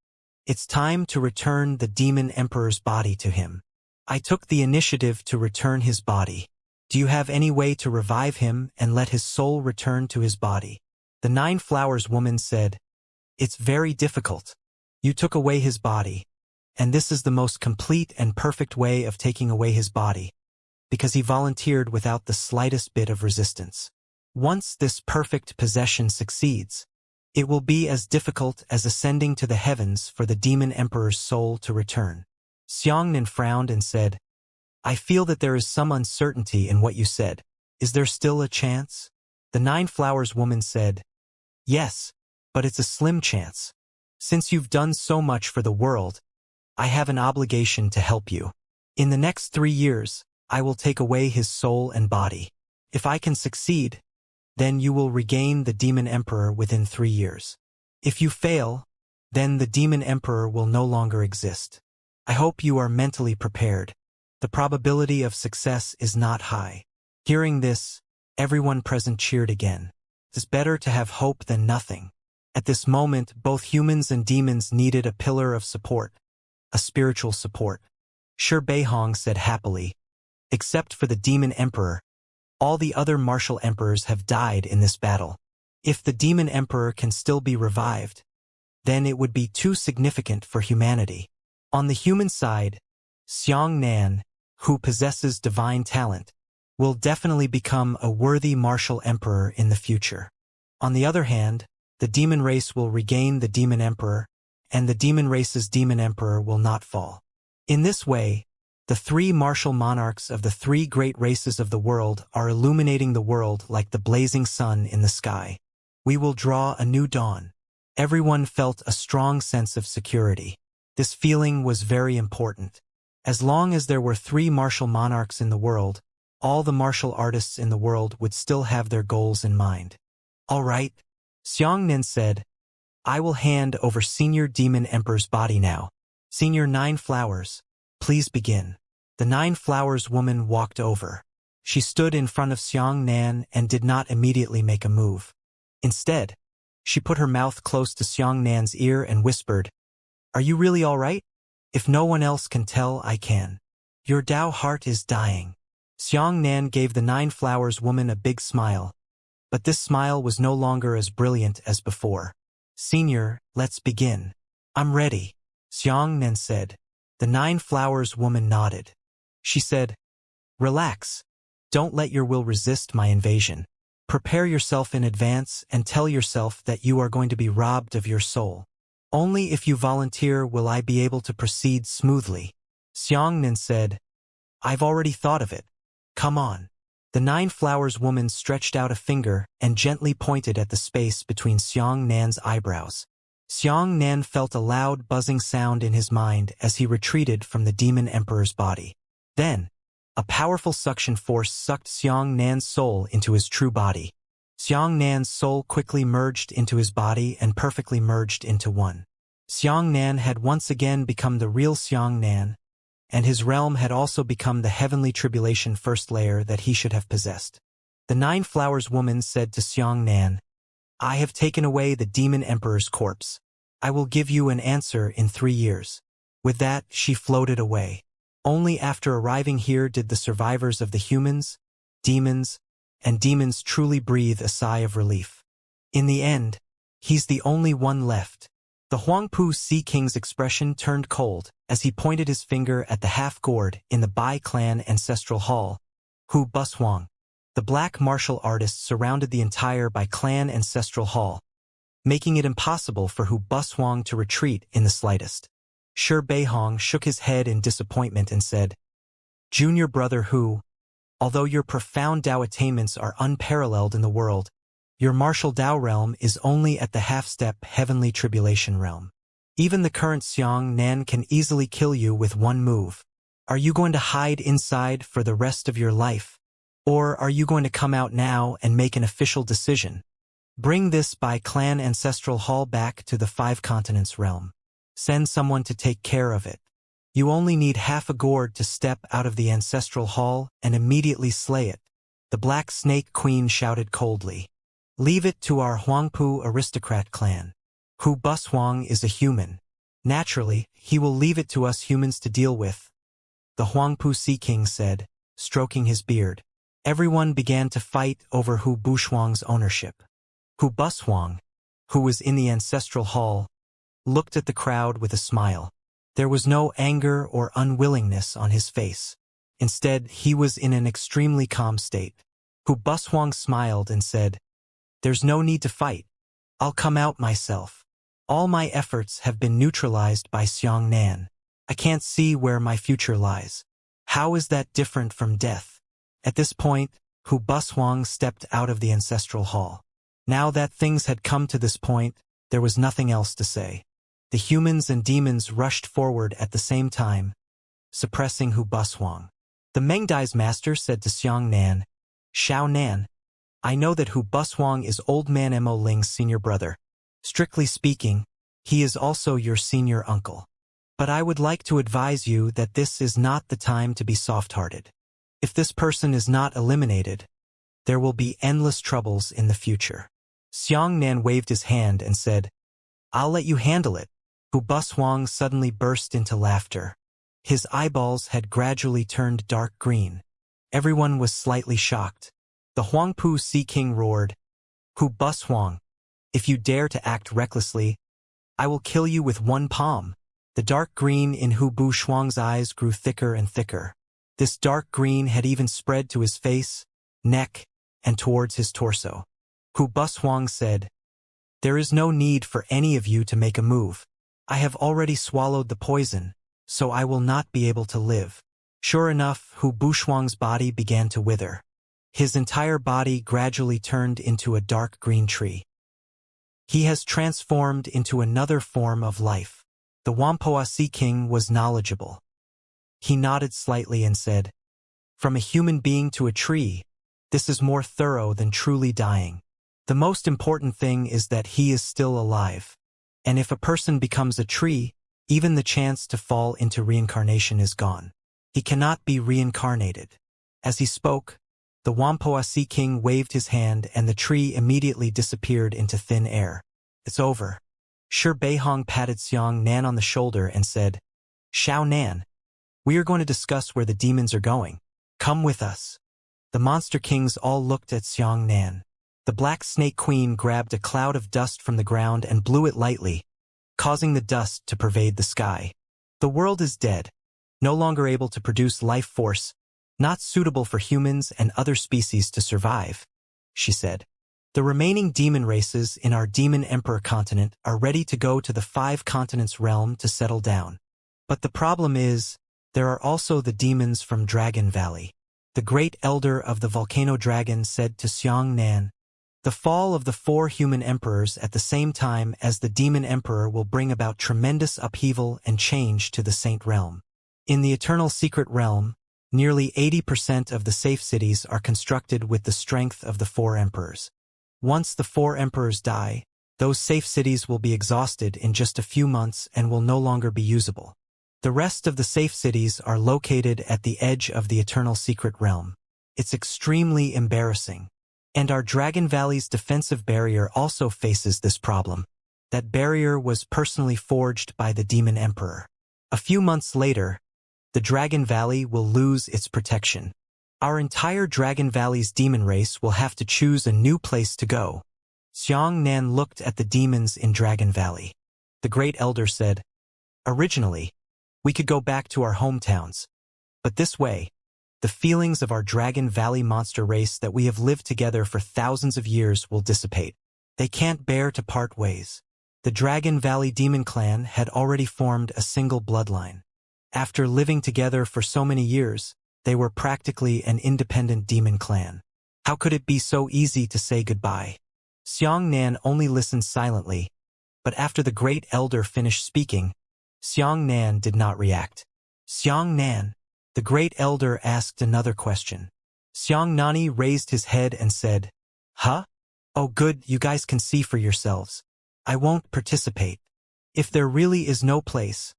S1: it's time to return the Demon Emperor's body to him. I took the initiative to return his body. Do you have any way to revive him and let his soul return to his body?" The Nine Flowers woman said, "It's very difficult. You took away his body, and this is the most complete and perfect way of taking away his body, because he volunteered without the slightest bit of resistance. Once this perfect possession succeeds, it will be as difficult as ascending to the heavens for the Demon Emperor's soul to return." Xianxia frowned and said, "I feel that there is some uncertainty in what you said. Is there still a chance?" The Nine Flowers woman said, "Yes, but it's a slim chance. Since you've done so much for the world, I have an obligation to help you. In the next 3 years, I will take away his soul and body. If I can succeed, then you will regain the Demon Emperor within 3 years. If you fail, then the Demon Emperor will no longer exist. I hope you are mentally prepared. The probability of success is not high." Hearing this, everyone present cheered again. It's better to have hope than nothing. At this moment, both humans and demons needed a pillar of support, a spiritual support. Shi Beihong said happily, "Except for the Demon Emperor, all the other martial emperors have died in this battle. If the Demon Emperor can still be revived, then it would be too significant for humanity." On the human side, Xianxia, who possesses divine talent, will definitely become a worthy martial emperor in the future. On the other hand, the demon race will regain the Demon Emperor, and the demon race's Demon Emperor will not fall. In this way, the 3 martial monarchs of the 3 great races of the world are illuminating the world like the blazing sun in the sky. We will draw a new dawn. Everyone felt a strong sense of security. This feeling was very important. As long as there were 3 martial monarchs in the world, all the martial artists in the world would still have their goals in mind. "All right," Xianxia said, "I will hand over Senior Demon Emperor's body now. Senior Nine Flowers, please begin." The Nine Flowers woman walked over. She stood in front of Xianxia and did not immediately make a move. Instead, she put her mouth close to Xianxia's ear and whispered, "Are you really all right? If no one else can tell, I can. Your Tao heart is dying." Xianxia gave the Nine Flowers woman a big smile, but this smile was no longer as brilliant as before. "Senior, let's begin." "I'm ready," Xianxia said. The Nine Flowers woman nodded. She said, "Relax. Don't let your will resist my invasion. Prepare yourself in advance and tell yourself that you are going to be robbed of your soul. Only if you volunteer will I be able to proceed smoothly." Xianxia said, "I've already thought of it. Come on." The Nine Flowers woman stretched out a finger and gently pointed at the space between Xianxia's eyebrows. Xianxia felt a loud buzzing sound in his mind as he retreated from the Demon Emperor's body. Then, a powerful suction force sucked Xianxia's soul into his true body. Xianxia's soul quickly merged into his body and perfectly merged into one. Xianxia had once again become the real Xianxia, and his realm had also become the heavenly tribulation first layer that he should have possessed. The Nine Flowers woman said to Xianxia, "I have taken away the Demon Emperor's corpse. I will give you an answer in 3 years." With that, she floated away. Only after arriving here did the survivors of the humans, demons, and demons truly breathe a sigh of relief. In the end, he's the only one left. The Huangpu Sea King's expression turned cold as he pointed his finger at the half-gourd in the Bai clan ancestral hall. Hu Bushuang. The black martial artists surrounded the entire Bai clan ancestral hall, making it impossible for Hu Bushuang to retreat in the slightest. Shi Beihong shook his head in disappointment and said, "Junior brother Hu, although your profound Dao attainments are unparalleled in the world, your martial Dao realm is only at the half-step heavenly tribulation realm. Even the current Xianxia can easily kill you with one move. Are you going to hide inside for the rest of your life? Or are you going to come out now and make an official decision? Bring this Bai clan ancestral hall back to the Five Continents realm. Send someone to take care of it. You only need half a gourd to step out of the ancestral hall and immediately slay it." The Black Snake Queen shouted coldly. "Leave it to our Huangpu aristocrat clan. Hu Bushuang is a human. Naturally, he will leave it to us humans to deal with," the Huangpu Sea King said, stroking his beard. Everyone began to fight over Hu Bushuang's ownership. Hu Bushuang, who was in the ancestral hall, looked at the crowd with a smile. There was no anger or unwillingness on his face. Instead, he was in an extremely calm state. Hu Bushuang smiled and said, "There's no need to fight. I'll come out myself. All my efforts have been neutralized by Xianxia. I can't see where my future lies. How is that different from death?" At this point, Hu Bushuang stepped out of the ancestral hall. Now that things had come to this point, there was nothing else to say. The humans and demons rushed forward at the same time, suppressing Hu Bushuang. The Mengdai's master said to Xianxia, "Xiao Nan, I know that Hu Bushuang is Old Man Mo Ling's senior brother. Strictly speaking, he is also your senior uncle. But I would like to advise you that this is not the time to be soft-hearted. If this person is not eliminated, there will be endless troubles in the future." Xianxia waved his hand and said, "I'll let you handle it." Hu Bushuang suddenly burst into laughter. His eyeballs had gradually turned dark green. Everyone was slightly shocked. The Huangpu Sea King roared, "Hu Bushuang, if you dare to act recklessly, I will kill you with one palm." The dark green in Hu Bushuang's eyes grew thicker and thicker. This dark green had even spread to his face, neck, and towards his torso. Hu Bushuang said, "There is no need for any of you to make a move. I have already swallowed the poison, so I will not be able to live." Sure enough, Hu Bushuang's body began to wither. His entire body gradually turned into a dark green tree. He has transformed into another form of life. The Wampoa Sea King was knowledgeable. He nodded slightly and said, "From a human being to a tree, this is more thorough than truly dying. The most important thing is that he is still alive. And if a person becomes a tree, even the chance to fall into reincarnation is gone. He cannot be reincarnated." As he spoke, the Wampoa Sea King waved his hand and the tree immediately disappeared into thin air. "It's over." Shi Beihong patted Xianxia on the shoulder and said, "Xiao Nan, we are going to discuss where the demons are going. Come with us." The Monster Kings all looked at Xianxia. The Black Snake Queen grabbed a cloud of dust from the ground and blew it lightly, causing the dust to pervade the sky. "The world is dead, no longer able to produce life force, not suitable for humans and other species to survive," she said. "The remaining demon races in our Demon Emperor continent are ready to go to the Five Continents realm to settle down. But the problem is, there are also the demons from Dragon Valley." The great elder of the volcano dragon said to Xianxia, "The fall of the 4 human emperors at the same time as the demon emperor will bring about tremendous upheaval and change to the Saint realm. In the Eternal Secret realm, nearly 80% of the safe cities are constructed with the strength of the 4 emperors. Once the 4 emperors die, those safe cities will be exhausted in just a few months and will no longer be usable. The rest of the safe cities are located at the edge of the Eternal Secret realm. It's extremely embarrassing. And our Dragon Valley's defensive barrier also faces this problem. That barrier was personally forged by the Demon Emperor. A few months later, the Dragon Valley will lose its protection. Our entire Dragon Valley's demon race will have to choose a new place to go. Xianxia looked at the demons in Dragon Valley. The Great Elder said, "Originally, we could go back to our hometowns. But this way, the feelings of our Dragon Valley monster race that we have lived together for thousands of years will dissipate. They can't bear to part ways." The Dragon Valley Demon Clan had already formed a single bloodline. After living together for so many years, they were practically an independent demon clan. How could it be so easy to say goodbye? Xianxia only listened silently, but after the Great Elder finished speaking, Xianxia did not react. "Xianxia," the Great Elder asked another question. Xianxia raised his head and said, "Huh? Oh good, you guys can see for yourselves. I won't participate. If there really is no place,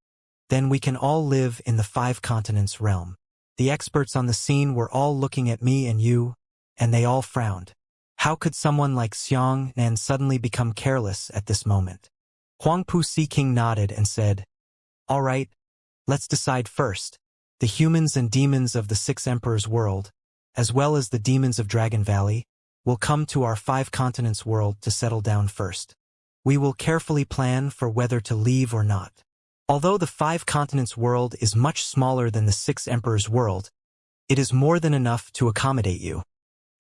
S1: then we can all live in the 5 continents realm." The experts on the scene were all looking at me and you, and they all frowned. How could someone like Xianxia suddenly become careless at this moment? Huangpu Si King nodded and said, "All right, let's decide first. The humans and demons of the 6 Emperors world, as well as the demons of Dragon Valley, will come to our 5 continents world to settle down first. We will carefully plan for whether to leave or not. Although the 5 continents world is much smaller than the 6 Emperors world, it is more than enough to accommodate you.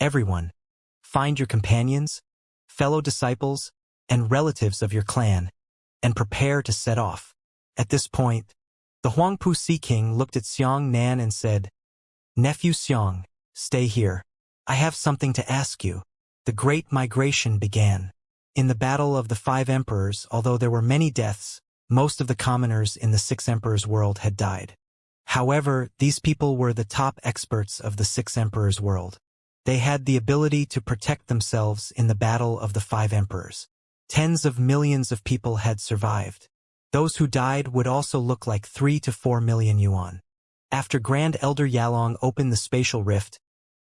S1: Everyone, find your companions, fellow disciples, and relatives of your clan, and prepare to set off." At this point, the Huangpu Si King looked at Xianxia and said, "Nephew Xiang, stay here. I have something to ask you." The Great Migration began. In the Battle of the 5 Emperors, although there were many deaths, most of the commoners in the 6 Emperors world had died. However, these people were the top experts of the 6 Emperors world. They had the ability to protect themselves in the Battle of the 5 Emperors. Tens of millions of people had survived. Those who died would also look like 3 to 4 million yuan. After Grand Elder Yalong opened the spatial rift,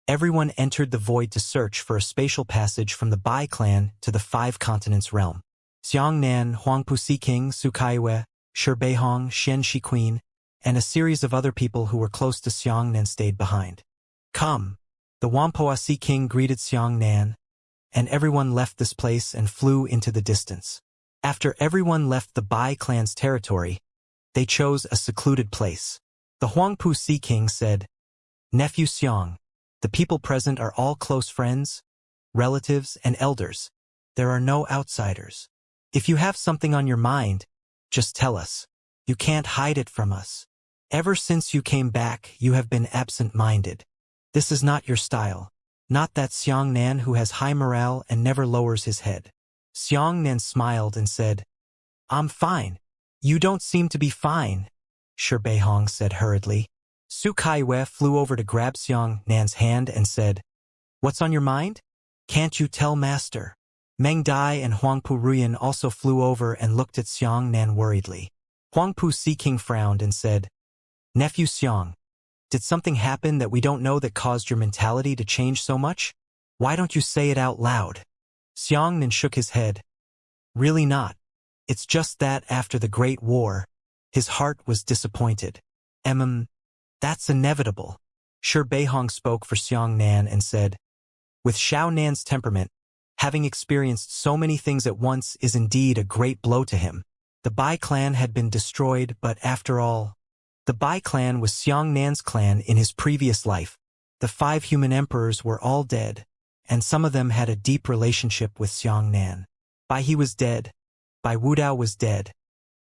S1: everyone entered the void to search for a spatial passage from the Bai clan to the 5 continents realm. Xianxia, Huangpu Si King, Su Kaiwe, Shi Beihong, Xianxia Queen, and a series of other people who were close to Xianxia stayed behind. "Come." The Wampoa Si King greeted Xianxia, and everyone left this place and flew into the distance. After everyone left the Bai clan's territory, they chose a secluded place. The Huangpu Si King said, "Nephew Xiang, the people present are all close friends, relatives, and elders. There are no outsiders. If you have something on your mind, just tell us. You can't hide it from us. Ever since you came back, you have been absent-minded. This is not your style. Not that Xianxia who has high morale and never lowers his head." Xianxia smiled and said, "I'm fine." "You don't seem to be fine," Shi Beihong said hurriedly. Su Kaiwe flew over to grab Xianxia's hand and said, "What's on your mind? Can't you tell, master?" Meng Dai and Huangpu Ruyan also flew over and looked at Xianxia worriedly. Huangpu Si King frowned and said, "Nephew Xiang, did something happen that we don't know that caused your mentality to change so much? Why don't you say it out loud?" Xianxia shook his head. "Really not. It's just that after the Great War, his heart was disappointed. That's inevitable." Shi Beihong spoke for Xianxia and said, "With Xiaonan's temperament, having experienced so many things at once is indeed a great blow to him. The Bai clan had been destroyed, but after all, the Bai clan was Xiangnan's clan in his previous life. The 5 human emperors were all dead, and some of them had a deep relationship with Xiangnan. Bai He was dead, Bai Wudao was dead,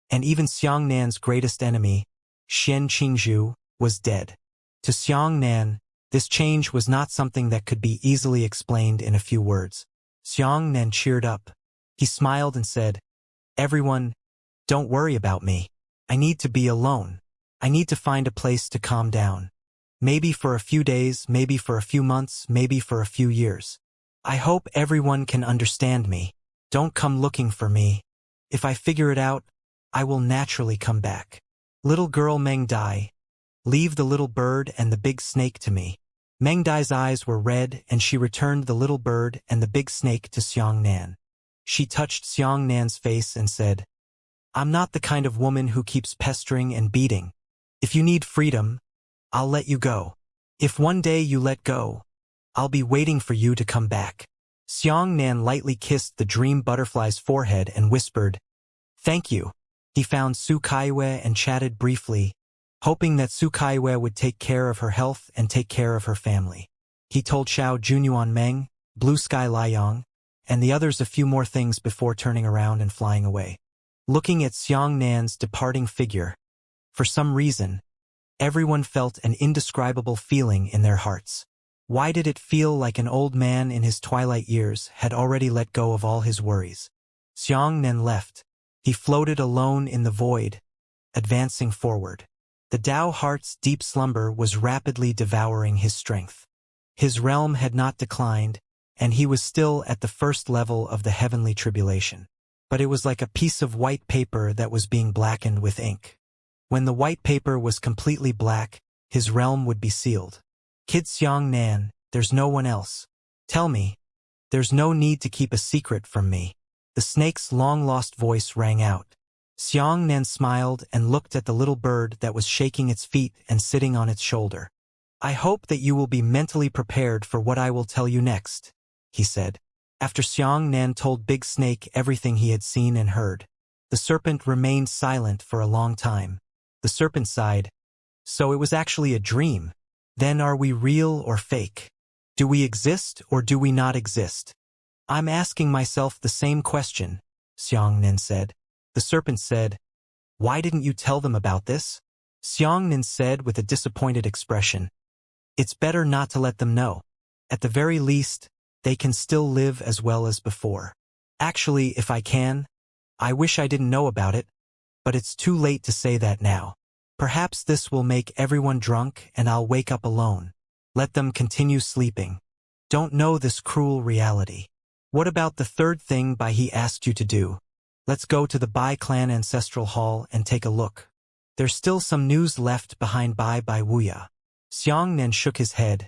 S1: and even Xiangnan's greatest enemy, Xian Qingzhu, was dead. To Xiangnan, this change was not something that could be easily explained in a few words. Xiangnan cheered up. He smiled and said, "Everyone, don't worry about me. I need to be alone. I need to find a place to calm down. Maybe for a few days, maybe for a few months, maybe for a few years. I hope everyone can understand me. Don't come looking for me. If I figure it out, I will naturally come back. Little girl Meng Dai, leave the little bird and the big snake to me." Meng Dai's eyes were red, and she returned the little bird and the big snake to Xiangnan. She touched Xiangnan's face and said, "I'm not the kind of woman who keeps pestering and beating. If you need freedom, I'll let you go. If one day you let go, I'll be waiting for you to come back. Xianxia lightly kissed the dream butterfly's forehead and whispered, "Thank you." He found Su Kaiwe and chatted briefly, hoping that Su Kaiwe would take care of her health and take care of her family. He told Xiao Junyuan Meng, Blue Sky Liang, and the others a few more things before turning around and flying away. Looking at Xianxia's departing figure, for some reason, everyone felt an indescribable feeling in their hearts. Why did it feel like an old man in his twilight years had already let go of all his worries? Xianxia left. He floated alone in the void, advancing forward. The Tao Heart's deep slumber was rapidly devouring his strength. His realm had not declined, and he was still at the first level of the heavenly tribulation. But it was like a piece of white paper that was being blackened with ink. When the white paper was completely black, his realm would be sealed. Kid Xianxia, there's no one else. Tell me. There's no need to keep a secret from me. The snake's long-lost voice rang out. Xianxia smiled and looked at the little bird that was shaking its feet and sitting on its shoulder. I hope that you will be mentally prepared for what I will tell you next, he said. After Xianxia told Big Snake everything he had seen and heard, the serpent remained silent for a long time. The serpent sighed. So it was actually a dream. Then are we real or fake? Do we exist or do we not exist? I'm asking myself the same question, Xianxia said. The serpent said, Why didn't you tell them about this? Xianxia said with a disappointed expression. It's better not to let them know. At the very least, they can still live as well as before. Actually, if I can, I wish I didn't know about it, but it's too late to say that now. Perhaps this will make everyone drunk and I'll wake up alone. Let them continue sleeping. Don't know this cruel reality. What about the third thing Bai he asked you to do? Let's go to the Bai clan ancestral hall and take a look. There's still some news left behind Bai Wuya. Xianxia shook his head.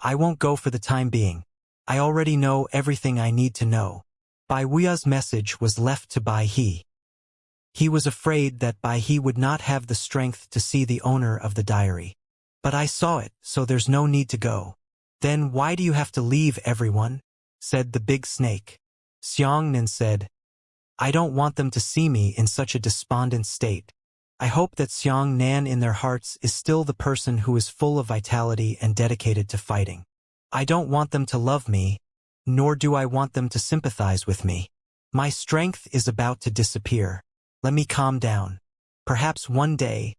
S1: I won't go for the time being. I already know everything I need to know. Bai Wuya's message was left to Bai he. He was afraid that Bai he would not have the strength to see the owner of the diary. But I saw it, so there's no need to go. Then why do you have to leave, everyone? Said the big snake. Xianxia said, I don't want them to see me in such a despondent state. I hope that Xianxia in their hearts is still the person who is full of vitality and dedicated to fighting. I don't want them to love me, nor do I want them to sympathize with me. My strength is about to disappear. Let me calm down. Perhaps one day,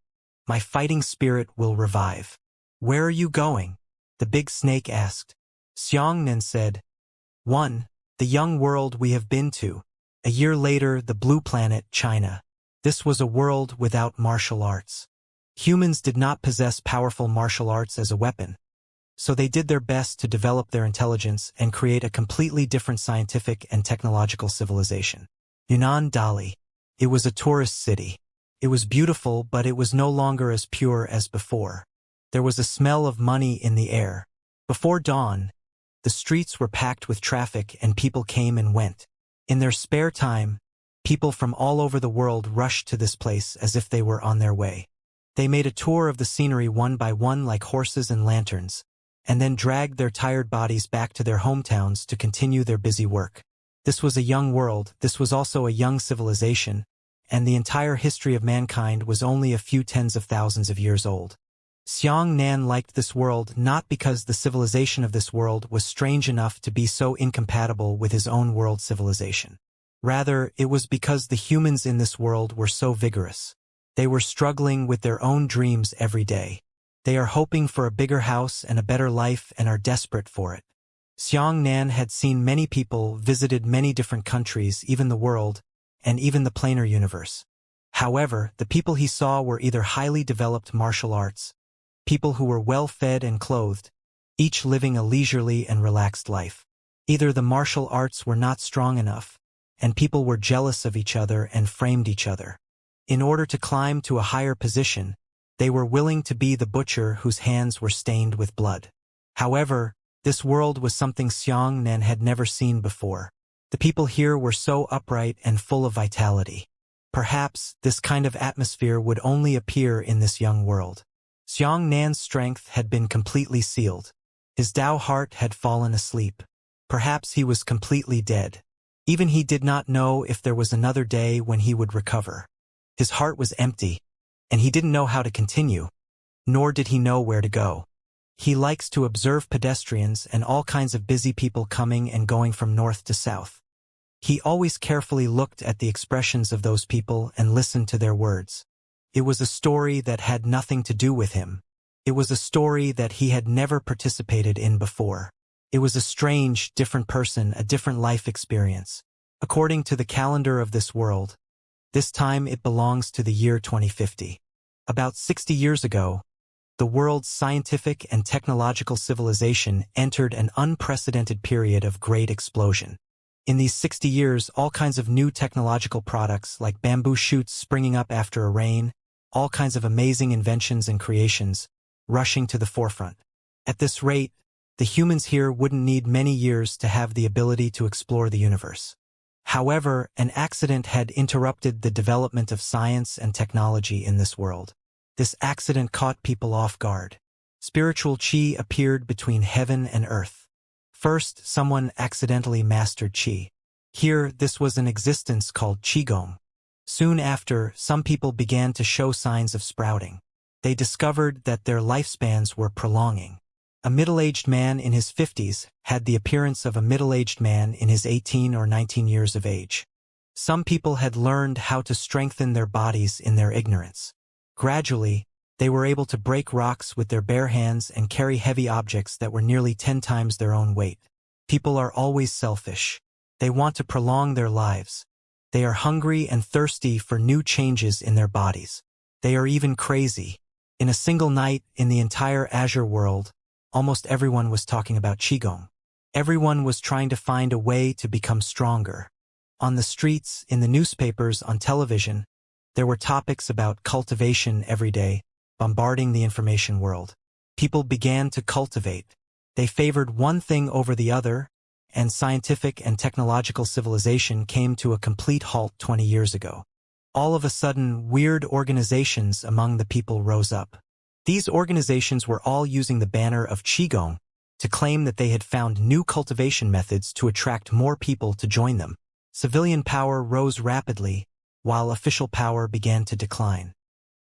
S1: my fighting spirit will revive. Where are you going? The big snake asked. Xianxia said, 1. The young world we have been to. A year later, the blue planet, China. This was a world without martial arts. Humans did not possess powerful martial arts as a weapon. So they did their best to develop their intelligence and create a completely different scientific and technological civilization. Yunnan Dali. It was a tourist city. It was beautiful, but it was no longer as pure as before. There was a smell of money in the air. Before dawn, the streets were packed with traffic and people came and went. In their spare time, people from all over the world rushed to this place as if they were on their way. They made a tour of the scenery one by one like horses and lanterns, and then dragged their tired bodies back to their hometowns to continue their busy work. This was a young world, this was also a young civilization, and the entire history of mankind was only a few tens of thousands of years old. Xianxia liked this world not because the civilization of this world was strange enough to be so incompatible with his own world civilization. Rather, it was because the humans in this world were so vigorous. They were struggling with their own dreams every day. They are hoping for a bigger house and a better life and are desperate for it. Xianxia had seen many people, visited many different countries, even the world, and even the planar universe. However, the people he saw were either highly developed martial arts, people who were well-fed and clothed, each living a leisurely and relaxed life. Either the martial arts were not strong enough, and people were jealous of each other and framed each other. In order to climb to a higher position, they were willing to be the butcher whose hands were stained with blood. However, this world was something Xianxia had never seen before. The people here were so upright and full of vitality. Perhaps this kind of atmosphere would only appear in this young world. Xiangnan's strength had been completely sealed. His Tao heart had fallen asleep. Perhaps he was completely dead. Even he did not know if there was another day when he would recover. His heart was empty, and he didn't know how to continue, nor did he know where to go. He likes to observe pedestrians and all kinds of busy people coming and going from north to south. He always carefully looked at the expressions of those people and listened to their words. It was a story that had nothing to do with him. It was a story that he had never participated in before. It was a strange, different person, a different life experience. According to the calendar of this world, this time it belongs to the year 2050. About 60 years ago, the world's scientific and technological civilization entered an unprecedented period of great explosion. In these 60 years, all kinds of new technological products like bamboo shoots springing up after a rain, all kinds of amazing inventions and creations, rushing to the forefront. At this rate, the humans here wouldn't need many years to have the ability to explore the universe. However, an accident had interrupted the development of science and technology in this world. This accident caught people off guard. Spiritual qi appeared between heaven and earth. First, someone accidentally mastered qi. Here, this was an existence called qigong. Soon after, some people began to show signs of sprouting. They discovered that their lifespans were prolonging. A middle-aged man in his 50s had the appearance of a middle-aged man in his 18 or 19 years of age. Some people had learned how to strengthen their bodies in their ignorance. Gradually, they were able to break rocks with their bare hands and carry heavy objects that were nearly 10 times their own weight. People are always selfish. They want to prolong their lives. They are hungry and thirsty for new changes in their bodies. They are even crazy. In a single night, in the entire Azure world, almost everyone was talking about qigong. Everyone was trying to find a way to become stronger. On the streets, in the newspapers, on television, there were topics about cultivation every day, bombarding the information world. People began to cultivate. They favored one thing over the other, and scientific and technological civilization came to a complete halt 20 years ago. All of a sudden, weird organizations among the people rose up. These organizations were all using the banner of qigong to claim that they had found new cultivation methods to attract more people to join them. Civilian power rose rapidly, while official power began to decline.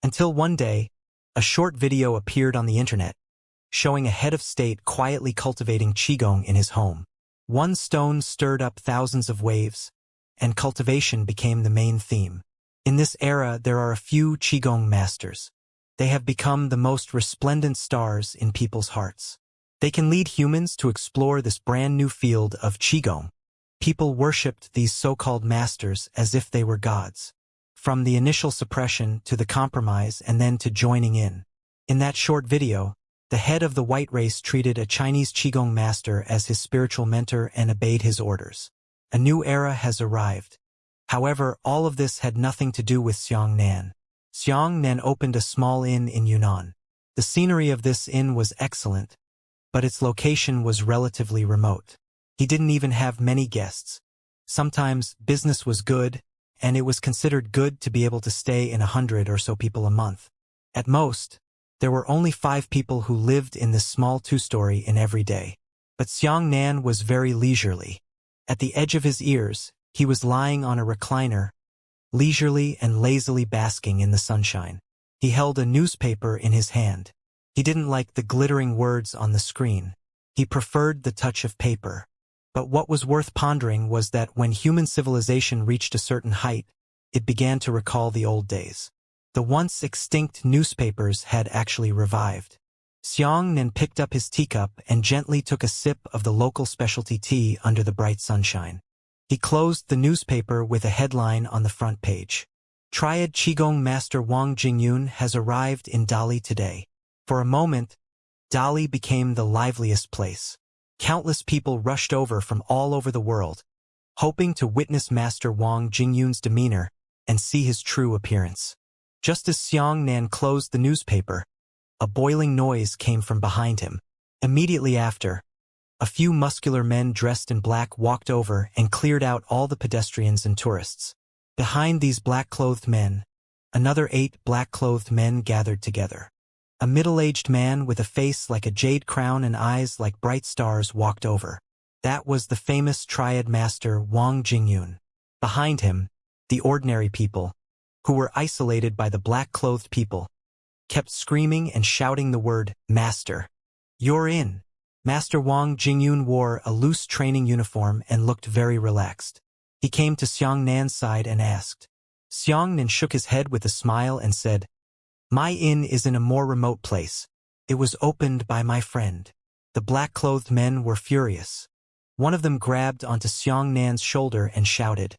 S1: Until one day, a short video appeared on the internet, showing a head of state quietly cultivating qigong in his home. One stone stirred up thousands of waves, and cultivation became the main theme. In this era, there are a few qigong masters. They have become the most resplendent stars in people's hearts. They can lead humans to explore this brand new field of qigong. People worshipped these so-called masters as if they were gods. From the initial suppression to the compromise and then to joining in. In that short video, the head of the white race treated a Chinese qigong master as his spiritual mentor and obeyed his orders. A new era has arrived. However, all of this had nothing to do with Xiangnan. Xiangnan opened a small inn in Yunnan. The scenery of this inn was excellent, but its location was relatively remote. He didn't even have many guests. Sometimes business was good, and it was considered good to be able to stay in 100 or so people a month. At most, there were only 5 people who lived in this small 2-story inn every day. But Xiangnan was very leisurely. At the edge of his ears, he was lying on a recliner, leisurely and lazily basking in the sunshine. He held a newspaper in his hand. He didn't like the glittering words on the screen. He preferred the touch of paper. But what was worth pondering was that when human civilization reached a certain height, it began to recall the old days. The once extinct newspapers had actually revived. Xiangnan picked up his teacup and gently took a sip of the local specialty tea under the bright sunshine. He closed the newspaper with a headline on the front page. Triad Qigong Master Wang Jingyun has arrived in Dali today. For a moment, Dali became the liveliest place. Countless people rushed over from all over the world, hoping to witness Master Wang Jingyun's demeanor and see his true appearance. Just as Xiangnan closed the newspaper, a boiling noise came from behind him. Immediately after, a few muscular men dressed in black walked over and cleared out all the pedestrians and tourists. Behind these black-clothed men, another 8 black-clothed men gathered together. A middle-aged man with a face like a jade crown and eyes like bright stars walked over. That was the famous triad master Wang Jingyun. Behind him, the ordinary people, who were isolated by the black-clothed people, kept screaming and shouting the word, "Master." "You're in." Master Wang Jingyun wore a loose training uniform and looked very relaxed. He came to Xiang Nan's side and asked. Xiang Nan shook his head with a smile and said, "My inn is in a more remote place. It was opened by my friend." The black-clothed men were furious. One of them grabbed onto Xiang Nan's shoulder and shouted,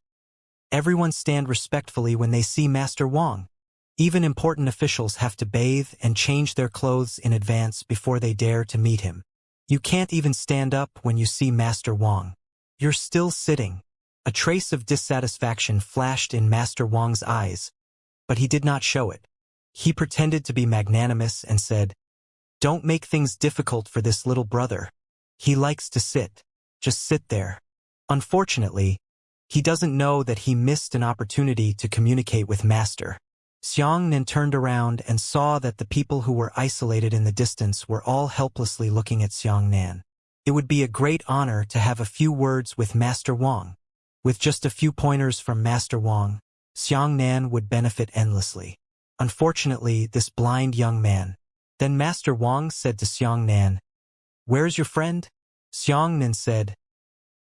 S1: "Everyone stand respectfully when they see Master Wang. Even important officials have to bathe and change their clothes in advance before they dare to meet him. You can't even stand up when you see Master Wang. You're still sitting." A trace of dissatisfaction flashed in Master Wang's eyes, but he did not show it. He pretended to be magnanimous and said, "Don't make things difficult for this little brother. He likes to sit. Just sit there." Unfortunately, he doesn't know that he missed an opportunity to communicate with Master. Xiang Nan turned around and saw that the people who were isolated in the distance were all helplessly looking at Xiang Nan. It would be a great honor to have a few words with Master Wang. With just a few pointers from Master Wang, Xiang Nan would benefit endlessly. Unfortunately, this blind young man. Then Master Wang said to Xiang Nan, "Where's your friend?" Xiang Nan said,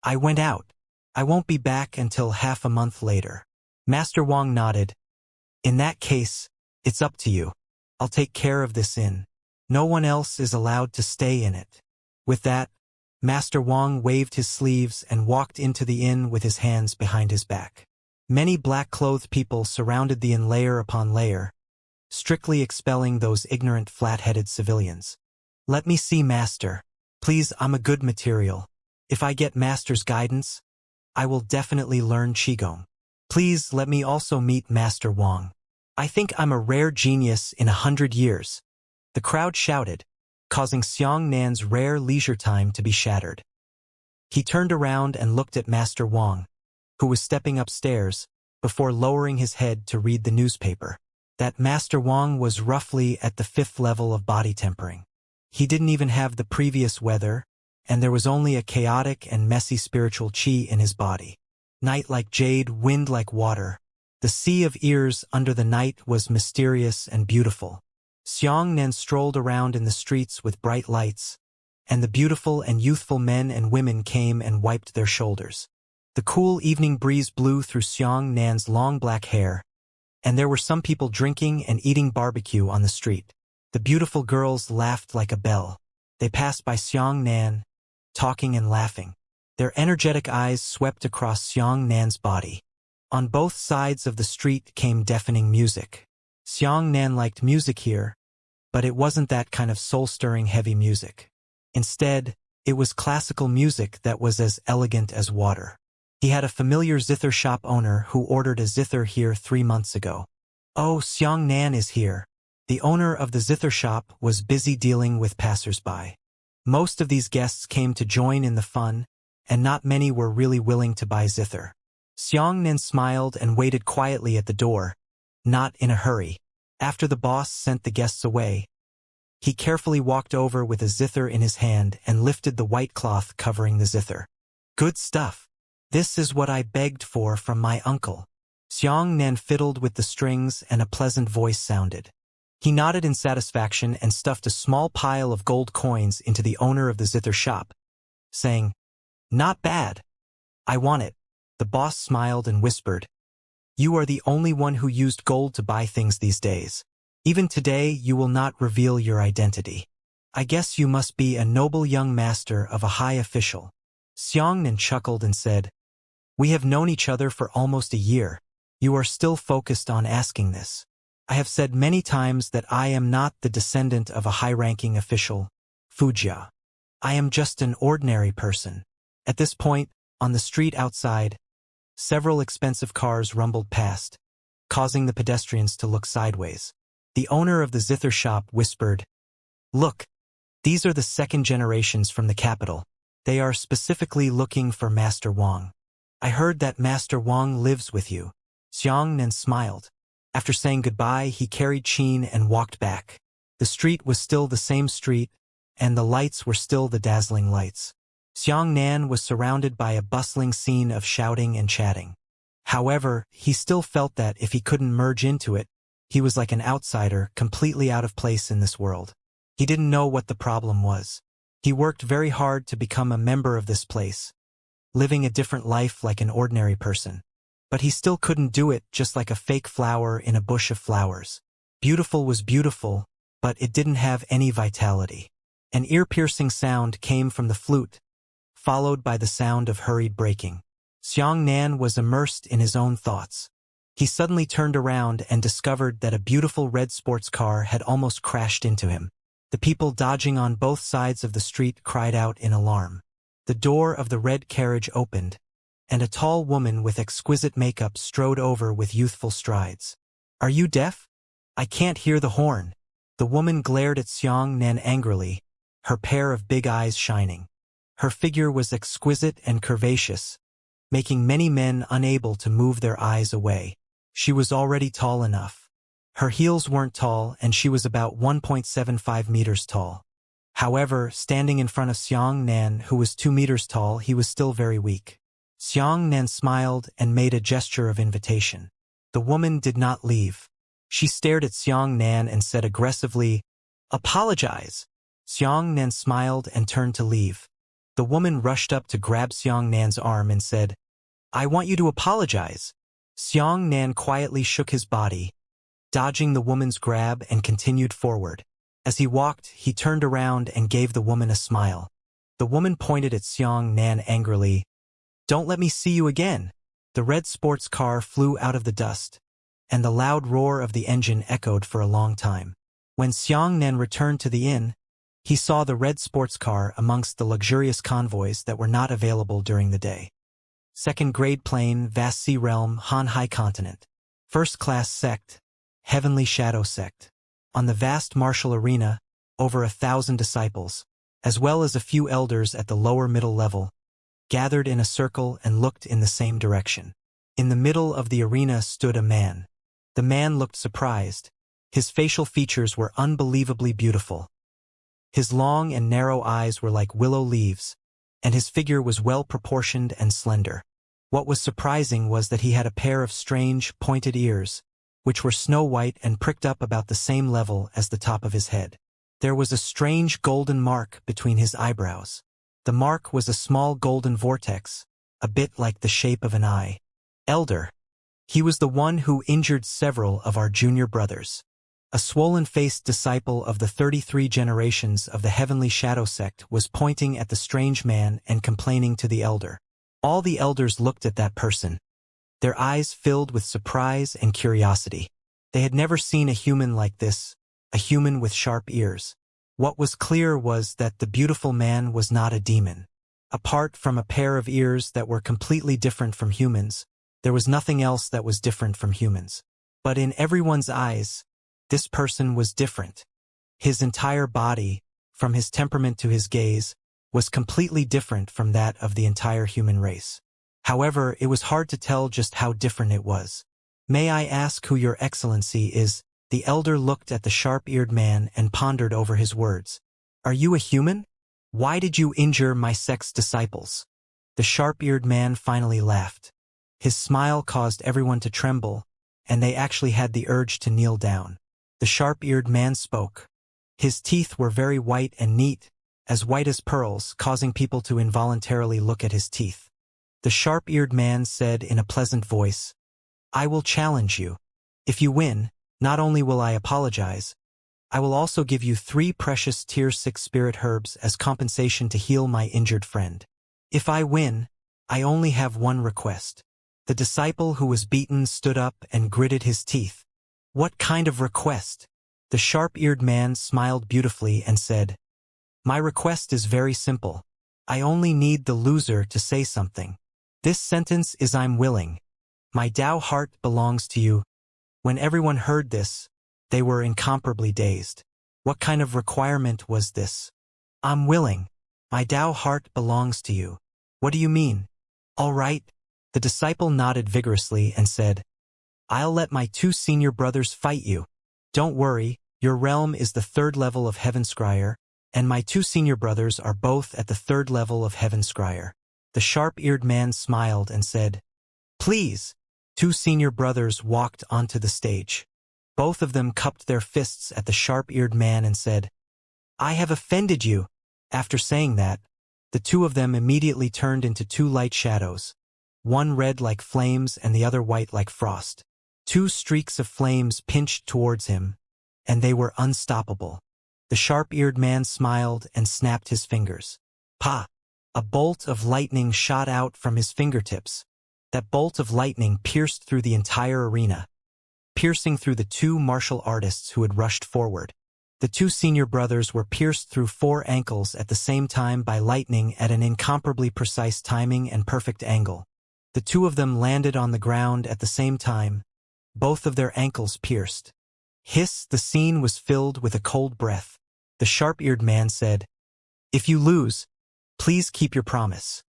S1: "I went out. I won't be back until half a month later." Master Wang nodded. "In that case, it's up to you. I'll take care of this inn. No one else is allowed to stay in it." With that, Master Wang waved his sleeves and walked into the inn with his hands behind his back. Many black-clothed people surrounded the inn layer upon layer, strictly expelling those ignorant flat-headed civilians. "Let me see Master. Please, I'm a good material. If I get Master's guidance, I will definitely learn Qigong. Please let me also meet Master Wang. I think I'm a rare genius in 100 years." The crowd shouted, causing Xiang Nan's rare leisure time to be shattered. He turned around and looked at Master Wang, who was stepping upstairs, before lowering his head to read the newspaper. That Master Wang was roughly at the 5th level of body tempering. He didn't even have the previous weather, and there was only a chaotic and messy spiritual qi in his body. Night like jade, wind like water. The sea of ears under the night was mysterious and beautiful. Xiang Nan strolled around in the streets with bright lights, and the beautiful and youthful men and women came and wiped their shoulders. The cool evening breeze blew through Xiang Nan's long black hair, and there were some people drinking and eating barbecue on the street. The beautiful girls laughed like a bell. They passed by Xiang Nan, talking and laughing. Their energetic eyes swept across Xiang Nan's body. On both sides of the street came deafening music. Xiang Nan liked music here, but it wasn't that kind of soul-stirring heavy music. Instead, it was classical music that was as elegant as water. He had a familiar zither shop owner who ordered a zither here 3 months ago. "Oh, Xiang Nan is here." The owner of the zither shop was busy dealing with passers-by. Most of these guests came to join in the fun, and not many were really willing to buy zither. Xiang Nan smiled and waited quietly at the door, not in a hurry. After the boss sent the guests away, he carefully walked over with a zither in his hand and lifted the white cloth covering the zither. "Good stuff. This is what I begged for from my uncle." Xiang Nan fiddled with the strings and a pleasant voice sounded. He nodded in satisfaction and stuffed a small pile of gold coins into the owner of the zither shop, saying, "Not bad. I want it." The boss smiled and whispered, "You are the only one who used gold to buy things these days. Even today you will not reveal your identity. I guess you must be a noble young master of a high official." Xiang Nan chuckled and said, "We have known each other for almost a year. You are still focused on asking this. I have said many times that I am not the descendant of a high-ranking official, Wuxia. I am just an ordinary person." At this point, on the street outside, several expensive cars rumbled past, causing the pedestrians to look sideways. The owner of the zither shop whispered, "Look, these are the second generations from the capital. They are specifically looking for Master Wang. I heard that Master Wang lives with you." Xiang Nan smiled. After saying goodbye, he carried Qin and walked back. The street was still the same street, and the lights were still the dazzling lights. Xianxia was surrounded by a bustling scene of shouting and chatting. However, he still felt that if he couldn't merge into it, he was like an outsider, completely out of place in this world. He didn't know what the problem was. He worked very hard to become a member of this place, living a different life like an ordinary person. But he still couldn't do it, just like a fake flower in a bush of flowers. Beautiful was beautiful, but it didn't have any vitality. An ear-piercing sound came from the flute, followed by the sound of hurried breaking. Xianxia was immersed in his own thoughts. He suddenly turned around and discovered that a beautiful red sports car had almost crashed into him. The people dodging on both sides of the street cried out in alarm. The door of the red carriage opened, and a tall woman with exquisite makeup strode over with youthful strides. "Are you deaf? I can't hear the horn." The woman glared at Xianxia angrily, her pair of big eyes shining. Her figure was exquisite and curvaceous, making many men unable to move their eyes away. She was already tall enough. Her heels weren't tall, and she was about 1.75 meters tall. However, standing in front of Xianxia, who was 2 meters tall, he was still very weak. Xianxia smiled and made a gesture of invitation. The woman did not leave. She stared at Xianxia and said aggressively, "Apologize." Xianxia smiled and turned to leave. The woman rushed up to grab Xianxia's arm and said, "I want you to apologize." Xianxia quietly shook his body, dodging the woman's grab, and continued forward. As he walked, he turned around and gave the woman a smile. The woman pointed at Xianxia angrily. "Don't let me see you again." The red sports car flew out of the dust, and the loud roar of the engine echoed for a long time. When Xianxia returned to the inn, he saw the red sports car amongst the luxurious convoys that were not available during the day. Second-grade plane, vast sea realm, Han High continent. First-class sect, heavenly shadow sect. On the vast martial arena, over 1,000 disciples, as well as a few elders at the lower middle level, gathered in a circle and looked in the same direction. In the middle of the arena stood a man. The man looked surprised. His facial features were unbelievably beautiful. His long and narrow eyes were like willow leaves, and his figure was well-proportioned and slender. What was surprising was that he had a pair of strange, pointed ears, which were snow-white and pricked up about the same level as the top of his head. There was a strange golden mark between his eyebrows. The mark was a small golden vortex, a bit like the shape of an eye. Elder. He was the one who injured several of our junior brothers. A swollen-faced disciple of the 33 generations of the Heavenly Shadow Sect was pointing at the strange man and complaining to the elder. All the elders looked at that person, their eyes filled with surprise and curiosity. They had never seen a human like this, a human with sharp ears. What was clear was that the beautiful man was not a demon. Apart from a pair of ears that were completely different from humans, there was nothing else that was different from humans. But in everyone's eyes, this person was different. His entire body, from his temperament to his gaze, was completely different from that of the entire human race. However, it was hard to tell just how different it was. "May I ask who your excellency is?" The elder looked at the sharp-eared man and pondered over his words. "Are you a human? Why did you injure my sect's disciples?" The sharp-eared man finally laughed. His smile caused everyone to tremble, and they actually had the urge to kneel down. The sharp-eared man spoke. His teeth were very white and neat, as white as pearls, causing people to involuntarily look at his teeth. The sharp-eared man said in a pleasant voice, "I will challenge you. If you win, not only will I apologize, I will also give you 3 precious Tier 6 spirit herbs as compensation to heal my injured friend. If I win, I only have one request." The disciple who was beaten stood up and gritted his teeth. "What kind of request?" The sharp-eared man smiled beautifully and said, "My request is very simple. I only need the loser to say something. This sentence is I'm willing. My Tao heart belongs to you." When everyone heard this, they were incomparably dazed. What kind of requirement was this? "I'm willing. My Tao heart belongs to you. What do you mean?" "All right." The disciple nodded vigorously and said, "I'll let my 2 senior brothers fight you. Don't worry, Your realm is the 3rd level of Heaven Scryer, and my 2 senior brothers are both at the 3rd level of Heaven Scryer. The sharp-eared man smiled and said, "Please." 2 senior brothers walked onto the stage. Both of them cupped their fists at the sharp-eared man and said, "I have offended you." After saying that, the 2 of them immediately turned into 2 light shadows, one red like flames and the other white like frost. 2 streaks of flames pinched towards him, and they were unstoppable. The sharp-eared man smiled and snapped his fingers. Pa! A bolt of lightning shot out from his fingertips. That bolt of lightning pierced through the entire arena, piercing through the 2 martial artists who had rushed forward. The 2 senior brothers were pierced through 4 ankles at the same time by lightning at an incomparably precise timing and perfect angle. The 2 of them landed on the ground at the same time, both of their ankles pierced. Hiss! The scene was filled with a cold breath. The sharp-eared man said, "If you lose, please keep your promise."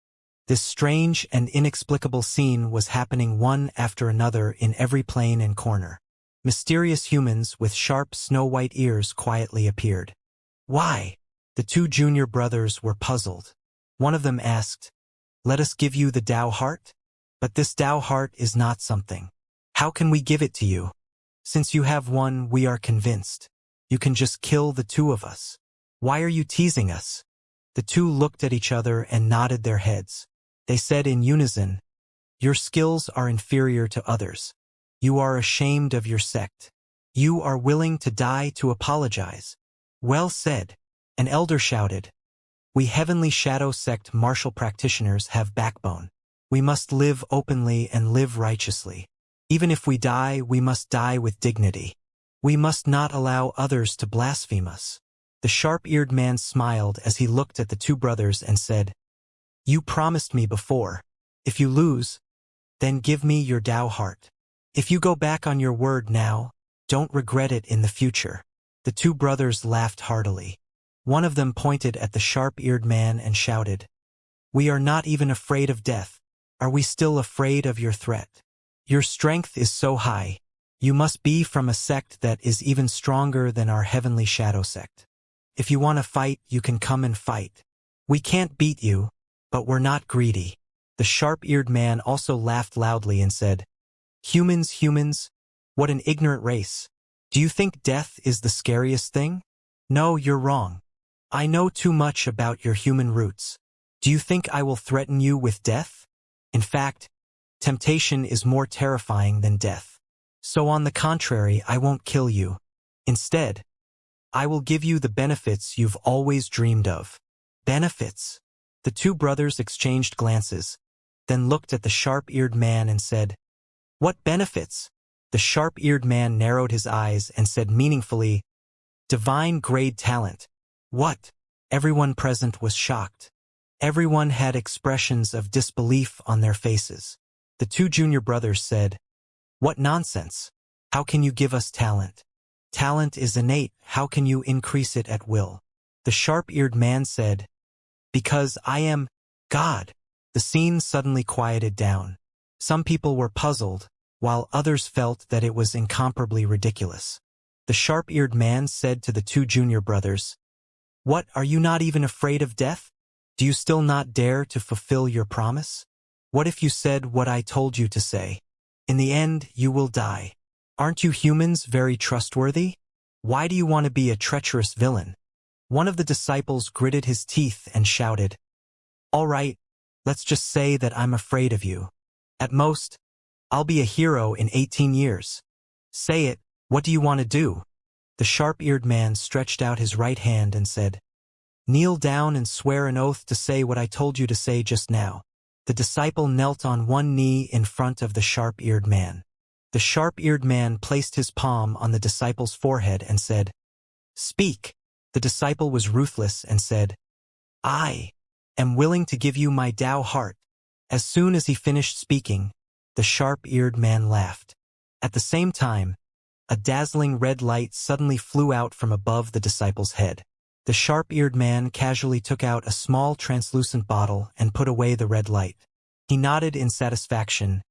S1: This strange and inexplicable scene was happening one after another in every plane and corner. Mysterious humans with sharp snow-white ears quietly appeared. Why? The 2 junior brothers were puzzled. One of them asked, "Let us give you the Tao heart?" "But this Tao heart is not something. How can we give it to you? Since you have one, we are convinced. You can just kill the 2 of us. Why are you teasing us?" The 2 looked at each other and nodded their heads. They said in unison, "Your skills are inferior to others. You are ashamed of your sect. You are willing to die to apologize." "Well said." An elder shouted, "We Heavenly Shadow Sect martial practitioners have backbone. We must live openly and live righteously. Even if we die, we must die with dignity. We must not allow others to blaspheme us." The sharp-eared man smiled as he looked at the 2 brothers and said, "You promised me before. If you lose, then give me your Tao heart. If you go back on your word now, don't regret it in the future." The 2 brothers laughed heartily. One of them pointed at the sharp-eared man and shouted, "We are not even afraid of death. Are we still afraid of your threat? Your strength is so high. You must be from a sect that is even stronger than our Heavenly Shadow Sect. If you want to fight, you can come and fight. We can't beat you, but we're not greedy." The sharp-eared man also laughed loudly and said, Humans, what an ignorant race. Do you think death is the scariest thing? No, you're wrong. I know too much about your human roots. Do you think I will threaten you with death? In fact, temptation is more terrifying than death. So on the contrary, I won't kill you. Instead, I will give you the benefits you've always dreamed of." Benefits? The 2 brothers exchanged glances, then looked at the sharp-eared man and said, "What benefits?" The sharp-eared man narrowed his eyes and said meaningfully, "Divine grade talent." What? Everyone present was shocked. Everyone had expressions of disbelief on their faces. The 2 junior brothers said, "What nonsense! How can you give us talent? Talent is innate, how can you increase it at will?" The sharp-eared man said, "Because I am God." The scene suddenly quieted down. Some people were puzzled, while others felt that it was incomparably ridiculous. The sharp-eared man said to the 2 junior brothers, "What, are you not even afraid of death? Do you still not dare to fulfill your promise? What if you said what I told you to say? In the end, you will die. Aren't you humans very trustworthy? Why do you want to be a treacherous villain?" One of the disciples gritted his teeth and shouted, "All right, let's just say that I'm afraid of you. At most, I'll be a hero in 18 years. Say it, what do you want to do?" The sharp-eared man stretched out his right hand and said, "Kneel down and swear an oath to say what I told you to say just now." The disciple knelt on one knee in front of the sharp-eared man. The sharp-eared man placed his palm on the disciple's forehead and said, "Speak." The disciple was ruthless and said, "I am willing to give you my Tao heart." As soon as he finished speaking, the sharp-eared man laughed. At the same time, a dazzling red light suddenly flew out from above the disciple's head. The sharp-eared man casually took out a small translucent bottle and put away the red light. He nodded in satisfaction.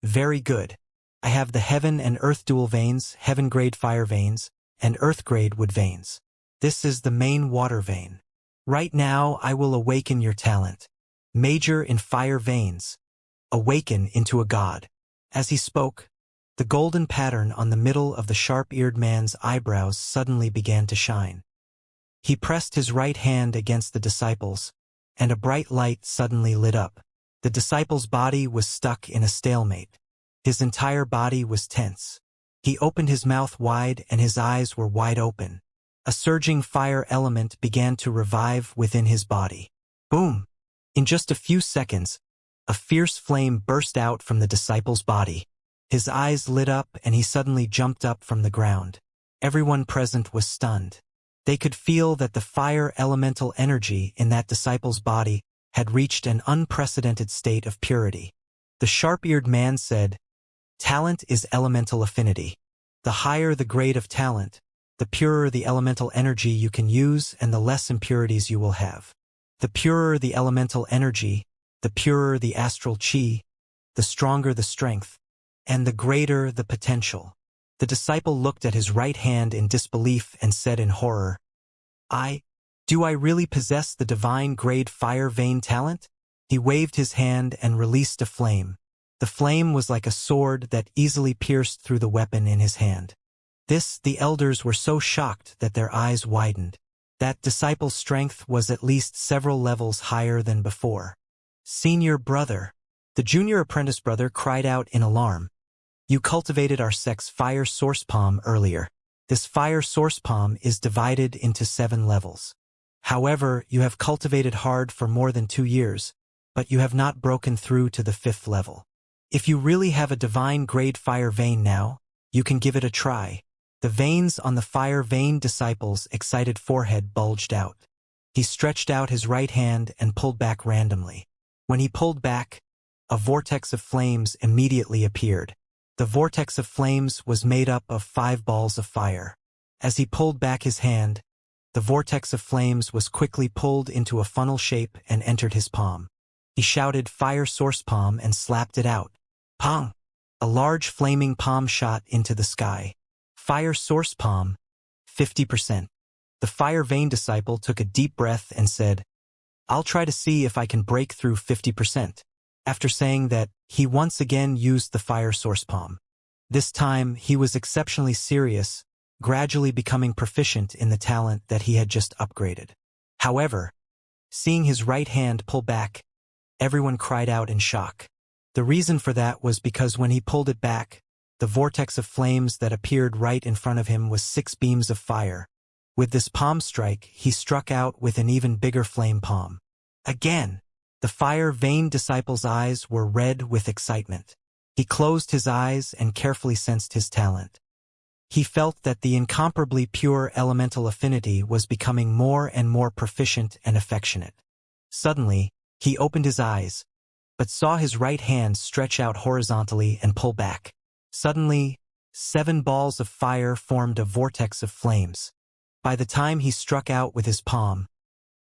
S1: "Very good. I have the heaven and earth dual veins, heaven-grade fire veins, and earth-grade wood veins. This is the main water vein. Right now I will awaken your talent. Major in fire veins. Awaken into a god. As he spoke, the golden pattern on the middle of the sharp-eared man's eyebrows suddenly began to shine. He pressed his right hand against the disciple's, and a bright light suddenly lit up. The disciple's body was stuck in a stalemate. His entire body was tense. He opened his mouth wide and his eyes were wide open. A surging fire element began to revive within his body. Boom! In just a few seconds, a fierce flame burst out from the disciple's body. His eyes lit up and he suddenly jumped up from the ground. Everyone present was stunned. They could feel that the fire elemental energy in that disciple's body had reached an unprecedented state of purity. The sharp-eared man said, "Talent is elemental affinity. The higher the grade of talent, the purer the elemental energy you can use and the less impurities you will have. The purer the elemental energy, the purer the astral chi, the stronger the strength, and the greater the potential." The disciple looked at his right hand in disbelief and said in horror, Do I really possess the divine grade fire vein talent?" He waved his hand and released a flame. The flame was like a sword that easily pierced through the weapon in his hand. The elders were so shocked that their eyes widened. That disciple's strength was at least several levels higher than before. "Senior brother," the junior apprentice brother cried out in alarm. "You cultivated our sect's fire source palm earlier. This fire source palm is divided into 7 levels. However, you have cultivated hard for more than 2 years, but you have not broken through to the 5th level. If you really have a divine grade fire vein now, you can give it a try." The veins on the fire vein disciple's excited forehead bulged out. He stretched out his right hand and pulled back randomly. When he pulled back, a vortex of flames immediately appeared. The vortex of flames was made up of 5 balls of fire. As he pulled back his hand, the vortex of flames was quickly pulled into a funnel shape and entered his palm. He shouted "Fire source palm" and slapped it out. Pong! A large flaming palm shot into the sky. Fire source palm, 50%. The fire vein disciple took a deep breath and said, "I'll try to see if I can break through 50%. After saying that, he once again used the fire source palm. This time, he was exceptionally serious, gradually becoming proficient in the talent that he had just upgraded. However, seeing his right hand pull back, everyone cried out in shock. The reason for that was because when he pulled it back, the vortex of flames that appeared right in front of him was 6 beams of fire. With this palm strike, he struck out with an even bigger flame palm. Again! The fire vein disciple's eyes were red with excitement. He closed his eyes and carefully sensed his talent. He felt that the incomparably pure elemental affinity was becoming more and more proficient and affectionate. Suddenly, he opened his eyes, but saw his right hand stretch out horizontally and pull back. Suddenly, 7 balls of fire formed a vortex of flames. By the time he struck out with his palm,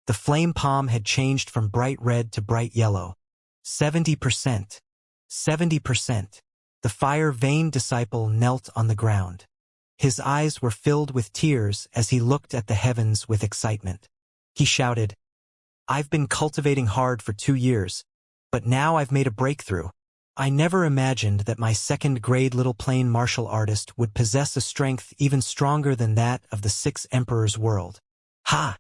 S1: the flame palm had changed from bright red to bright yellow. 70%. 70%. The fire vein disciple knelt on the ground. His eyes were filled with tears as he looked at the heavens with excitement. He shouted, "I've been cultivating hard for 2 years, but now I've made a breakthrough. I never imagined that my 2nd grade little plain martial artist would possess a strength even stronger than that of the 6 Emperor's world. Ha!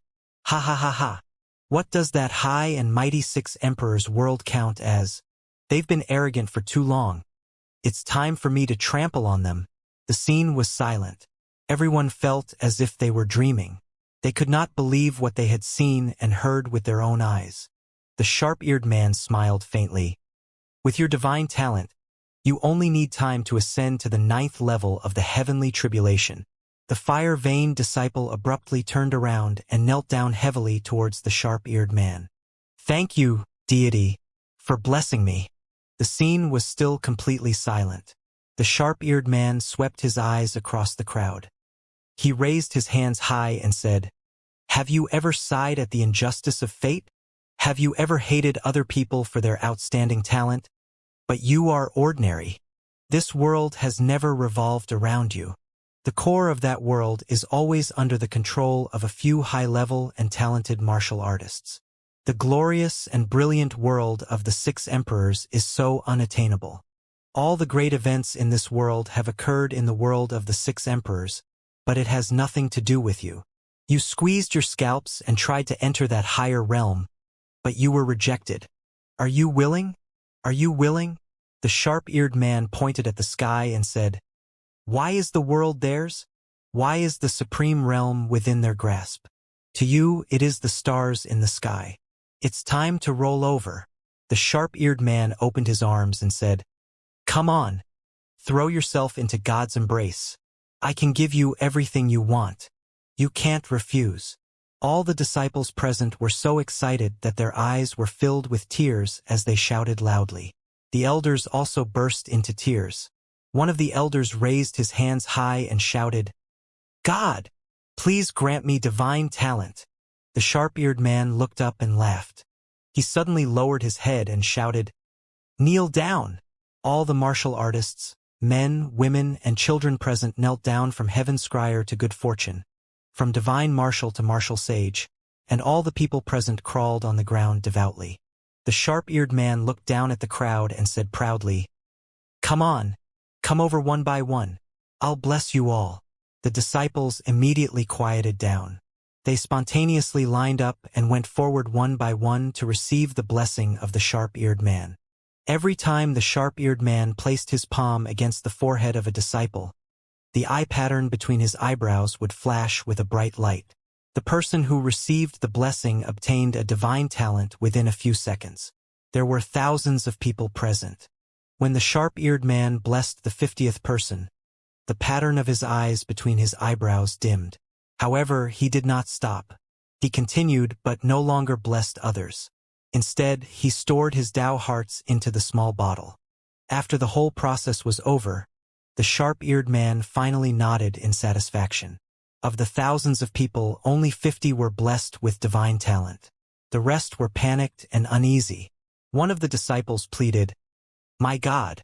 S1: Ha ha ha ha! What does that high and mighty 6 Emperor's world count as? They've been arrogant for too long. It's time for me to trample on them." The scene was silent. Everyone felt as if they were dreaming. They could not believe what they had seen and heard with their own eyes. The sharp-eared man smiled faintly. "With your divine talent, you only need time to ascend to the 9th level of the heavenly tribulation." The fire vein disciple abruptly turned around and knelt down heavily towards the sharp-eared man. "Thank you, deity, for blessing me." The scene was still completely silent. The sharp-eared man swept his eyes across the crowd. He raised his hands high and said, "Have you ever sighed at the injustice of fate? Have you ever hated other people for their outstanding talent? But you are ordinary. This world has never revolved around you. The core of that world is always under the control of a few high-level and talented martial artists. The glorious and brilliant world of the Six Emperors is so unattainable. All the great events in this world have occurred in the world of the Six Emperors, but it has nothing to do with you. You squeezed your scalps and tried to enter that higher realm, but you were rejected. Are you willing? Are you willing? The sharp-eared man pointed at the sky and said, "Why is the world theirs? Why is the supreme realm within their grasp? To you, it is the stars in the sky. It's time to roll over." The sharp-eared man opened his arms and said, "Come on. Throw yourself into God's embrace. I can give you everything you want. You can't refuse." All the disciples present were so excited that their eyes were filled with tears as they shouted loudly. The elders also burst into tears. One of the elders raised his hands high and shouted, "God, please grant me divine talent." The sharp-eared man looked up and laughed. He suddenly lowered his head and shouted, "Kneel down." All the martial artists, men, women, and children present knelt down from heaven's scryer to good fortune, from divine marshal to martial sage, and all the people present crawled on the ground devoutly. The sharp-eared man looked down at the crowd and said proudly, "Come on, come over one by one. I'll bless you all." The disciples immediately quieted down. They spontaneously lined up and went forward one by one to receive the blessing of the sharp-eared man. Every time the sharp-eared man placed his palm against the forehead of a disciple, the eye pattern between his eyebrows would flash with a bright light. The person who received the blessing obtained a divine talent within a few seconds. There were thousands of people present. When the sharp-eared man blessed the 50th person, the pattern of his eyes between his eyebrows dimmed. However, he did not stop. He continued, but no longer blessed others. Instead, he stored his Tao hearts into the small bottle. After the whole process was over, the sharp-eared man finally nodded in satisfaction. Of the thousands of people, only 50 were blessed with divine talent. The rest were panicked and uneasy. One of the disciples pleaded, "My God,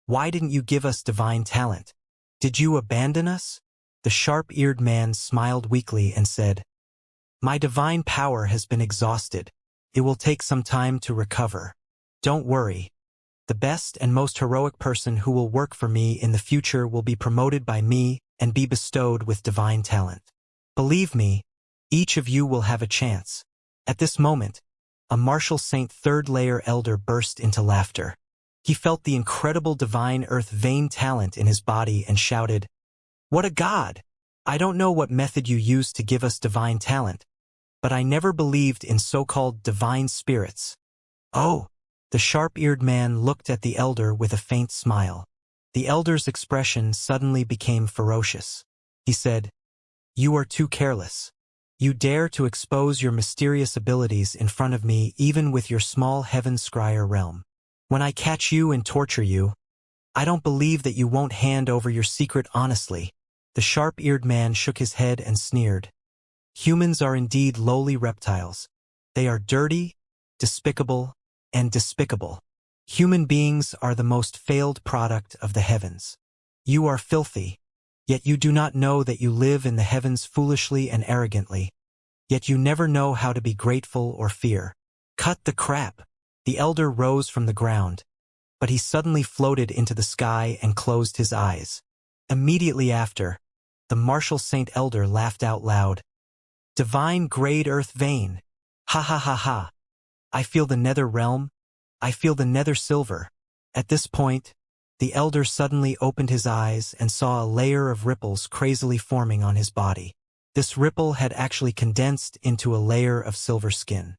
S1: why didn't you give us divine talent? Did you abandon us?" The sharp-eared man smiled weakly and said, "My divine power has been exhausted. It will take some time to recover. Don't worry. The best and most heroic person who will work for me in the future will be promoted by me and be bestowed with divine talent. Believe me, each of you will have a chance." At this moment, a martial saint third-layer elder burst into laughter. He felt the incredible divine earth vein talent in his body and shouted, "What a god! I don't know what method you used to give us divine talent, but I never believed in so-called divine spirits." "Oh!" The sharp-eared man looked at the elder with a faint smile. The elder's expression suddenly became ferocious. He said, "You are too careless. You dare to expose your mysterious abilities in front of me even with your small heaven-scryer realm. When I catch you and torture you, I don't believe that you won't hand over your secret honestly." The sharp-eared man shook his head and sneered. "Humans are indeed lowly reptiles. They are dirty, despicable, and despicable. Human beings are the most failed product of the heavens. You are filthy, yet you do not know that you live in the heavens foolishly and arrogantly. Yet you never know how to be grateful or fear. Cut the crap." The elder rose from the ground, but he suddenly floated into the sky and closed his eyes. Immediately after, the martial saint elder laughed out loud. "Divine grade earth vein. Ha ha ha ha. I feel the nether realm. I feel the nether silver." At this point, the elder suddenly opened his eyes and saw a layer of ripples crazily forming on his body. This ripple had actually condensed into a layer of silver skin.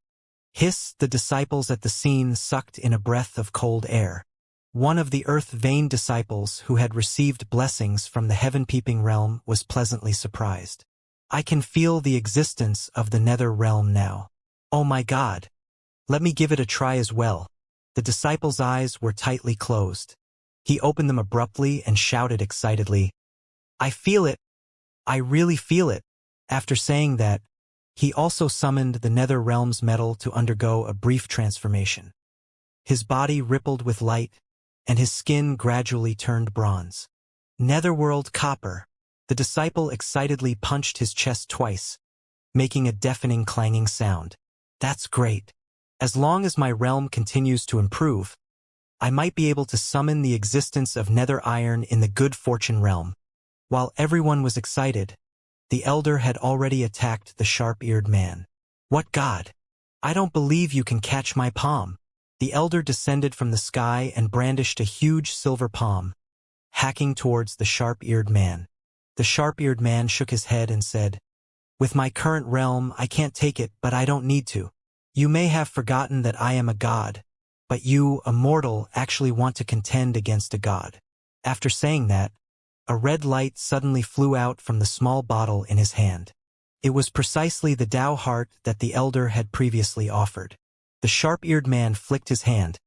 S1: Hiss! The disciples at the scene sucked in a breath of cold air. One of the earth-vein disciples who had received blessings from the heaven-peeping realm was pleasantly surprised. "I can feel the existence of the nether realm now. Oh my God! Let me give it a try as well." The disciple's eyes were tightly closed. He opened them abruptly and shouted excitedly, "I feel it! I really feel it!" After saying that, he also summoned the nether realm's metal to undergo a brief transformation. His body rippled with light, and his skin gradually turned bronze. "Netherworld copper." The disciple excitedly punched his chest twice, making a deafening clanging sound. That's great. As long as my realm continues to improve, I might be able to summon the existence of nether iron in the good fortune realm. While everyone was excited, the elder had already attacked the sharp-eared man. What god? I don't believe you can catch my palm. The elder descended from the sky and brandished a huge silver palm, hacking towards the sharp-eared man. The sharp-eared man shook his head and said, "With my current realm, I can't take it, but I don't need to. You may have forgotten that I am a god, but you, a mortal, actually want to contend against a god." After saying that, a red light suddenly flew out from the small bottle in his hand. It was precisely the Tao heart that the elder had previously offered. The sharp-eared man flicked his hand,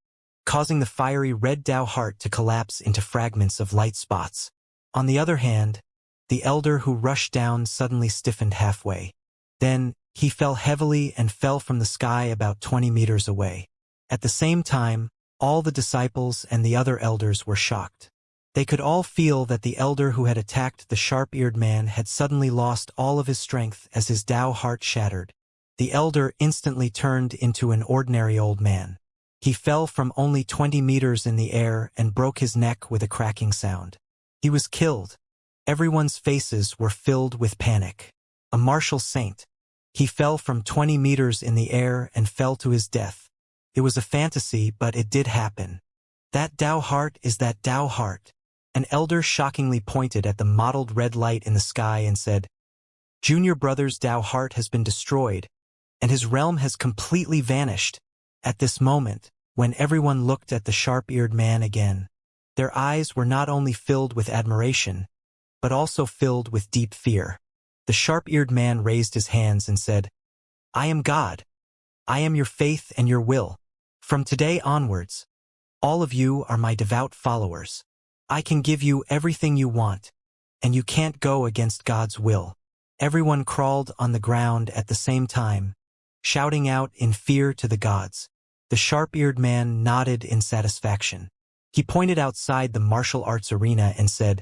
S1: causing the fiery red Tao heart to collapse into fragments of light spots. On the other hand, the elder who rushed down suddenly stiffened halfway. Then, he fell heavily and fell from the sky about 20 meters away. At the same time, all the disciples and the other elders were shocked. They could all feel that the elder who had attacked the sharp-eared man had suddenly lost all of his strength as his Tao heart shattered. The elder instantly turned into an ordinary old man. He fell from only 20 meters in the air and broke his neck with a cracking sound. He was killed. Everyone's faces were filled with panic. A martial saint. He fell from 20 meters in the air and fell to his death. It was a fantasy, but it did happen. That Tao heart is that Tao heart. An elder shockingly pointed at the mottled red light in the sky and said, "Junior brother's Tao heart has been destroyed, and his realm has completely vanished." At this moment, when everyone looked at the sharp-eared man again, their eyes were not only filled with admiration, but also filled with deep fear. The sharp-eared man raised his hands and said, "I am God. I am your faith and your will. From today onwards, all of you are my devout followers. I can give you everything you want, and you can't go against God's will." Everyone crawled on the ground at the same time, shouting out in fear to the gods. The sharp-eared man nodded in satisfaction. He pointed outside the martial arts arena and said,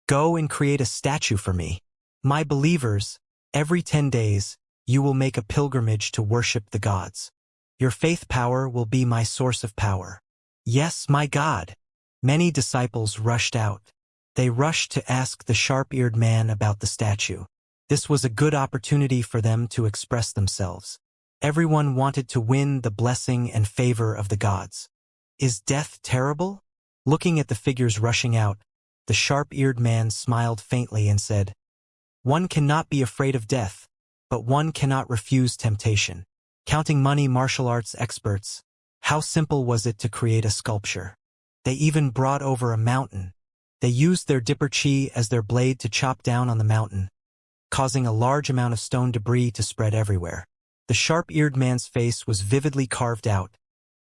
S1: "Go and create a statue for me. My believers, every 10 days, you will make a pilgrimage to worship the gods. Your faith power will be my source of power." "Yes, my God." Many disciples rushed out. They rushed to ask the sharp-eared man about the statue. This was a good opportunity for them to express themselves. Everyone wanted to win the blessing and favor of the gods. "Is death terrible?" Looking at the figures rushing out, the sharp-eared man smiled faintly and said, "One cannot be afraid of death, but one cannot refuse temptation." Counting money martial arts experts, how simple was it to create a sculpture? They even brought over a mountain. They used their dipper chi as their blade to chop down on the mountain, causing a large amount of stone debris to spread everywhere. The sharp-eared man's face was vividly carved out,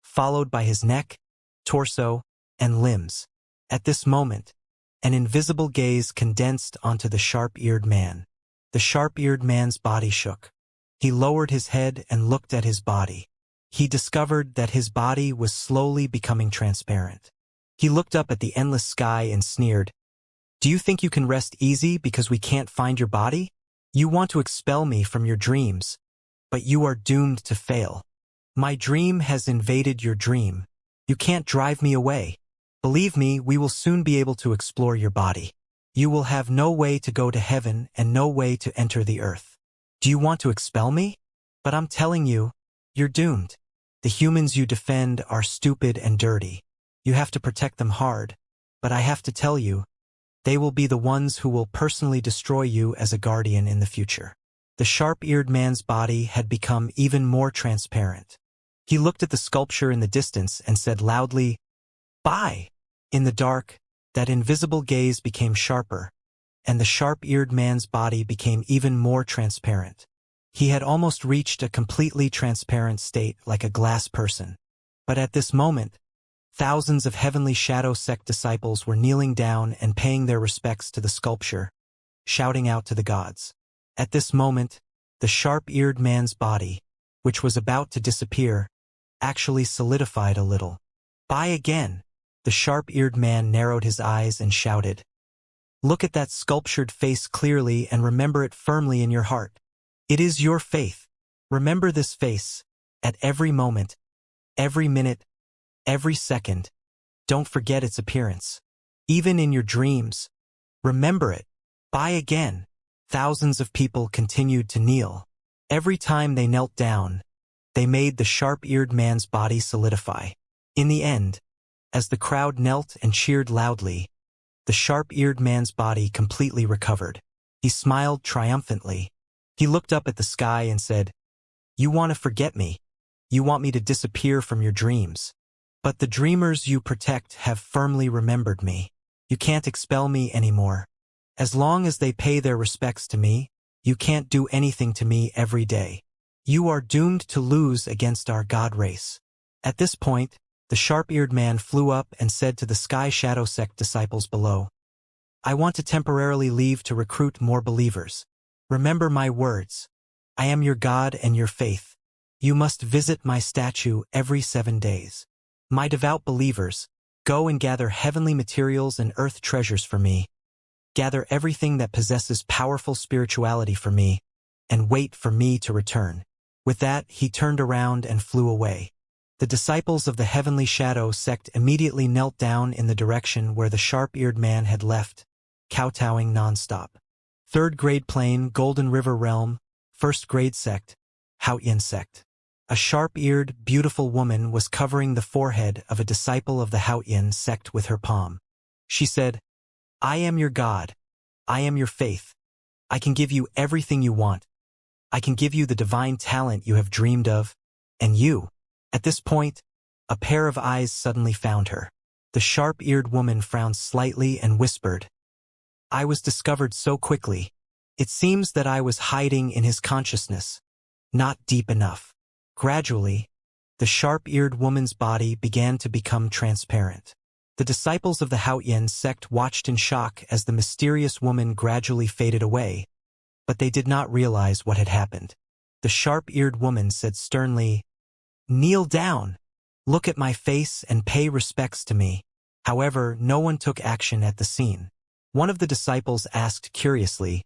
S1: followed by his neck, torso, and limbs. At this moment, an invisible gaze condensed onto the sharp-eared man. The sharp-eared man's body shook. He lowered his head and looked at his body. He discovered that his body was slowly becoming transparent. He looked up at the endless sky and sneered, "Do you think you can rest easy because we can't find your body? You want to expel me from your dreams, but you are doomed to fail. My dream has invaded your dream. You can't drive me away. Believe me, we will soon be able to explore your body. You will have no way to go to heaven and no way to enter the earth. Do you want to expel me? But I'm telling you, you're doomed. The humans you defend are stupid and dirty. You have to protect them hard, but I have to tell you, they will be the ones who will personally destroy you as a guardian in the future." The sharp-eared man's body had become even more transparent. He looked at the sculpture in the distance and said loudly, "Bye!" In the dark, that invisible gaze became sharper, and the sharp-eared man's body became even more transparent. He had almost reached a completely transparent state like a glass person. But at this moment, thousands of heavenly shadow sect disciples were kneeling down and paying their respects to the sculpture, shouting out to the gods. At this moment, the sharp-eared man's body, which was about to disappear, actually solidified a little. "Bye again." The sharp-eared man narrowed his eyes and shouted, Look at that sculptured face clearly and remember it firmly in your heart. It is your faith. Remember this face. At every moment, every minute, every second. Don't forget its appearance. Even in your dreams, remember it. Buy again. Thousands of people continued to kneel. Every time they knelt down, they made the sharp-eared man's body solidify. In the end, as the crowd knelt and cheered loudly, the sharp-eared man's body completely recovered. He smiled triumphantly. He looked up at the sky and said, "You want to forget me. You want me to disappear from your dreams. But the dreamers you protect have firmly remembered me. You can't expel me anymore. As long as they pay their respects to me, you can't do anything to me every day. You are doomed to lose against our god race." At this point, the sharp-eared man flew up and said to the Sky Shadow sect disciples below, "I want to temporarily leave to recruit more believers. Remember my words. I am your God and your faith. You must visit my statue every 7 days. My devout believers, go and gather heavenly materials and earth treasures for me. Gather everything that possesses powerful spirituality for me, and wait for me to return." With that, he turned around and flew away. The disciples of the Heavenly Shadow sect immediately knelt down in the direction where the sharp-eared man had left, kowtowing nonstop. Third grade plane, Golden River Realm, first grade sect, Haotian sect. A sharp-eared, beautiful woman was covering the forehead of a disciple of the Haotian sect with her palm. She said, "I am your God. I am your faith. I can give you everything you want. I can give you the divine talent you have dreamed of, and you." At this point, a pair of eyes suddenly found her. The sharp-eared woman frowned slightly and whispered, "I was discovered so quickly. It seems that I was hiding in his consciousness, not deep enough." Gradually, the sharp-eared woman's body began to become transparent. The disciples of the Haotian sect watched in shock as the mysterious woman gradually faded away, but they did not realize what had happened. The sharp-eared woman said sternly, "Kneel down. Look at my face and pay respects to me." However, no one took action at the scene. One of the disciples asked curiously,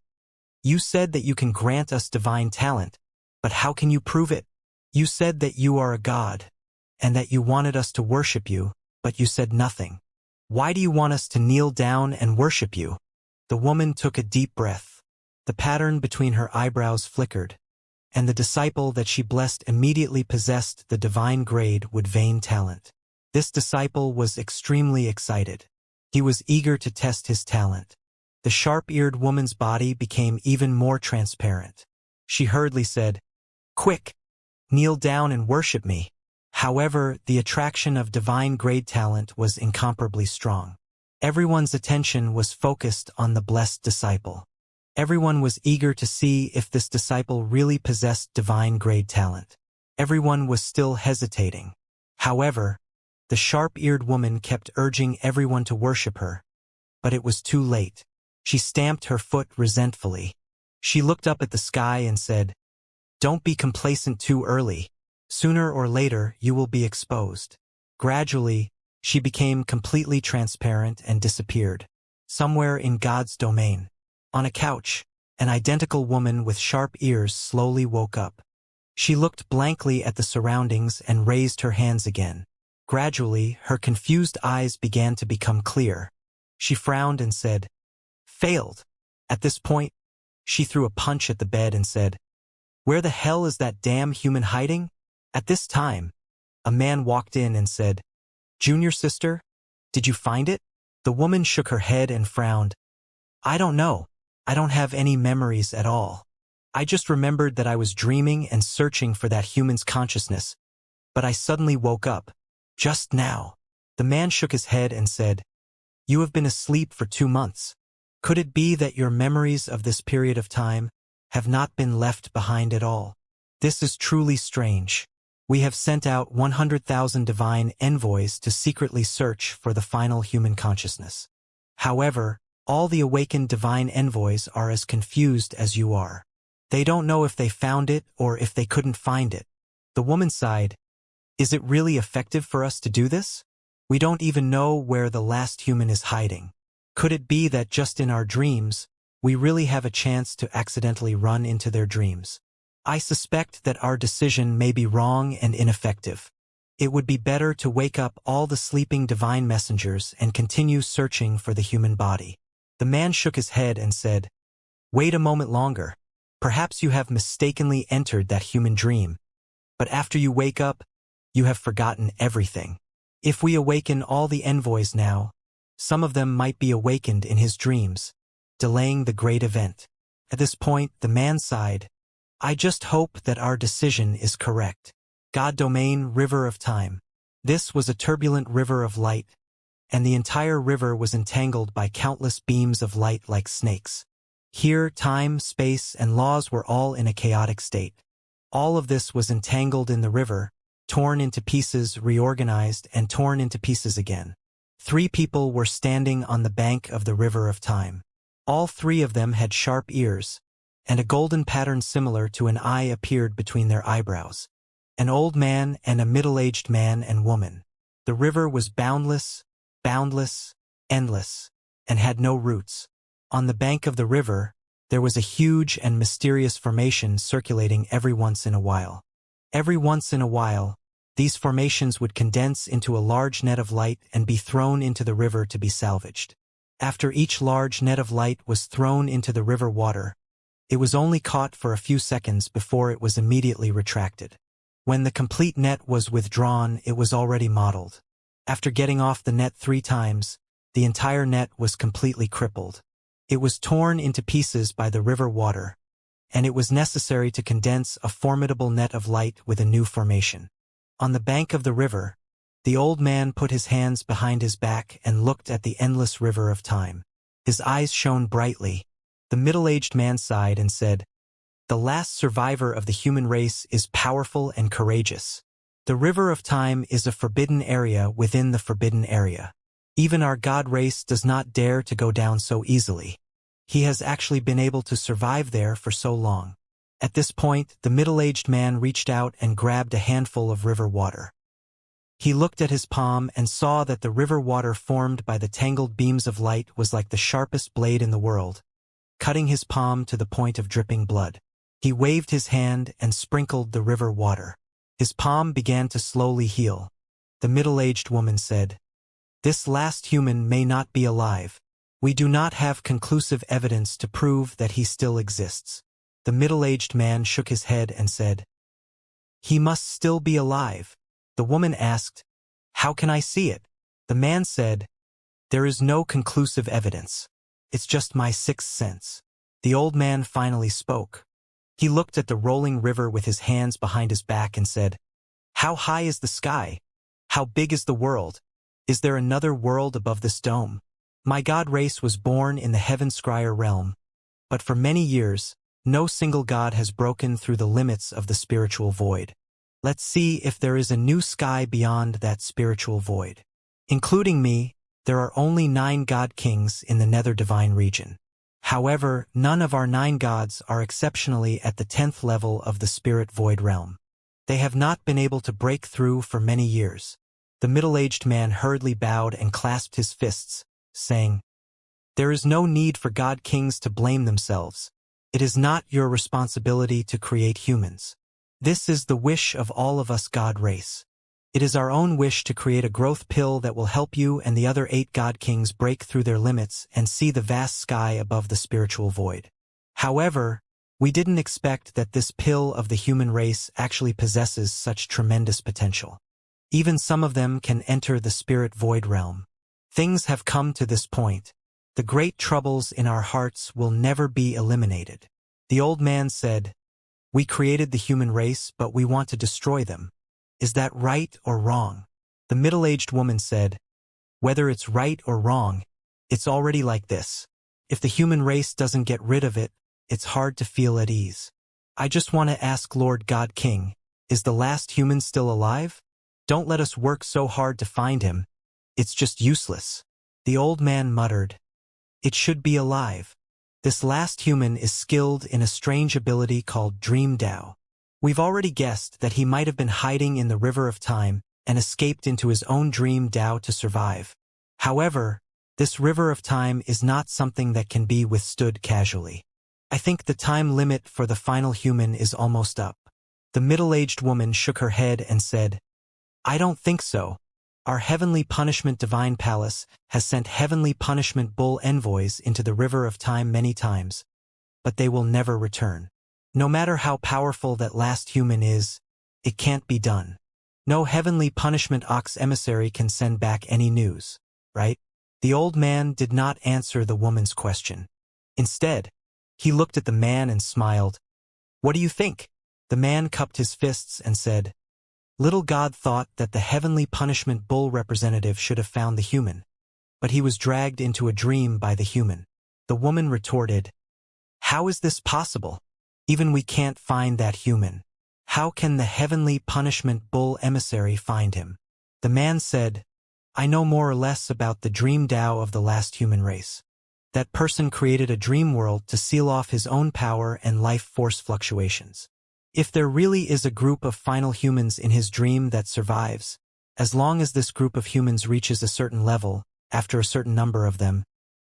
S1: "You said that you can grant us divine talent, but how can you prove it? You said that you are a god, and that you wanted us to worship you, but you said nothing. Why do you want us to kneel down and worship you?" The woman took a deep breath. The pattern between her eyebrows flickered, and the disciple that she blessed immediately possessed the divine grade with vain talent. This disciple was extremely excited. He was eager to test his talent. The sharp-eared woman's body became even more transparent. She hurriedly said, "Quick, kneel down and worship me." However, the attraction of divine grade talent was incomparably strong. Everyone's attention was focused on the blessed disciple. Everyone was eager to see if this disciple really possessed divine grade talent. Everyone was still hesitating. However, the sharp-eared woman kept urging everyone to worship her, but it was too late. She stamped her foot resentfully. She looked up at the sky and said, "Don't be complacent too early. Sooner or later, you will be exposed." Gradually, she became completely transparent and disappeared, somewhere in God's domain. On a couch, an identical woman with sharp ears slowly woke up. She looked blankly at the surroundings and raised her hands again. Gradually, her confused eyes began to become clear. She frowned and said, "Failed." At this point, she threw a punch at the bed and said, "Where the hell is that damn human hiding?" At this time, a man walked in and said, "Junior sister, did you find it?" The woman shook her head and frowned. "I don't know. I don't have any memories at all. I just remembered that I was dreaming and searching for that human's consciousness, but I suddenly woke up. Just now." The man shook his head and said, "You have been asleep for 2 months. Could it be that your memories of this period of time have not been left behind at all? This is truly strange. We have sent out 100,000 divine envoys to secretly search for the final human consciousness. However, all the awakened divine envoys are as confused as you are. They don't know if they found it or if they couldn't find it." The woman sighed. "Is it really effective for us to do this? We don't even know where the last human is hiding." Could it be that just in our dreams, we really have a chance to accidentally run into their dreams? I suspect that our decision may be wrong and ineffective. It would be better to wake up all the sleeping divine messengers and continue searching for the human body. The man shook his head and said, "Wait a moment longer. Perhaps you have mistakenly entered that human dream. But after you wake up, you have forgotten everything. If we awaken all the envoys now, some of them might be awakened in his dreams, delaying the great event." At this point, the man sighed, "I just hope that our decision is correct." God Domain, River of Time. This was a turbulent river of light, and the entire river was entangled by countless beams of light like snakes. Here, time, space, and laws were all in a chaotic state. All of this was entangled in the river, torn into pieces, reorganized, and torn into pieces again. 3 people were standing on the bank of the river of time. All 3 of them had sharp ears, and a golden pattern similar to an eye appeared between their eyebrows. An old man and a middle-aged man and woman. The river was boundless, endless, and had no roots. On the bank of the river, there was a huge and mysterious formation circulating every once in a while. Every once in a while, these formations would condense into a large net of light and be thrown into the river to be salvaged. After each large net of light was thrown into the river water, it was only caught for a few seconds before it was immediately retracted. When the complete net was withdrawn, it was already mottled. After getting off the net 3 times, the entire net was completely crippled. It was torn into pieces by the river water, and it was necessary to condense a formidable net of light with a new formation. On the bank of the river, the old man put his hands behind his back and looked at the endless river of time. His eyes shone brightly. The middle-aged man sighed and said, "The last survivor of the human race is powerful and courageous. The river of time is a forbidden area within the forbidden area. Even our god race does not dare to go down so easily. He has actually been able to survive there for so long." At this point, the middle-aged man reached out and grabbed a handful of river water. He looked at his palm and saw that the river water formed by the tangled beams of light was like the sharpest blade in the world, cutting his palm to the point of dripping blood. He waved his hand and sprinkled the river water. His palm began to slowly heal. The middle-aged woman said, "This last human may not be alive. We do not have conclusive evidence to prove that he still exists." The middle-aged man shook his head and said, "He must still be alive." The woman asked, "How can I see it?" The man said, "There is no conclusive evidence. It's just my sixth sense." The old man finally spoke. He looked at the rolling river with his hands behind his back and said, "How high is the sky? How big is the world? Is there another world above this dome? My god race was born in the heaven-scryer realm, but for many years, no single god has broken through the limits of the spiritual void. Let's see if there is a new sky beyond that spiritual void. Including me, there are only 9 god kings in the nether divine region. However, none of our 9 gods are exceptionally at the 10th level of the spirit void realm. They have not been able to break through for many years." The middle-aged man hurriedly bowed and clasped his fists, saying, "There is no need for god kings to blame themselves. It is not your responsibility to create humans. This is the wish of all of us god race. It is our own wish to create a growth pill that will help you and the other 8 god kings break through their limits and see the vast sky above the spiritual void. However, we didn't expect that this pill of the human race actually possesses such tremendous potential. Even some of them can enter the spirit void realm. Things have come to this point. The great troubles in our hearts will never be eliminated." The old man said, "We created the human race, but we want to destroy them. Is that right or wrong?" The middle-aged woman said, "Whether it's right or wrong, it's already like this. If the human race doesn't get rid of it, it's hard to feel at ease. I just want to ask Lord God King, is the last human still alive? Don't let us work so hard to find him. It's just useless." The old man muttered, "It should be alive. This last human is skilled in a strange ability called Dream Dao. We've already guessed that he might have been hiding in the river of time and escaped into his own dream Dao to survive. However, This river of time is not something that can be withstood casually. I think the time limit for the final human is almost up. The middle-aged woman shook her head and said, I don't think so. Our heavenly punishment divine palace has sent heavenly punishment bull envoys into the river of time many times, but they will never return. No matter how powerful that last human is, it can't be done. No heavenly punishment ox emissary can send back any news, right? The old man did not answer the woman's question. Instead, he looked at the man and smiled. What do you think? The man cupped his fists and said, Little God thought that the heavenly punishment bull representative should have found the human, but he was dragged into a dream by the human. The woman retorted, How is this possible? Even we can't find that human. How can the heavenly punishment bull emissary find him? The man said, I know more or less about the dream Tao of the last human race. That person created a dream world to seal off his own power and life force fluctuations. If there really is a group of final humans in his dream that survives, as long as this group of humans reaches a certain level, after a certain number of them,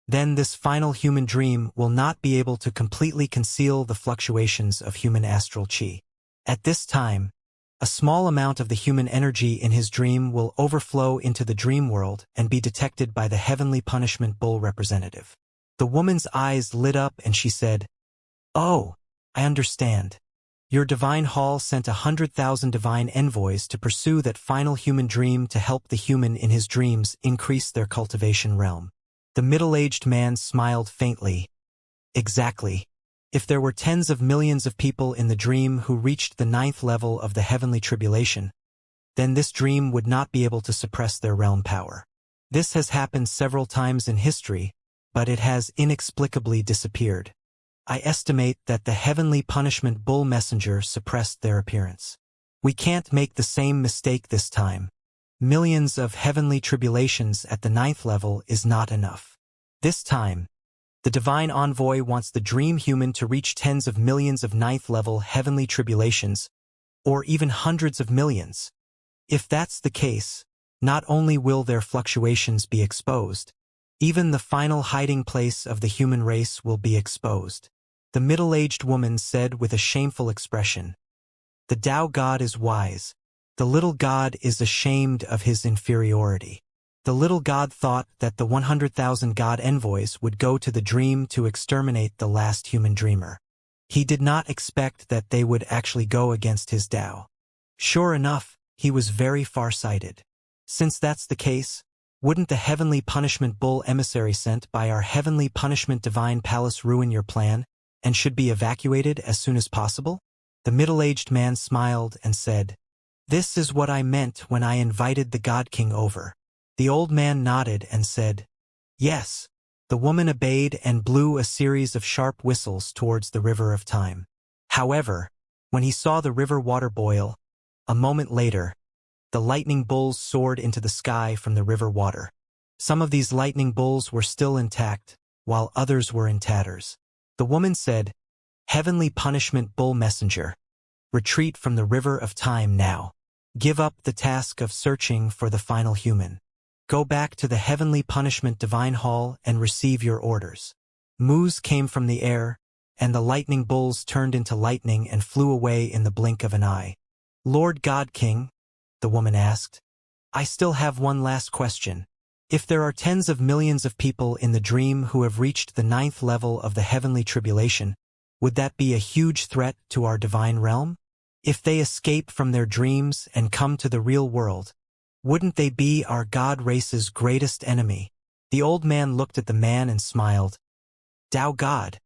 S1: then this final human dream will not be able to completely conceal the fluctuations of human astral chi. At this time, a small amount of the human energy in his dream will overflow into the dream world and be detected by the heavenly punishment bull representative. The woman's eyes lit up and she said, Oh, I understand. Your divine hall sent 100,000 divine envoys to pursue that final human dream to help the human in his dreams increase their cultivation realm. The middle-aged man smiled faintly. Exactly. If there were tens of millions of people in the dream who reached the 9th level of the heavenly tribulation, then this dream would not be able to suppress their realm power. This has happened several times in history, but it has inexplicably disappeared. I estimate that the heavenly punishment bull messenger suppressed their appearance. We can't make the same mistake this time. Millions of heavenly tribulations at the 9th level is not enough. This time, the divine envoy wants the dream human to reach tens of millions of 9th level heavenly tribulations, or even hundreds of millions. If that's the case, not only will their fluctuations be exposed, even the final hiding place of the human race will be exposed. The middle-aged woman said with a shameful expression, The Tao God is wise. The little god is ashamed of his inferiority. The little god thought that the 100,000 god envoys would go to the dream to exterminate the last human dreamer. He did not expect that they would actually go against his Tao. Sure enough, he was very far-sighted. Since that's the case, wouldn't the heavenly punishment bull emissary sent by our heavenly punishment divine palace ruin your plan, and should be evacuated as soon as possible? The middle-aged man smiled and said, This is what I meant when I invited the God King over. The old man nodded and said, Yes. The woman obeyed and blew a series of sharp whistles towards the river of time. However, when he saw the river water boil, a moment later, the lightning bulls soared into the sky from the river water. Some of these lightning bulls were still intact, while others were in tatters. The woman said, Heavenly punishment bull messenger, retreat from the river of time now. Give up the task of searching for the final human. Go back to the heavenly punishment divine hall and receive your orders. Moos came from the air, and the lightning bulls turned into lightning and flew away in the blink of an eye. Lord God King, the woman asked, I still have one last question. If there are tens of millions of people in the dream who have reached the 9th level of the heavenly tribulation, would that be a huge threat to our divine realm? If they escape from their dreams and come to the real world, wouldn't they be our god race's greatest enemy? The old man looked at the man and smiled. Tao God,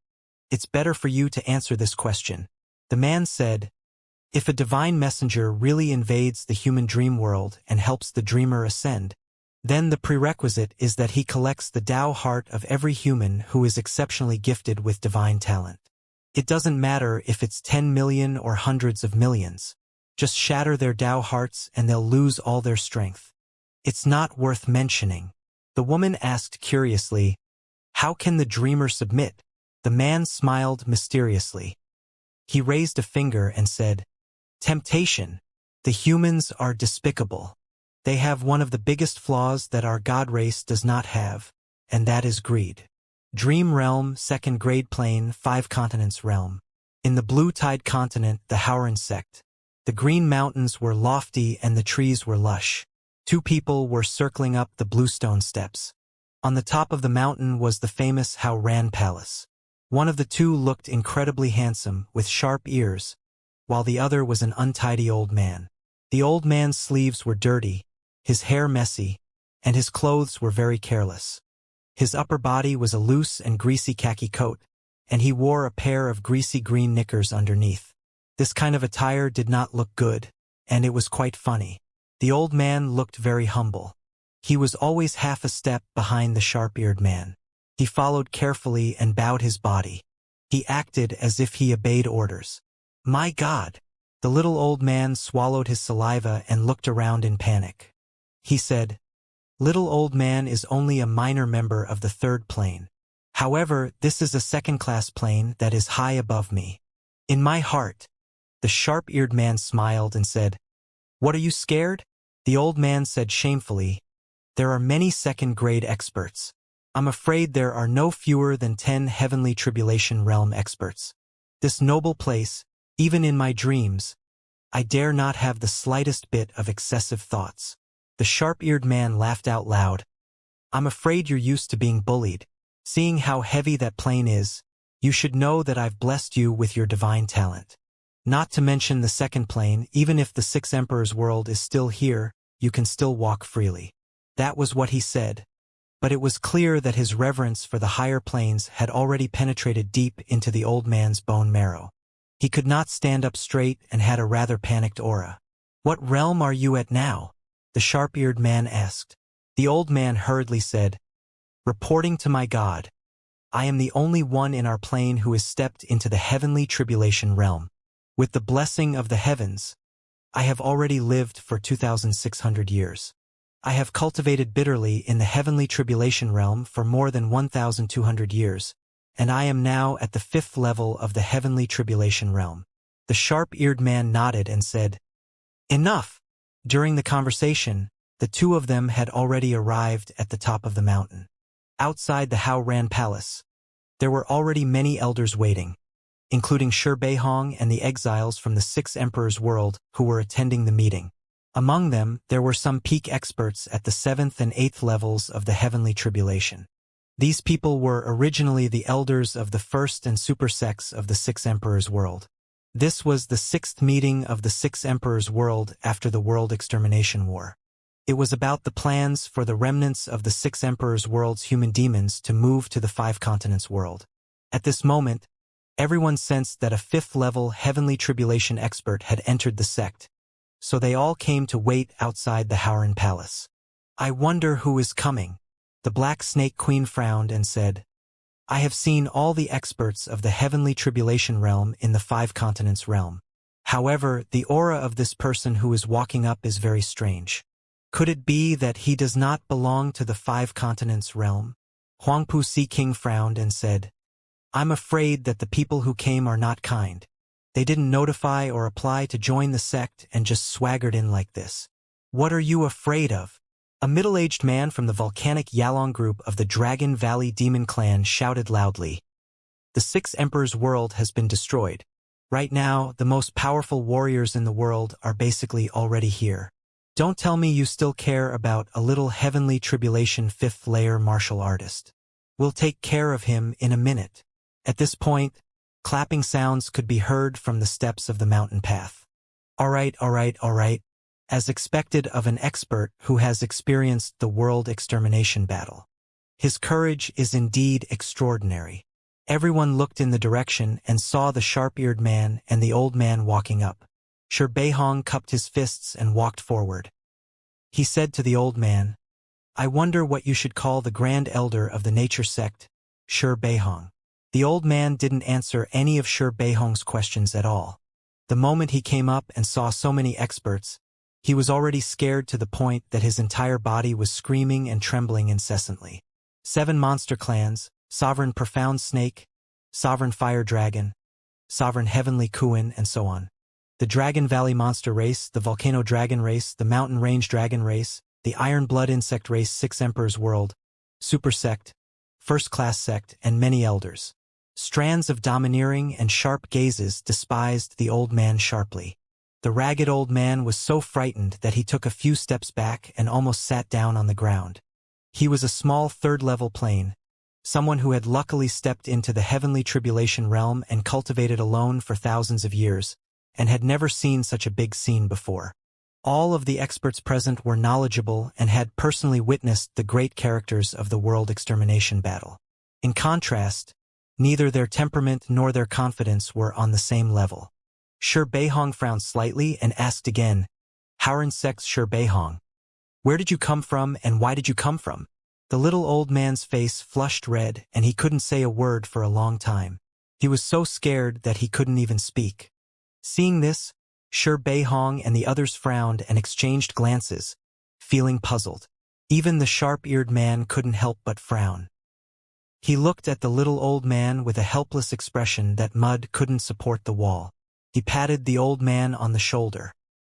S1: it's better for you to answer this question. The man said, If a divine messenger really invades the human dream world and helps the dreamer ascend, then the prerequisite is that he collects the Tao heart of every human who is exceptionally gifted with divine talent. It doesn't matter if it's 10 million or hundreds of millions. Just shatter their Tao hearts and they'll lose all their strength. It's not worth mentioning. The woman asked curiously, How can the dreamer submit? The man smiled mysteriously. He raised a finger and said, Temptation. The humans are despicable. They have one of the biggest flaws that our god race does not have, and that is greed. Dream Realm, Second Grade Plane, 5 Continents Realm. In the Blue Tide Continent, the Howran sect. The green mountains were lofty and the trees were lush. 2 people were circling up the bluestone steps. On the top of the mountain was the famous Howran Palace. One of the 2 looked incredibly handsome, with sharp ears, while the other was an untidy old man. The old man's sleeves were dirty, his hair messy, and his clothes were very careless. His upper body was a loose and greasy khaki coat, and he wore a pair of greasy green knickers underneath. This kind of attire did not look good, and it was quite funny. The old man looked very humble. He was always half a step behind the sharp-eared man. He followed carefully and bowed his body. He acted as if he obeyed orders. My God! The little old man swallowed his saliva and looked around in panic. He said, "Little old man is only a minor member of the 3rd plane. However, this is a 2nd-class plane that is high above me." In my heart, the sharp-eared man smiled and said, "What, are you scared?" The old man said shamefully, "There are many 2nd-grade experts. I'm afraid there are no fewer than 10 Heavenly Tribulation Realm experts. This noble place, even in my dreams, I dare not have the slightest bit of excessive thoughts." The sharp-eared man laughed out loud. "I'm afraid you're used to being bullied. Seeing how heavy that plane is, you should know that I've blessed you with your divine talent. Not to mention the 2nd plane, even if the 6 Emperor's world is still here, you can still walk freely." That was what he said, but it was clear that his reverence for the higher planes had already penetrated deep into the old man's bone marrow. He could not stand up straight and had a rather panicked aura. "What realm are you at now?" the sharp-eared man asked. The old man hurriedly said, "Reporting to my God, I am the only one in our plane who has stepped into the Heavenly Tribulation Realm. With the blessing of the heavens, I have already lived for 2,600 years. I have cultivated bitterly in the Heavenly Tribulation Realm for more than 1,200 years, and I am now at the 5th level of the Heavenly Tribulation Realm." The sharp-eared man nodded and said, "Enough!" During the conversation, the 2 of them had already arrived at the top of the mountain. Outside the Howran Palace, there were already many elders waiting, including Shi Beihong and the exiles from the 6 Emperor's world who were attending the meeting. Among them, there were some peak experts at the 7th and 8th levels of the Heavenly Tribulation. These people were originally the elders of the 1st and super sects of the 6 Emperor's world. This was the 6th meeting of the 6 Emperor's world after the World Extermination War. It was about the plans for the remnants of the 6 Emperor's world's human demons to move to the 5 Continents world. At this moment, everyone sensed that a 5th-level Heavenly Tribulation expert had entered the sect, so they all came to wait outside the Howran Palace. "I wonder who is coming." The Black Snake Queen frowned and said, "I have seen all the experts of the Heavenly Tribulation Realm in the 5 Continents Realm. However, the aura of this person who is walking up is very strange. Could it be that he does not belong to the 5 Continents Realm?" Huangpu Si King frowned and said, "I'm afraid that the people who came are not kind. They didn't notify or apply to join the sect and just swaggered in like this." "What are you afraid of?" A middle-aged man from the volcanic Yalong group of the Dragon Valley Demon Clan shouted loudly. "The 6 Emperor's world has been destroyed. Right now, the most powerful warriors in the world are basically already here. Don't tell me you still care about a little Heavenly Tribulation 5th-layer martial artist. We'll take care of him in a minute." At this point, clapping sounds could be heard from the steps of the mountain path. All right. As expected of an expert who has experienced the World Extermination battle. His courage is indeed extraordinary. Everyone looked in the direction and saw the sharp-eared man and the old man walking up. Shi Beihong cupped his fists and walked forward. He said to the old man, "I wonder what you should call the Grand Elder of the Nature Sect, Shi Beihong." The old man didn't answer any of Shi Beihong's questions at all. The moment he came up and saw so many experts, he was already scared to the point that his entire body was screaming and trembling incessantly. 7 monster clans, Sovereign Profound Snake, Sovereign Fire Dragon, Sovereign Heavenly Kuin, and so on. The Dragon Valley Monster Race, the Volcano Dragon Race, the Mountain Range Dragon Race, the Iron Blood Insect Race, 6 Emperor's World, Super Sect, first-class sect, and many elders. Strands of domineering and sharp gazes despised the old man sharply. The ragged old man was so frightened that he took a few steps back and almost sat down on the ground. He was a small third-level plane, someone who had luckily stepped into the heavenly tribulation realm and cultivated alone for thousands of years, and had never seen such a big scene before. All of the experts present were knowledgeable and had personally witnessed the great characters of the world extermination battle. In contrast, neither their temperament nor their confidence were on the same level. Shi Beihong frowned slightly and asked again, "Howren Sex Shi Beihong, where did you come from and why did you come from?" The little old man's face flushed red and he couldn't say a word for a long time. He was so scared that he couldn't even speak. Seeing this, Shi Beihong and the others frowned and exchanged glances, feeling puzzled. Even the sharp-eared man couldn't help but frown. He looked at the little old man with a helpless expression that mud couldn't support the wall. He patted the old man on the shoulder.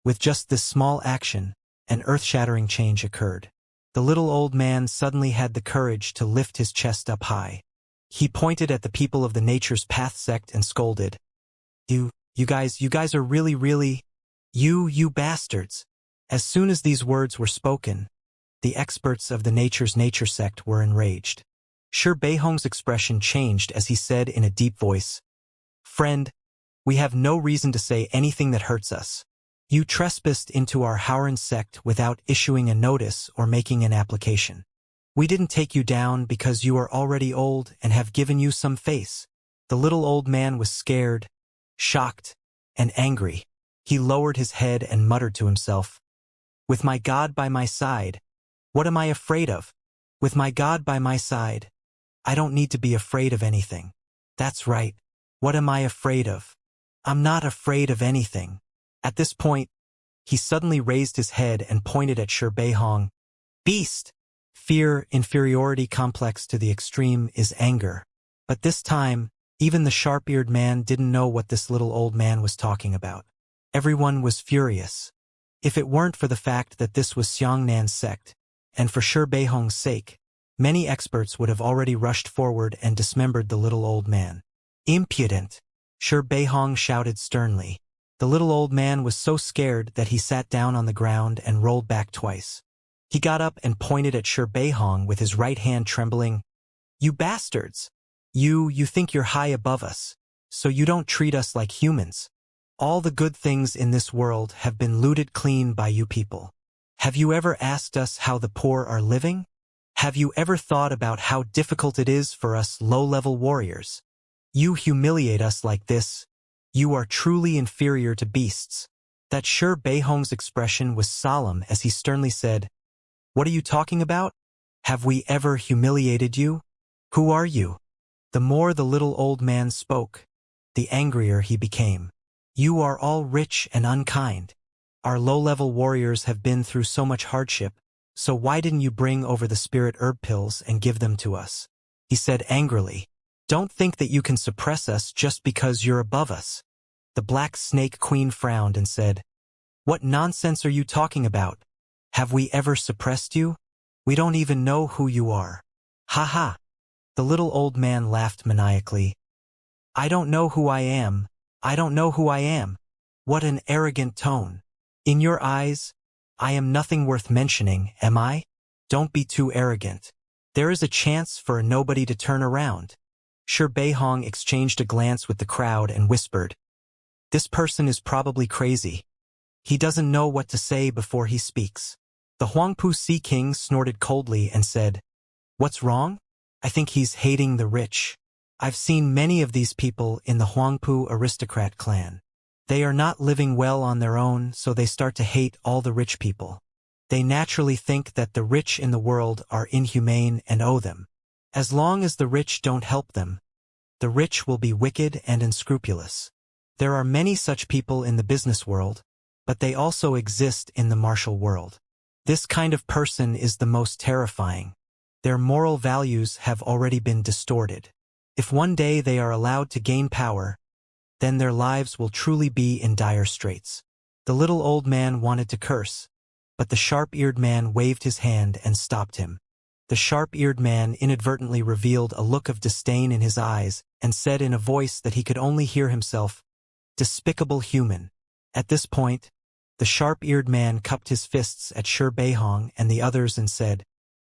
S1: With just this small action, an earth-shattering change occurred. The little old man suddenly had the courage to lift his chest up high. He pointed at the people of the Nature's Path sect and scolded, You guys are really, you bastards." As soon as these words were spoken, the experts of the Nature's Nature sect were enraged. Shi Beihong's expression changed as he said in a deep voice, "Friend, we have no reason to say anything that hurts us. You trespassed into our Howren sect without issuing a notice or making an application. We didn't take you down because you are already old and have given you some face." The little old man was scared, shocked, and angry. He lowered his head and muttered to himself, "With my God by my side, what am I afraid of? With my God by my side, I don't need to be afraid of anything. That's right. What am I afraid of? I'm not afraid of anything." At this point, he suddenly raised his head and pointed at Shi Beihong. "Beast!" Fear, inferiority complex to the extreme, is anger. But this time, even the sharp-eared man didn't know what this little old man was talking about. Everyone was furious. If it weren't for the fact that this was Xiangnan's sect, and for Shi Beihong's sake, many experts would have already rushed forward and dismembered the little old man. "Impudent!" Shi Beihong shouted sternly. The little old man was so scared that he sat down on the ground and rolled back twice. He got up and pointed at Shi Beihong with his right hand trembling. "You bastards! You think you're high above us, so you don't treat us like humans. All the good things in this world have been looted clean by you people. Have you ever asked us how the poor are living? Have you ever thought about how difficult it is for us low-level warriors? You humiliate us like this. You are truly inferior to beasts." That Shi Beihong's expression was solemn as he sternly said, "What are you talking about? Have we ever humiliated you? Who are you?" The more the little old man spoke, the angrier he became. "You are all rich and unkind. Our low-level warriors have been through so much hardship, so why didn't you bring over the spirit herb pills and give them to us?" he said angrily. "Don't think that you can suppress us just because you're above us." The Black Snake Queen frowned and said, "What nonsense are you talking about? Have we ever suppressed you? We don't even know who you are." "Ha ha!" The little old man laughed maniacally. "I don't know who I am. I don't know who I am." What an arrogant tone. In your eyes, I am nothing worth mentioning, am I? Don't be too arrogant. There is a chance for a nobody to turn around. Shi Beihong exchanged a glance with the crowd and whispered, "This person is probably crazy. He doesn't know what to say before he speaks." The Huangpu Sea King snorted coldly and said, "What's wrong? I think he's hating the rich. I've seen many of these people in the Huangpu aristocrat clan. They are not living well on their own, so they start to hate all the rich people. They naturally think that the rich in the world are inhumane and owe them. As long as the rich don't help them, the rich will be wicked and unscrupulous. There are many such people in the business world, but they also exist in the martial world. This kind of person is the most terrifying. Their moral values have already been distorted. If one day they are allowed to gain power, then their lives will truly be in dire straits." The little old man wanted to curse, but the sharp-eared man waved his hand and stopped him. The sharp-eared man inadvertently revealed a look of disdain in his eyes and said in a voice that he could only hear himself, "Despicable human." At this point, the sharp-eared man cupped his fists at Shi Beihong and the others and said,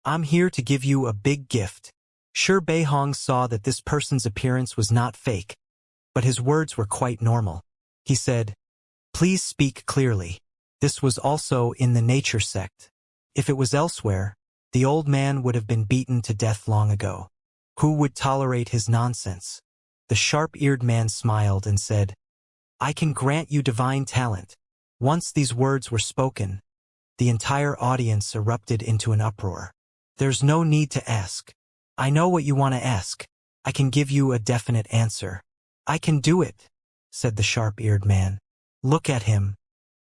S1: "I'm here to give you a big gift." Shi Beihong saw that this person's appearance was not fake, but his words were quite normal. He said, "Please speak clearly." This was also in the nature sect. If it was elsewhere, the old man would have been beaten to death long ago. Who would tolerate his nonsense? The sharp-eared man smiled and said, "I can grant you divine talent." Once these words were spoken, the entire audience erupted into an uproar. "There's no need to ask. I know what you want to ask. I can give you a definite answer." "I can do it," said the sharp-eared man. "Look at him.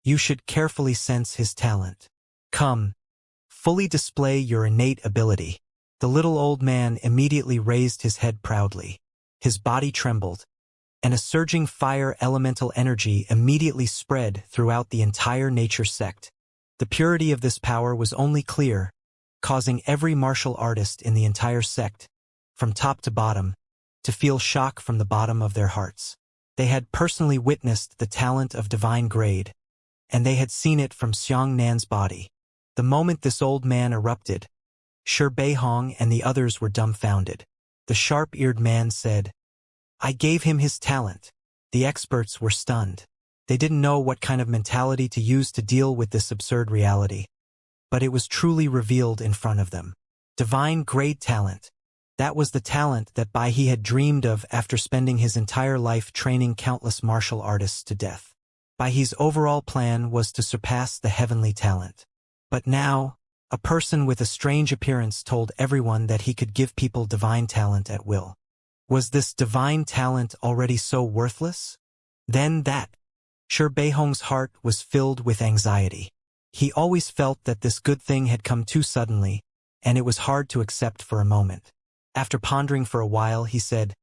S1: You should carefully sense his talent. Come, fully display your innate ability." The little old man immediately raised his head proudly. His body trembled, and a surging fire elemental energy immediately spread throughout the entire nature sect. The purity of this power was only clear, causing every martial artist in the entire sect, from top to bottom, to feel shock from the bottom of their hearts. They had personally witnessed the talent of divine grade, and they had seen it from Xianxia's body. The moment this old man erupted, Shi Beihong and the others were dumbfounded. The sharp-eared man said, "I gave him his talent." The experts were stunned. They didn't know what kind of mentality to use to deal with this absurd reality, but it was truly revealed in front of them. Divine grade talent. That was the talent that Bai He had dreamed of after spending his entire life training countless martial artists to death. Bai He's overall plan was to surpass the heavenly talent. But now, a person with a strange appearance told everyone that he could give people divine talent at will. Was this divine talent already so worthless? Then that. Shi Beihong's heart was filled with anxiety. He always felt that this good thing had come too suddenly, and it was hard to accept for a moment. After pondering for a while, he said,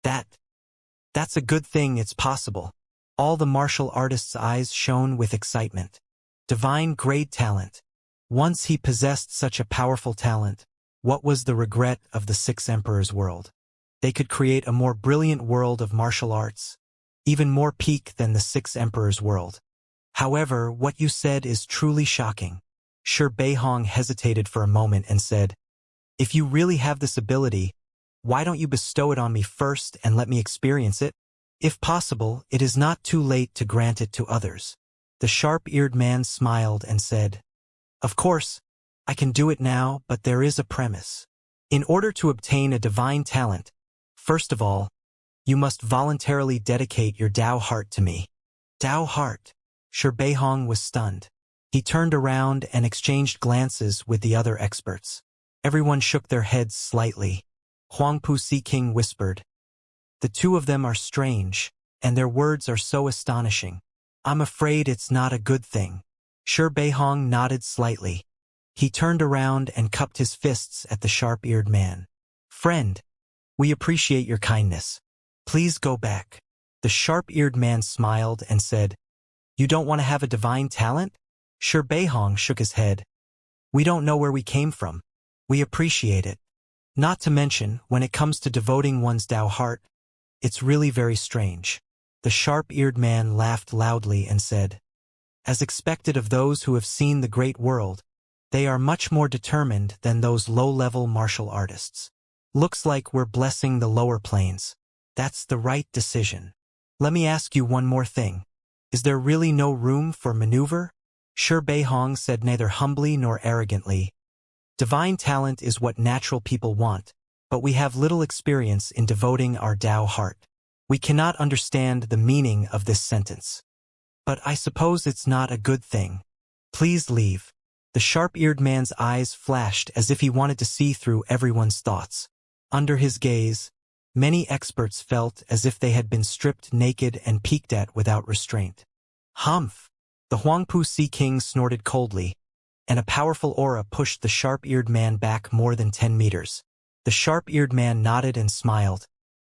S1: That's a good thing, it's possible." All the martial artist's eyes shone with excitement. Divine grade talent. Once he possessed such a powerful talent, what was the regret of the Six Emperors' world? They could create a more brilliant world of martial arts, even more peak than the Six Emperors' world. However, what you said is truly shocking. Shi Beihong hesitated for a moment and said, "If you really have this ability, why don't you bestow it on me first and let me experience it? If possible, it is not too late to grant it to others." The sharp-eared man smiled and said, "Of course, I can do it now, but there is a premise. In order to obtain a divine talent, first of all, you must voluntarily dedicate your Tao heart to me." Tao heart? Shi Beihong was stunned. He turned around and exchanged glances with the other experts. Everyone shook their heads slightly. Huangpu Si King whispered, "The two of them are strange, and their words are so astonishing. I'm afraid it's not a good thing." Shi Beihong nodded slightly. He turned around and cupped his fists at the sharp-eared man. "Friend, we appreciate your kindness. Please go back." The sharp-eared man smiled and said, "You don't want to have a divine talent?" Shi Beihong shook his head. "We don't know where we came from. We appreciate it. Not to mention, when it comes to devoting one's Tao heart, it's really very strange." The sharp-eared man laughed loudly and said, "As expected of those who have seen the great world, they are much more determined than those low-level martial artists. Looks like we're blessing the lower planes. That's the right decision. Let me ask you one more thing. Is there really no room for maneuver?" Shi Beihong said neither humbly nor arrogantly, "Divine talent is what natural people want, but we have little experience in devoting our Tao heart. We cannot understand the meaning of this sentence. But I suppose it's not a good thing. Please leave." The sharp-eared man's eyes flashed as if he wanted to see through everyone's thoughts. Under his gaze, many experts felt as if they had been stripped naked and peeked at without restraint. "Humph!" The Huangpu Si King snorted coldly, and a powerful aura pushed the sharp-eared man back more than 10 meters. The sharp-eared man nodded and smiled.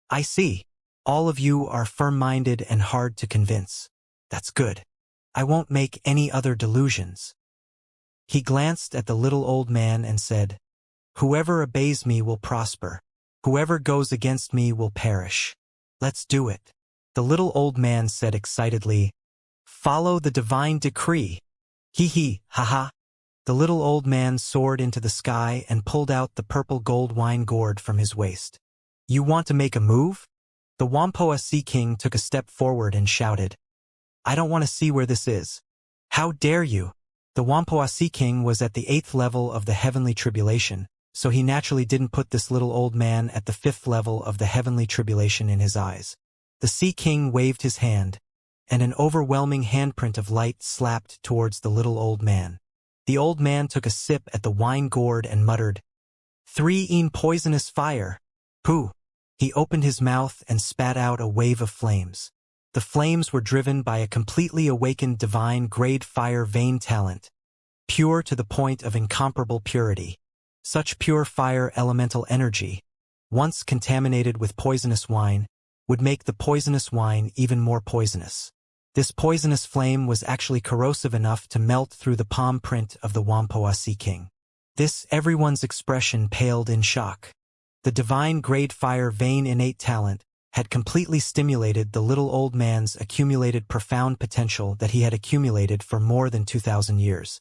S1: "I see. All of you are firm-minded and hard to convince. That's good. I won't make any other delusions." He glanced at the little old man and said, Whoever obeys me will prosper. Whoever goes against me will perish. Let's do it. The little old man said excitedly, "Follow the divine decree." Hee hee, ha ha. The little old man soared into the sky and pulled out the purple gold wine gourd from his waist. You want to make a move? The Wampoa Sea King took a step forward and shouted, I don't want to see where this is. How dare you? The Wampoa Sea King was at the 8th level of the heavenly tribulation, so he naturally didn't put this little old man at the 5th level of the heavenly tribulation in his eyes. The Sea King waved his hand, and an overwhelming handprint of light slapped towards the little old man. The old man took a sip at the wine gourd and muttered, 3 poisonous fire. Pooh! He opened his mouth and spat out a wave of flames. The flames were driven by a completely awakened divine grade fire vein talent, pure to the point of incomparable purity. Such pure fire elemental energy, once contaminated with poisonous wine, would make the poisonous wine even more poisonous. This poisonous flame was actually corrosive enough to melt through the palm print of the Wampoa Sea King. Everyone's expression paled in shock. The divine grade fire vein innate talent had completely stimulated the little old man's accumulated profound potential that he had accumulated for more than 2,000 years.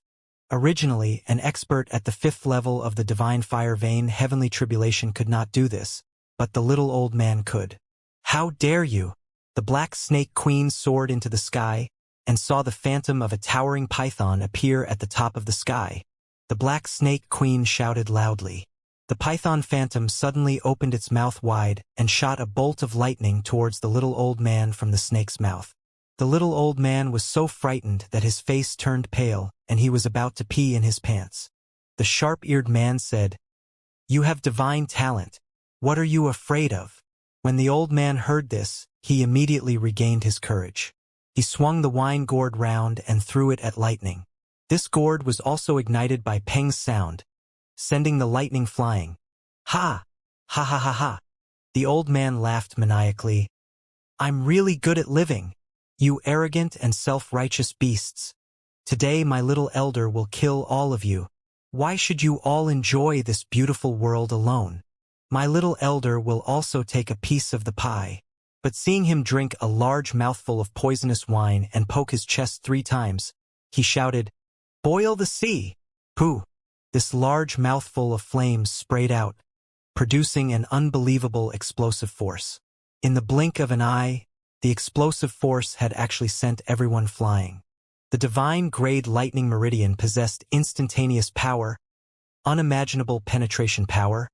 S1: Originally, an expert at the 5th level of the divine fire vein heavenly tribulation could not do this, but the little old man could. How dare you? The Black Snake Queen soared into the sky and saw the phantom of a towering python appear at the top of the sky. The Black Snake Queen shouted loudly. The python phantom suddenly opened its mouth wide and shot a bolt of lightning towards the little old man from the snake's mouth. The little old man was so frightened that his face turned pale and he was about to pee in his pants. The sharp-eared man said, You have divine talent. What are you afraid of? When the old man heard this, he immediately regained his courage. He swung the wine gourd round and threw it at lightning. This gourd was also ignited by Peng's sound, sending the lightning flying. Ha! Ha ha ha ha! The old man laughed maniacally. I'm really good at living, you arrogant and self-righteous beasts. Today my little elder will kill all of you. Why should you all enjoy this beautiful world alone? My little elder will also take a piece of the pie. But seeing him drink a large mouthful of poisonous wine and poke his chest 3 times, he shouted, Boil the sea! Pooh! This large mouthful of flames sprayed out, producing an unbelievable explosive force. In the blink of an eye, the explosive force had actually sent everyone flying. The divine grade lightning meridian possessed instantaneous power, unimaginable penetration power,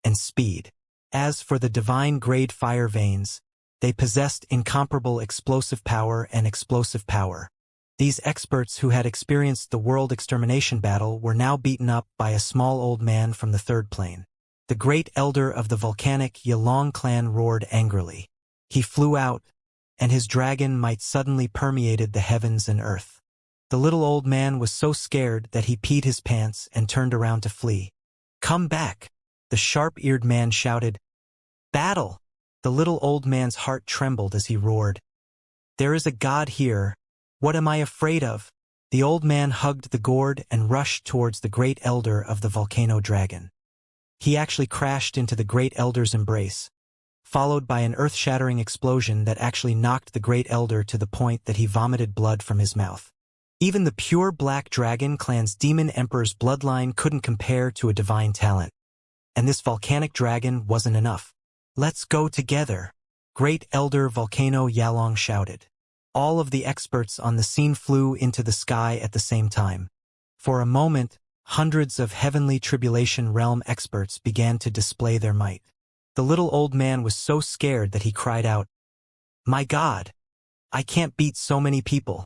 S1: and speed. As for the divine grade fire veins, they possessed incomparable explosive power and explosive power. These experts who had experienced the world extermination battle were now beaten up by a small old man from the 3rd plane. The great elder of the volcanic Yalong clan roared angrily. He flew out, and his dragon might suddenly permeated the heavens and earth. The little old man was so scared that he peed his pants and turned around to flee. Come back! The sharp-eared man shouted. Battle! The little old man's heart trembled as he roared. There is a god here. What am I afraid of? The old man hugged the gourd and rushed towards the great elder of the volcano dragon. He actually crashed into the great elder's embrace, followed by an earth-shattering explosion that actually knocked the great elder to the point that he vomited blood from his mouth. Even the pure Black Dragon clan's demon emperor's bloodline couldn't compare to a divine talent. And this volcanic dragon wasn't enough. Let's go together! Great Elder Volcano Yalong shouted. All of the experts on the scene flew into the sky at the same time. For a moment, hundreds of heavenly tribulation realm experts began to display their might. The little old man was so scared that he cried out, My God! I can't beat so many people.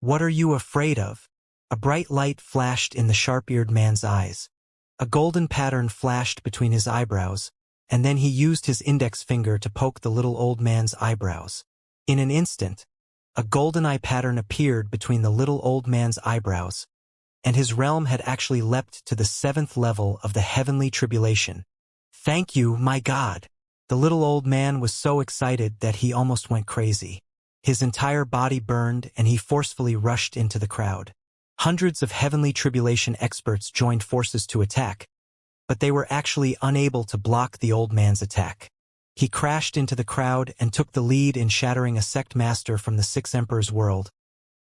S1: What are you afraid of? A bright light flashed in the sharp-eared man's eyes. A golden pattern flashed between his eyebrows, and then he used his index finger to poke the little old man's eyebrows. In an instant, a golden eye pattern appeared between the little old man's eyebrows, and his realm had actually leapt to the 7th level of the heavenly tribulation. Thank you, my God! The little old man was so excited that he almost went crazy. His entire body burned and he forcefully rushed into the crowd. Hundreds of heavenly tribulation experts joined forces to attack, but they were actually unable to block the old man's attack. He crashed into the crowd and took the lead in shattering a sect master from the Six Emperors world,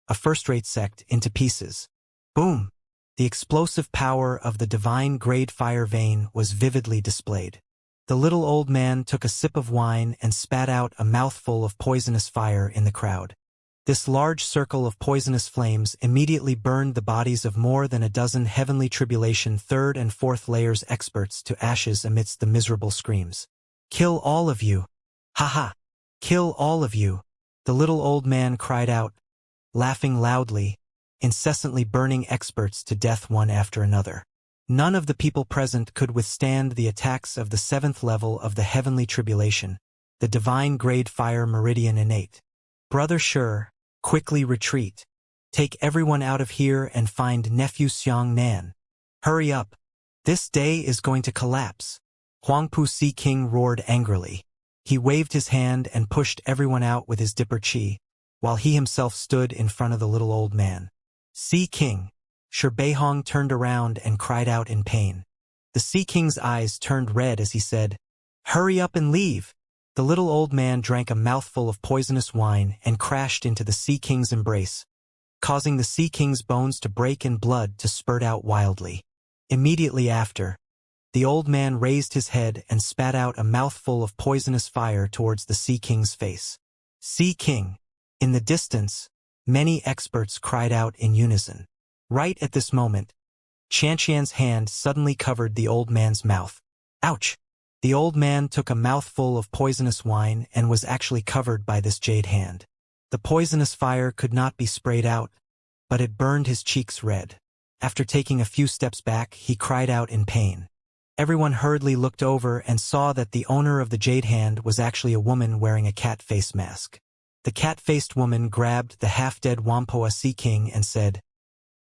S1: a first-rate sect, into pieces. Boom! The explosive power of the divine grade fire vein was vividly displayed. The little old man took a sip of wine and spat out a mouthful of poisonous fire in the crowd. This large circle of poisonous flames immediately burned the bodies of more than a dozen heavenly tribulation third and fourth layers experts to ashes amidst the miserable screams. "Kill all of you! Ha ha! Kill all of you!" the little old man cried out, laughing loudly, incessantly burning experts to death one after another. None of the people present could withstand the attacks of the seventh level of the heavenly tribulation, the divine grade fire meridian innate. "Brother Sure, quickly retreat. Take everyone out of here and find nephew Xianxia. Hurry up. This day is going to collapse." Huangpu Si King roared angrily. He waved his hand and pushed everyone out with his dipper chi, while he himself stood in front of the little old man. Si King. Shi Beihong turned around and cried out in pain. The Sea King's eyes turned red as he said, "Hurry up and leave." The little old man drank a mouthful of poisonous wine and crashed into the Sea King's embrace, causing the Sea King's bones to break and blood to spurt out wildly. Immediately after, the old man raised his head and spat out a mouthful of poisonous fire towards the Sea King's face. "Sea King!" In the distance, many experts cried out in unison. Right at this moment, Xianxia's hand suddenly covered the old man's mouth. Ouch! The old man took a mouthful of poisonous wine and was actually covered by this jade hand. The poisonous fire could not be sprayed out, but it burned his cheeks red. After taking a few steps back, he cried out in pain. Everyone hurriedly looked over and saw that the owner of the jade hand was actually a woman wearing a cat face mask. The cat-faced woman grabbed the half-dead Wampoa Sea King and said,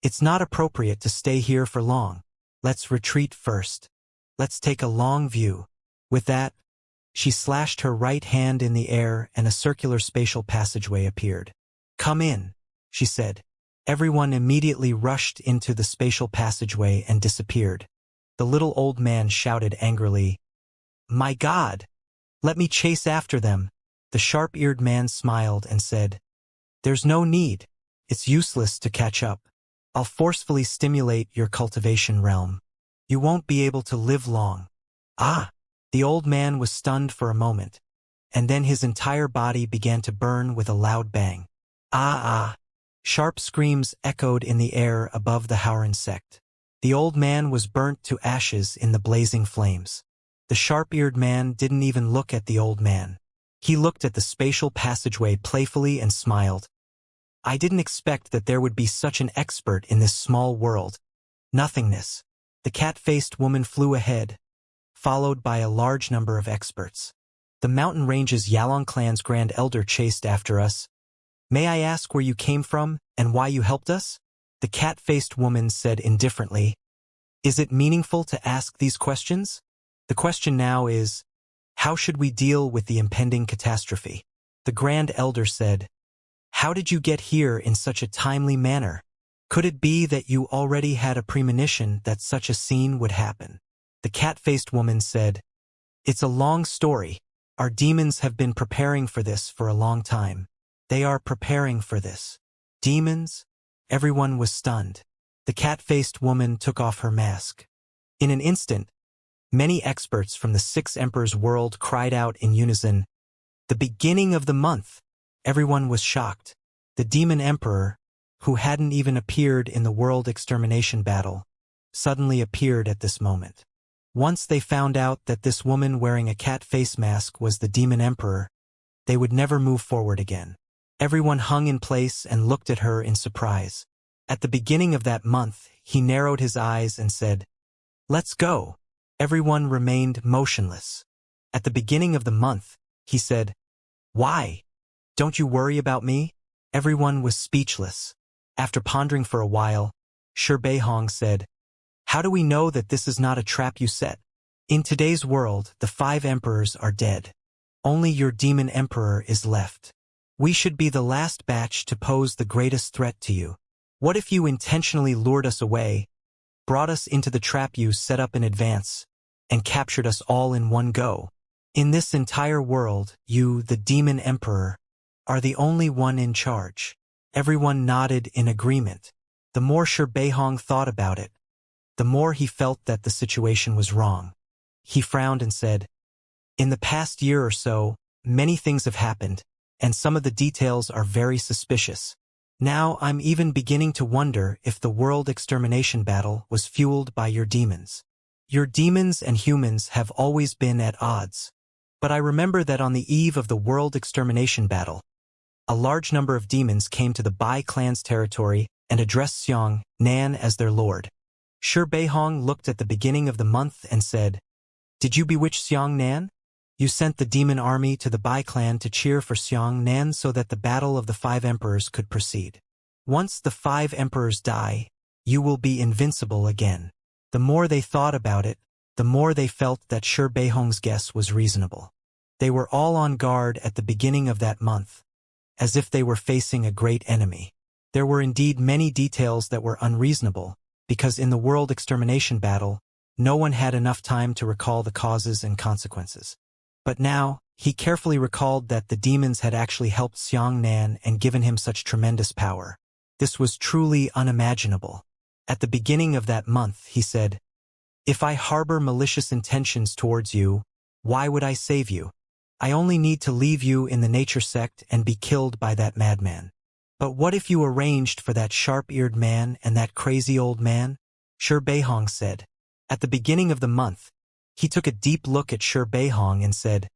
S1: "It's not appropriate to stay here for long. Let's retreat first. Let's take a long view." With that, she slashed her right hand in the air and a circular spatial passageway appeared. "Come in," she said. Everyone immediately rushed into the spatial passageway and disappeared. The little old man shouted angrily, "My God! Let me chase after them." The sharp-eared man smiled and said, "There's no need. It's useless to catch up. I'll forcefully stimulate your cultivation realm. You won't be able to live long." "Ah!" The old man was stunned for a moment, and then his entire body began to burn with a loud bang. "Ah ah!" Sharp screams echoed in the air above the Howran sect. The old man was burnt to ashes in the blazing flames. The sharp-eared man didn't even look at the old man. He looked at the spatial passageway playfully and smiled. "I didn't expect that there would be such an expert in this small world." Nothingness. The cat-faced woman flew ahead, followed by a large number of experts. "The mountain ranges Yalong clan's grand elder chased after us. May I ask where you came from and why you helped us?" The cat-faced woman said indifferently. "Is it meaningful to ask these questions? The question now is, how should we deal with the impending catastrophe?" The Grand Elder said, "How did you get here in such a timely manner? Could it be that you already had a premonition that such a scene would happen?" The cat-faced woman said, "It's a long story. Our demons have been preparing for this for a long time. They are preparing for this." "Demons?" Everyone was stunned. The cat-faced woman took off her mask. In an instant, many experts from the Six Emperors world cried out in unison, "The beginning of the month!" Everyone was shocked. The Demon Emperor, who hadn't even appeared in the world extermination battle, suddenly appeared at this moment. Once they found out that this woman wearing a cat face mask was the Demon Emperor, they would never move forward again. Everyone hung in place and looked at her in surprise. At the beginning of that month, he narrowed his eyes and said, "Let's go." Everyone remained motionless. At the beginning of the month, he said, "Why? Don't you worry about me?" Everyone was speechless. After pondering for a while, Shi Beihong said, "How do we know that this is not a trap you set? In today's world, the 5 emperors are dead. Only your Demon Emperor is left. We should be the last batch to pose the greatest threat to you. What if you intentionally lured us away, brought us into the trap you set up in advance, and captured us all in one go. In this entire world, you, the Demon Emperor, are the only one in charge. Everyone nodded in agreement. The more Shi Beihong thought about it, the more he felt that the situation was wrong. He frowned and said, "In the past year or so, many things have happened, and some of the details are very suspicious. Now I'm even beginning to wonder if the world extermination battle was fueled by your demons. Your demons and humans have always been at odds. But I remember that on the eve of the world extermination battle, a large number of demons came to the Bai clan's territory and addressed Xianxia as their lord." Shi Beihong looked at the beginning of the month and said, "Did you bewitch Xianxia? You sent the demon army to the Bai clan to cheer for Xianxia so that the battle of the 5 emperors could proceed. Once the 5 emperors die, you will be invincible again." The more they thought about it, the more they felt that Shi Beihong's guess was reasonable. They were all on guard at the beginning of that month, as if they were facing a great enemy. There were indeed many details that were unreasonable, because in the world extermination battle, no one had enough time to recall the causes and consequences. But now, he carefully recalled that the demons had actually helped Xianxia and given him such tremendous power. This was truly unimaginable. At the beginning of that month, he said, "If I harbor malicious intentions towards you, why would I save you? I only need to leave you in the nature sect and be killed by that madman. But what if you arranged for that sharp-eared man and that crazy old man?" Shi Beihong said. At the beginning of the month, he took a deep look at Shi Beihong and said,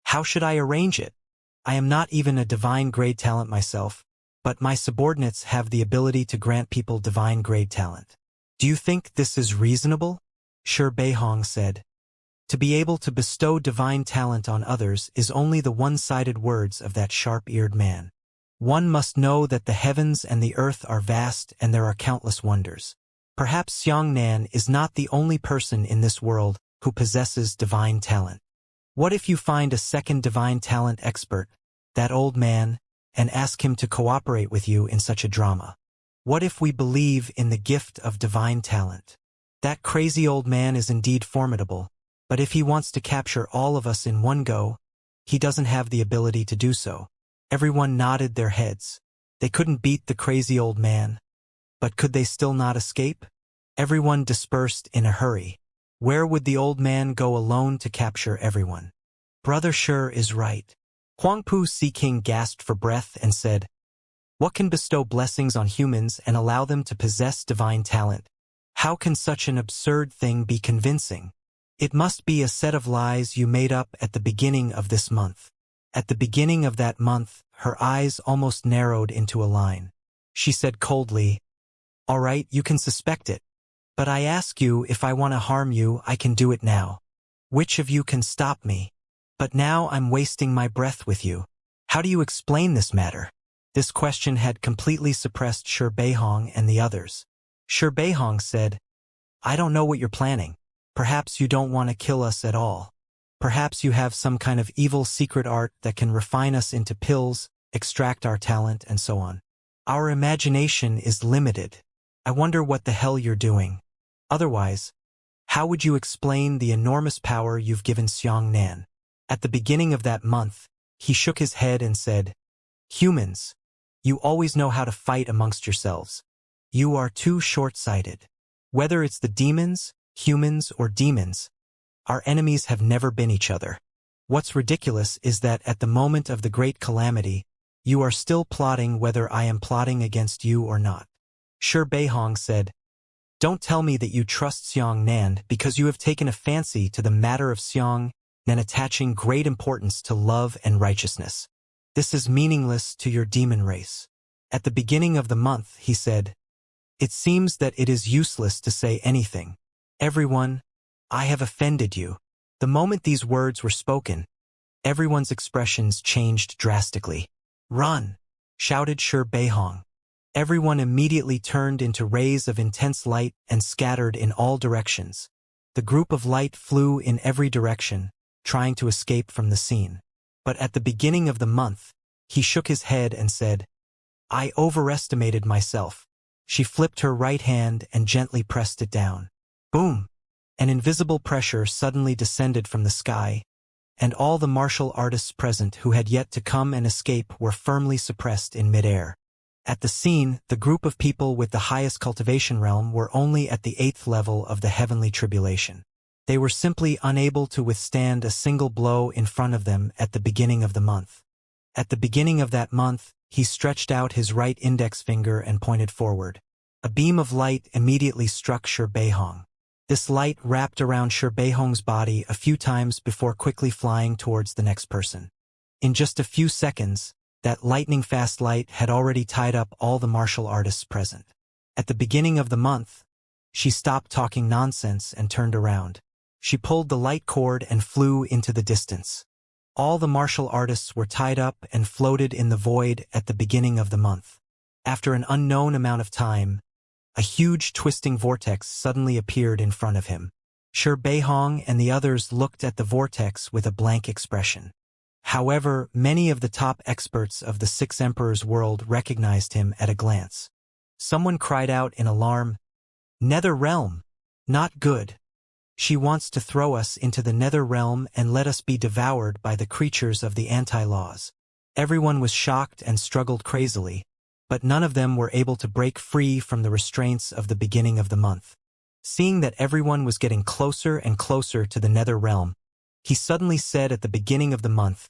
S1: "How should I arrange it? I am not even a divine grade talent myself, but my subordinates have the ability to grant people divine grade talent. Do you think this is reasonable?" Shi Beihong said. To be able to bestow divine talent on others is only the one-sided words of that sharp-eared man. One must know that the heavens and the earth are vast and there are countless wonders. Perhaps Xianxia is not the only person in this world who possesses divine talent. What if you find a second divine talent expert, that old man, and ask him to cooperate with you in such a drama? What if we believe in the gift of divine talent? That crazy old man is indeed formidable, but if he wants to capture all of us in one go, he doesn't have the ability to do so. Everyone nodded their heads. They couldn't beat the crazy old man. But could they still not escape? Everyone dispersed in a hurry. Where would the old man go alone to capture everyone? Brother Shi is right. Huangpu Si King gasped for breath and said, "What can bestow blessings on humans and allow them to possess divine talent? How can such an absurd thing be convincing? It must be a set of lies you made up at the beginning of this month." At the beginning of that month, her eyes almost narrowed into a line. She said coldly, "All right, you can suspect it. But I ask you, if I want to harm you, I can do it now. Which of you can stop me? But now I'm wasting my breath with you. How do you explain this matter?" This question had completely suppressed Shi Beihong and the others. Shi Beihong said, "I don't know what you're planning. Perhaps you don't want to kill us at all. Perhaps you have some kind of evil secret art that can refine us into pills, extract our talent, and so on. Our imagination is limited. I wonder what the hell you're doing. Otherwise, how would you explain the enormous power you've given Xianxia?" At the beginning of that month, he shook his head and said, "Humans, you always know how to fight amongst yourselves. You are too short-sighted. Whether it's the demons, humans, or demons, our enemies have never been each other. What's ridiculous is that at the moment of the great calamity, you are still plotting whether I am plotting against you or not." Shi Beihong said, "Don't tell me that you trust Xianxia because you have taken a fancy to the matter of Xianxia and attaching great importance to love and righteousness. This is meaningless to your demon race." At the beginning of the month, he said, "It seems that it is useless to say anything. Everyone, I have offended you." The moment these words were spoken, everyone's expressions changed drastically. "Run!" shouted Shi Beihong. Everyone immediately turned into rays of intense light and scattered in all directions. The group of light flew in every direction, trying to escape from the scene. But at the beginning of the month, he shook his head and said, "I overestimated myself. She flipped her right hand and gently pressed it down. Boom! An invisible pressure suddenly descended from the sky, and all the martial artists present who had yet to come and escape were firmly suppressed in midair. At the scene, the group of people with the highest cultivation realm were only at the 8th level of the heavenly tribulation. They were simply unable to withstand a single blow in front of them at the beginning of the month. At the beginning of that month, he stretched out his right index finger and pointed forward. A beam of light immediately struck Shi Beihong. This light wrapped around Shi Beihong's body a few times before quickly flying towards the next person. In just a few seconds, that lightning-fast light had already tied up all the martial artists present. At the beginning of the month, she stopped talking nonsense and turned around. She pulled the light cord and flew into the distance. All the martial artists were tied up and floated in the void at the beginning of the month. After an unknown amount of time, a huge twisting vortex suddenly appeared in front of him. Shi Beihong and the others looked at the vortex with a blank expression. However, many of the top experts of the Six Emperors world recognized him at a glance. Someone cried out in alarm, "Nether realm! Not good! She wants to throw us into the nether realm and let us be devoured by the creatures of the anti-laws." Everyone was shocked and struggled crazily, but none of them were able to break free from the restraints of the beginning of the month. Seeing that everyone was getting closer and closer to the nether realm, he suddenly said at the beginning of the month,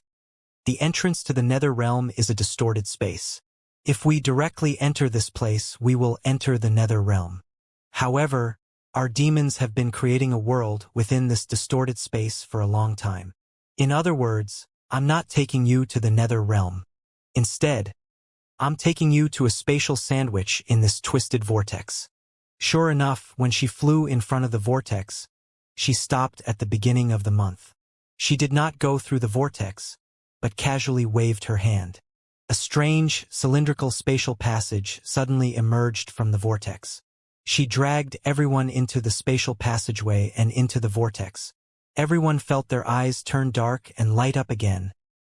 S1: "The entrance to the nether realm is a distorted space. If we directly enter this place, we will enter the nether realm. However, our demons have been creating a world within this distorted space for a long time. In other words, I'm not taking you to the nether realm. Instead, I'm taking you to a spatial sandwich in this twisted vortex." Sure enough, when she flew in front of the vortex, she stopped at the beginning of the month. She did not go through the vortex, but casually waved her hand. A strange, cylindrical spatial passage suddenly emerged from the vortex. She dragged everyone into the spatial passageway and into the vortex. Everyone felt their eyes turn dark and light up again,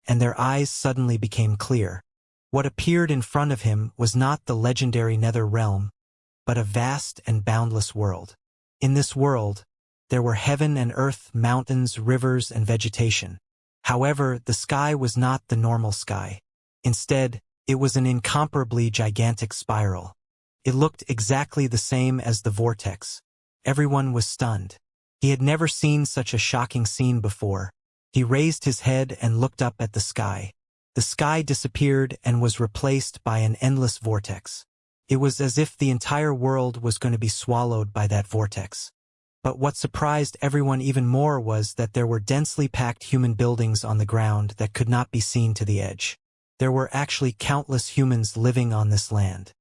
S1: and their eyes suddenly became clear. What appeared in front of him was not the legendary nether realm, but a vast and boundless world. In this world, there were heaven and earth, mountains, rivers, and vegetation. However, the sky was not the normal sky. Instead, it was an incomparably gigantic spiral. It looked exactly the same as the vortex. Everyone was stunned. He had never seen such a shocking scene before. He raised his head and looked up at the sky. The sky disappeared and was replaced by an endless vortex. It was as if the entire world was going to be swallowed by that vortex. But what surprised everyone even more was that there were densely packed human buildings on the ground that could not be seen to the edge. There were actually countless humans living on this land.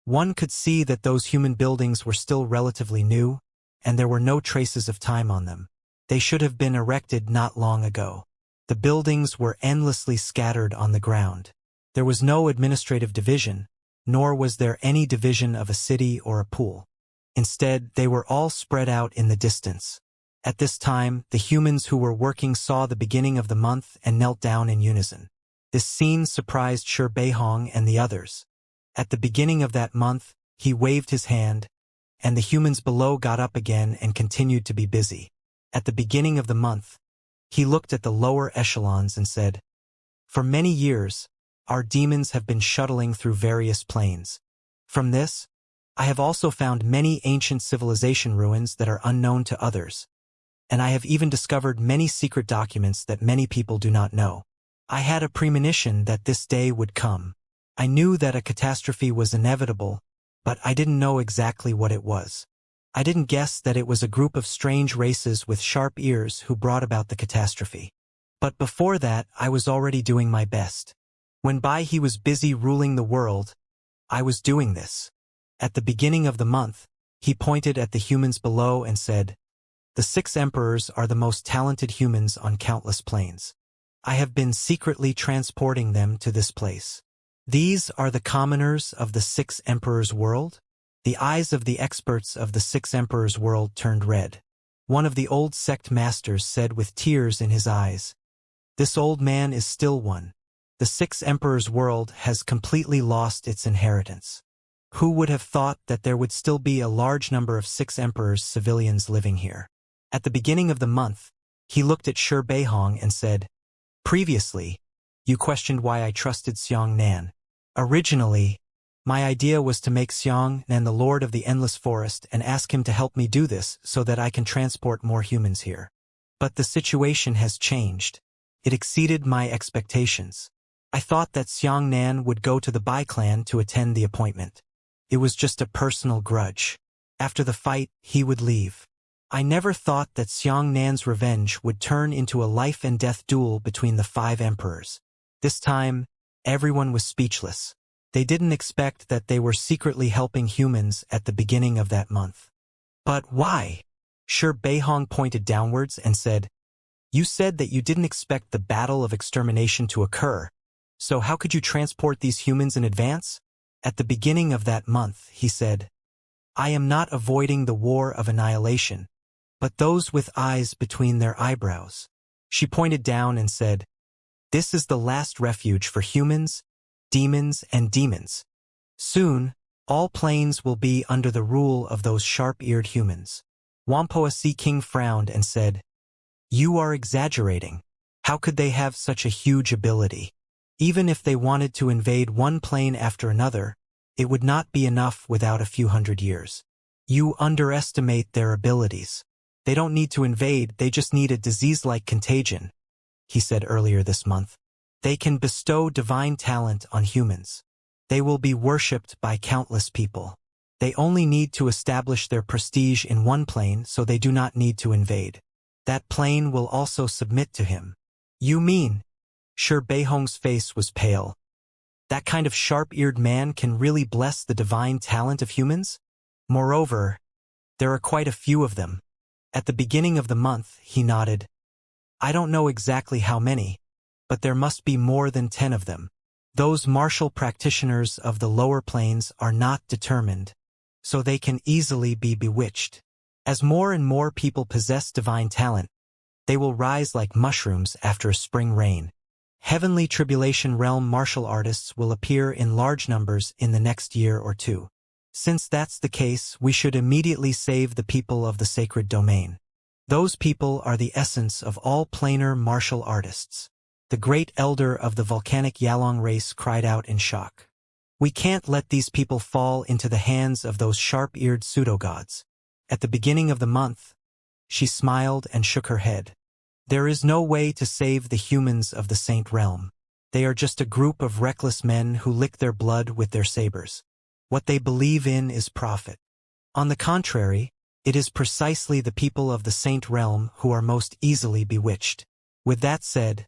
S1: One could see that those human buildings were still relatively new, and there were no traces of time on them. They should have been erected not long ago. The buildings were endlessly scattered on the ground. There was no administrative division, nor was there any division of a city or a pool. Instead, they were all spread out in the distance. At this time, the humans who were working saw the beginning of the month and knelt down in unison. This scene surprised Shi Beihong and the others. At the beginning of that month, he waved his hand, and the humans below got up again and continued to be busy. At the beginning of the month, he looked at the lower echelons and said, "For many years, our demons have been shuttling through various planes. From this, I have also found many ancient civilization ruins that are unknown to others, and I have even discovered many secret documents that many people do not know. I had a premonition that this day would come. I knew that a catastrophe was inevitable, but I didn't know exactly what it was. I didn't guess that it was a group of strange races with sharp ears who brought about the catastrophe. But before that, I was already doing my best. When Bai He was busy ruling the world, I was doing this." At the beginning of the month, he pointed at the humans below and said, "The 6 emperors are the most talented humans on countless planes. I have been secretly transporting them to this place. These are the commoners of the 6 emperors' world?" The eyes of the experts of the 6 emperors' world turned red. One of the old sect masters said with tears in his eyes, "This old man is still one. The 6 emperors' world has completely lost its inheritance. Who would have thought that there would still be a large number of 6 emperors civilians living here? At the beginning of the month, he looked at Shi Beihong and said, "Previously, you questioned why I trusted Xiang Nan. Originally, my idea was to make Xiang Nan the Lord of the Endless Forest and ask him to help me do this so that I can transport more humans here. But the situation has changed. It exceeded my expectations. I thought that Xiang Nan would go to the Bai clan to attend the appointment. It was just a personal grudge. After the fight, he would leave. I never thought that Xiang Nan's revenge would turn into a life-and-death duel between the 5 emperors. This time, everyone was speechless. They didn't expect that they were secretly helping humans at the beginning of that month. But why?" Shi Beihong pointed downwards and said, "You said that you didn't expect the battle of extermination to occur. So how could you transport these humans in advance?" At the beginning of that month, he said, "I am not avoiding the war of annihilation, but those with eyes between their eyebrows." She pointed down and said, "This is the last refuge for humans, demons, and demons. Soon, all planes will be under the rule of those sharp-eared humans." Wampoa Sea King frowned and said, "You are exaggerating. How could they have such a huge ability? Even if they wanted to invade one plane after another, it would not be enough without a few hundred years. You underestimate their abilities. They don't need to invade, they just need a disease-like contagion," he said earlier this month. "They can bestow divine talent on humans. They will be worshipped by countless people. They only need to establish their prestige in one plane, so they do not need to invade. That plane will also submit to him." "You mean?" Shi Beihong's face was pale. "That kind of sharp-eared man can really bless the divine talent of humans? Moreover, there are quite a few of them." At the beginning of the month, he nodded. "I don't know exactly how many, but there must be more than 10 of them. Those martial practitioners of the lower planes are not determined, so they can easily be bewitched. As more and more people possess divine talent, they will rise like mushrooms after a spring rain. Heavenly Tribulation Realm martial artists will appear in large numbers in the next year or 2. Since that's the case, we should immediately save the people of the sacred domain. Those people are the essence of all planar martial artists." The great elder of the volcanic Yalong race cried out in shock. "We can't let these people fall into the hands of those sharp-eared pseudo-gods." At the beginning of the month, she smiled and shook her head. "There is no way to save the humans of the Saint Realm. They are just a group of reckless men who lick their blood with their sabers. What they believe in is profit. On the contrary, it is precisely the people of the Saint Realm who are most easily bewitched." With that said,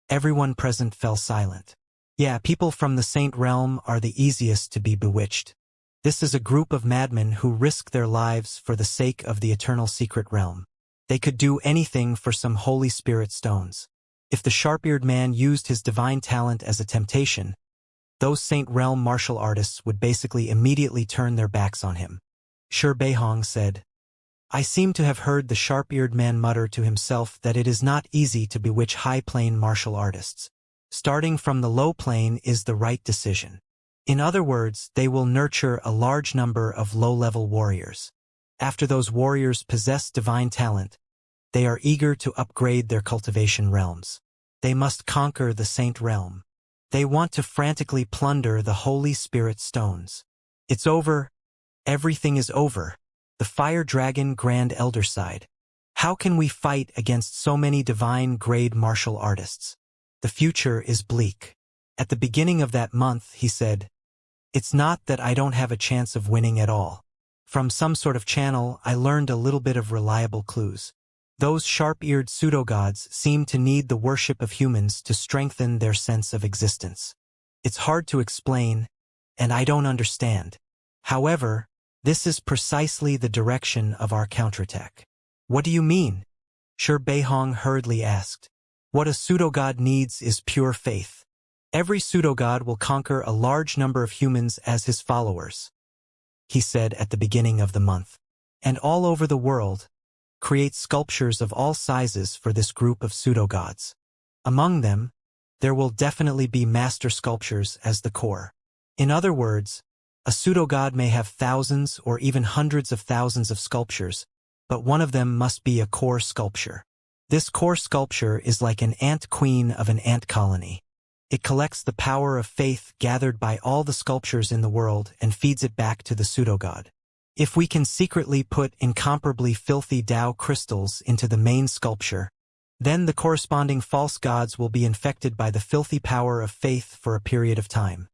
S1: everyone present fell silent. Yeah, people from the Saint Realm are the easiest to be bewitched. This is a group of madmen who risk their lives for the sake of the eternal secret realm. They could do anything for some Holy Spirit stones. If the sharp-eared man used his divine talent as a temptation, those Saint Realm martial artists would basically immediately turn their backs on him. Shi Beihong said, "I seem to have heard the sharp-eared man mutter to himself that it is not easy to bewitch high-plane martial artists. Starting from the low plane is the right decision. In other words, they will nurture a large number of low-level warriors. After those warriors possess divine talent, they are eager to upgrade their cultivation realms. They must conquer the Saint Realm. They want to frantically plunder the Holy Spirit stones. It's over. Everything is over." The Fire Dragon Grand Elder sighed. "How can we fight against so many divine-grade martial artists? The future is bleak." At the beginning of that month, he said, "It's not that I don't have a chance of winning at all. From some sort of channel, I learned a little bit of reliable clues. Those sharp-eared pseudo-gods seem to need the worship of humans to strengthen their sense of existence. It's hard to explain, and I don't understand. However, this is precisely the direction of our counterattack." "What do you mean?" Shi Beihong hurriedly asked. "What a pseudo-god needs is pure faith. Every pseudo-god will conquer a large number of humans as his followers," he said at the beginning of the month. "And all over the world, create sculptures of all sizes for this group of pseudo-gods. Among them, there will definitely be master sculptures as the core. In other words, A pseudo-god may have thousands or even hundreds of thousands of sculptures, but one of them must be a core sculpture. This core sculpture is like an ant queen of an ant colony. It collects the power of faith gathered by all the sculptures in the world and feeds it back to the pseudo-god. If we can secretly put incomparably filthy Tao crystals into the main sculpture, then the corresponding false gods will be infected by the filthy power of faith for a period of time.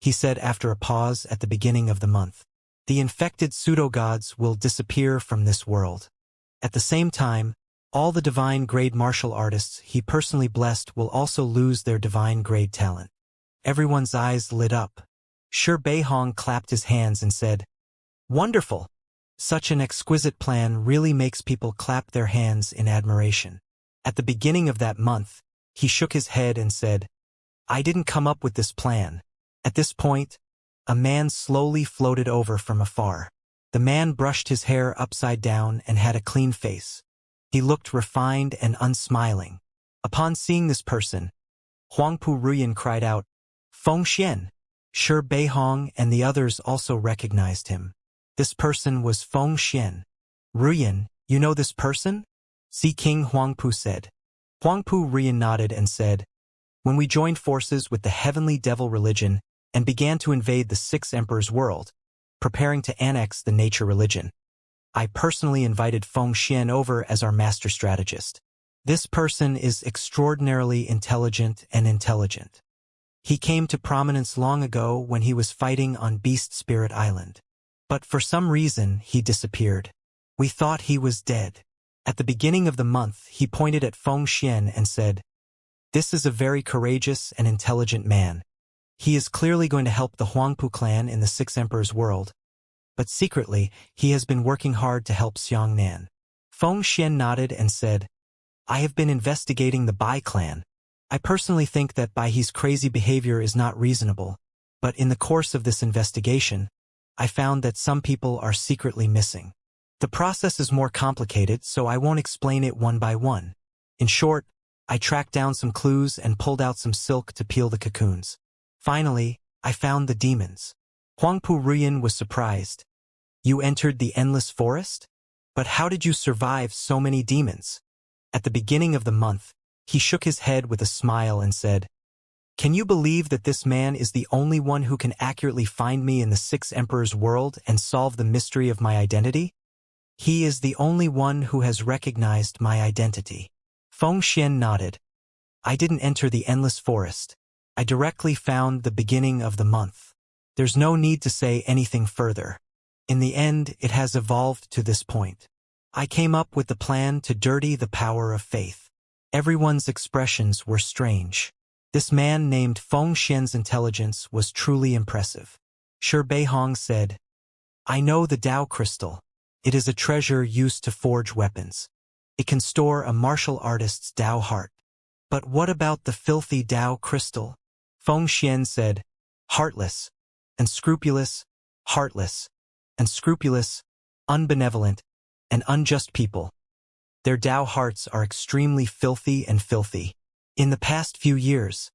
S1: He said after a pause at the beginning of the month. The infected pseudo-gods will disappear from this world. At the same time, all the divine-grade martial artists he personally blessed will also lose their divine-grade talent. Everyone's eyes lit up. Shi Beihong clapped his hands and said, "Wonderful! Such an exquisite plan really makes people clap their hands in admiration." At the beginning of that month, he shook his head and said, "I didn't come up with this plan." At this point, a man slowly floated over from afar. The man brushed his hair upside down and had a clean face. He looked refined and unsmiling. Upon seeing this person, Huangpu Ruyan cried out, "Feng Xian!" Shi Beihong and the others also recognized him. This person was Feng Xian. "Ruyan, you know this person?" Sea King Huangpu said. Huangpu Ruyan nodded and said, "When we joined forces with the heavenly devil religion and began to invade the Six Emperors' world, preparing to annex the nature religion, I personally invited Feng Xian over as our master strategist. This person is extraordinarily intelligent and intelligent. He came to prominence long ago when he was fighting on Beast Spirit Island. But for some reason, he disappeared. We thought he was dead. At the beginning of the month, he pointed at Feng Xian and said, 'This is a very courageous and intelligent man. He is clearly going to help the Huangpu clan in the Six Emperors' world. But secretly, he has been working hard to help Xianxia.' Feng Xian nodded and said, 'I have been investigating the Bai clan. I personally think that Bai's crazy behavior is not reasonable, but in the course of this investigation, I found that some people are secretly missing. The process is more complicated, so I won't explain it one by one. In short, I tracked down some clues and pulled out some silk to peel the cocoons. Finally, I found the demons.' Huangpu Ruyan was surprised. 'You entered the endless forest? But how did you survive so many demons?' At the beginning of the month, he shook his head with a smile and said, 'Can you believe that this man is the only one who can accurately find me in the Six Emperors' world and solve the mystery of my identity? He is the only one who has recognized my identity.' Feng Xian nodded. 'I didn't enter the endless forest. I directly found the beginning of the month. There's no need to say anything further. In the end, it has evolved to this point. I came up with the plan to dirty the power of faith.' Everyone's expressions were strange. This man named Feng Xian's intelligence was truly impressive. Shi Beihong said, 'I know the Tao crystal. It is a treasure used to forge weapons. It can store a martial artist's Tao heart. But what about the filthy Tao crystal?' Feng Xian said, 'Heartless, unscrupulous, heartless, unscrupulous, unbenevolent, and unjust people. Their Tao hearts are extremely filthy and filthy. In the past few years,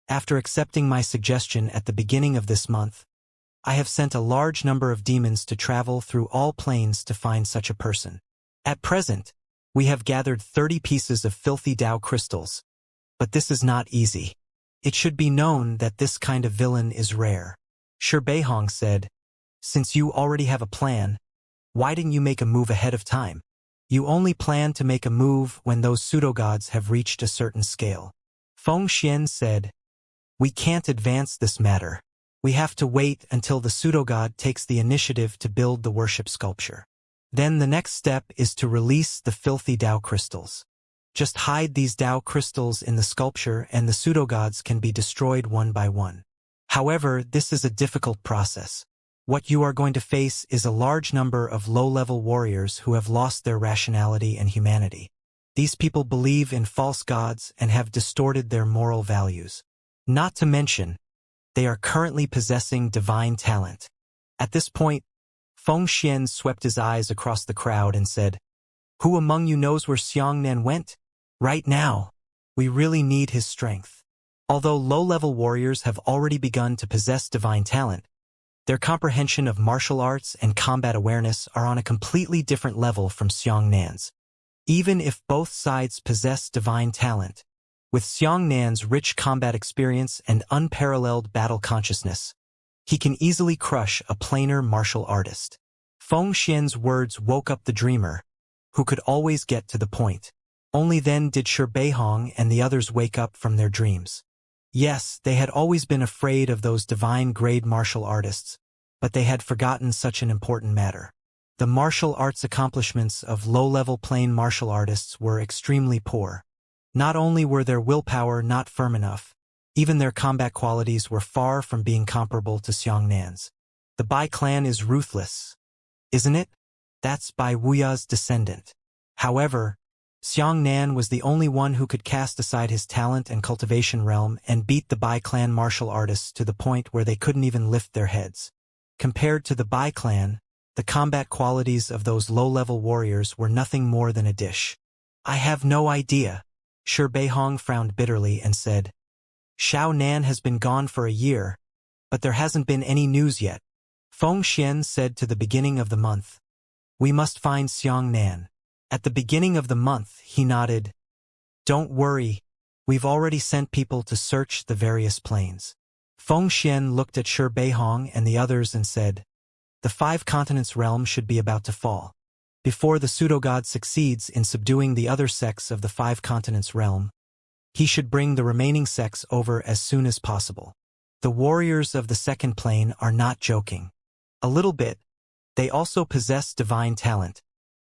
S1: after accepting my suggestion at the beginning of this month, I have sent a large number of demons to travel through all planes to find such a person. At present, we have gathered 30 pieces of filthy Tao crystals. But this is not easy. It should be known that this kind of villain is rare.' Shi Beihong said, 'Since you already have a plan, why didn't you make a move ahead of time? You only plan to make a move when those pseudo-gods have reached a certain scale.' Feng Xian said, 'We can't advance this matter. We have to wait until the pseudo-god takes the initiative to build the worship sculpture. Then the next step is to release the filthy Tao crystals. Just hide these Tao crystals in the sculpture and the pseudo-gods can be destroyed one by one. However, this is a difficult process. What you are going to face is a large number of low-level warriors who have lost their rationality and humanity. These people believe in false gods and have distorted their moral values. Not to mention, they are currently possessing divine talent.' At this point, Feng Xian swept his eyes across the crowd and said, 'Who among you knows where Xianxia went? Right now, we really need his strength.' Although low-level warriors have already begun to possess divine talent, Their comprehension of martial arts and combat awareness are on a completely different level from Xiangnan's. Even if both sides possess divine talent, with Xiangnan's rich combat experience and unparalleled battle consciousness, he can easily crush a plainer martial artist. Feng Xian's words woke up the dreamer, who could always get to the point. Only then did Shi Beihong and the others wake up from their dreams. Yes, they had always been afraid of those divine-grade martial artists, but they had forgotten such an important matter. The martial arts accomplishments of low-level plain martial artists were extremely poor. Not only were their willpower not firm enough, even their combat qualities were far from being comparable to Xiangnan's. The Bai clan is ruthless, isn't it? That's Bai Wuya's descendant. However, Xiangnan was the only one who could cast aside his talent and cultivation realm and beat the Bai clan martial artists to the point where they couldn't even lift their heads. Compared to the Bai clan, the combat qualities of those low-level warriors were nothing more than a dish. I have no idea. Shi Beihong frowned bitterly and said, Xiao Nan has been gone for a year, but there hasn't been any news yet. Feng Xian said to the beginning of the month, We must find Xiangnan. At the beginning of the month, he nodded. Don't worry, we've already sent people to search the various planes. Feng Xian looked at Shi Beihong and the others and said, The 5 continents realm should be about to fall. Before the pseudo-god succeeds in subduing the other sects of the 5 continents realm, he should bring the remaining sects over as soon as possible. The warriors of the second plane are not joking. A little bit. They also possess divine talent,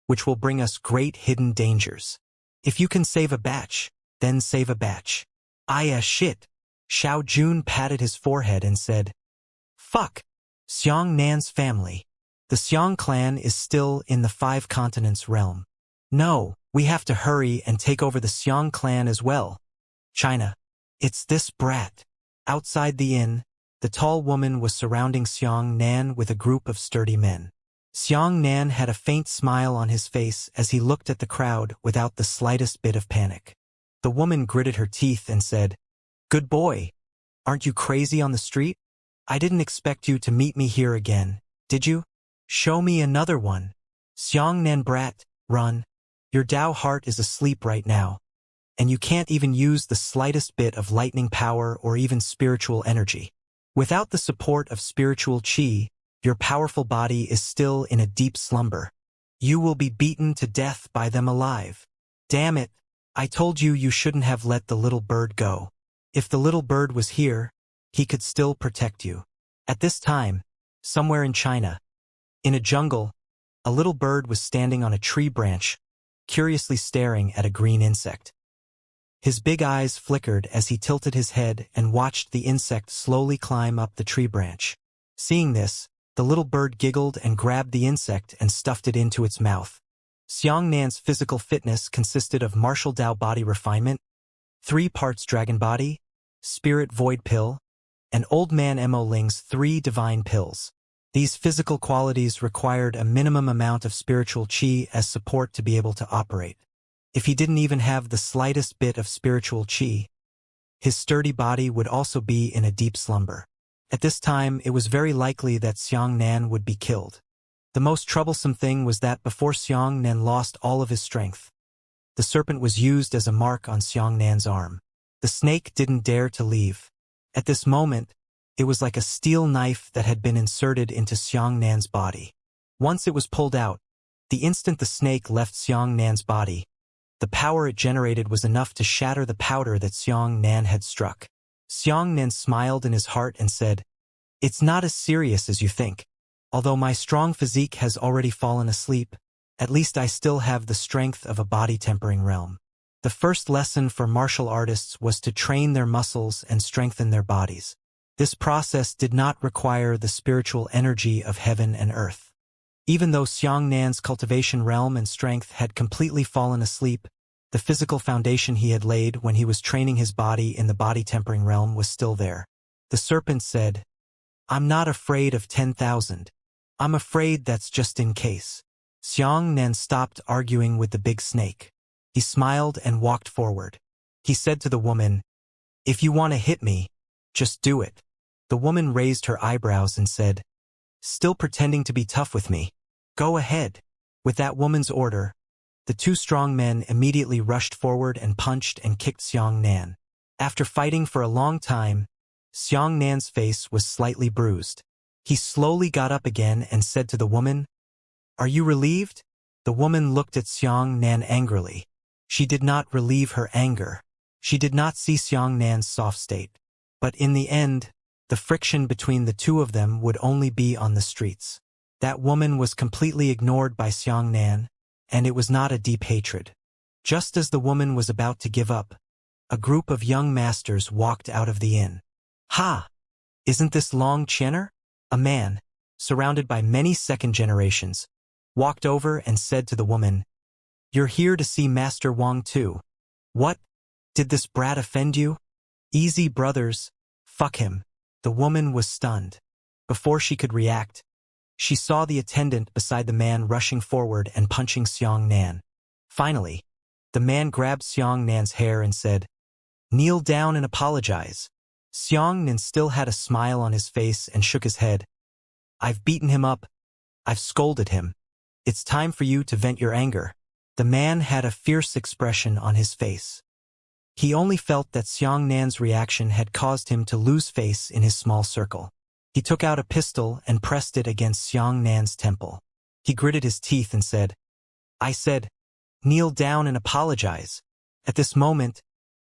S1: which will bring us great hidden dangers. If you can save a batch, then save a batch. Shit. Xiao Jun patted his forehead and said, Fuck. Xiangnan's family. The Xiang clan is still in the 5 continents realm. No, we have to hurry and take over the Xiang clan as well. China. It's this brat. Outside the inn, the tall woman was surrounding Xiangnan with a group of sturdy men. Xiangnan had a faint smile on his face as he looked at the crowd without the slightest bit of panic. The woman gritted her teeth and said, Good boy. Aren't you crazy on the street? I didn't expect you to meet me here again, did you? Show me another one. Xiangnan brat, run. Your Dao heart is asleep right now, and you can't even use the slightest bit of lightning power or even spiritual energy. Without the support of spiritual qi, your powerful body is still in a deep slumber. You will be beaten to death by them alive. Damn it, I told you you shouldn't have let the little bird go. If the little bird was here, he could still protect you. At this time, somewhere in China, in a jungle, a little bird was standing on a tree branch, curiously staring at a green insect. His big eyes flickered as he tilted his head and watched the insect slowly climb up the tree branch. Seeing this, the little bird giggled and grabbed the insect and stuffed it into its mouth. Xiangnan's physical fitness consisted of martial Dao body refinement, 3 parts dragon body, spirit void pill, and old man Mo Ling's 3 divine pills. These physical qualities required a minimum amount of spiritual qi as support to be able to operate. If he didn't even have the slightest bit of spiritual qi, his sturdy body would also be in a deep slumber. At this time, it was very likely that Xiangnan would be killed. The most troublesome thing was that before Xiangnan lost all of his strength, the serpent was used as a mark on Xiangnan's arm. The snake didn't dare to leave. At this moment, it was like a steel knife that had been inserted into Xiangnan's body. Once it was pulled out, the instant the snake left Xiangnan's body, the power it generated was enough to shatter the powder that Xiangnan had struck. Xiangnan smiled in his heart and said, It's not as serious as you think. Although my strong physique has already fallen asleep, at least I still have the strength of a body-tempering realm. The first lesson for martial artists was to train their muscles and strengthen their bodies. This process did not require the spiritual energy of heaven and earth. Even though Xiangnan's cultivation realm and strength had completely fallen asleep, the physical foundation he had laid when he was training his body in the body-tempering realm was still there. The serpent said, I'm not afraid of 10,000. I'm afraid that's just in case. Xiangnan stopped arguing with the big snake. He smiled and walked forward. He said to the woman, If you want to hit me, just do it. The woman raised her eyebrows and said, Still pretending to be tough with me? Go ahead. With that woman's order, the two strong men immediately rushed forward and punched and kicked Xiang Nan. After fighting for a long time, Xiang Nan's face was slightly bruised. He slowly got up again and said to the woman, "Are you relieved?" The woman looked at Xiang Nan angrily. She did not relieve her anger. She did not see Xiang Nan's soft state. But in the end, the friction between the two of them would only be on the streets. That woman was completely ignored by Xiang Nan, and it was not a deep hatred. Just as the woman was about to give up, a group of young masters walked out of the inn. "Ha! Isn't this Long Chenner?" A man, surrounded by many second generations, walked over and said to the woman, "You're here to see Master Wang too. What? Did this brat offend you?" "Easy, brothers. Fuck him." The woman was stunned. Before she could react, she saw the attendant beside the man rushing forward and punching Xiang Nan. Finally, the man grabbed Xiang Nan's hair and said, "Kneel down and apologize." Xiang Nan still had a smile on his face and shook his head. "I've beaten him up. I've scolded him. It's time for you to vent your anger." The man had a fierce expression on his face. He only felt that Xiang Nan's reaction had caused him to lose face in his small circle. He took out a pistol and pressed it against Xiang Nan's temple. He gritted his teeth and said, "I said, kneel down and apologize." At this moment,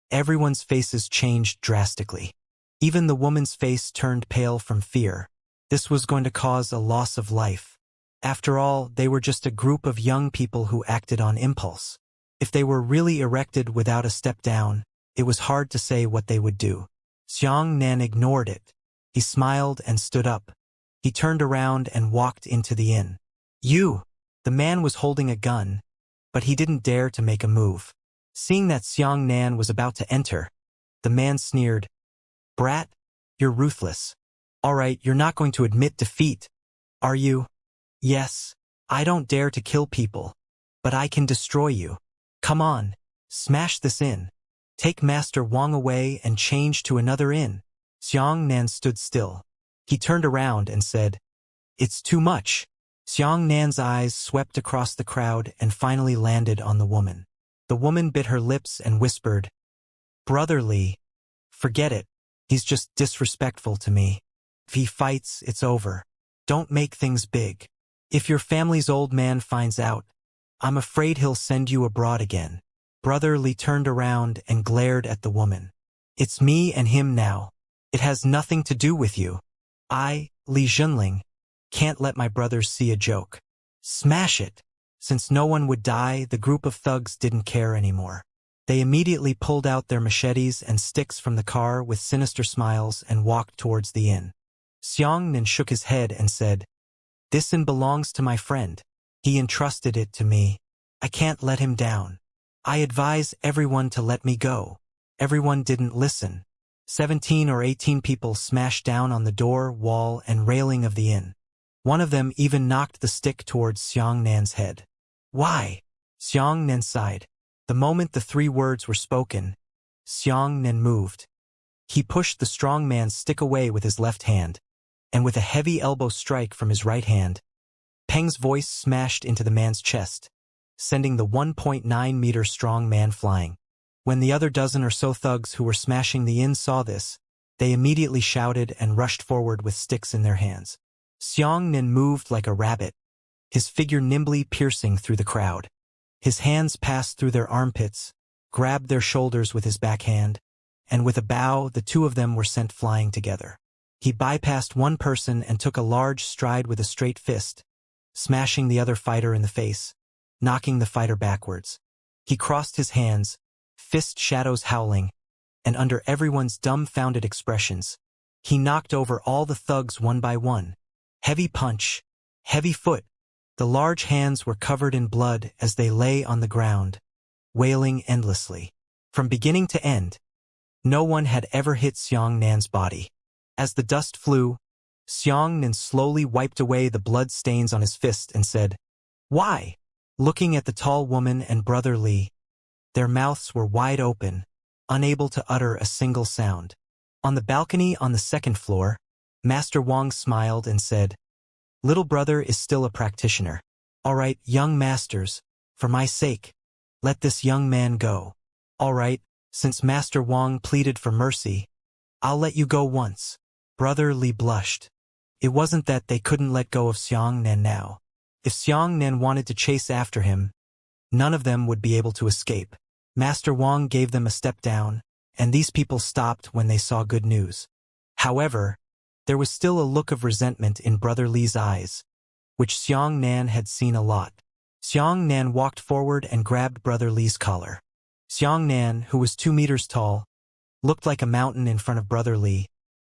S1: everyone's faces changed drastically. Even the woman's face turned pale from fear. This was going to cause a loss of life. After all, they were just a group of young people who acted on impulse. If they were really erected without a step down, it was hard to say what they would do. Xiang Nan ignored it. He smiled and stood up. He turned around and walked into the inn. "You!" The man was holding a gun, but he didn't dare to make a move. Seeing that Xiang Nan was about to enter, the man sneered, "Brat, you're ruthless. All right, you're not going to admit defeat, are you?" "Yes, I don't dare to kill people, but I can destroy you. Come on, smash this inn. Take Master Wang away and change to another inn." Xiang Nan stood still. He turned around and said, "It's too much." Xiang Nan's eyes swept across the crowd and finally landed on the woman. The woman bit her lips and whispered, "Brother Li, forget it. He's just disrespectful to me. If he fights, it's over. Don't make things big. If your family's old man finds out, I'm afraid he'll send you abroad again." Brother Li turned around and glared at the woman. "It's me and him now. It has nothing to do with you. I, Li Junling, can't let my brothers see a joke. Smash it." Since no one would die, the group of thugs didn't care anymore. They immediately pulled out their machetes and sticks from the car with sinister smiles and walked towards the inn. Xiang Nan shook his head and said, "This inn belongs to my friend. He entrusted it to me. I can't let him down. I advise everyone to let me go." Everyone didn't listen. 17 or 18 people smashed down on the door, wall, and railing of the inn. One of them even knocked the stick towards Xiang Nan's head. "Why?" Xiang Nan sighed. The moment the 3 words were spoken, Xiang Nan moved. He pushed the strong man's stick away with his left hand, and with a heavy elbow strike from his right hand, Peng's voice smashed into the man's chest, sending the 1.9-meter strong man flying. When the other dozen or so thugs who were smashing the inn saw this, they immediately shouted and rushed forward with sticks in their hands. Xiang Nan moved like a rabbit, his figure nimbly piercing through the crowd. His hands passed through their armpits, grabbed their shoulders with his backhand, and with a bow the two of them were sent flying together. He bypassed one person and took a large stride with a straight fist, smashing the other fighter in the face, knocking the fighter backwards. He crossed his hands, fist shadows howling, and under everyone's dumbfounded expressions, he knocked over all the thugs one by one. Heavy punch, heavy foot. The large hands were covered in blood as they lay on the ground, wailing endlessly. From beginning to end, no one had ever hit Xiang Nan's body. As the dust flew, Xiang Nan slowly wiped away the blood stains on his fist and said, "Why?" Looking at the tall woman and Brother Li, their mouths were wide open, unable to utter a single sound. On the balcony on the 2nd floor, Master Wang smiled and said, Little brother is still a practitioner. All right, young masters, for my sake, let this young man go. All right, since Master Wang pleaded for mercy, I'll let you go once. Brother Li blushed. It wasn't that they couldn't let go of Xianxia now. If Xianxia wanted to chase after him, none of them would be able to escape. Master Wang gave them a step down, and these people stopped when they saw good news. However, there was still a look of resentment in Brother Li's eyes, which Xianxia had seen a lot. Xianxia walked forward and grabbed Brother Li's collar. Xianxia, who was 2 meters tall, looked like a mountain in front of Brother Li,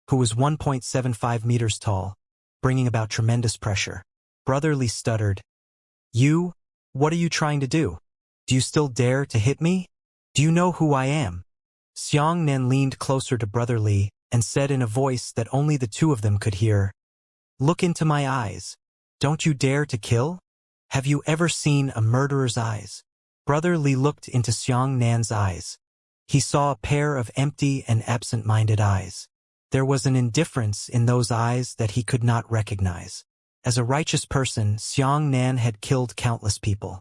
S1: who was 1.75 meters tall, bringing about tremendous pressure. Brother Li stuttered. You? What are you trying to do? Do you still dare to hit me? Do you know who I am? Xianxia leaned closer to Brother Li and said in a voice that only the two of them could hear, Look into my eyes. Don't you dare to kill? Have you ever seen a murderer's eyes? Brother Li looked into Xianxia's eyes. He saw a pair of empty and absent-minded eyes. There was an indifference in those eyes that he could not recognize. As a righteous person, Xianxia had killed countless people.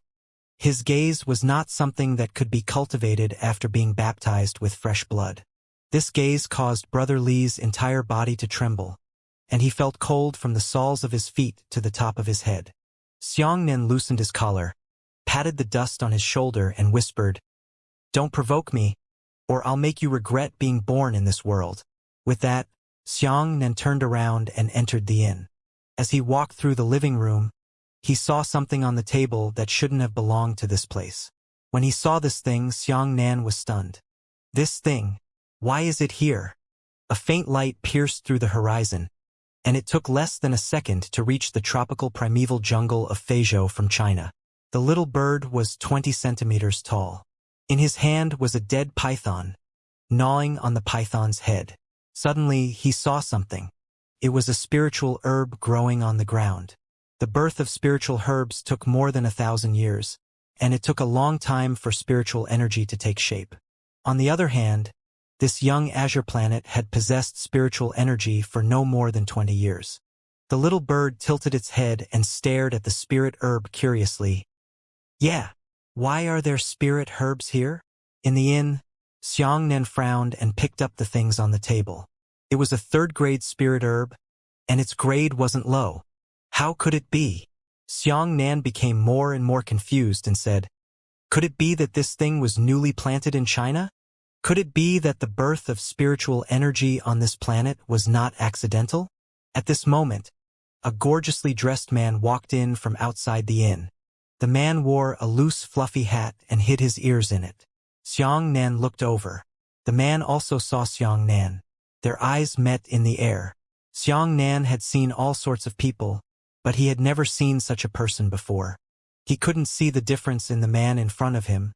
S1: His gaze was not something that could be cultivated after being baptized with fresh blood. This gaze caused Brother Li's entire body to tremble, and he felt cold from the soles of his feet to the top of his head. Xianxia loosened his collar, patted the dust on his shoulder, and whispered, Don't provoke me, or I'll make you regret being born in this world. With that, Xianxia turned around and entered the inn. As he walked through the living room, he saw something on the table that shouldn't have belonged to this place. When he saw this thing, Xianxia was stunned. This thing, why is it here? A faint light pierced through the horizon, and it took less than a second to reach the tropical primeval jungle of Feizhou from China. The little bird was 20 centimeters tall. In his hand was a dead python, gnawing on the python's head. Suddenly, he saw something. It was a spiritual herb growing on the ground. The birth of spiritual herbs took more than 1,000 years, and it took a long time for spiritual energy to take shape. On the other hand, this young azure planet had possessed spiritual energy for no more than 20 years. The little bird tilted its head and stared at the spirit herb curiously. Yeah, why are there spirit herbs here? In the inn, Xianxia frowned and picked up the things on the table. It was a 3rd-grade spirit herb, and its grade wasn't low. How could it be? Xianxia became more and more confused and said, Could it be that this thing was newly planted in China? Could it be that the birth of spiritual energy on this planet was not accidental? At this moment, a gorgeously dressed man walked in from outside the inn. The man wore a loose, fluffy hat and hid his ears in it. Xianxia looked over. The man also saw Xianxia. Their eyes met in the air. Xianxia had seen all sorts of people, but he had never seen such a person before. He couldn't see the difference in the man in front of him,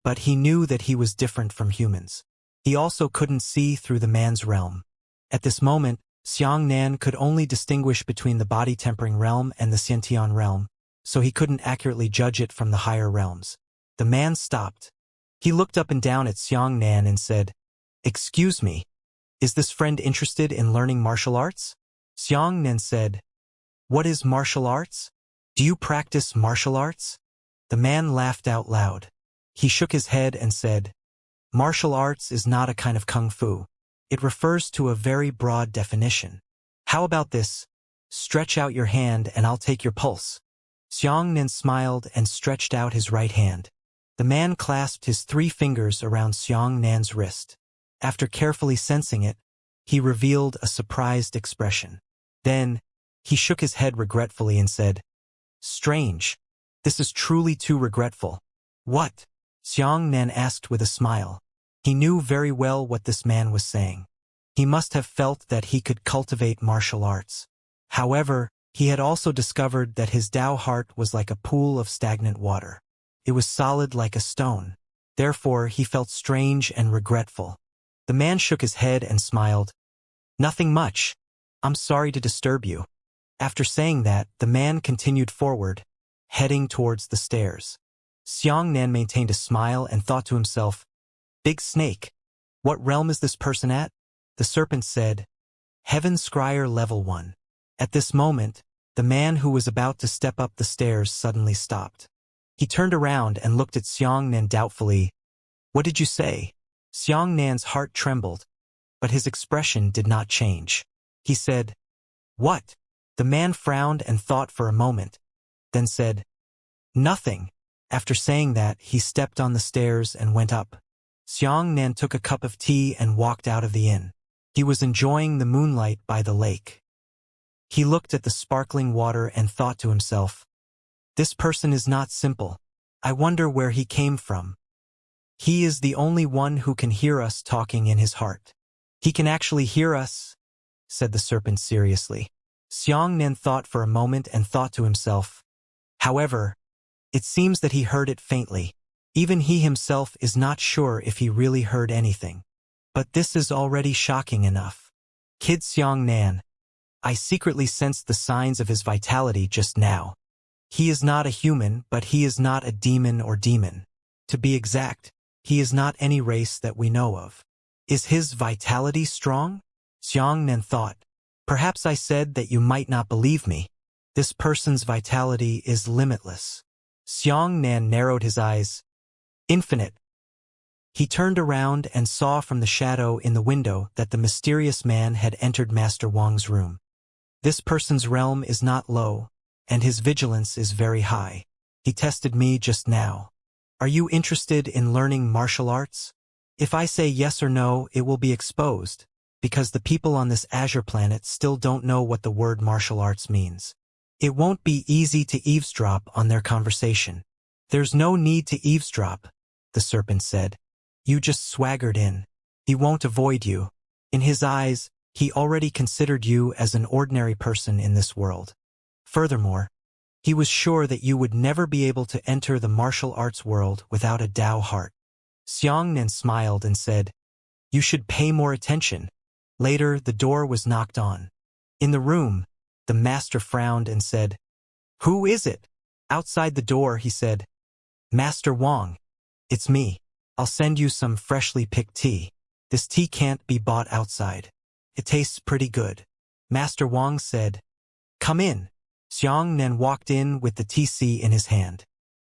S1: but he knew that he was different from humans. He also couldn't see through the man's realm. At this moment, Xianxia could only distinguish between the body-tempering realm and the Xiantian realm, so he couldn't accurately judge it from the higher realms. The man stopped. He looked up and down at Xianxia and said, Excuse me, is this friend interested in learning martial arts? Xianxia said, What is martial arts? Do you practice martial arts? The man laughed out loud. He shook his head and said, Martial arts is not a kind of kung fu. It refers to a very broad definition. How about this? Stretch out your hand and I'll take your pulse. Xianxia smiled and stretched out his right hand. The man clasped his 3 fingers around Xianxia's wrist. After carefully sensing it, he revealed a surprised expression. Then, he shook his head regretfully and said, Strange. This is truly too regretful. What? Xianxia asked with a smile. He knew very well what this man was saying. He must have felt that he could cultivate martial arts. However, he had also discovered that his Tao heart was like a pool of stagnant water. It was solid like a stone. Therefore, he felt strange and regretful. The man shook his head and smiled. Nothing much. I'm sorry to disturb you. After saying that, the man continued forward, heading towards the stairs. Xianxia maintained a smile and thought to himself, Big Snake, what realm is this person at? The serpent said, Heaven Scryer Level 1. At this moment, The man who was about to step up the stairs suddenly stopped. He turned around and looked at Xianxia doubtfully. "What did you say?" Xianxia's heart trembled, but his expression did not change. He said, "What?" The man frowned and thought for a moment, then said, "Nothing." After saying that, he stepped on the stairs and went up. Xianxia took a cup of tea and walked out of the inn. He was enjoying the moonlight by the lake. He looked at the sparkling water and thought to himself, "This person is not simple. I wonder where he came from. He is the only one who can hear us talking in his heart." "He can actually hear us," said the serpent seriously. Xianxia thought for a moment and thought to himself, "However, it seems that he heard it faintly. Even he himself is not sure if he really heard anything. But this is already shocking enough. Kid Xianxia, I secretly sensed the signs of his vitality just now. He is not a human, but he is not a demon or demon. To be exact, he is not any race that we know of. Is his vitality strong?" Xianxia thought, "Perhaps I said that you might not believe me. This person's vitality is limitless." Xianxia narrowed his eyes. "Infinite." He turned around and saw from the shadow in the window that the mysterious man had entered Master Wang's room. "This person's realm is not low, and his vigilance is very high. He tested me just now. Are you interested in learning martial arts? If I say yes or no, it will be exposed, because the people on this azure planet still don't know what the word martial arts means. It won't be easy to eavesdrop on their conversation." "There's no need to eavesdrop," the serpent said. "You just swaggered in. He won't avoid you. In his eyes, he already considered you as an ordinary person in this world. Furthermore, he was sure that you would never be able to enter the martial arts world without a Tao heart." Xianxia smiled and said, "You should pay more attention." Later, the door was knocked on. In the room, the master frowned and said, "Who is it?" Outside the door, he said, "Master Wang, it's me. I'll send you some freshly picked tea. This tea can't be bought outside. It tastes pretty good." Master Wang said, "Come in." Xianxia walked in with the tea in his hand.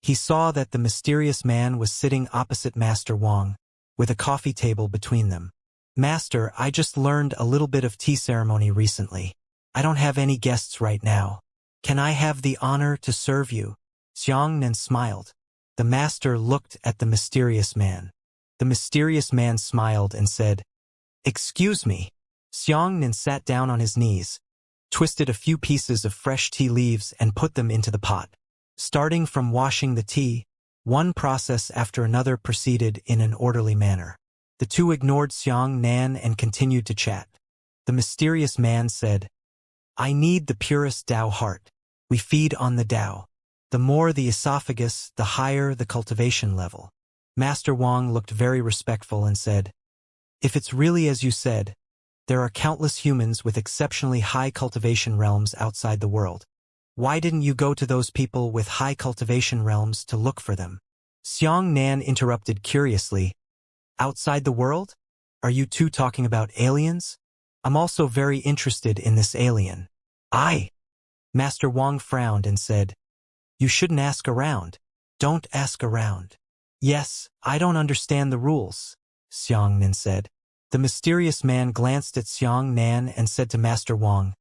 S1: He saw that the mysterious man was sitting opposite Master Wang, with a coffee table between them. "Master, I just learned a little bit of tea ceremony recently. I don't have any guests right now. Can I have the honor to serve you?" Xianxia smiled. The master looked at the mysterious man. The mysterious man smiled and said, "Excuse me." Xianxia sat down on his knees, twisted a few pieces of fresh tea leaves and put them into the pot. Starting from washing the tea, one process after another proceeded in an orderly manner. The two ignored Xianxia and continued to chat. The mysterious man said, "I need the purest Tao heart. We feed on the Tao. The more the esophagus, the higher the cultivation level." Master Wang looked very respectful and said, "If it's really as you said, there are countless humans with exceptionally high cultivation realms outside the world. Why didn't you go to those people with high cultivation realms to look for them?" Xianxia interrupted curiously, "Outside the world? Are you two talking about aliens? I'm also very interested in this alien." "I." Master Wang frowned and said, "You shouldn't ask around. Don't ask around." "Yes, I don't understand the rules," Xianxia said. The mysterious man glanced at Xianxia and said to Master Wang,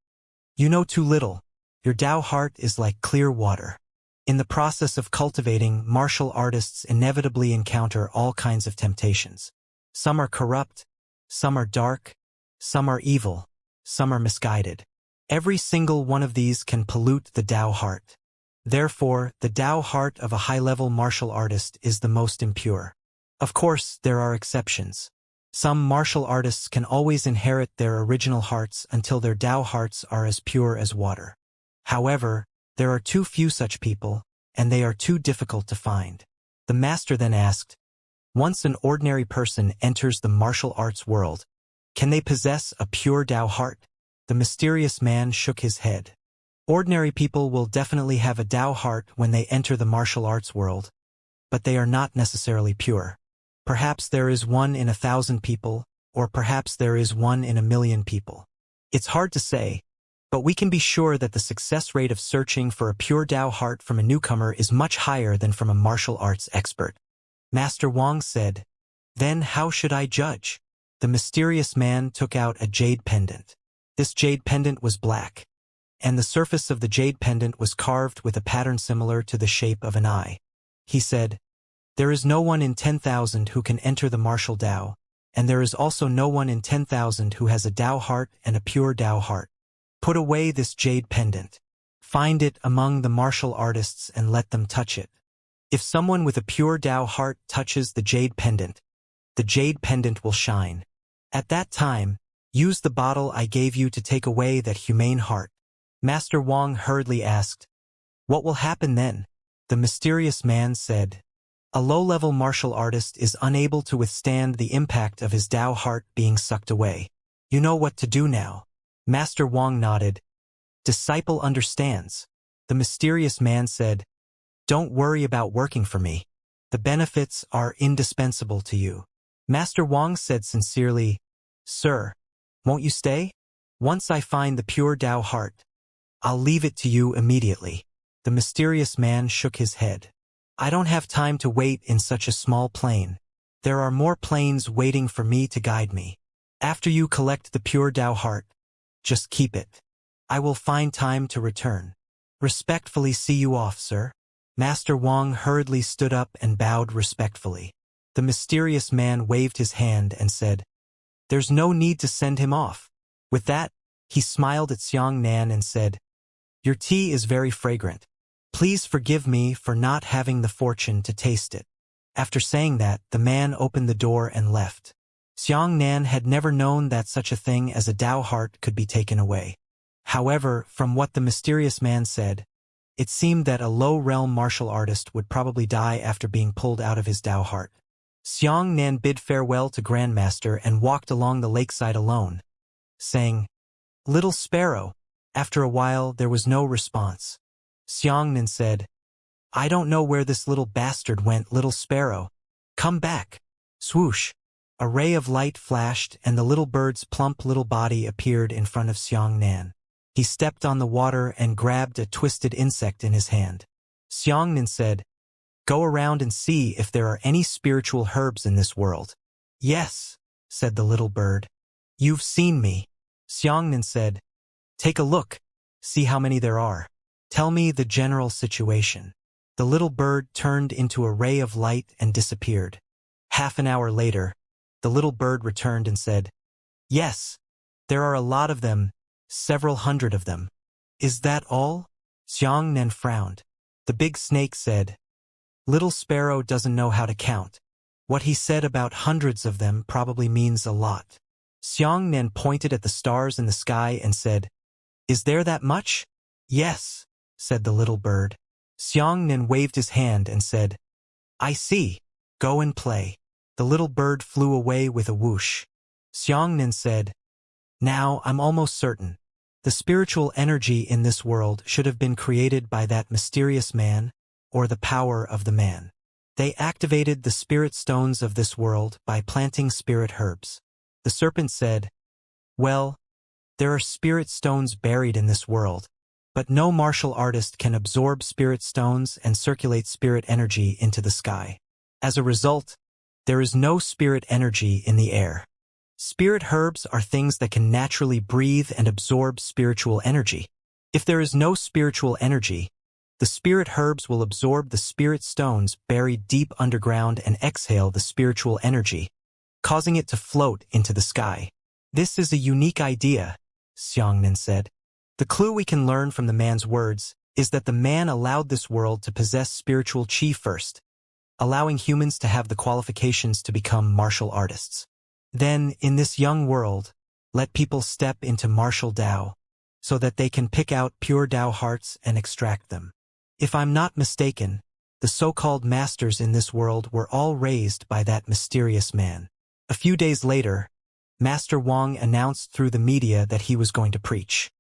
S1: "You know too little. Your Tao heart is like clear water. In the process of cultivating, martial artists inevitably encounter all kinds of temptations. Some are corrupt, some are dark, some are evil, some are misguided. Every single one of these can pollute the Tao heart. Therefore, the Tao heart of a high-level martial artist is the most impure. Of course, there are exceptions. Some martial artists can always inherit their original hearts until their Tao hearts are as pure as water. However, there are too few such people, and they are too difficult to find." The master then asked, "Once an ordinary person enters the martial arts world, can they possess a pure Tao heart?" The mysterious man shook his head. "Ordinary people will definitely have a Tao heart when they enter the martial arts world, but they are not necessarily pure. Perhaps there is 1 in 1,000 people, or perhaps there is 1 in 1,000,000 people. It's hard to say, but we can be sure that the success rate of searching for a pure Dao heart from a newcomer is much higher than from a martial arts expert. Master Wang said, "Then how should I judge?" The mysterious man took out a jade pendant. This jade pendant was black, and the surface of the jade pendant was carved with a pattern similar to the shape of an eye. He said, "There is no one in 10,000 who can enter the martial Dao, and there is also no one in 10,000 who has a Dao heart and a pure Dao heart. Put away this jade pendant. Find it among the martial artists and let them touch it. If someone with a pure Dao heart touches the jade pendant will shine. At that time, use the bottle I gave you to take away that humane heart." Master Wang hurriedly asked, "What will happen then?" The mysterious man said, "A low-level martial artist is unable to withstand the impact of his Dao heart being sucked away. You know what to do now." Master Wang nodded. "Disciple understands." The mysterious man said, "Don't worry about working for me. The benefits are indispensable to you." Master Wang said sincerely, "Sir, won't you stay? Once I find the pure Dao heart, I'll leave it to you immediately." The mysterious man shook his head. "I don't have time to wait in such a small plane. There are more planes waiting for me to guide me. After you collect the pure Dao heart, just keep it. I will find time to return. Respectfully see you off, sir." Master Wang hurriedly stood up and bowed respectfully. The mysterious man waved his hand and said, "There's no need to send him off." With that, he smiled at Xianxia and said, "Your tea is very fragrant. Please forgive me for not having the fortune to taste it." After saying that, the man opened the door and left. Xianxia had never known that such a thing as a Dao heart could be taken away. However, from what the mysterious man said, it seemed that a low-realm martial artist would probably die after being pulled out of his Dao heart. Xianxia bid farewell to Grandmaster and walked along the lakeside alone, saying, "Little sparrow." After a while, there was no response. Xianxia said, "I don't know where this little bastard went, little sparrow. Come back." Swoosh! A ray of light flashed and the little bird's plump little body appeared in front of Xianxia. He stepped on the water and grabbed a twisted insect in his hand. Xianxia said, "Go around and see if there are any spiritual herbs in this world." "Yes," said the little bird. "You've seen me." Xianxia said, "Take a look. See how many there are. Tell me the general situation." The little bird turned into a ray of light and disappeared. Half an hour later, the little bird returned and said, "Yes, there are a lot of them, several hundred of them." "Is that all?" Xianxia frowned. The big snake said, "Little sparrow doesn't know how to count. What he said about hundreds of them probably means a lot." Xianxia pointed at the stars in the sky and said, "Is there that much?" "Yes," said the little bird. Xianxia waved his hand and said, "I see. Go and play." The little bird flew away with a whoosh. Xianxia said, "Now I'm almost certain. The spiritual energy in this world should have been created by that mysterious man, or the power of the man. They activated the spirit stones of this world by planting spirit herbs." The serpent said, "Well, there are spirit stones buried in this world, but no martial artist can absorb spirit stones and circulate spirit energy into the sky. As a result, there is no spirit energy in the air. Spirit herbs are things that can naturally breathe and absorb spiritual energy. If there is no spiritual energy, the spirit herbs will absorb the spirit stones buried deep underground and exhale the spiritual energy, causing it to float into the sky." "This is a unique idea," Xianxia said. "The clue we can learn from the man's words is that the man allowed this world to possess spiritual chi first, allowing humans to have the qualifications to become martial artists. Then, in this young world, let people step into martial Dao, so that they can pick out pure Dao hearts and extract them. If I'm not mistaken, the so-called masters in this world were all raised by that mysterious man." A few days later, Master Wang announced through the media that he was going to preach.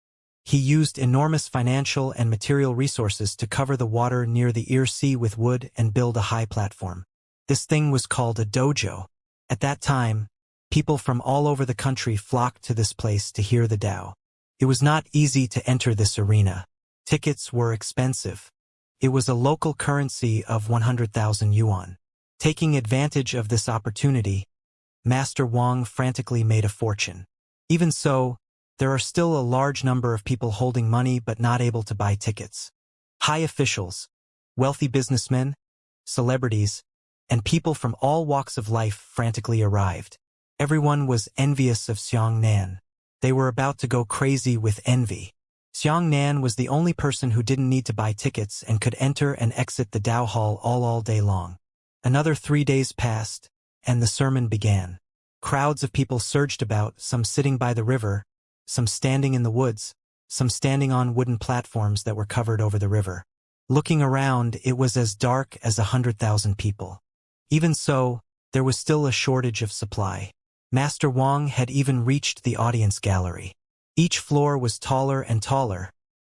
S1: He used enormous financial and material resources to cover the water near the Ear Sea with wood and build a high platform. This thing was called a dojo. At that time, people from all over the country flocked to this place to hear the Tao. It was not easy to enter this arena. Tickets were expensive. It was a local currency of 100,000 yuan. Taking advantage of this opportunity, Master Wang frantically made a fortune. Even so, there are still a large number of people holding money but not able to buy tickets. High officials, wealthy businessmen, celebrities, and people from all walks of life frantically arrived. Everyone was envious of Xianxia. They were about to go crazy with envy. Xianxia was the only person who didn't need to buy tickets and could enter and exit the Dao Hall all day long. Another 3 days passed, and the sermon began. Crowds of people surged about, some sitting by the river, some standing in the woods, some standing on wooden platforms that were covered over the river. Looking around, it was as dark as 100,000 people. Even so, there was still a shortage of supply. Master Wang had even reached the audience gallery. Each floor was taller and taller,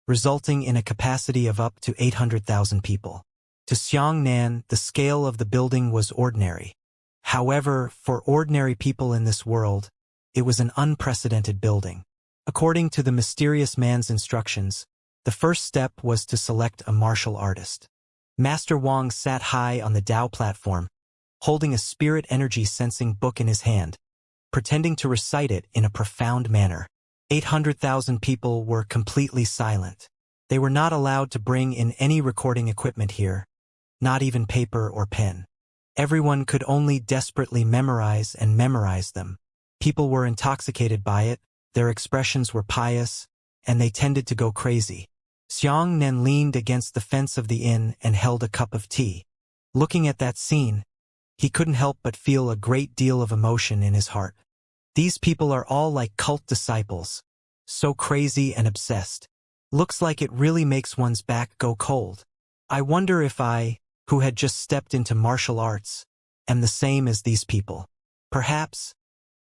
S1: resulting in a capacity of up to 800,000 people. To Xianxia, the scale of the building was ordinary. However, for ordinary people in this world, it was an unprecedented building. According to the mysterious man's instructions, the first step was to select a martial artist. Master Wang sat high on the Dao platform, holding a spirit energy sensing book in his hand, pretending to recite it in a profound manner. 800,000 people were completely silent. They were not allowed to bring in any recording equipment here, not even paper or pen. Everyone could only desperately memorize them. People were intoxicated by it, their expressions were pious, and they tended to go crazy. Xianxia leaned against the fence of the inn and held a cup of tea. Looking at that scene, he couldn't help but feel a great deal of emotion in his heart. These people are all like cult disciples, so crazy and obsessed. Looks like it really makes one's back go cold. I wonder if I, who had just stepped into martial arts, am the same as these people. Perhaps,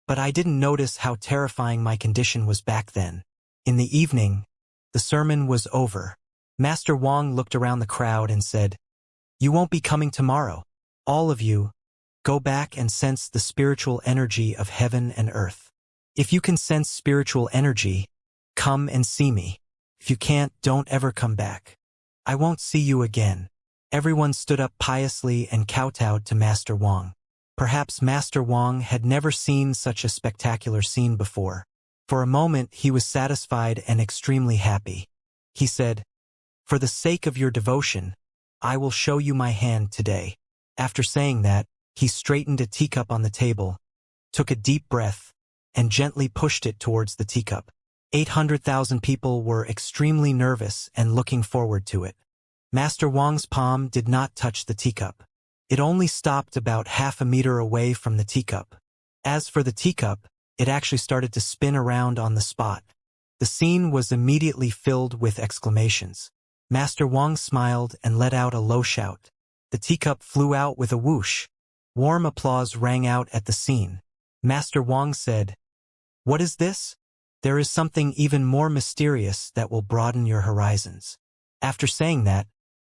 S1: but I didn't notice how terrifying my condition was back then. In the evening, the sermon was over. Master Wang looked around the crowd and said, "You won't be coming tomorrow. All of you, go back and sense the spiritual energy of heaven and earth. If you can sense spiritual energy, come and see me. If you can't, don't ever come back. I won't see you again." Everyone stood up piously and kowtowed to Master Wang. Perhaps Master Wang had never seen such a spectacular scene before. For a moment, he was satisfied and extremely happy. He said, "For the sake of your devotion, I will show you my hand today." After saying that, he straightened a teacup on the table, took a deep breath, and gently pushed it towards the teacup. 800,000 people were extremely nervous and looking forward to it. Master Wang's palm did not touch the teacup. It only stopped about half a meter away from the teacup. As for the teacup, it actually started to spin around on the spot. The scene was immediately filled with exclamations. Master Wang smiled and let out a low shout. The teacup flew out with a whoosh. Warm applause rang out at the scene. Master Wang said, "What is this? There is something even more mysterious that will broaden your horizons." After saying that,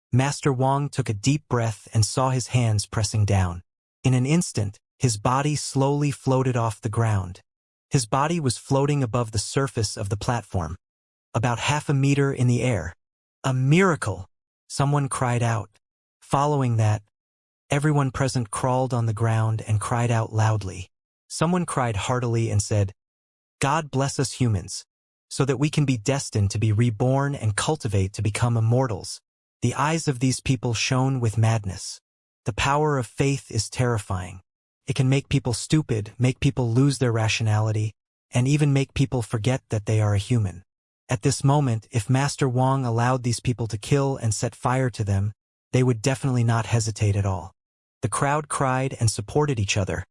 S1: Master Wang took a deep breath and saw his hands pressing down. In an instant, his body slowly floated off the ground. His body was floating above the surface of the platform, about half a meter in the air. "A miracle!" someone cried out. Following that, everyone present crawled on the ground and cried out loudly. Someone cried heartily and said, "God bless us humans, so that we can be destined to be reborn and cultivate to become immortals." The eyes of these people shone with madness. The power of faith is terrifying. It can make people stupid, make people lose their rationality, and even make people forget that they are a human. At this moment, if Master Wang allowed these people to kill and set fire to them, they would definitely not hesitate at all. The crowd cried and supported each other,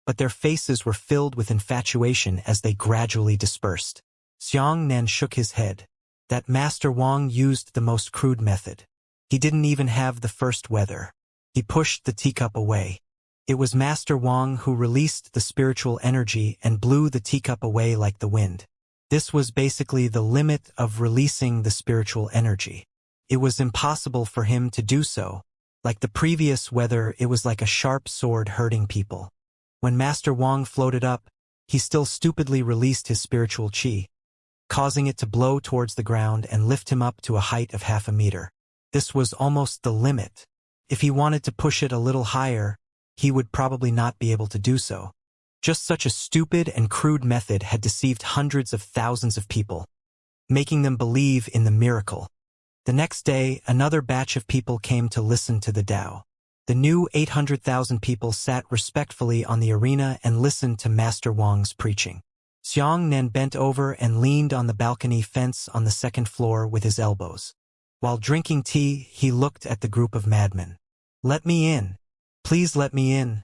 S1: but their faces were filled with infatuation as they gradually dispersed. Xianxia shook his head. That Master Wang used the most crude method. He didn't even have the first weather. He pushed the teacup away. It was Master Wang who released the spiritual energy and blew the teacup away like the wind. This was basically the limit of releasing the spiritual energy. It was impossible for him to do so. Like the previous weather, it was like a sharp sword hurting people. When Master Wang floated up, he still stupidly released his spiritual qi. causing it to blow towards the ground and lift him up to a height of 1/2 meter. This was almost the limit. If he wanted to push it a little higher, he would probably not be able to do so. Just such a stupid and crude method had deceived hundreds of thousands of people, making them believe in the miracle. The next day, another batch of people came to listen to the Tao. The new 800,000 people sat respectfully on the arena and listened to Master Wang's preaching. Xianxia bent over and leaned on the balcony fence on the second floor with his elbows. While drinking tea, he looked at the group of madmen. "Let me in. Please let me in.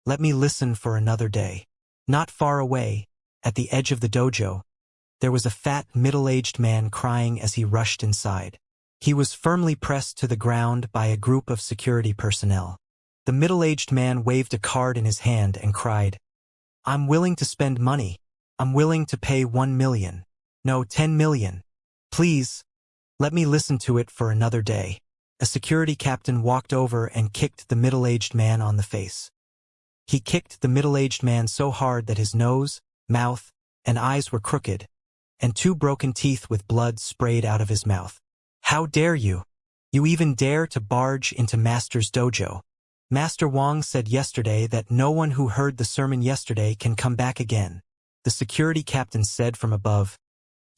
S1: Let me listen for another day." Not far away, at the edge of the dojo, there was a fat, middle-aged man crying as he rushed inside. He was firmly pressed to the ground by a group of security personnel. The middle-aged man waved a card in his hand and cried, "I'm willing to spend money. I'm willing to pay 1 million. No, 10 million. Please, let me listen to it for another day." A security captain walked over and kicked the middle-aged man on the face. He kicked the middle-aged man so hard that his nose, mouth, and eyes were crooked, and 2 broken teeth with blood sprayed out of his mouth. "How dare you? You even dare to barge into Master's dojo. Master Wang said yesterday that no one who heard the sermon yesterday can come back again." The security captain said from above,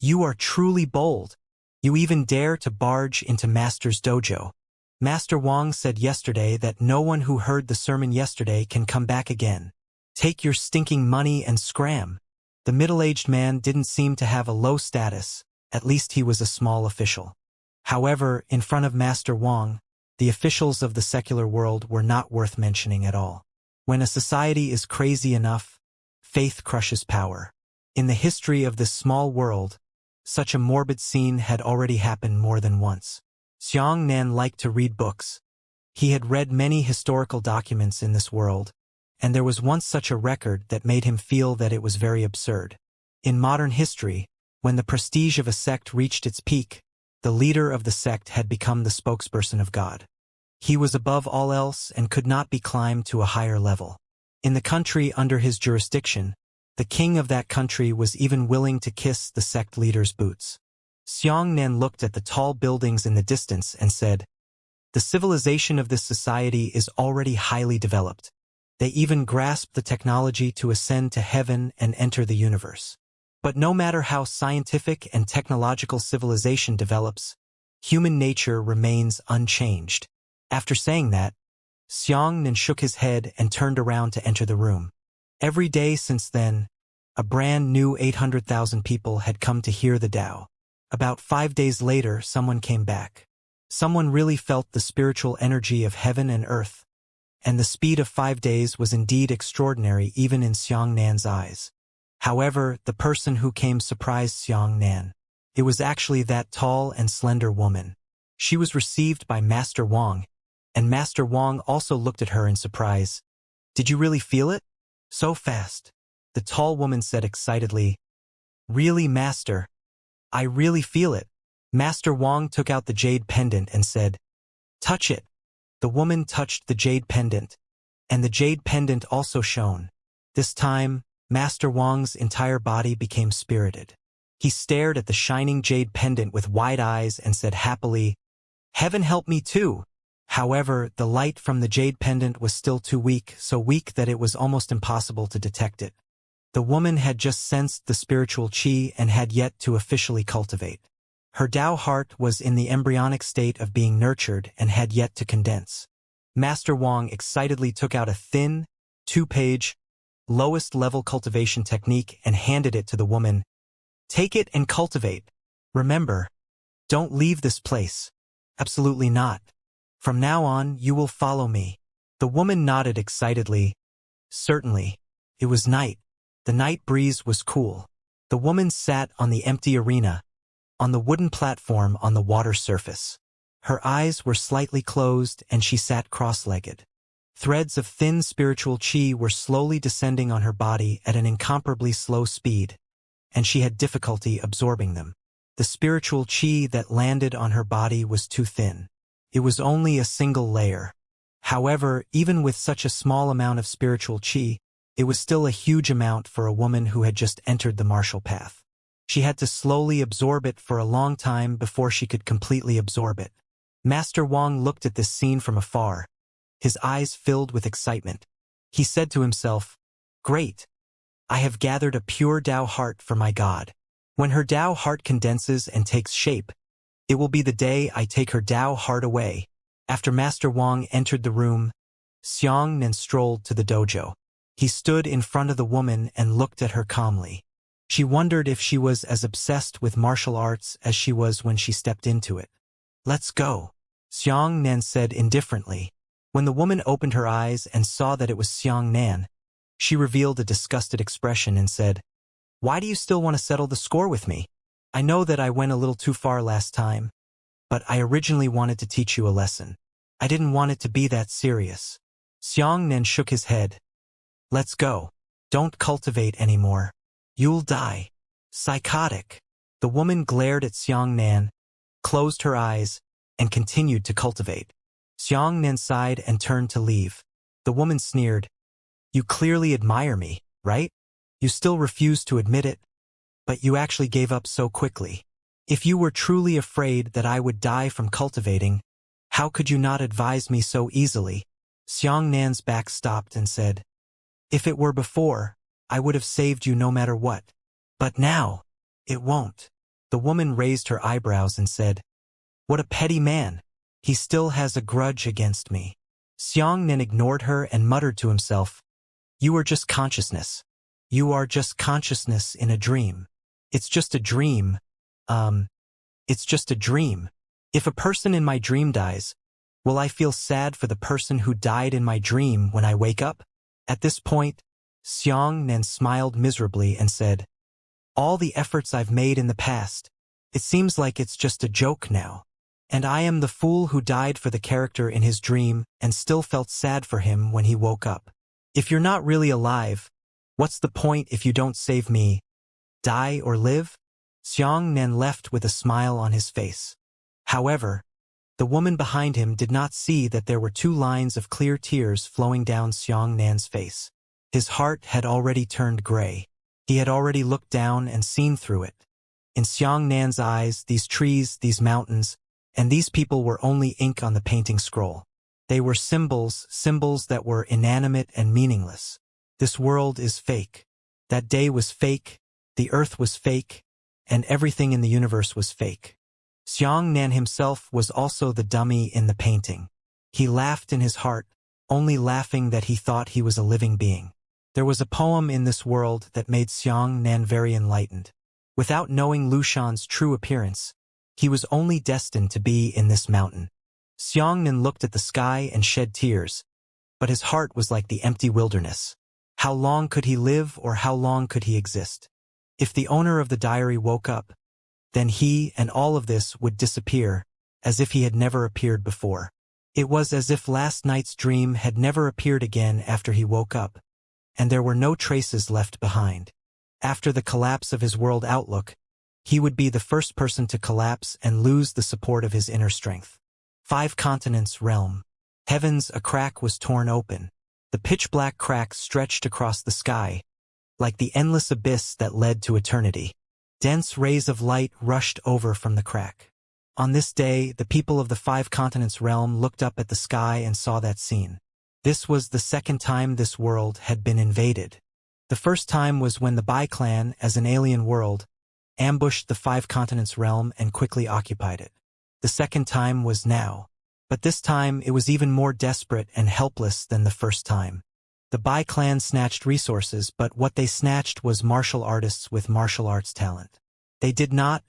S1: "You are truly bold. You even dare to barge into Master's dojo. Master Wang said yesterday that no one who heard the sermon yesterday can come back again. Take your stinking money and scram." The middle-aged man didn't seem to have a low status, at least he was a small official. However, in front of Master Wang, the officials of the secular world were not worth mentioning at all. When a society is crazy enough, faith crushes power. In the history of this small world, such a morbid scene had already happened more than once. Xianxia liked to read books. He had read many historical documents in this world, and there was once such a record that made him feel that it was very absurd. In modern history, when the prestige of a sect reached its peak, the leader of the sect had become the spokesperson of God. He was above all else and could not be climbed to a higher level. In the country under his jurisdiction, the king of that country was even willing to kiss the sect leader's boots. Xianxia looked at the tall buildings in the distance and said, "The civilization of this society is already highly developed. They even grasp the technology to ascend to heaven and enter the universe. But no matter how scientific and technological civilization develops, human nature remains unchanged." After saying that, Xianxia shook his head and turned around to enter the room. Every day since then, a brand new 800,000 people had come to hear the Tao. About 5 days later, someone came back. Someone really felt the spiritual energy of heaven and earth, and the speed of 5 days was indeed extraordinary even in Xianxia's eyes. However, the person who came surprised Xianxia. It was actually that tall and slender woman. She was received by Master Wang, and Master Wang also looked at her in surprise. "Did you really feel it? So fast?" The tall woman said excitedly, "Really, Master? I really feel it." Master Wang took out the jade pendant and said, "Touch it." The woman touched the jade pendant, and the jade pendant also shone. This time, Master Wang's entire body became spirited. He stared at the shining jade pendant with wide eyes and said happily, "Heaven help me too." However, the light from the jade pendant was still too weak, so weak that it was almost impossible to detect it. The woman had just sensed the spiritual qi and had yet to officially cultivate. Her Tao heart was in the embryonic state of being nurtured and had yet to condense. Master Wang excitedly took out a thin, 2-page, lowest-level cultivation technique and handed it to the woman. "Take it and cultivate. Remember, don't leave this place. Absolutely not. From now on, you will follow me." The woman nodded excitedly. Certainly. It was night. The night breeze was cool. The woman sat on the empty arena, on the wooden platform on the water surface. Her eyes were slightly closed and she sat cross-legged. Threads of thin spiritual qi were slowly descending on her body at an incomparably slow speed, and she had difficulty absorbing them. The spiritual qi that landed on her body was too thin. It was only a single layer. However, even with such a small amount of spiritual qi, it was still a huge amount for a woman who had just entered the martial path. She had to slowly absorb it for a long time before she could completely absorb it. Master Wang looked at this scene from afar, his eyes filled with excitement. He said to himself, "Great! I have gathered a pure Tao heart for my God. When her Tao heart condenses and takes shape, it will be the day I take her Tao heart away." After Master Wang entered the room, Xianxia strolled to the dojo. He stood in front of the woman and looked at her calmly. She wondered if she was as obsessed with martial arts as she was when she stepped into it. "Let's go," Xianxia said indifferently. When the woman opened her eyes and saw that it was Xianxia, she revealed a disgusted expression and said, "Why do you still want to settle the score with me? I know that I went a little too far last time, but I originally wanted to teach you a lesson. I didn't want it to be that serious." Xianxia shook his head. "Let's go. Don't cultivate anymore. You'll die." Psychotic. The woman glared at Xianxia, closed her eyes, and continued to cultivate. Xianxia sighed and turned to leave. The woman sneered, "You clearly admire me, right? You still refuse to admit it, but you actually gave up so quickly. If you were truly afraid that I would die from cultivating, how could you not advise me so easily?" Xiangxia's back stopped and said, "If it were before, I would have saved you no matter what. But now, it won't." The woman raised her eyebrows and said, "What a petty man. He still has a grudge against me." Xianxia ignored her and muttered to himself, "You are just consciousness. You are just consciousness in a dream. It's just a dream. It's just a dream. If a person in my dream dies, will I feel sad for the person who died in my dream when I wake up?" At this point, Xianxia smiled miserably and said, "All the efforts I've made in the past, it seems like it's just a joke now. And I am the fool who died for the character in his dream and still felt sad for him when he woke up. If you're not really alive, what's the point if you don't save me? Die or live?" Xianxia left with a smile on his face. However, the woman behind him did not see that there were 2 lines of clear tears flowing down Xiangxia's face. His heart had already turned gray. He had already looked down and seen through it. In Xiangxia's eyes, these trees, these mountains, and these people were only ink on the painting scroll. They were symbols that were inanimate and meaningless. This world is fake. That day was fake, the earth was fake, and everything in the universe was fake. Xianxia himself was also the dummy in the painting. He laughed in his heart, only laughing that he thought he was a living being. There was a poem in this world that made Xianxia very enlightened. Without knowing Lushan's true appearance, he was only destined to be in this mountain. Xianxia looked at the sky and shed tears, but his heart was like the empty wilderness. How long could he live, or how long could he exist? If the owner of the diary woke up, then he and all of this would disappear, as if he had never appeared before. It was as if last night's dream had never appeared again after he woke up, and there were no traces left behind. After the collapse of his world outlook, he would be the first person to collapse and lose the support of his inner strength. 5 continents realm. Heavens, a crack was torn open. The pitch-black crack stretched across the sky, like the endless abyss that led to eternity. Dense rays of light rushed over from the crack. On this day, the people of the 5 continents realm looked up at the sky and saw that scene. This was the second time this world had been invaded. The first time was when the Bai clan, as an alien world, ambushed the 5 continents realm and quickly occupied it. The second time was now. But this time it was even more desperate and helpless than the first time. The Bai clan snatched resources, but what they snatched was martial artists with martial arts talent. They did not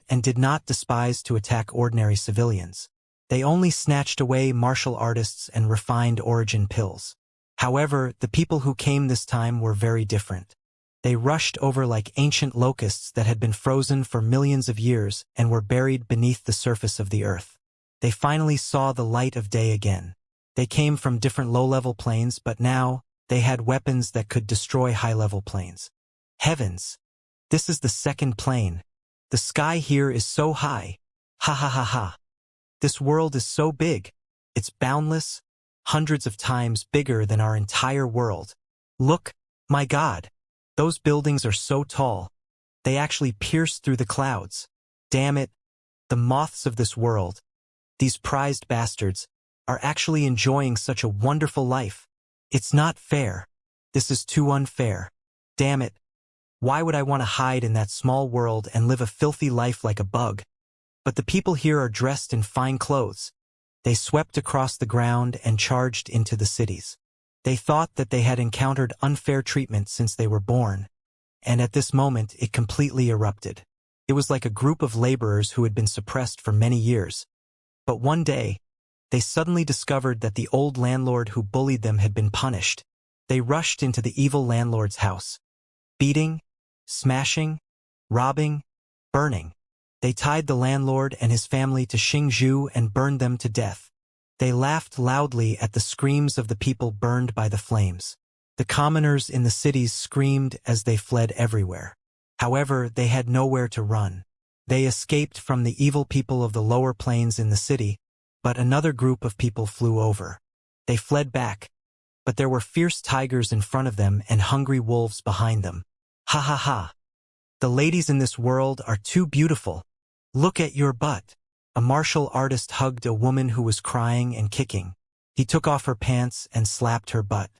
S1: despise to attack ordinary civilians. They only snatched away martial artists and refined origin pills. However, the people who came this time were very different. They rushed over like ancient locusts that had been frozen for millions of years and were buried beneath the surface of the earth. They finally saw the light of day again. They came from different low-level planes, but now they had weapons that could destroy high-level planes. Heavens! This is the second plane. The sky here is so high. Ha ha ha ha. This world is so big. It's boundless, hundreds of times bigger than our entire world. Look, my God! Those buildings are so tall. They actually pierced through the clouds. Damn it, the moths of this world, these prized bastards, are actually enjoying such a wonderful life. It's not fair. This is too unfair. Damn it. Why would I want to hide in that small world and live a filthy life like a bug? But the people here are dressed in fine clothes. They swept across the ground and charged into the cities. They thought that they had encountered unfair treatment since they were born. And at this moment it completely erupted. It was like a group of laborers who had been suppressed for many years. But one day, they suddenly discovered that the old landlord who bullied them had been punished. They rushed into the evil landlord's house. Beating, smashing, robbing, burning. They tied the landlord and his family to Xianxia and burned them to death. They laughed loudly at the screams of the people burned by the flames. The commoners in the cities screamed as they fled everywhere. However, they had nowhere to run. They escaped from the evil people of the lower plains in the city, but another group of people flew over. They fled back, but there were fierce tigers in front of them and hungry wolves behind them. Ha ha ha. The ladies in this world are too beautiful. Look at your butt. A martial artist hugged a woman who was crying and kicking. He took off her pants and slapped her butt.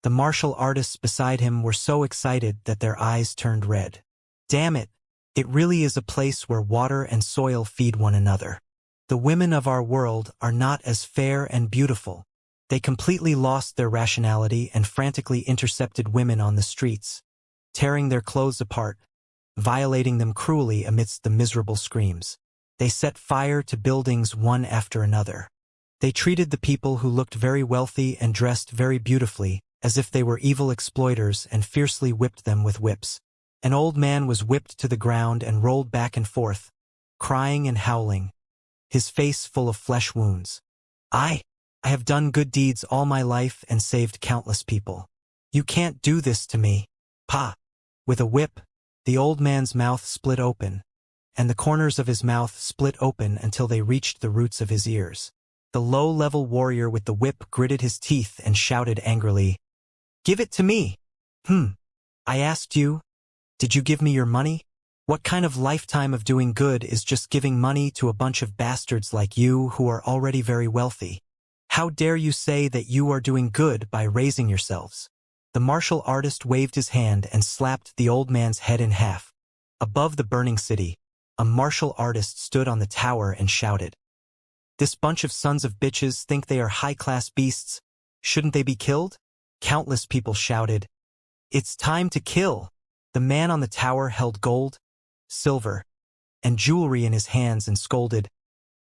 S1: The martial artists beside him were so excited that their eyes turned red. Damn it, it really is a place where water and soil feed one another. The women of our world are not as fair and beautiful. They completely lost their rationality and frantically intercepted women on the streets, tearing their clothes apart, violating them cruelly amidst the miserable screams. They set fire to buildings one after another. They treated the people who looked very wealthy and dressed very beautifully as if they were evil exploiters and fiercely whipped them with whips. An old man was whipped to the ground and rolled back and forth, crying and howling, his face full of flesh wounds. I have done good deeds all my life and saved countless people. You can't do this to me. Pa! With a whip, the old man's mouth split open, and the corners of his mouth split open until they reached the roots of his ears. The low-level warrior with the whip gritted his teeth and shouted angrily, "Give it to me! I asked you, did you give me your money? What kind of lifetime of doing good is just giving money to a bunch of bastards like you who are already very wealthy? How dare you say that you are doing good by raising yourselves?" The martial artist waved his hand and slapped the old man's head in half. Above the burning city, a martial artist stood on the tower and shouted, "This bunch of sons of bitches think they are high-class beasts. Shouldn't they be killed?" Countless people shouted, "It's time to kill!" The man on the tower held gold, silver, and jewelry in his hands and scolded,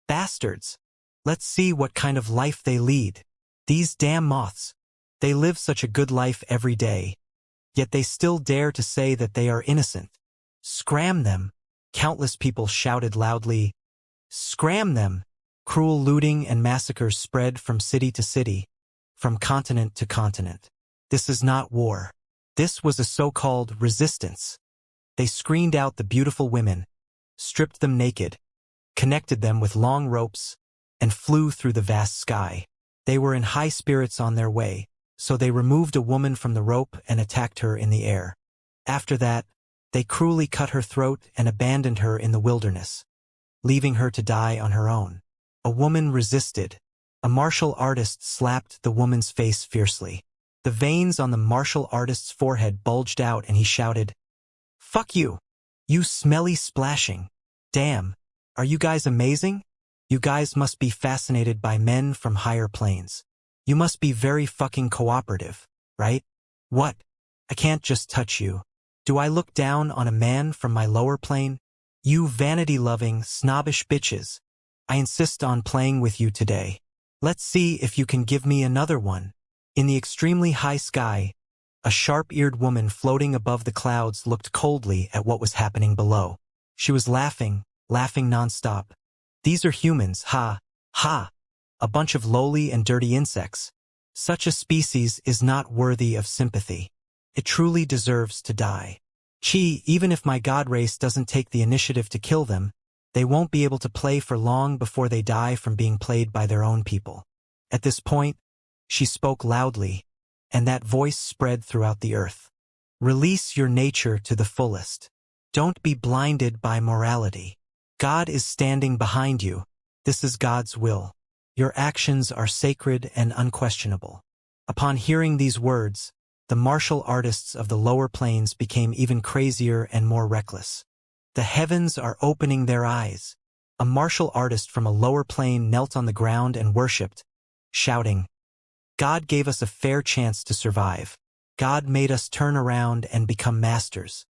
S1: "Bastards! Let's see what kind of life they lead. These damn moths. They live such a good life every day. Yet they still dare to say that they are innocent. Scram them!" Countless people shouted loudly, "Scram them!" Cruel looting and massacres spread from city to city, from continent to continent. This is not war. This was a so-called resistance. They screened out the beautiful women, stripped them naked, connected them with long ropes, and flew through the vast sky. They were in high spirits on their way, so they removed a woman from the rope and attacked her in the air. After that, they cruelly cut her throat and abandoned her in the wilderness, leaving her to die on her own. A woman resisted. A martial artist slapped the woman's face fiercely. The veins on the martial artist's forehead bulged out and he shouted, "Fuck you! You smelly splashing! Damn! Are you guys amazing? You guys must be fascinated by men from higher planes. You must be very fucking cooperative, right? What? I can't just touch you. Do I look down on a man from my lower plane? You vanity-loving, snobbish bitches. I insist on playing with you today. Let's see if you can give me another one." In the extremely high sky, a sharp-eared woman floating above the clouds looked coldly at what was happening below. She was laughing nonstop. "These are humans, ha, ha, a bunch of lowly and dirty insects. Such a species is not worthy of sympathy. It truly deserves to die. Even if my god race doesn't take the initiative to kill them, they won't be able to play for long before they die from being played by their own people." At this point, she spoke loudly, and that voice spread throughout the earth. "Release your nature to the fullest. Don't be blinded by morality. God is standing behind you. This is God's will. Your actions are sacred and unquestionable. Upon hearing these words, the martial artists of the lower planes became even crazier and more reckless. The heavens are opening their eyes. A martial artist from a lower plane knelt on the ground and worshipped, shouting, God gave us a fair chance to survive. God made us turn around and become masters.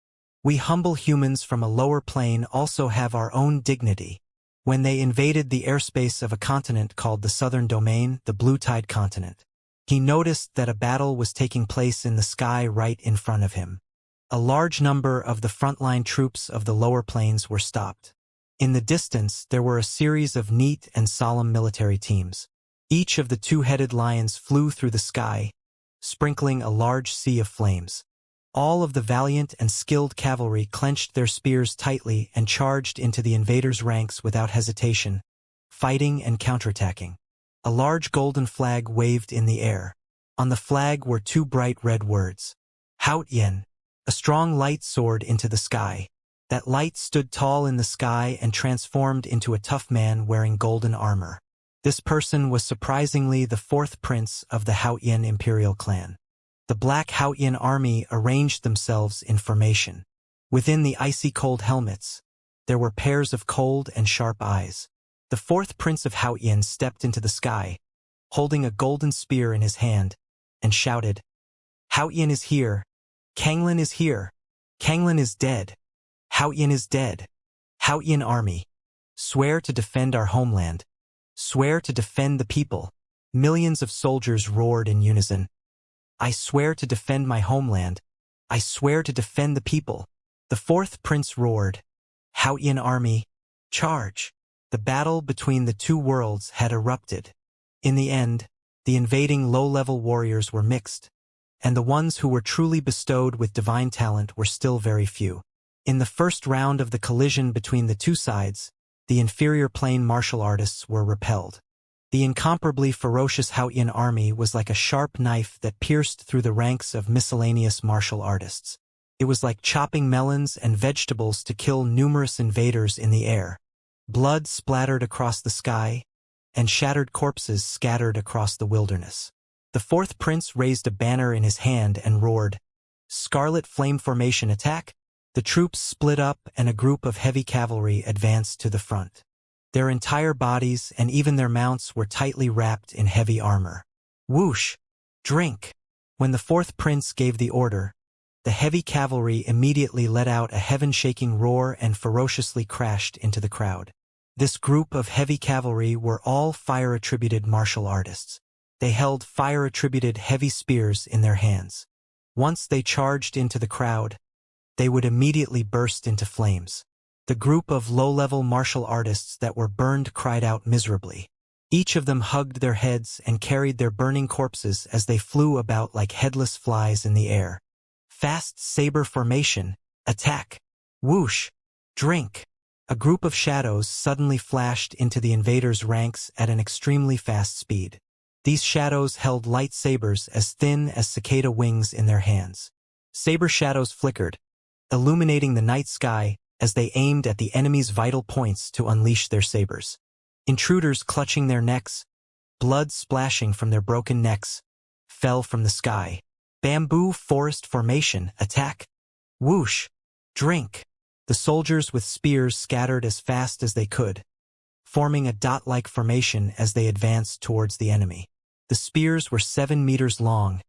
S1: We humble humans from a lower plane also have our own dignity. When they invaded the airspace of a continent called the Southern Domain, the Blue Tide continent, he noticed that a battle was taking place in the sky right in front of him. A large number of the frontline troops of the lower planes were stopped. In the distance, there were a series of neat and solemn military teams. Each of the two-headed lions flew through the sky, sprinkling a large sea of flames. All of the valiant and skilled cavalry clenched their spears tightly and charged into the invaders' ranks without hesitation, fighting and counterattacking. A large golden flag waved in the air. On the flag were two bright red words, Haut Yen. A strong light soared into the sky. That light stood tall in the sky and transformed into a tough man wearing golden armor. This person was surprisingly the fourth prince of the Hautian imperial clan. The black Hautian army arranged themselves in formation. Within the icy cold helmets, there were pairs of cold and sharp eyes. The fourth prince of Hautian stepped into the sky, holding a golden spear in his hand, and shouted, Hautian is here. Kanglin is here. Kanglin is dead. Hautian is dead. Hautian army. Swear to defend our homeland. Swear to defend the people. Millions of soldiers roared in unison. I swear to defend my homeland. I swear to defend the people. The fourth prince roared, Hautian army, charge. The battle between the two worlds had erupted. In the end, the invading low-level warriors were mixed, and the ones who were truly bestowed with divine talent were still very few. In the first round of the collision between the two sides, the inferior plane martial artists were repelled. The incomparably ferocious Hautian army was like a sharp knife that pierced through the ranks of miscellaneous martial artists. It was like chopping melons and vegetables to kill numerous invaders in the air. Blood splattered across the sky, and shattered corpses scattered across the wilderness. The fourth prince raised a banner in his hand and roared, Scarlet Flame Formation attack! The troops split up and a group of heavy cavalry advanced to the front. Their entire bodies and even their mounts were tightly wrapped in heavy armor. Whoosh! Drink! When the fourth prince gave the order, the heavy cavalry immediately let out a heaven-shaking roar and ferociously crashed into the crowd. This group of heavy cavalry were all fire-attributed martial artists. They held fire-attributed heavy spears in their hands. Once they charged into the crowd, they would immediately burst into flames. The group of low-level martial artists that were burned cried out miserably. Each of them hugged their heads and carried their burning corpses as they flew about like headless flies in the air. Fast saber formation, attack! Whoosh! Drink! A group of shadows suddenly flashed into the invaders' ranks at an extremely fast speed. These shadows held light sabers as thin as cicada wings in their hands. Saber shadows flickered, illuminating the night sky as they aimed at the enemy's vital points to unleash their sabers. Intruders clutching their necks, blood splashing from their broken necks, fell from the sky. Bamboo forest formation, attack! Whoosh! Drink! The soldiers with spears scattered as fast as they could, forming a dot-like formation as they advanced towards the enemy. The spears were 7 meters long,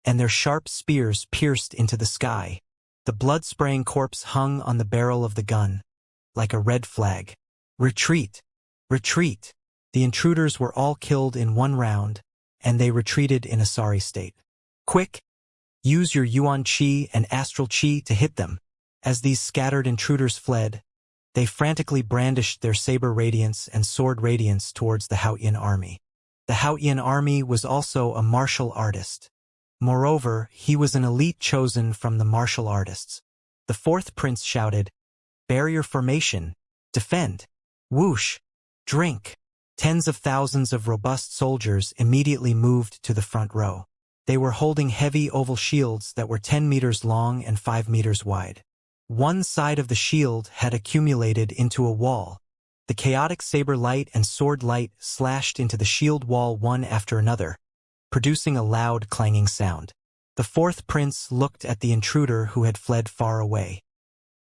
S1: and their sharp spears pierced into the sky. The blood-spraying corpse hung on the barrel of the gun, like a red flag. Retreat! Retreat! The intruders were all killed in one round, and they retreated in a sorry state. Quick! Use your Yuan Qi and Astral Qi to hit them. As these scattered intruders fled, they frantically brandished their saber radiance and sword radiance towards the Hautian army. The Hautian army was also a martial artist. Moreover, he was an elite chosen from the martial artists. The fourth prince shouted, Barrier formation, defend! Whoosh! Drink! Tens of thousands of robust soldiers immediately moved to the front row. They were holding heavy oval shields that were 10 meters long and 5 meters wide. One side of the shield had accumulated into a wall. The chaotic saber light and sword light slashed into the shield wall one after another, producing a loud clanging sound. The fourth prince looked at the intruder who had fled far away.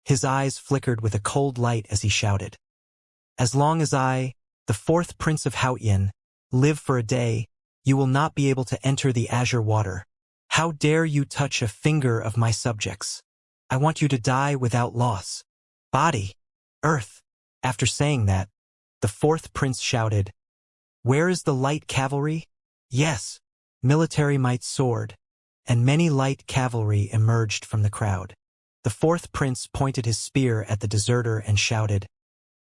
S1: His eyes flickered with a cold light as he shouted, "As long as I, the fourth prince of Haotian, live for a day, you will not be able to enter the azure water. How dare you touch a finger of my subjects? I want you to die without loss. Body, earth." After saying that, the fourth prince shouted, "Where is the light cavalry?" "Yes." Military might soared, and many light cavalry emerged from the crowd. The fourth prince pointed his spear at the deserter and shouted,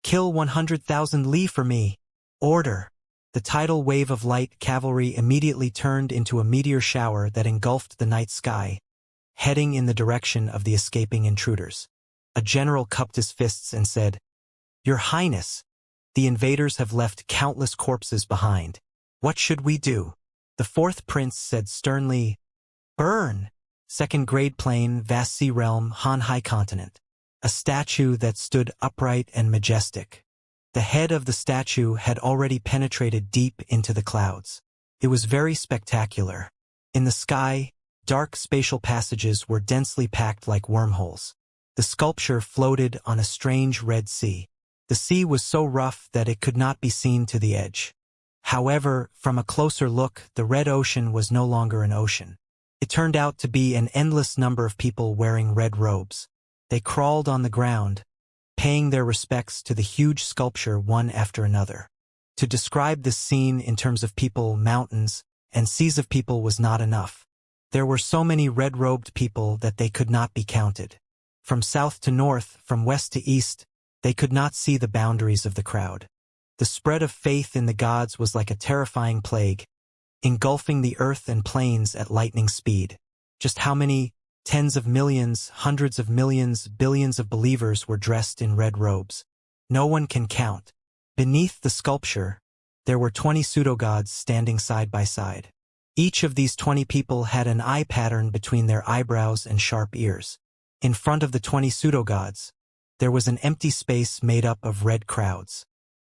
S1: "Kill 100,000 Li for me. Order." The tidal wave of light cavalry immediately turned into a meteor shower that engulfed the night sky, heading in the direction of the escaping intruders. A general cupped his fists and said, "Your Highness, the invaders have left countless corpses behind. What should we do?" The fourth prince said sternly, "Burn." Second grade plane, vast sea realm, Han High continent. A statue that stood upright and majestic. The head of the statue had already penetrated deep into the clouds. It was very spectacular. In the sky, dark spatial passages were densely packed like wormholes. The sculpture floated on a strange red sea. The sea was so rough that it could not be seen to the edge. However, from a closer look, the red ocean was no longer an ocean. It turned out to be an endless number of people wearing red robes. They crawled on the ground, paying their respects to the huge sculpture one after another. To describe this scene in terms of people, mountains, and seas of people was not enough. There were so many red-robed people that they could not be counted. From south to north, from west to east, they could not see the boundaries of the crowd. The spread of faith in the gods was like a terrifying plague, engulfing the earth and plains at lightning speed. Just how many tens of millions, hundreds of millions, billions of believers were dressed in red robes? No one can count. Beneath the sculpture, there were 20 pseudo-gods standing side by side. Each of these 20 people had an eye pattern between their eyebrows and sharp ears. In front of the 20 pseudo-gods, there was an empty space made up of red crowds.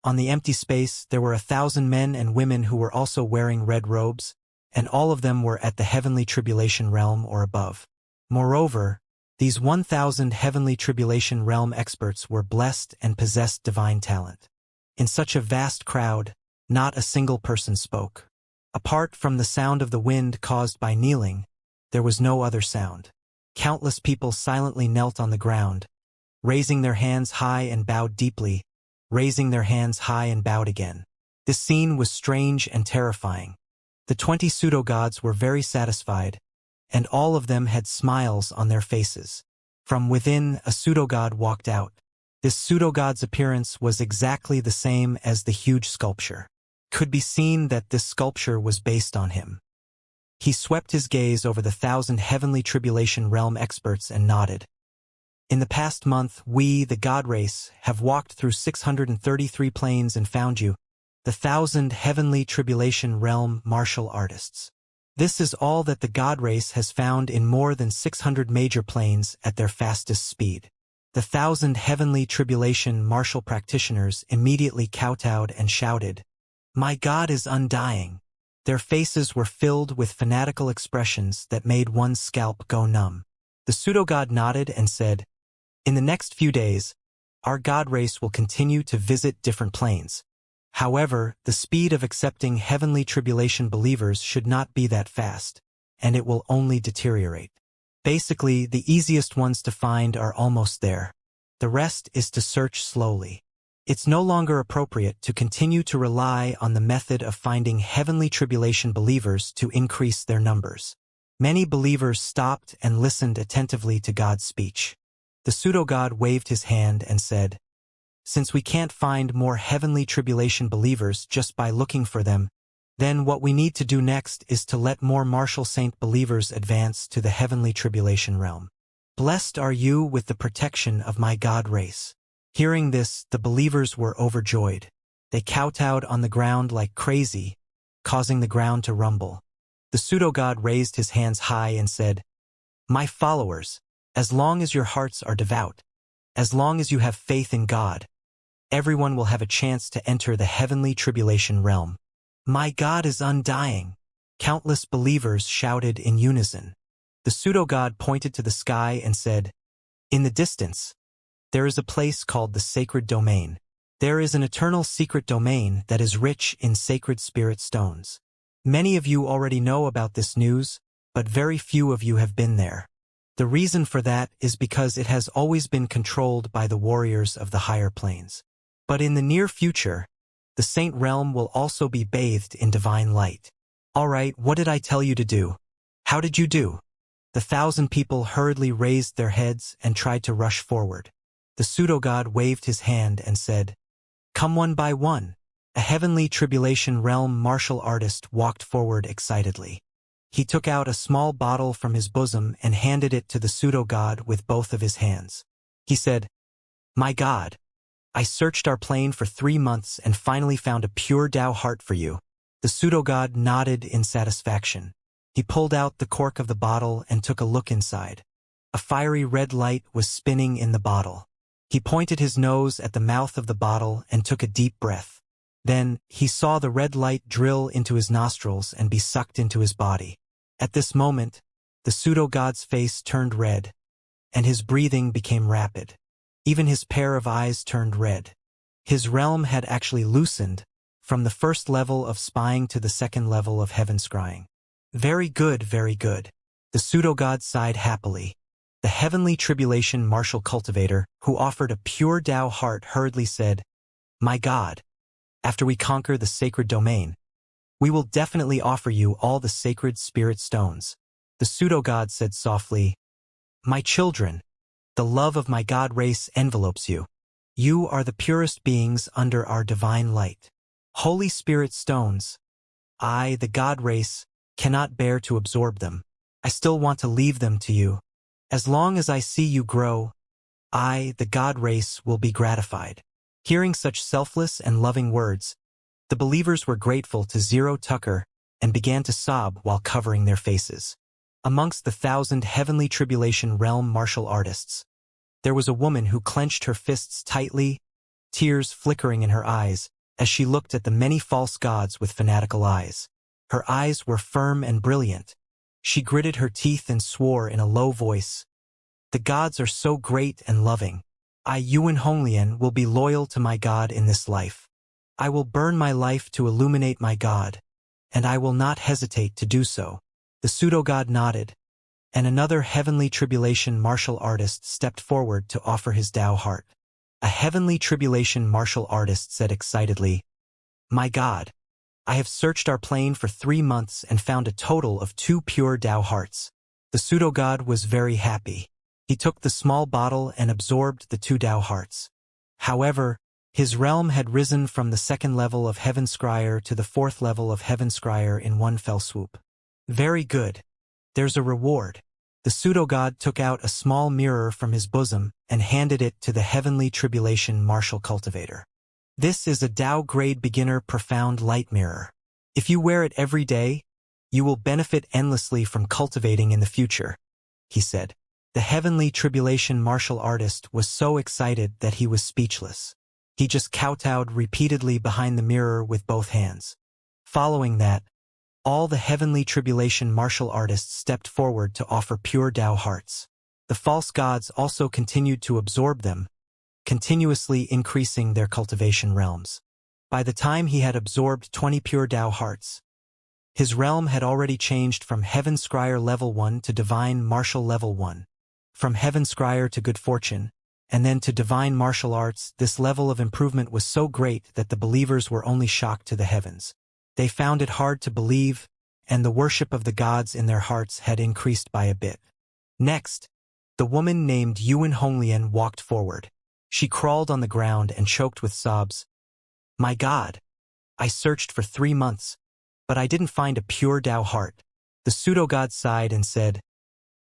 S1: On the empty space, there were 1,000 men and women who were also wearing red robes, and all of them were at the heavenly tribulation realm or above. Moreover, these 1,000 heavenly tribulation realm experts were blessed and possessed divine talent. In such a vast crowd, not a single person spoke. Apart from the sound of the wind caused by kneeling, there was no other sound. Countless people silently knelt on the ground, raising their hands high and bowed deeply, raising their hands high and bowed again. This scene was strange and terrifying. The 20 pseudo-gods were very satisfied, and all of them had smiles on their faces. From within, a pseudo-god walked out. This pseudo-god's appearance was exactly the same as the huge sculpture. Could be seen that this sculpture was based on him. He swept his gaze over the 1,000 heavenly tribulation realm experts and nodded. "In the past month, we, the God race, have walked through 633 planes and found you, the 1,000 heavenly tribulation realm martial artists. This is all that the God race has found in more than 600 major planes at their fastest speed." The 1,000 heavenly tribulation martial practitioners immediately kowtowed and shouted, "My God is undying." Their faces were filled with fanatical expressions that made one's scalp go numb. The pseudo-god nodded and said, "In the next few days, our God race will continue to visit different planes. However, the speed of accepting heavenly tribulation believers should not be that fast, and it will only deteriorate. Basically, the easiest ones to find are almost there. The rest is to search slowly. It's no longer appropriate to continue to rely on the method of finding heavenly tribulation believers to increase their numbers." Many believers stopped and listened attentively to God's speech. The pseudo-god waved his hand and said, "Since we can't find more heavenly tribulation believers just by looking for them, then what we need to do next is to let more martial saint believers advance to the heavenly tribulation realm. Blessed are you with the protection of my God race." Hearing this, the believers were overjoyed. They kowtowed on the ground like crazy, causing the ground to rumble. The pseudo-god raised his hands high and said, "My followers, As long as your hearts are devout, as long as you have faith in God, everyone will have a chance to enter the heavenly tribulation realm. My God is undying. Countless believers shouted in unison. The pseudo-god pointed to the sky and said, "In the distance, there is a place called the sacred domain. There is an eternal secret domain that is rich in sacred spirit stones. Many of you already know about this news, but very few of you have been there. The reason for that is because it has always been controlled by the warriors of the higher planes. But in the near future, the saint realm will also be bathed in divine light." All right, what did I tell you to do? How did you do? The 1,000 people hurriedly raised their heads and tried to rush forward. The pseudo-god waved his hand and said, "Come one by one." A heavenly tribulation realm martial artist walked forward excitedly. He took out a small bottle from his bosom and handed it to the pseudo-god with both of his hands. He said, "My God, I searched our plane for 3 months and finally found a pure Tao heart for you." The pseudo-god nodded in satisfaction. He pulled out the cork of the bottle and took a look inside. A fiery red light was spinning in the bottle. He pointed his nose at the mouth of the bottle and took a deep breath. Then, he saw the red light drill into his nostrils and be sucked into his body. At this moment, the pseudo-god's face turned red, and his breathing became rapid. Even his pair of eyes turned red. His realm had actually loosened, from the first level of spying to the second level of heaven scrying. Very good, very good. The pseudo-god sighed happily. The heavenly tribulation martial cultivator, who offered a pure Tao heart, hurriedly said, "My God, after we conquer the sacred domain, we will definitely offer you all the sacred spirit stones." The pseudo-god said softly, "My children, the love of my God race envelopes you. You are the purest beings under our divine light. Holy Spirit stones, I, the God race, cannot bear to absorb them. I still want to leave them to you. As long as I see you grow, I, the God race, will be gratified." Hearing such selfless and loving words, the believers were grateful to Zero Tucker and began to sob while covering their faces. Amongst the 1,000 heavenly tribulation realm martial artists, there was a woman who clenched her fists tightly, tears flickering in her eyes, as she looked at the many false gods with fanatical eyes. Her eyes were firm and brilliant. She gritted her teeth and swore in a low voice, "The gods are so great and loving. I, Yuan Honglian, will be loyal to my God in this life. I will burn my life to illuminate my God, and I will not hesitate to do so." The pseudo-god nodded, and another heavenly tribulation martial artist stepped forward to offer his Tao heart. A heavenly tribulation martial artist said excitedly, "My God, I have searched our plane for 3 months and found a total of 2 pure Tao hearts." The pseudo-god was very happy. He took the small bottle and absorbed the 2 Tao hearts. However, his realm had risen from the 2nd level of Heaven Scryer to the 4th level of Heaven Scryer in one fell swoop. Very good. There's a reward. The pseudo-god took out a small mirror from his bosom and handed it to the heavenly tribulation martial cultivator. "This is a Tao-grade beginner profound light mirror. If you wear it every day, you will benefit endlessly from cultivating in the future," he said. The heavenly tribulation martial artist was so excited that he was speechless. He just kowtowed repeatedly behind the mirror with both hands. Following that, all the heavenly tribulation martial artists stepped forward to offer pure Tao hearts. The false gods also continued to absorb them, continuously increasing their cultivation realms. By the time he had absorbed 20 pure Tao hearts, his realm had already changed from Heaven Scryer Level 1 to Divine Martial Level 1. From Heaven Scryer to Good Fortune, and then to Divine Martial Arts, this level of improvement was so great that the believers were only shocked to the heavens. They found it hard to believe, and the worship of the gods in their hearts had increased by a bit. Next, the woman named Yuan Honglian walked forward. She crawled on the ground and choked with sobs. "My God, I searched for 3 months, but I didn't find a pure Tao heart." The pseudo-god sighed and said,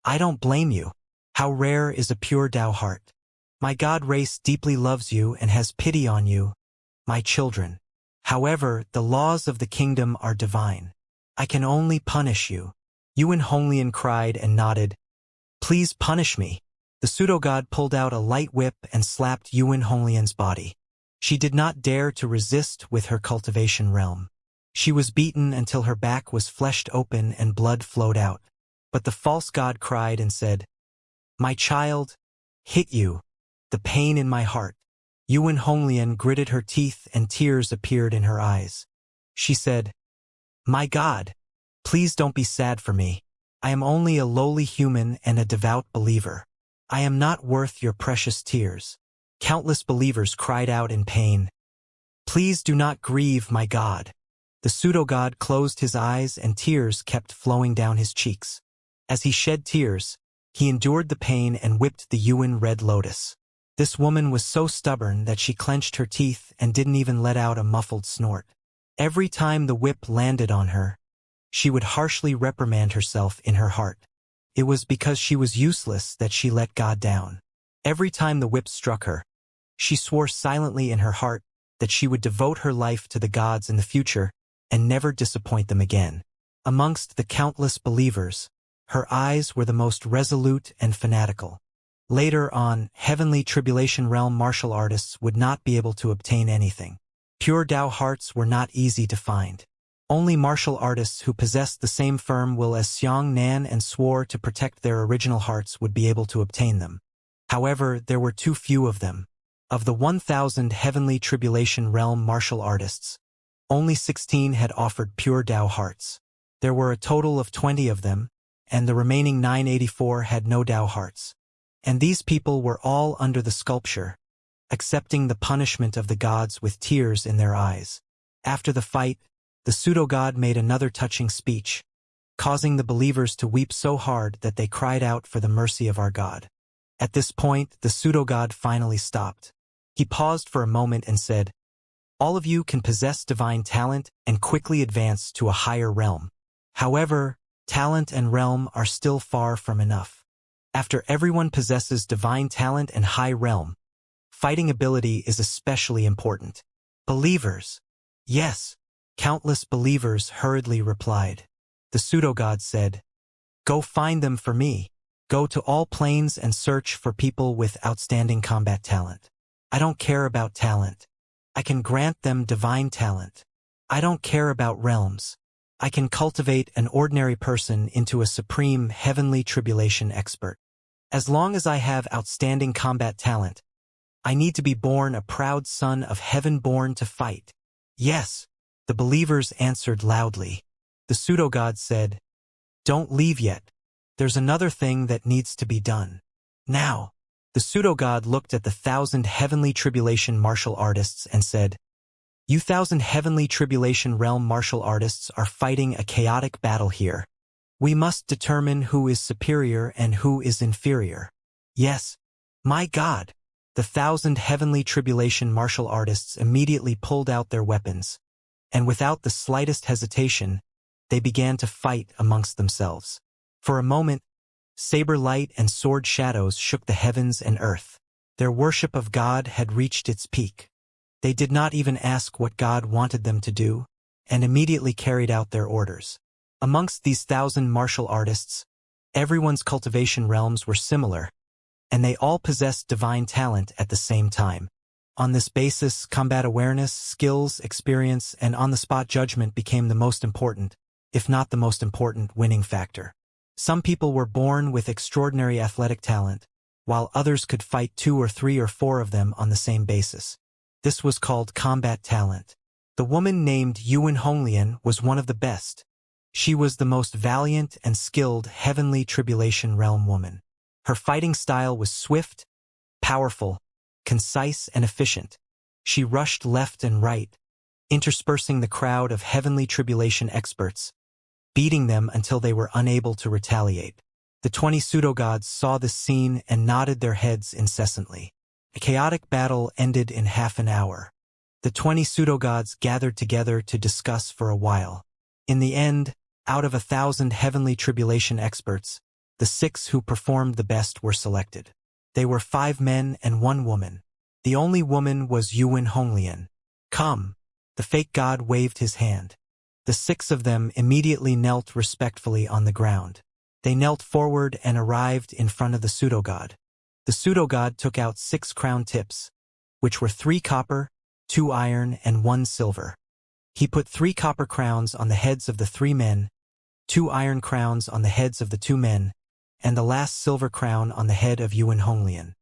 S1: "I don't blame you. How rare is a pure Tao heart. My God race deeply loves you and has pity on you, my children. However, the laws of the kingdom are divine. I can only punish you." Yuan Honglian cried and nodded. "Please punish me. The pseudo-god pulled out a light whip and slapped Yuan Honglian's body. She did not dare to resist with her cultivation realm. She was beaten until her back was fleshed open and blood flowed out. But the false god cried and said, "My child, hit you. The pain in my heart." Yuan Honglian gritted her teeth and tears appeared in her eyes. She said, "My God, please don't be sad for me. I am only a lowly human and a devout believer. I am not worth your precious tears." Countless believers cried out in pain, "Please do not grieve, my God." The pseudo-god closed his eyes and tears kept flowing down his cheeks. As he shed tears, he endured the pain and whipped the Yuan red lotus. This woman was so stubborn that she clenched her teeth and didn't even let out a muffled snort. Every time the whip landed on her, she would harshly reprimand herself in her heart. It was because she was useless that she let God down. Every time the whip struck her, she swore silently in her heart that she would devote her life to the gods in the future and never disappoint them again. Amongst the countless believers, her eyes were the most resolute and fanatical. Later on, heavenly tribulation realm martial artists would not be able to obtain anything. Pure Tao hearts were not easy to find. Only martial artists who possessed the same firm will as Xianxia and swore to protect their original hearts would be able to obtain them. However, there were too few of them. Of the 1,000 heavenly tribulation realm martial artists, only 16 had offered pure Tao hearts. There were a total of 20 of them, and the remaining 984 had no Tao hearts. And these people were all under the sculpture, accepting the punishment of the gods with tears in their eyes. After the fight, the pseudo-god made another touching speech, causing the believers to weep so hard that they cried out for the mercy of our God. At this point, the pseudo-god finally stopped. He paused for a moment and said, "All of you can possess divine talent and quickly advance to a higher realm. However, talent and realm are still far from enough. After everyone possesses divine talent and high realm, fighting ability is especially important." Believers. Yes. Countless believers hurriedly replied. The pseudo-god said, "Go find them for me. Go to all planes and search for people with outstanding combat talent. I don't care about talent. I can grant them divine talent. I don't care about realms. I can cultivate an ordinary person into a supreme heavenly tribulation expert. As long as I have outstanding combat talent, I need to be born a proud son of heaven born to fight." Yes, the believers answered loudly. The pseudo-god said, "Don't leave yet. There's another thing that needs to be done. Now." The pseudo-god looked at the 1,000 heavenly tribulation martial artists and said, "You 1,000 heavenly tribulation realm martial artists are fighting a chaotic battle here. We must determine who is superior and who is inferior." Yes, my God. The 1,000 heavenly tribulation martial artists immediately pulled out their weapons, and without the slightest hesitation, they began to fight amongst themselves. For a moment, saber light and sword shadows shook the heavens and earth. Their worship of God had reached its peak. They did not even ask what God wanted them to do, and immediately carried out their orders. Amongst these 1,000 martial artists, everyone's cultivation realms were similar, and they all possessed divine talent at the same time. On this basis, combat awareness, skills, experience, and on-the-spot judgment became the most important, if not the most important, winning factor. Some people were born with extraordinary athletic talent, while others could fight 2 or 3 or 4 of them on the same basis. This was called combat talent. The woman named Yuan Honglian was one of the best. She was the most valiant and skilled heavenly tribulation realm woman. Her fighting style was swift, powerful, concise, and efficient. She rushed left and right, interspersing the crowd of heavenly tribulation experts, beating them until they were unable to retaliate. The 20 pseudo-gods saw this scene and nodded their heads incessantly. A chaotic battle ended in half an hour. The 20 pseudo-gods gathered together to discuss for a while. In the end, out of 1,000 heavenly tribulation experts, the 6 who performed the best were selected. They were 5 men and 1 woman. The only woman was Yuan Honglian. "Come." The fake god waved his hand. The 6 of them immediately knelt respectfully on the ground. They knelt forward and arrived in front of the pseudo-god. The pseudo-god took out 6 crown tips, which were 3 copper, 2 iron, and 1 silver. He put 3 copper crowns on the heads of the 3 men, 2 iron crowns on the heads of the 2 men, and the last silver crown on the head of Yuan Honglian.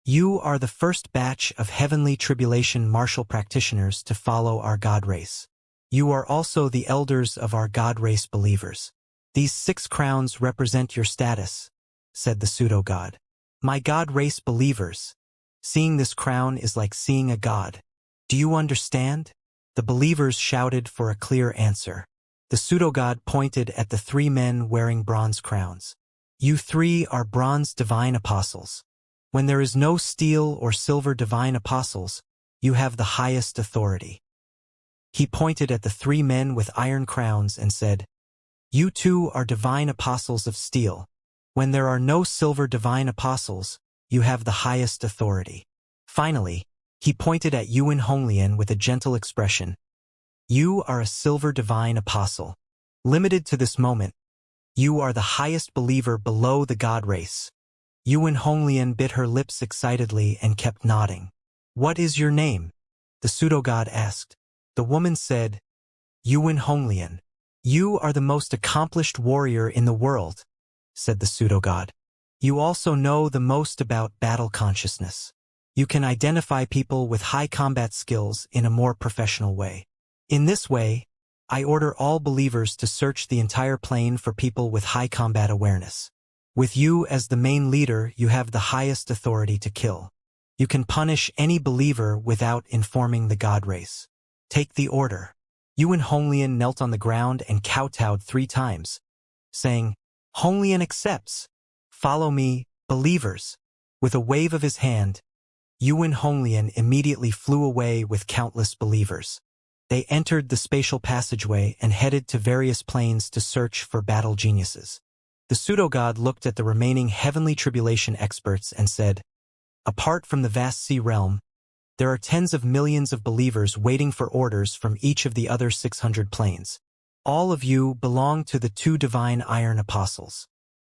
S1: You are the first batch of heavenly tribulation martial practitioners to follow our god race. You are also the elders of our god race believers. These 6 crowns represent your status, said the pseudo-god. My god race believers, seeing this crown is like seeing a god. Do you understand? The believers shouted for a clear answer. The pseudo-god pointed at the 3 men wearing bronze crowns. You 3 are bronze divine apostles. When there is no steel or silver divine apostles, you have the highest authority. He pointed at the 3 men with iron crowns and said, You 2 are divine apostles of steel. When there are no silver divine apostles, you have the highest authority. Finally, he pointed at Yuan Honglian with a gentle expression. You are a silver divine apostle. Limited to this moment, you are the highest believer below the god race. Yuan Honglian bit her lips excitedly and kept nodding. What is your name? The pseudo-god asked. The woman said, Yuan Honglian. You are the most accomplished warrior in the world, said the pseudo-god. You also know the most about battle consciousness. You can identify people with high combat skills in a more professional way. In this way, I order all believers to search the entire plane for people with high combat awareness. With you as the main leader, you have the highest authority to kill. You can punish any believer without informing the god race. Take the order. Yuan Honglian knelt on the ground and kowtowed 3 times, saying, Honglian accepts. Follow me, believers. With a wave of his hand, Yuan Honglian immediately flew away with countless believers. They entered the spatial passageway and headed to various planes to search for battle geniuses. The pseudo-god looked at the remaining heavenly tribulation experts and said, Apart from the vast sea realm, there are tens of millions of believers waiting for orders from each of the other 600 planes. All of you belong to the 2 divine iron apostles.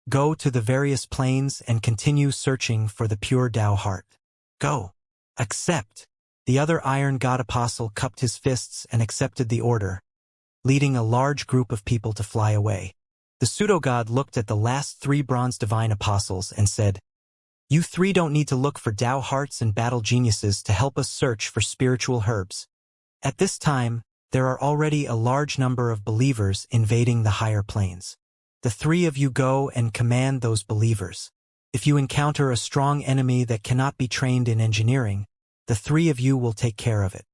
S1: Go to the various planes and continue searching for the pure Tao heart. Go. Accept. The other iron god apostle cupped his fists and accepted the order, leading a large group of people to fly away. The pseudo-god looked at the last 3 bronze divine apostles and said, You 3 don't need to look for Tao hearts and battle geniuses to help us search for spiritual herbs. At this time, there are already a large number of believers invading the higher planes. The 3 of you go and command those believers. If you encounter a strong enemy that cannot be trained in engineering, the 3 of you will take care of it.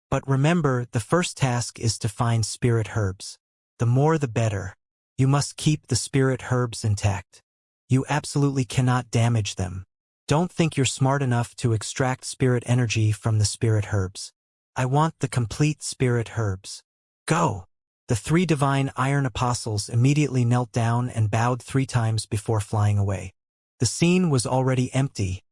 S1: But remember, the first task is to find spirit herbs. The more the better. You must keep the spirit herbs intact. You absolutely cannot damage them. Don't think you're smart enough to extract spirit energy from the spirit herbs. I want the complete spirit herbs. Go! The 3 divine iron apostles immediately knelt down and bowed 3 times before flying away. The scene was already empty,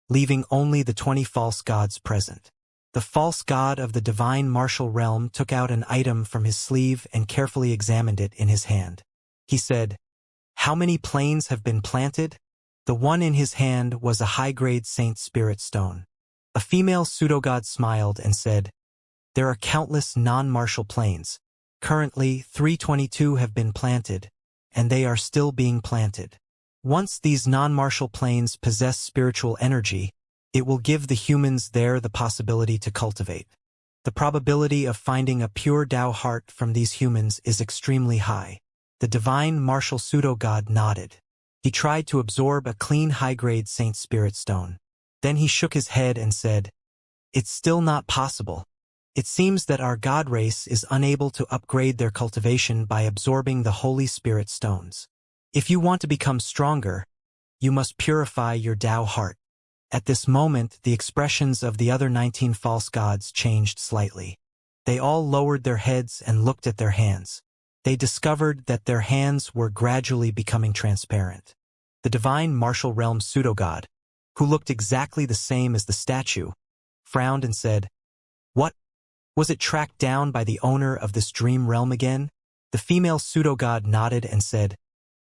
S1: leaving only the 20 false gods present. The false god of the divine martial realm took out an item from his sleeve and carefully examined it in his hand. He said, How many planes have been planted? The one in his hand was a high-grade Saint Spirit stone. A female pseudo-god smiled and said, There are countless non-martial planes. Currently, 322 have been planted, and they are still being planted. Once these non-martial planes possess spiritual energy, it will give the humans there the possibility to cultivate. The probability of finding a pure Tao heart from these humans is extremely high. The divine martial pseudo-god nodded. He tried to absorb a clean high-grade Saint Spirit stone. Then he shook his head and said, It's still not possible. It seems that our god race is unable to upgrade their cultivation by absorbing the Holy Spirit stones. If you want to become stronger, you must purify your Tao heart. At this moment, the expressions of the other 19 false gods changed slightly. They all lowered their heads and looked at their hands. They discovered that their hands were gradually becoming transparent. The divine martial realm pseudo-god, who looked exactly the same as the statue, frowned and said, What? Was it tracked down by the owner of this dream realm again? The female pseudo-god nodded and said,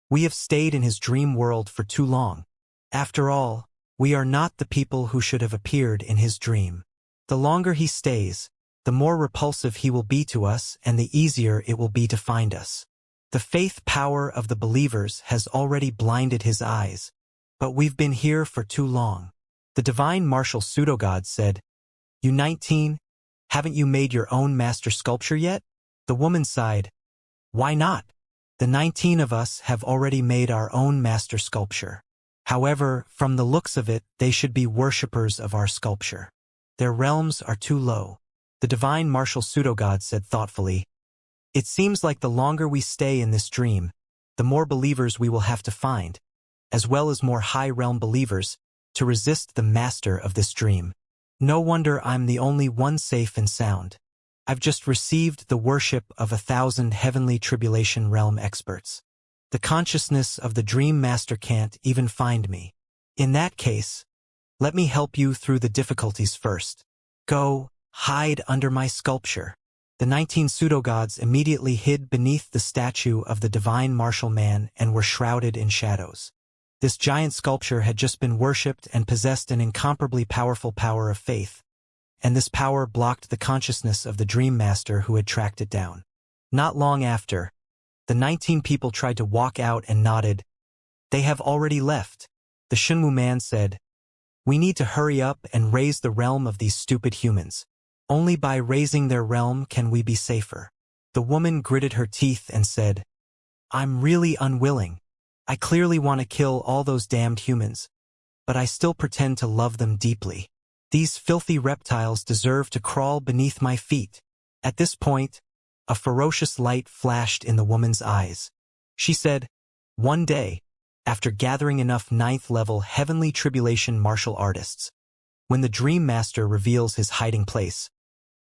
S1: We have stayed in his dream world for too long. After all, We are not the people who should have appeared in his dream. The longer he stays, the more repulsive he will be to us and the easier it will be to find us. The faith power of the believers has already blinded his eyes, but we've been here for too long. The divine martial pseudogod said, You 19, haven't you made your own master sculpture yet? The woman sighed, Why not? The 19 of us have already made our own master sculpture. However, from the looks of it, they should be worshippers of our sculpture. Their realms are too low. The divine martial pseudogod said thoughtfully, It seems like the longer we stay in this dream, the more believers we will have to find, as well as more high-realm believers, to resist the master of this dream. No wonder I'm the only one safe and sound. I've just received the worship of 1,000 heavenly tribulation realm experts. The consciousness of the dream master can't even find me. In that case, let me help you through the difficulties first. Go, hide under my sculpture. The 19 pseudogods immediately hid beneath the statue of the divine martial man and were shrouded in shadows. This giant sculpture had just been worshipped and possessed an incomparably powerful power of faith, and this power blocked the consciousness of the dream master who had tracked it down. Not long after, the 19 people tried to walk out and nodded. They have already left. The Shenwu man said, We need to hurry up and raise the realm of these stupid humans. Only by raising their realm can we be safer. The woman gritted her teeth and said, I'm really unwilling. I clearly want to kill all those damned humans, but I still pretend to love them deeply. These filthy reptiles deserve to crawl beneath my feet. At this point, a ferocious light flashed in the woman's eyes. She said, One day, after gathering enough 9th-level heavenly tribulation martial artists, when the Dream Master reveals his hiding place,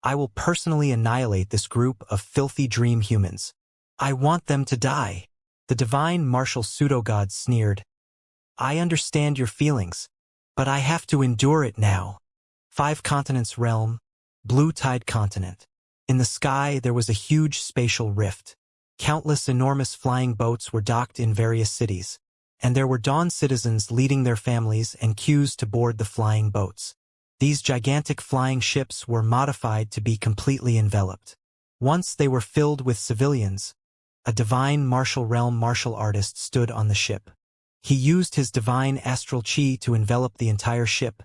S1: I will personally annihilate this group of filthy dream humans. I want them to die. The divine martial pseudogod sneered, I understand your feelings, but I have to endure it now. 5 continents realm, Blue Tide continent. In the sky there was a huge spatial rift. Countless enormous flying boats were docked in various cities, and there were Dawn citizens leading their families and queues to board the flying boats. These gigantic flying ships were modified to be completely enveloped. Once they were filled with civilians, a divine martial realm martial artist stood on the ship. He used his divine astral chi to envelop the entire ship,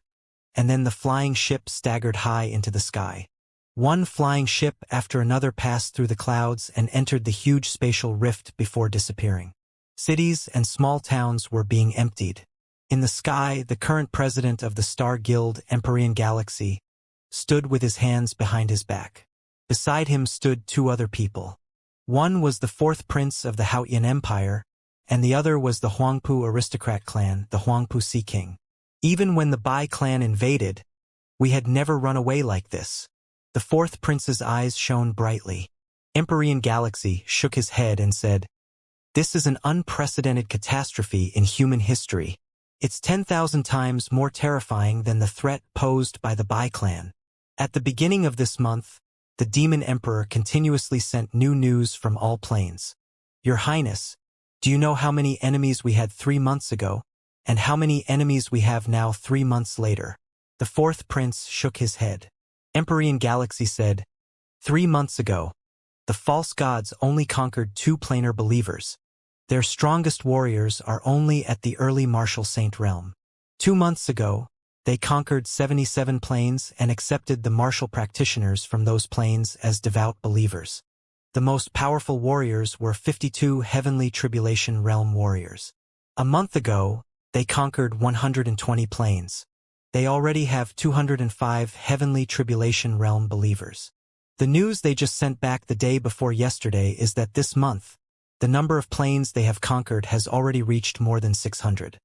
S1: and then the flying ship staggered high into the sky. One flying ship after another passed through the clouds and entered the huge spatial rift before disappearing. Cities and small towns were being emptied. In the sky, the current president of the Star Guild, Empyrean Galaxy, stood with his hands behind his back. Beside him stood 2 other people. One was the 4th prince of the Haotian Empire, and the other was the Huangpu aristocrat clan, the Huangpu Sea King. Even when the Bai clan invaded, we had never run away like this. The 4th prince's eyes shone brightly. Empyrean Galaxy shook his head and said, This is an unprecedented catastrophe in human history. It's 10,000 times more terrifying than the threat posed by the Bai clan. At the beginning of this month, the Demon Emperor continuously sent new news from all planes. Your Highness, do you know how many enemies we had 3 months ago, and how many enemies we have now 3 months later? The 4th prince shook his head. Empyrean Galaxy said, 3 months ago, the false gods only conquered 2 planar believers. Their strongest warriors are only at the early martial saint realm. 2 months ago, they conquered 77 planes and accepted the martial practitioners from those planes as devout believers. The most powerful warriors were 52 heavenly tribulation realm warriors. A month ago, they conquered 120 planes. They already have 205 heavenly tribulation realm believers. The news they just sent back the day before yesterday is that this month, the number of planes they have conquered has already reached more than 600.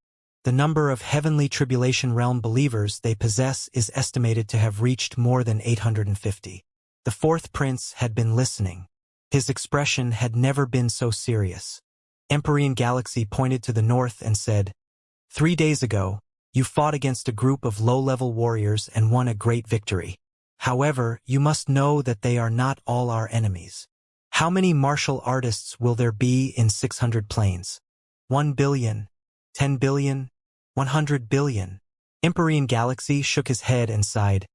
S1: The number of heavenly tribulation realm believers they possess is estimated to have reached more than 850. The 4th prince had been listening. His expression had never been so serious. Empyrean Galaxy pointed to the north and said, 3 days ago, you fought against a group of low-level warriors and won a great victory. However, you must know that they are not all our enemies. How many martial artists will there be in 600 planes? 1 billion, 10 billion, 100 billion. Empyrean Galaxy shook his head and sighed.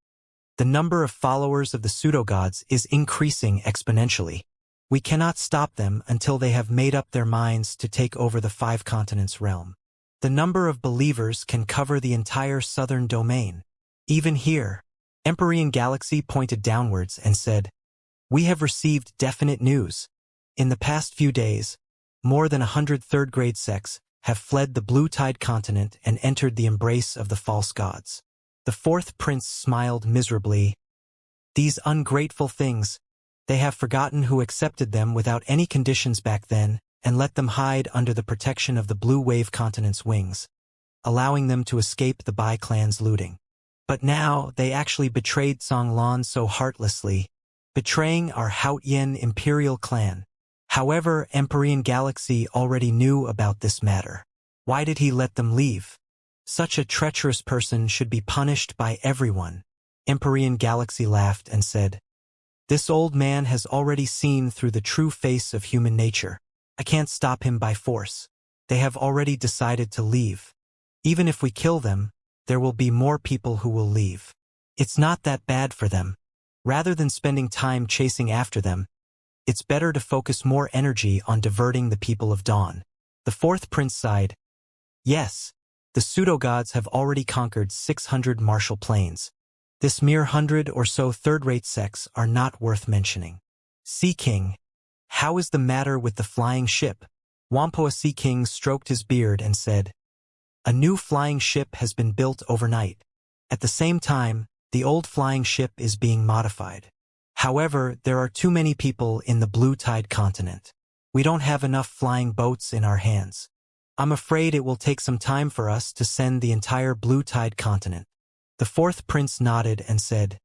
S1: The number of followers of the pseudo-gods is increasing exponentially. We cannot stop them until they have made up their minds to take over the 5 continents realm. The number of believers can cover the entire southern domain. Even here, Empyrean Galaxy pointed downwards and said, "We have received definite news. In the past few days, more than 100 third-grade sects have fled the Blue Tide continent and entered the embrace of the false gods." The 4th prince smiled miserably. "These ungrateful things, they have forgotten who accepted them without any conditions back then and let them hide under the protection of the Blue Wave continent's wings, allowing them to escape the Bai clan's looting. But now they actually betrayed Songlan so heartlessly, betraying our Haotian imperial clan. However, Empyrean Galaxy already knew about this matter. Why did he let them leave? Such a treacherous person should be punished by everyone." Empyrean Galaxy laughed and said, "This old man has already seen through the true face of human nature. I can't stop him by force. They have already decided to leave. Even if we kill them, there will be more people who will leave. It's not that bad for them. Rather than spending time chasing after them, it's better to focus more energy on diverting the people of Dawn." The 4th prince sighed. "Yes, the pseudo-gods have already conquered 600 martial planes. This mere 100 or so third-rate sects are not worth mentioning." Sea King, how is the matter with the flying ship? Wampoa Sea King stroked his beard and said, "A new flying ship has been built overnight. At the same time, the old flying ship is being modified. However, there are too many people in the Blue Tide continent. We don't have enough flying boats in our hands. I'm afraid it will take some time for us to send the entire Blue Tide continent." The 4th prince nodded and said,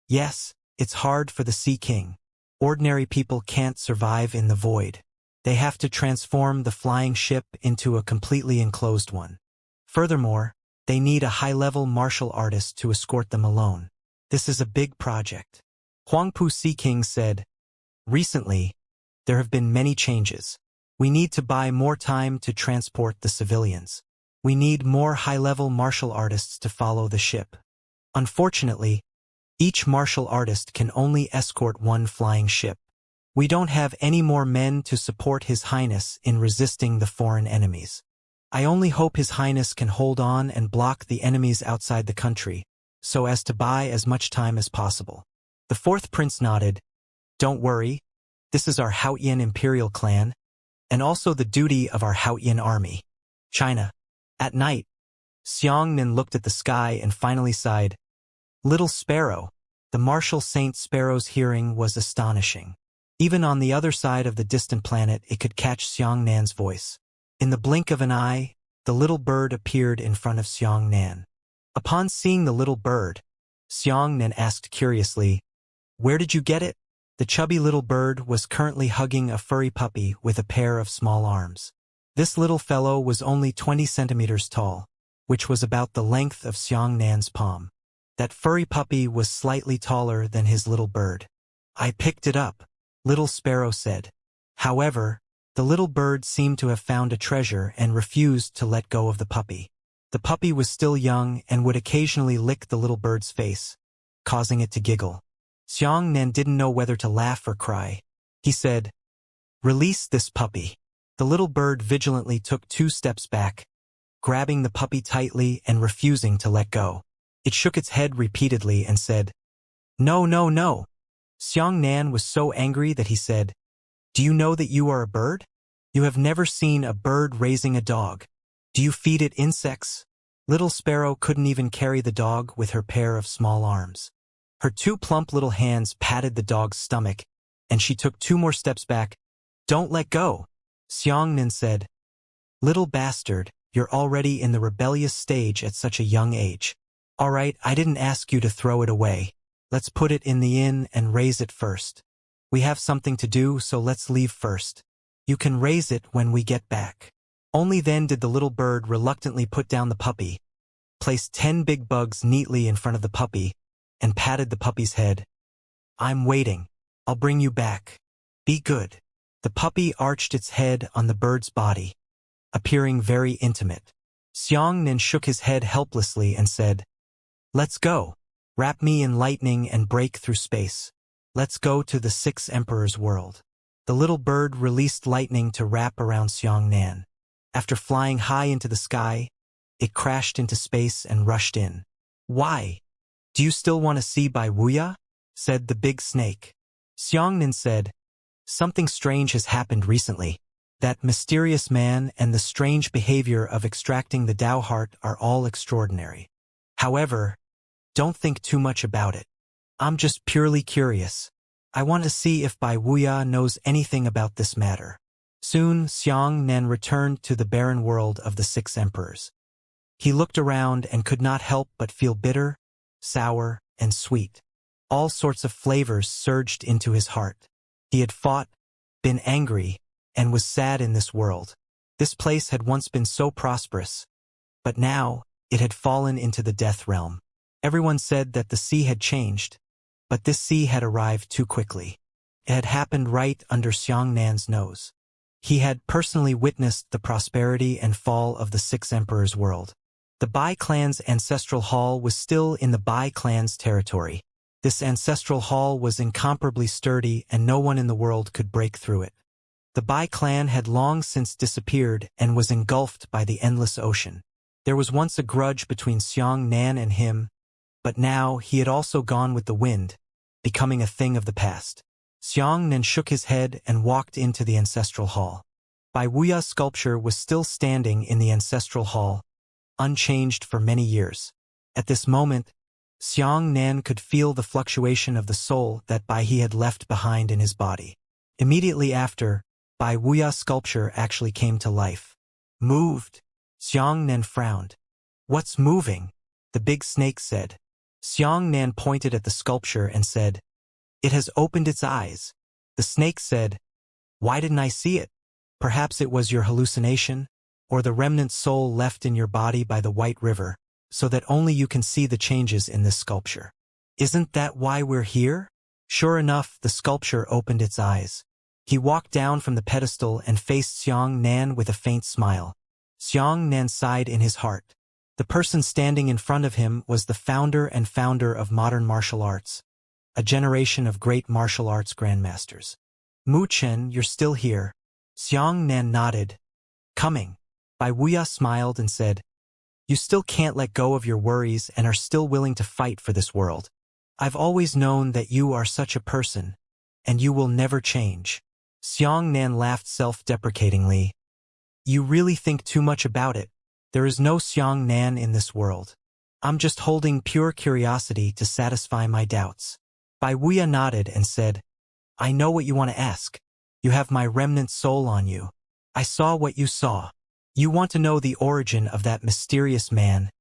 S1: "Yes, it's hard for the Sea King. Ordinary people can't survive in the void. They have to transform the flying ship into a completely enclosed one. Furthermore, they need a high-level martial artist to escort them alone. This is a big project." Huangpu Sea King said, "Recently, there have been many changes. We need to buy more time to transport the civilians. We need more high-level martial artists to follow the ship. Unfortunately, each martial artist can only escort one flying ship. We don't have any more men to support His Highness in resisting the foreign enemies. I only hope His Highness can hold on and block the enemies outside the country, so as to buy as much time as possible." The 4th prince nodded. "Don't worry, this is our Haotian imperial clan, and also the duty of our Haotian army." China. At night, Xianxia looked at the sky and finally sighed. "Little Sparrow." The martial Saint Sparrow's hearing was astonishing. Even on the other side of the distant planet, it could catch Xianxia's voice. In the blink of an eye, the little bird appeared in front of Xianxia. Upon seeing the little bird, Xianxia asked curiously, "Where did you get it?" The chubby little bird was currently hugging a furry puppy with a pair of small arms. This little fellow was only 20 centimeters tall, which was about the length of Xianxia's palm. That furry puppy was slightly taller than his little bird. "I picked it up," Little Sparrow said. However, the little bird seemed to have found a treasure and refused to let go of the puppy. The puppy was still young and would occasionally lick the little bird's face, causing it to giggle. Xianxia didn't know whether to laugh or cry. He said, "Release this puppy." The little bird vigilantly took 2 steps back, grabbing the puppy tightly and refusing to let go. It shook its head repeatedly and said, "No, no, no." Xianxia was so angry that he said, "Do you know that you are a bird? You have never seen a bird raising a dog. Do you feed it insects?" Little Sparrow couldn't even carry the dog with her pair of small arms. Her 2 plump little hands patted the dog's stomach, and she took 2 more steps back. "Don't let go," Xianxia said. "Little bastard, you're already in the rebellious stage at such a young age. All right, I didn't ask you to throw it away. Let's put it in the inn and raise it first. We have something to do, so let's leave first. You can raise it when we get back." Only then did the little bird reluctantly put down the puppy, placed 10 big bugs neatly in front of the puppy, and patted the puppy's head. "I'm waiting. I'll bring you back. Be good." The puppy arched its head on the bird's body, appearing very intimate. Xianxia shook his head helplessly and said, "Let's go. Wrap me in lightning and break through space. Let's go to the Six Emperors' world." The little bird released lightning to wrap around Xianxia. After flying high into the sky, it crashed into space and rushed in. "Why? Do you still want to see by Wuxia?" said the big snake. Xianxia said, "Something strange has happened recently. That mysterious man and the strange behavior of extracting the Tao heart are all extraordinary. However, don't think too much about it. I'm just purely curious. I want to see if Bai Wuxia knows anything about this matter." Soon, Xianxia returned to the barren world of the Six Emperors. He looked around and could not help but feel bitter, sour, and sweet. All sorts of flavors surged into his heart. He had fought, been angry, and was sad in this world. This place had once been so prosperous, but now it had fallen into the death realm. Everyone said that the sea had changed, but this sea had arrived too quickly. It had happened right under Xianxia's nose. He had personally witnessed the prosperity and fall of the Six Emperors' world. The Bai clan's ancestral hall was still in the Bai clan's territory. This ancestral hall was incomparably sturdy and no one in the world could break through it. The Bai clan had long since disappeared and was engulfed by the endless ocean. There was once a grudge between Xianxia and him, but now he had also gone with the wind, becoming a thing of the past. Xianxia shook his head and walked into the ancestral hall. Bai Wuxia's sculpture was still standing in the ancestral hall, unchanged for many years. At this moment, Xianxia could feel the fluctuation of the soul that Bai He had left behind in his body. Immediately after, Bai Wuxia's sculpture actually came to life. "Moved?" Xianxia frowned. "What's moving?" the big snake said. Xianxia pointed at the sculpture and said, "It has opened its eyes." The snake said, "Why didn't I see it? Perhaps it was your hallucination, or the remnant soul left in your body by the White River, so that only you can see the changes in this sculpture. Isn't that why we're here?" Sure enough, the sculpture opened its eyes. He walked down from the pedestal and faced Xianxia with a faint smile. Xianxia sighed in his heart. The person standing in front of him was the founder of modern martial arts, a generation of great martial arts grandmasters. "Mu Chen, you're still here." Xianxia nodded. "Coming." Bai Wuxia smiled and said, "You still can't let go of your worries and are still willing to fight for this world. I've always known that you are such a person, and you will never change." Xianxia laughed self-deprecatingly. "You really think too much about it. There is no Xianxia in this world. I'm just holding pure curiosity to satisfy my doubts." Bai Wuxia nodded and said, "I know what you want to ask. You have my remnant soul on you. I saw what you saw. You want to know the origin of that mysterious man,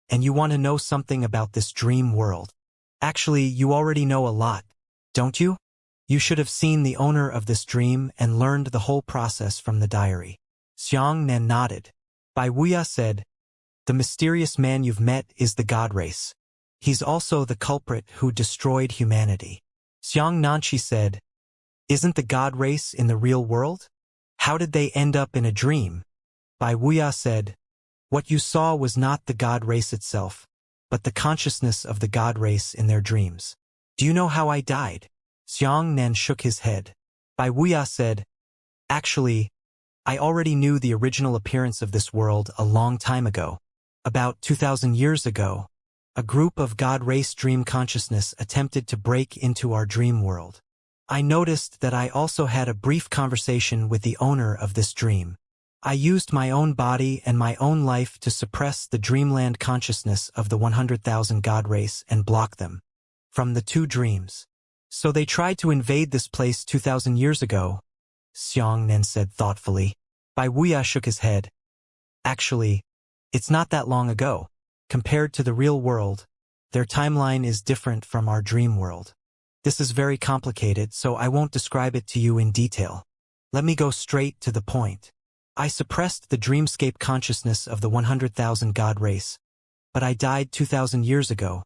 S1: and you want to know something about this dream world. Actually, you already know a lot, don't you? You should have seen the owner of this dream and learned the whole process from the diary." Xianxia nodded. Bai Wuxia said, "The mysterious man you've met is the God race. He's also the culprit who destroyed humanity." Xianxia said, "Isn't the God race in the real world? How did they end up in a dream?" Bai Wuxia said, "What you saw was not the God race itself, but the consciousness of the God race in their dreams." "Do you know how I died?" Xianxia shook his head. Bai Wuxia said, "Actually, I already knew the original appearance of this world a long time ago. About 2,000 years ago, a group of God race dream consciousness attempted to break into our dream world. I noticed that I also had a brief conversation with the owner of this dream. I used my own body and my own life to suppress the dreamland consciousness of the 100,000 God race and block them from the two dreams. So they tried to invade this place 2,000 years ago," Xianxia said thoughtfully. Bai Wuxia shook his head. "Actually, it's not that long ago. Compared to the real world, their timeline is different from our dream world. This is very complicated, so I won't describe it to you in detail. Let me go straight to the point. I suppressed the dreamscape consciousness of the 100,000 God race, but I died 2,000 years ago,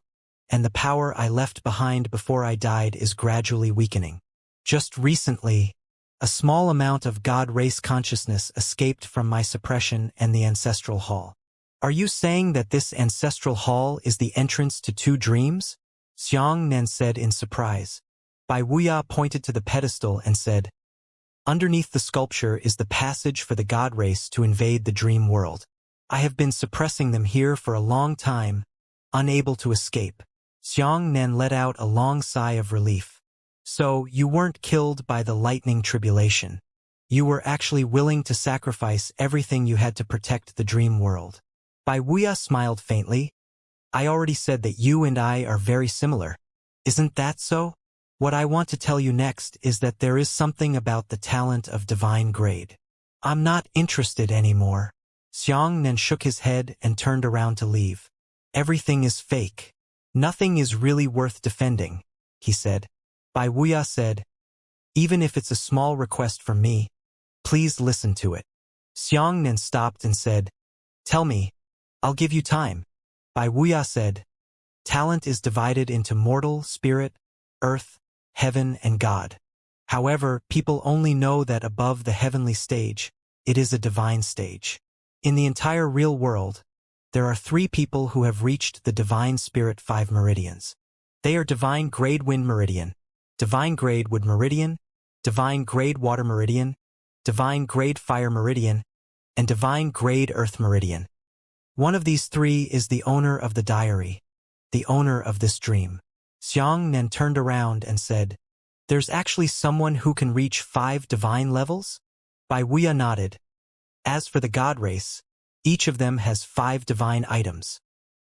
S1: and the power I left behind before I died is gradually weakening. Just recently, a small amount of God race consciousness escaped from my suppression and the ancestral hall. Are you saying that this ancestral hall is the entrance to 2 dreams? Xianxia said in surprise. Bai Wuya pointed to the pedestal and said, underneath the sculpture is the passage for the god race to invade the dream world. I have been suppressing them here for a long time, unable to escape. Xianxia let out a long sigh of relief. So, you weren't killed by the lightning tribulation. You were actually willing to sacrifice everything you had to protect the dream world. Bai Wuya smiled faintly. I already said that you and I are very similar. Isn't that so? What I want to tell you next is that there is something about the talent of divine grade. I'm not interested anymore. Xianxia shook his head and turned around to leave. Everything is fake. Nothing is really worth defending, he said. Bai Wuya said, even if it's a small request from me, please listen to it. Xianxia stopped and said, tell me, I'll give you time. Bai Wuya said, talent is divided into mortal, spirit, earth, heaven, and God. However, people only know that above the heavenly stage, it is a divine stage. In the entire real world, there are 3 people who have reached the divine spirit 5 meridians. They are divine grade wind meridian, divine grade wood meridian, divine grade water meridian, divine grade fire meridian, and divine grade earth meridian. One of these 3 is the owner of the diary, the owner of this dream. Xianxia turned around and said, there's actually someone who can reach 5 divine levels? Bai Wuya nodded. As for the god race, each of them has 5 divine items.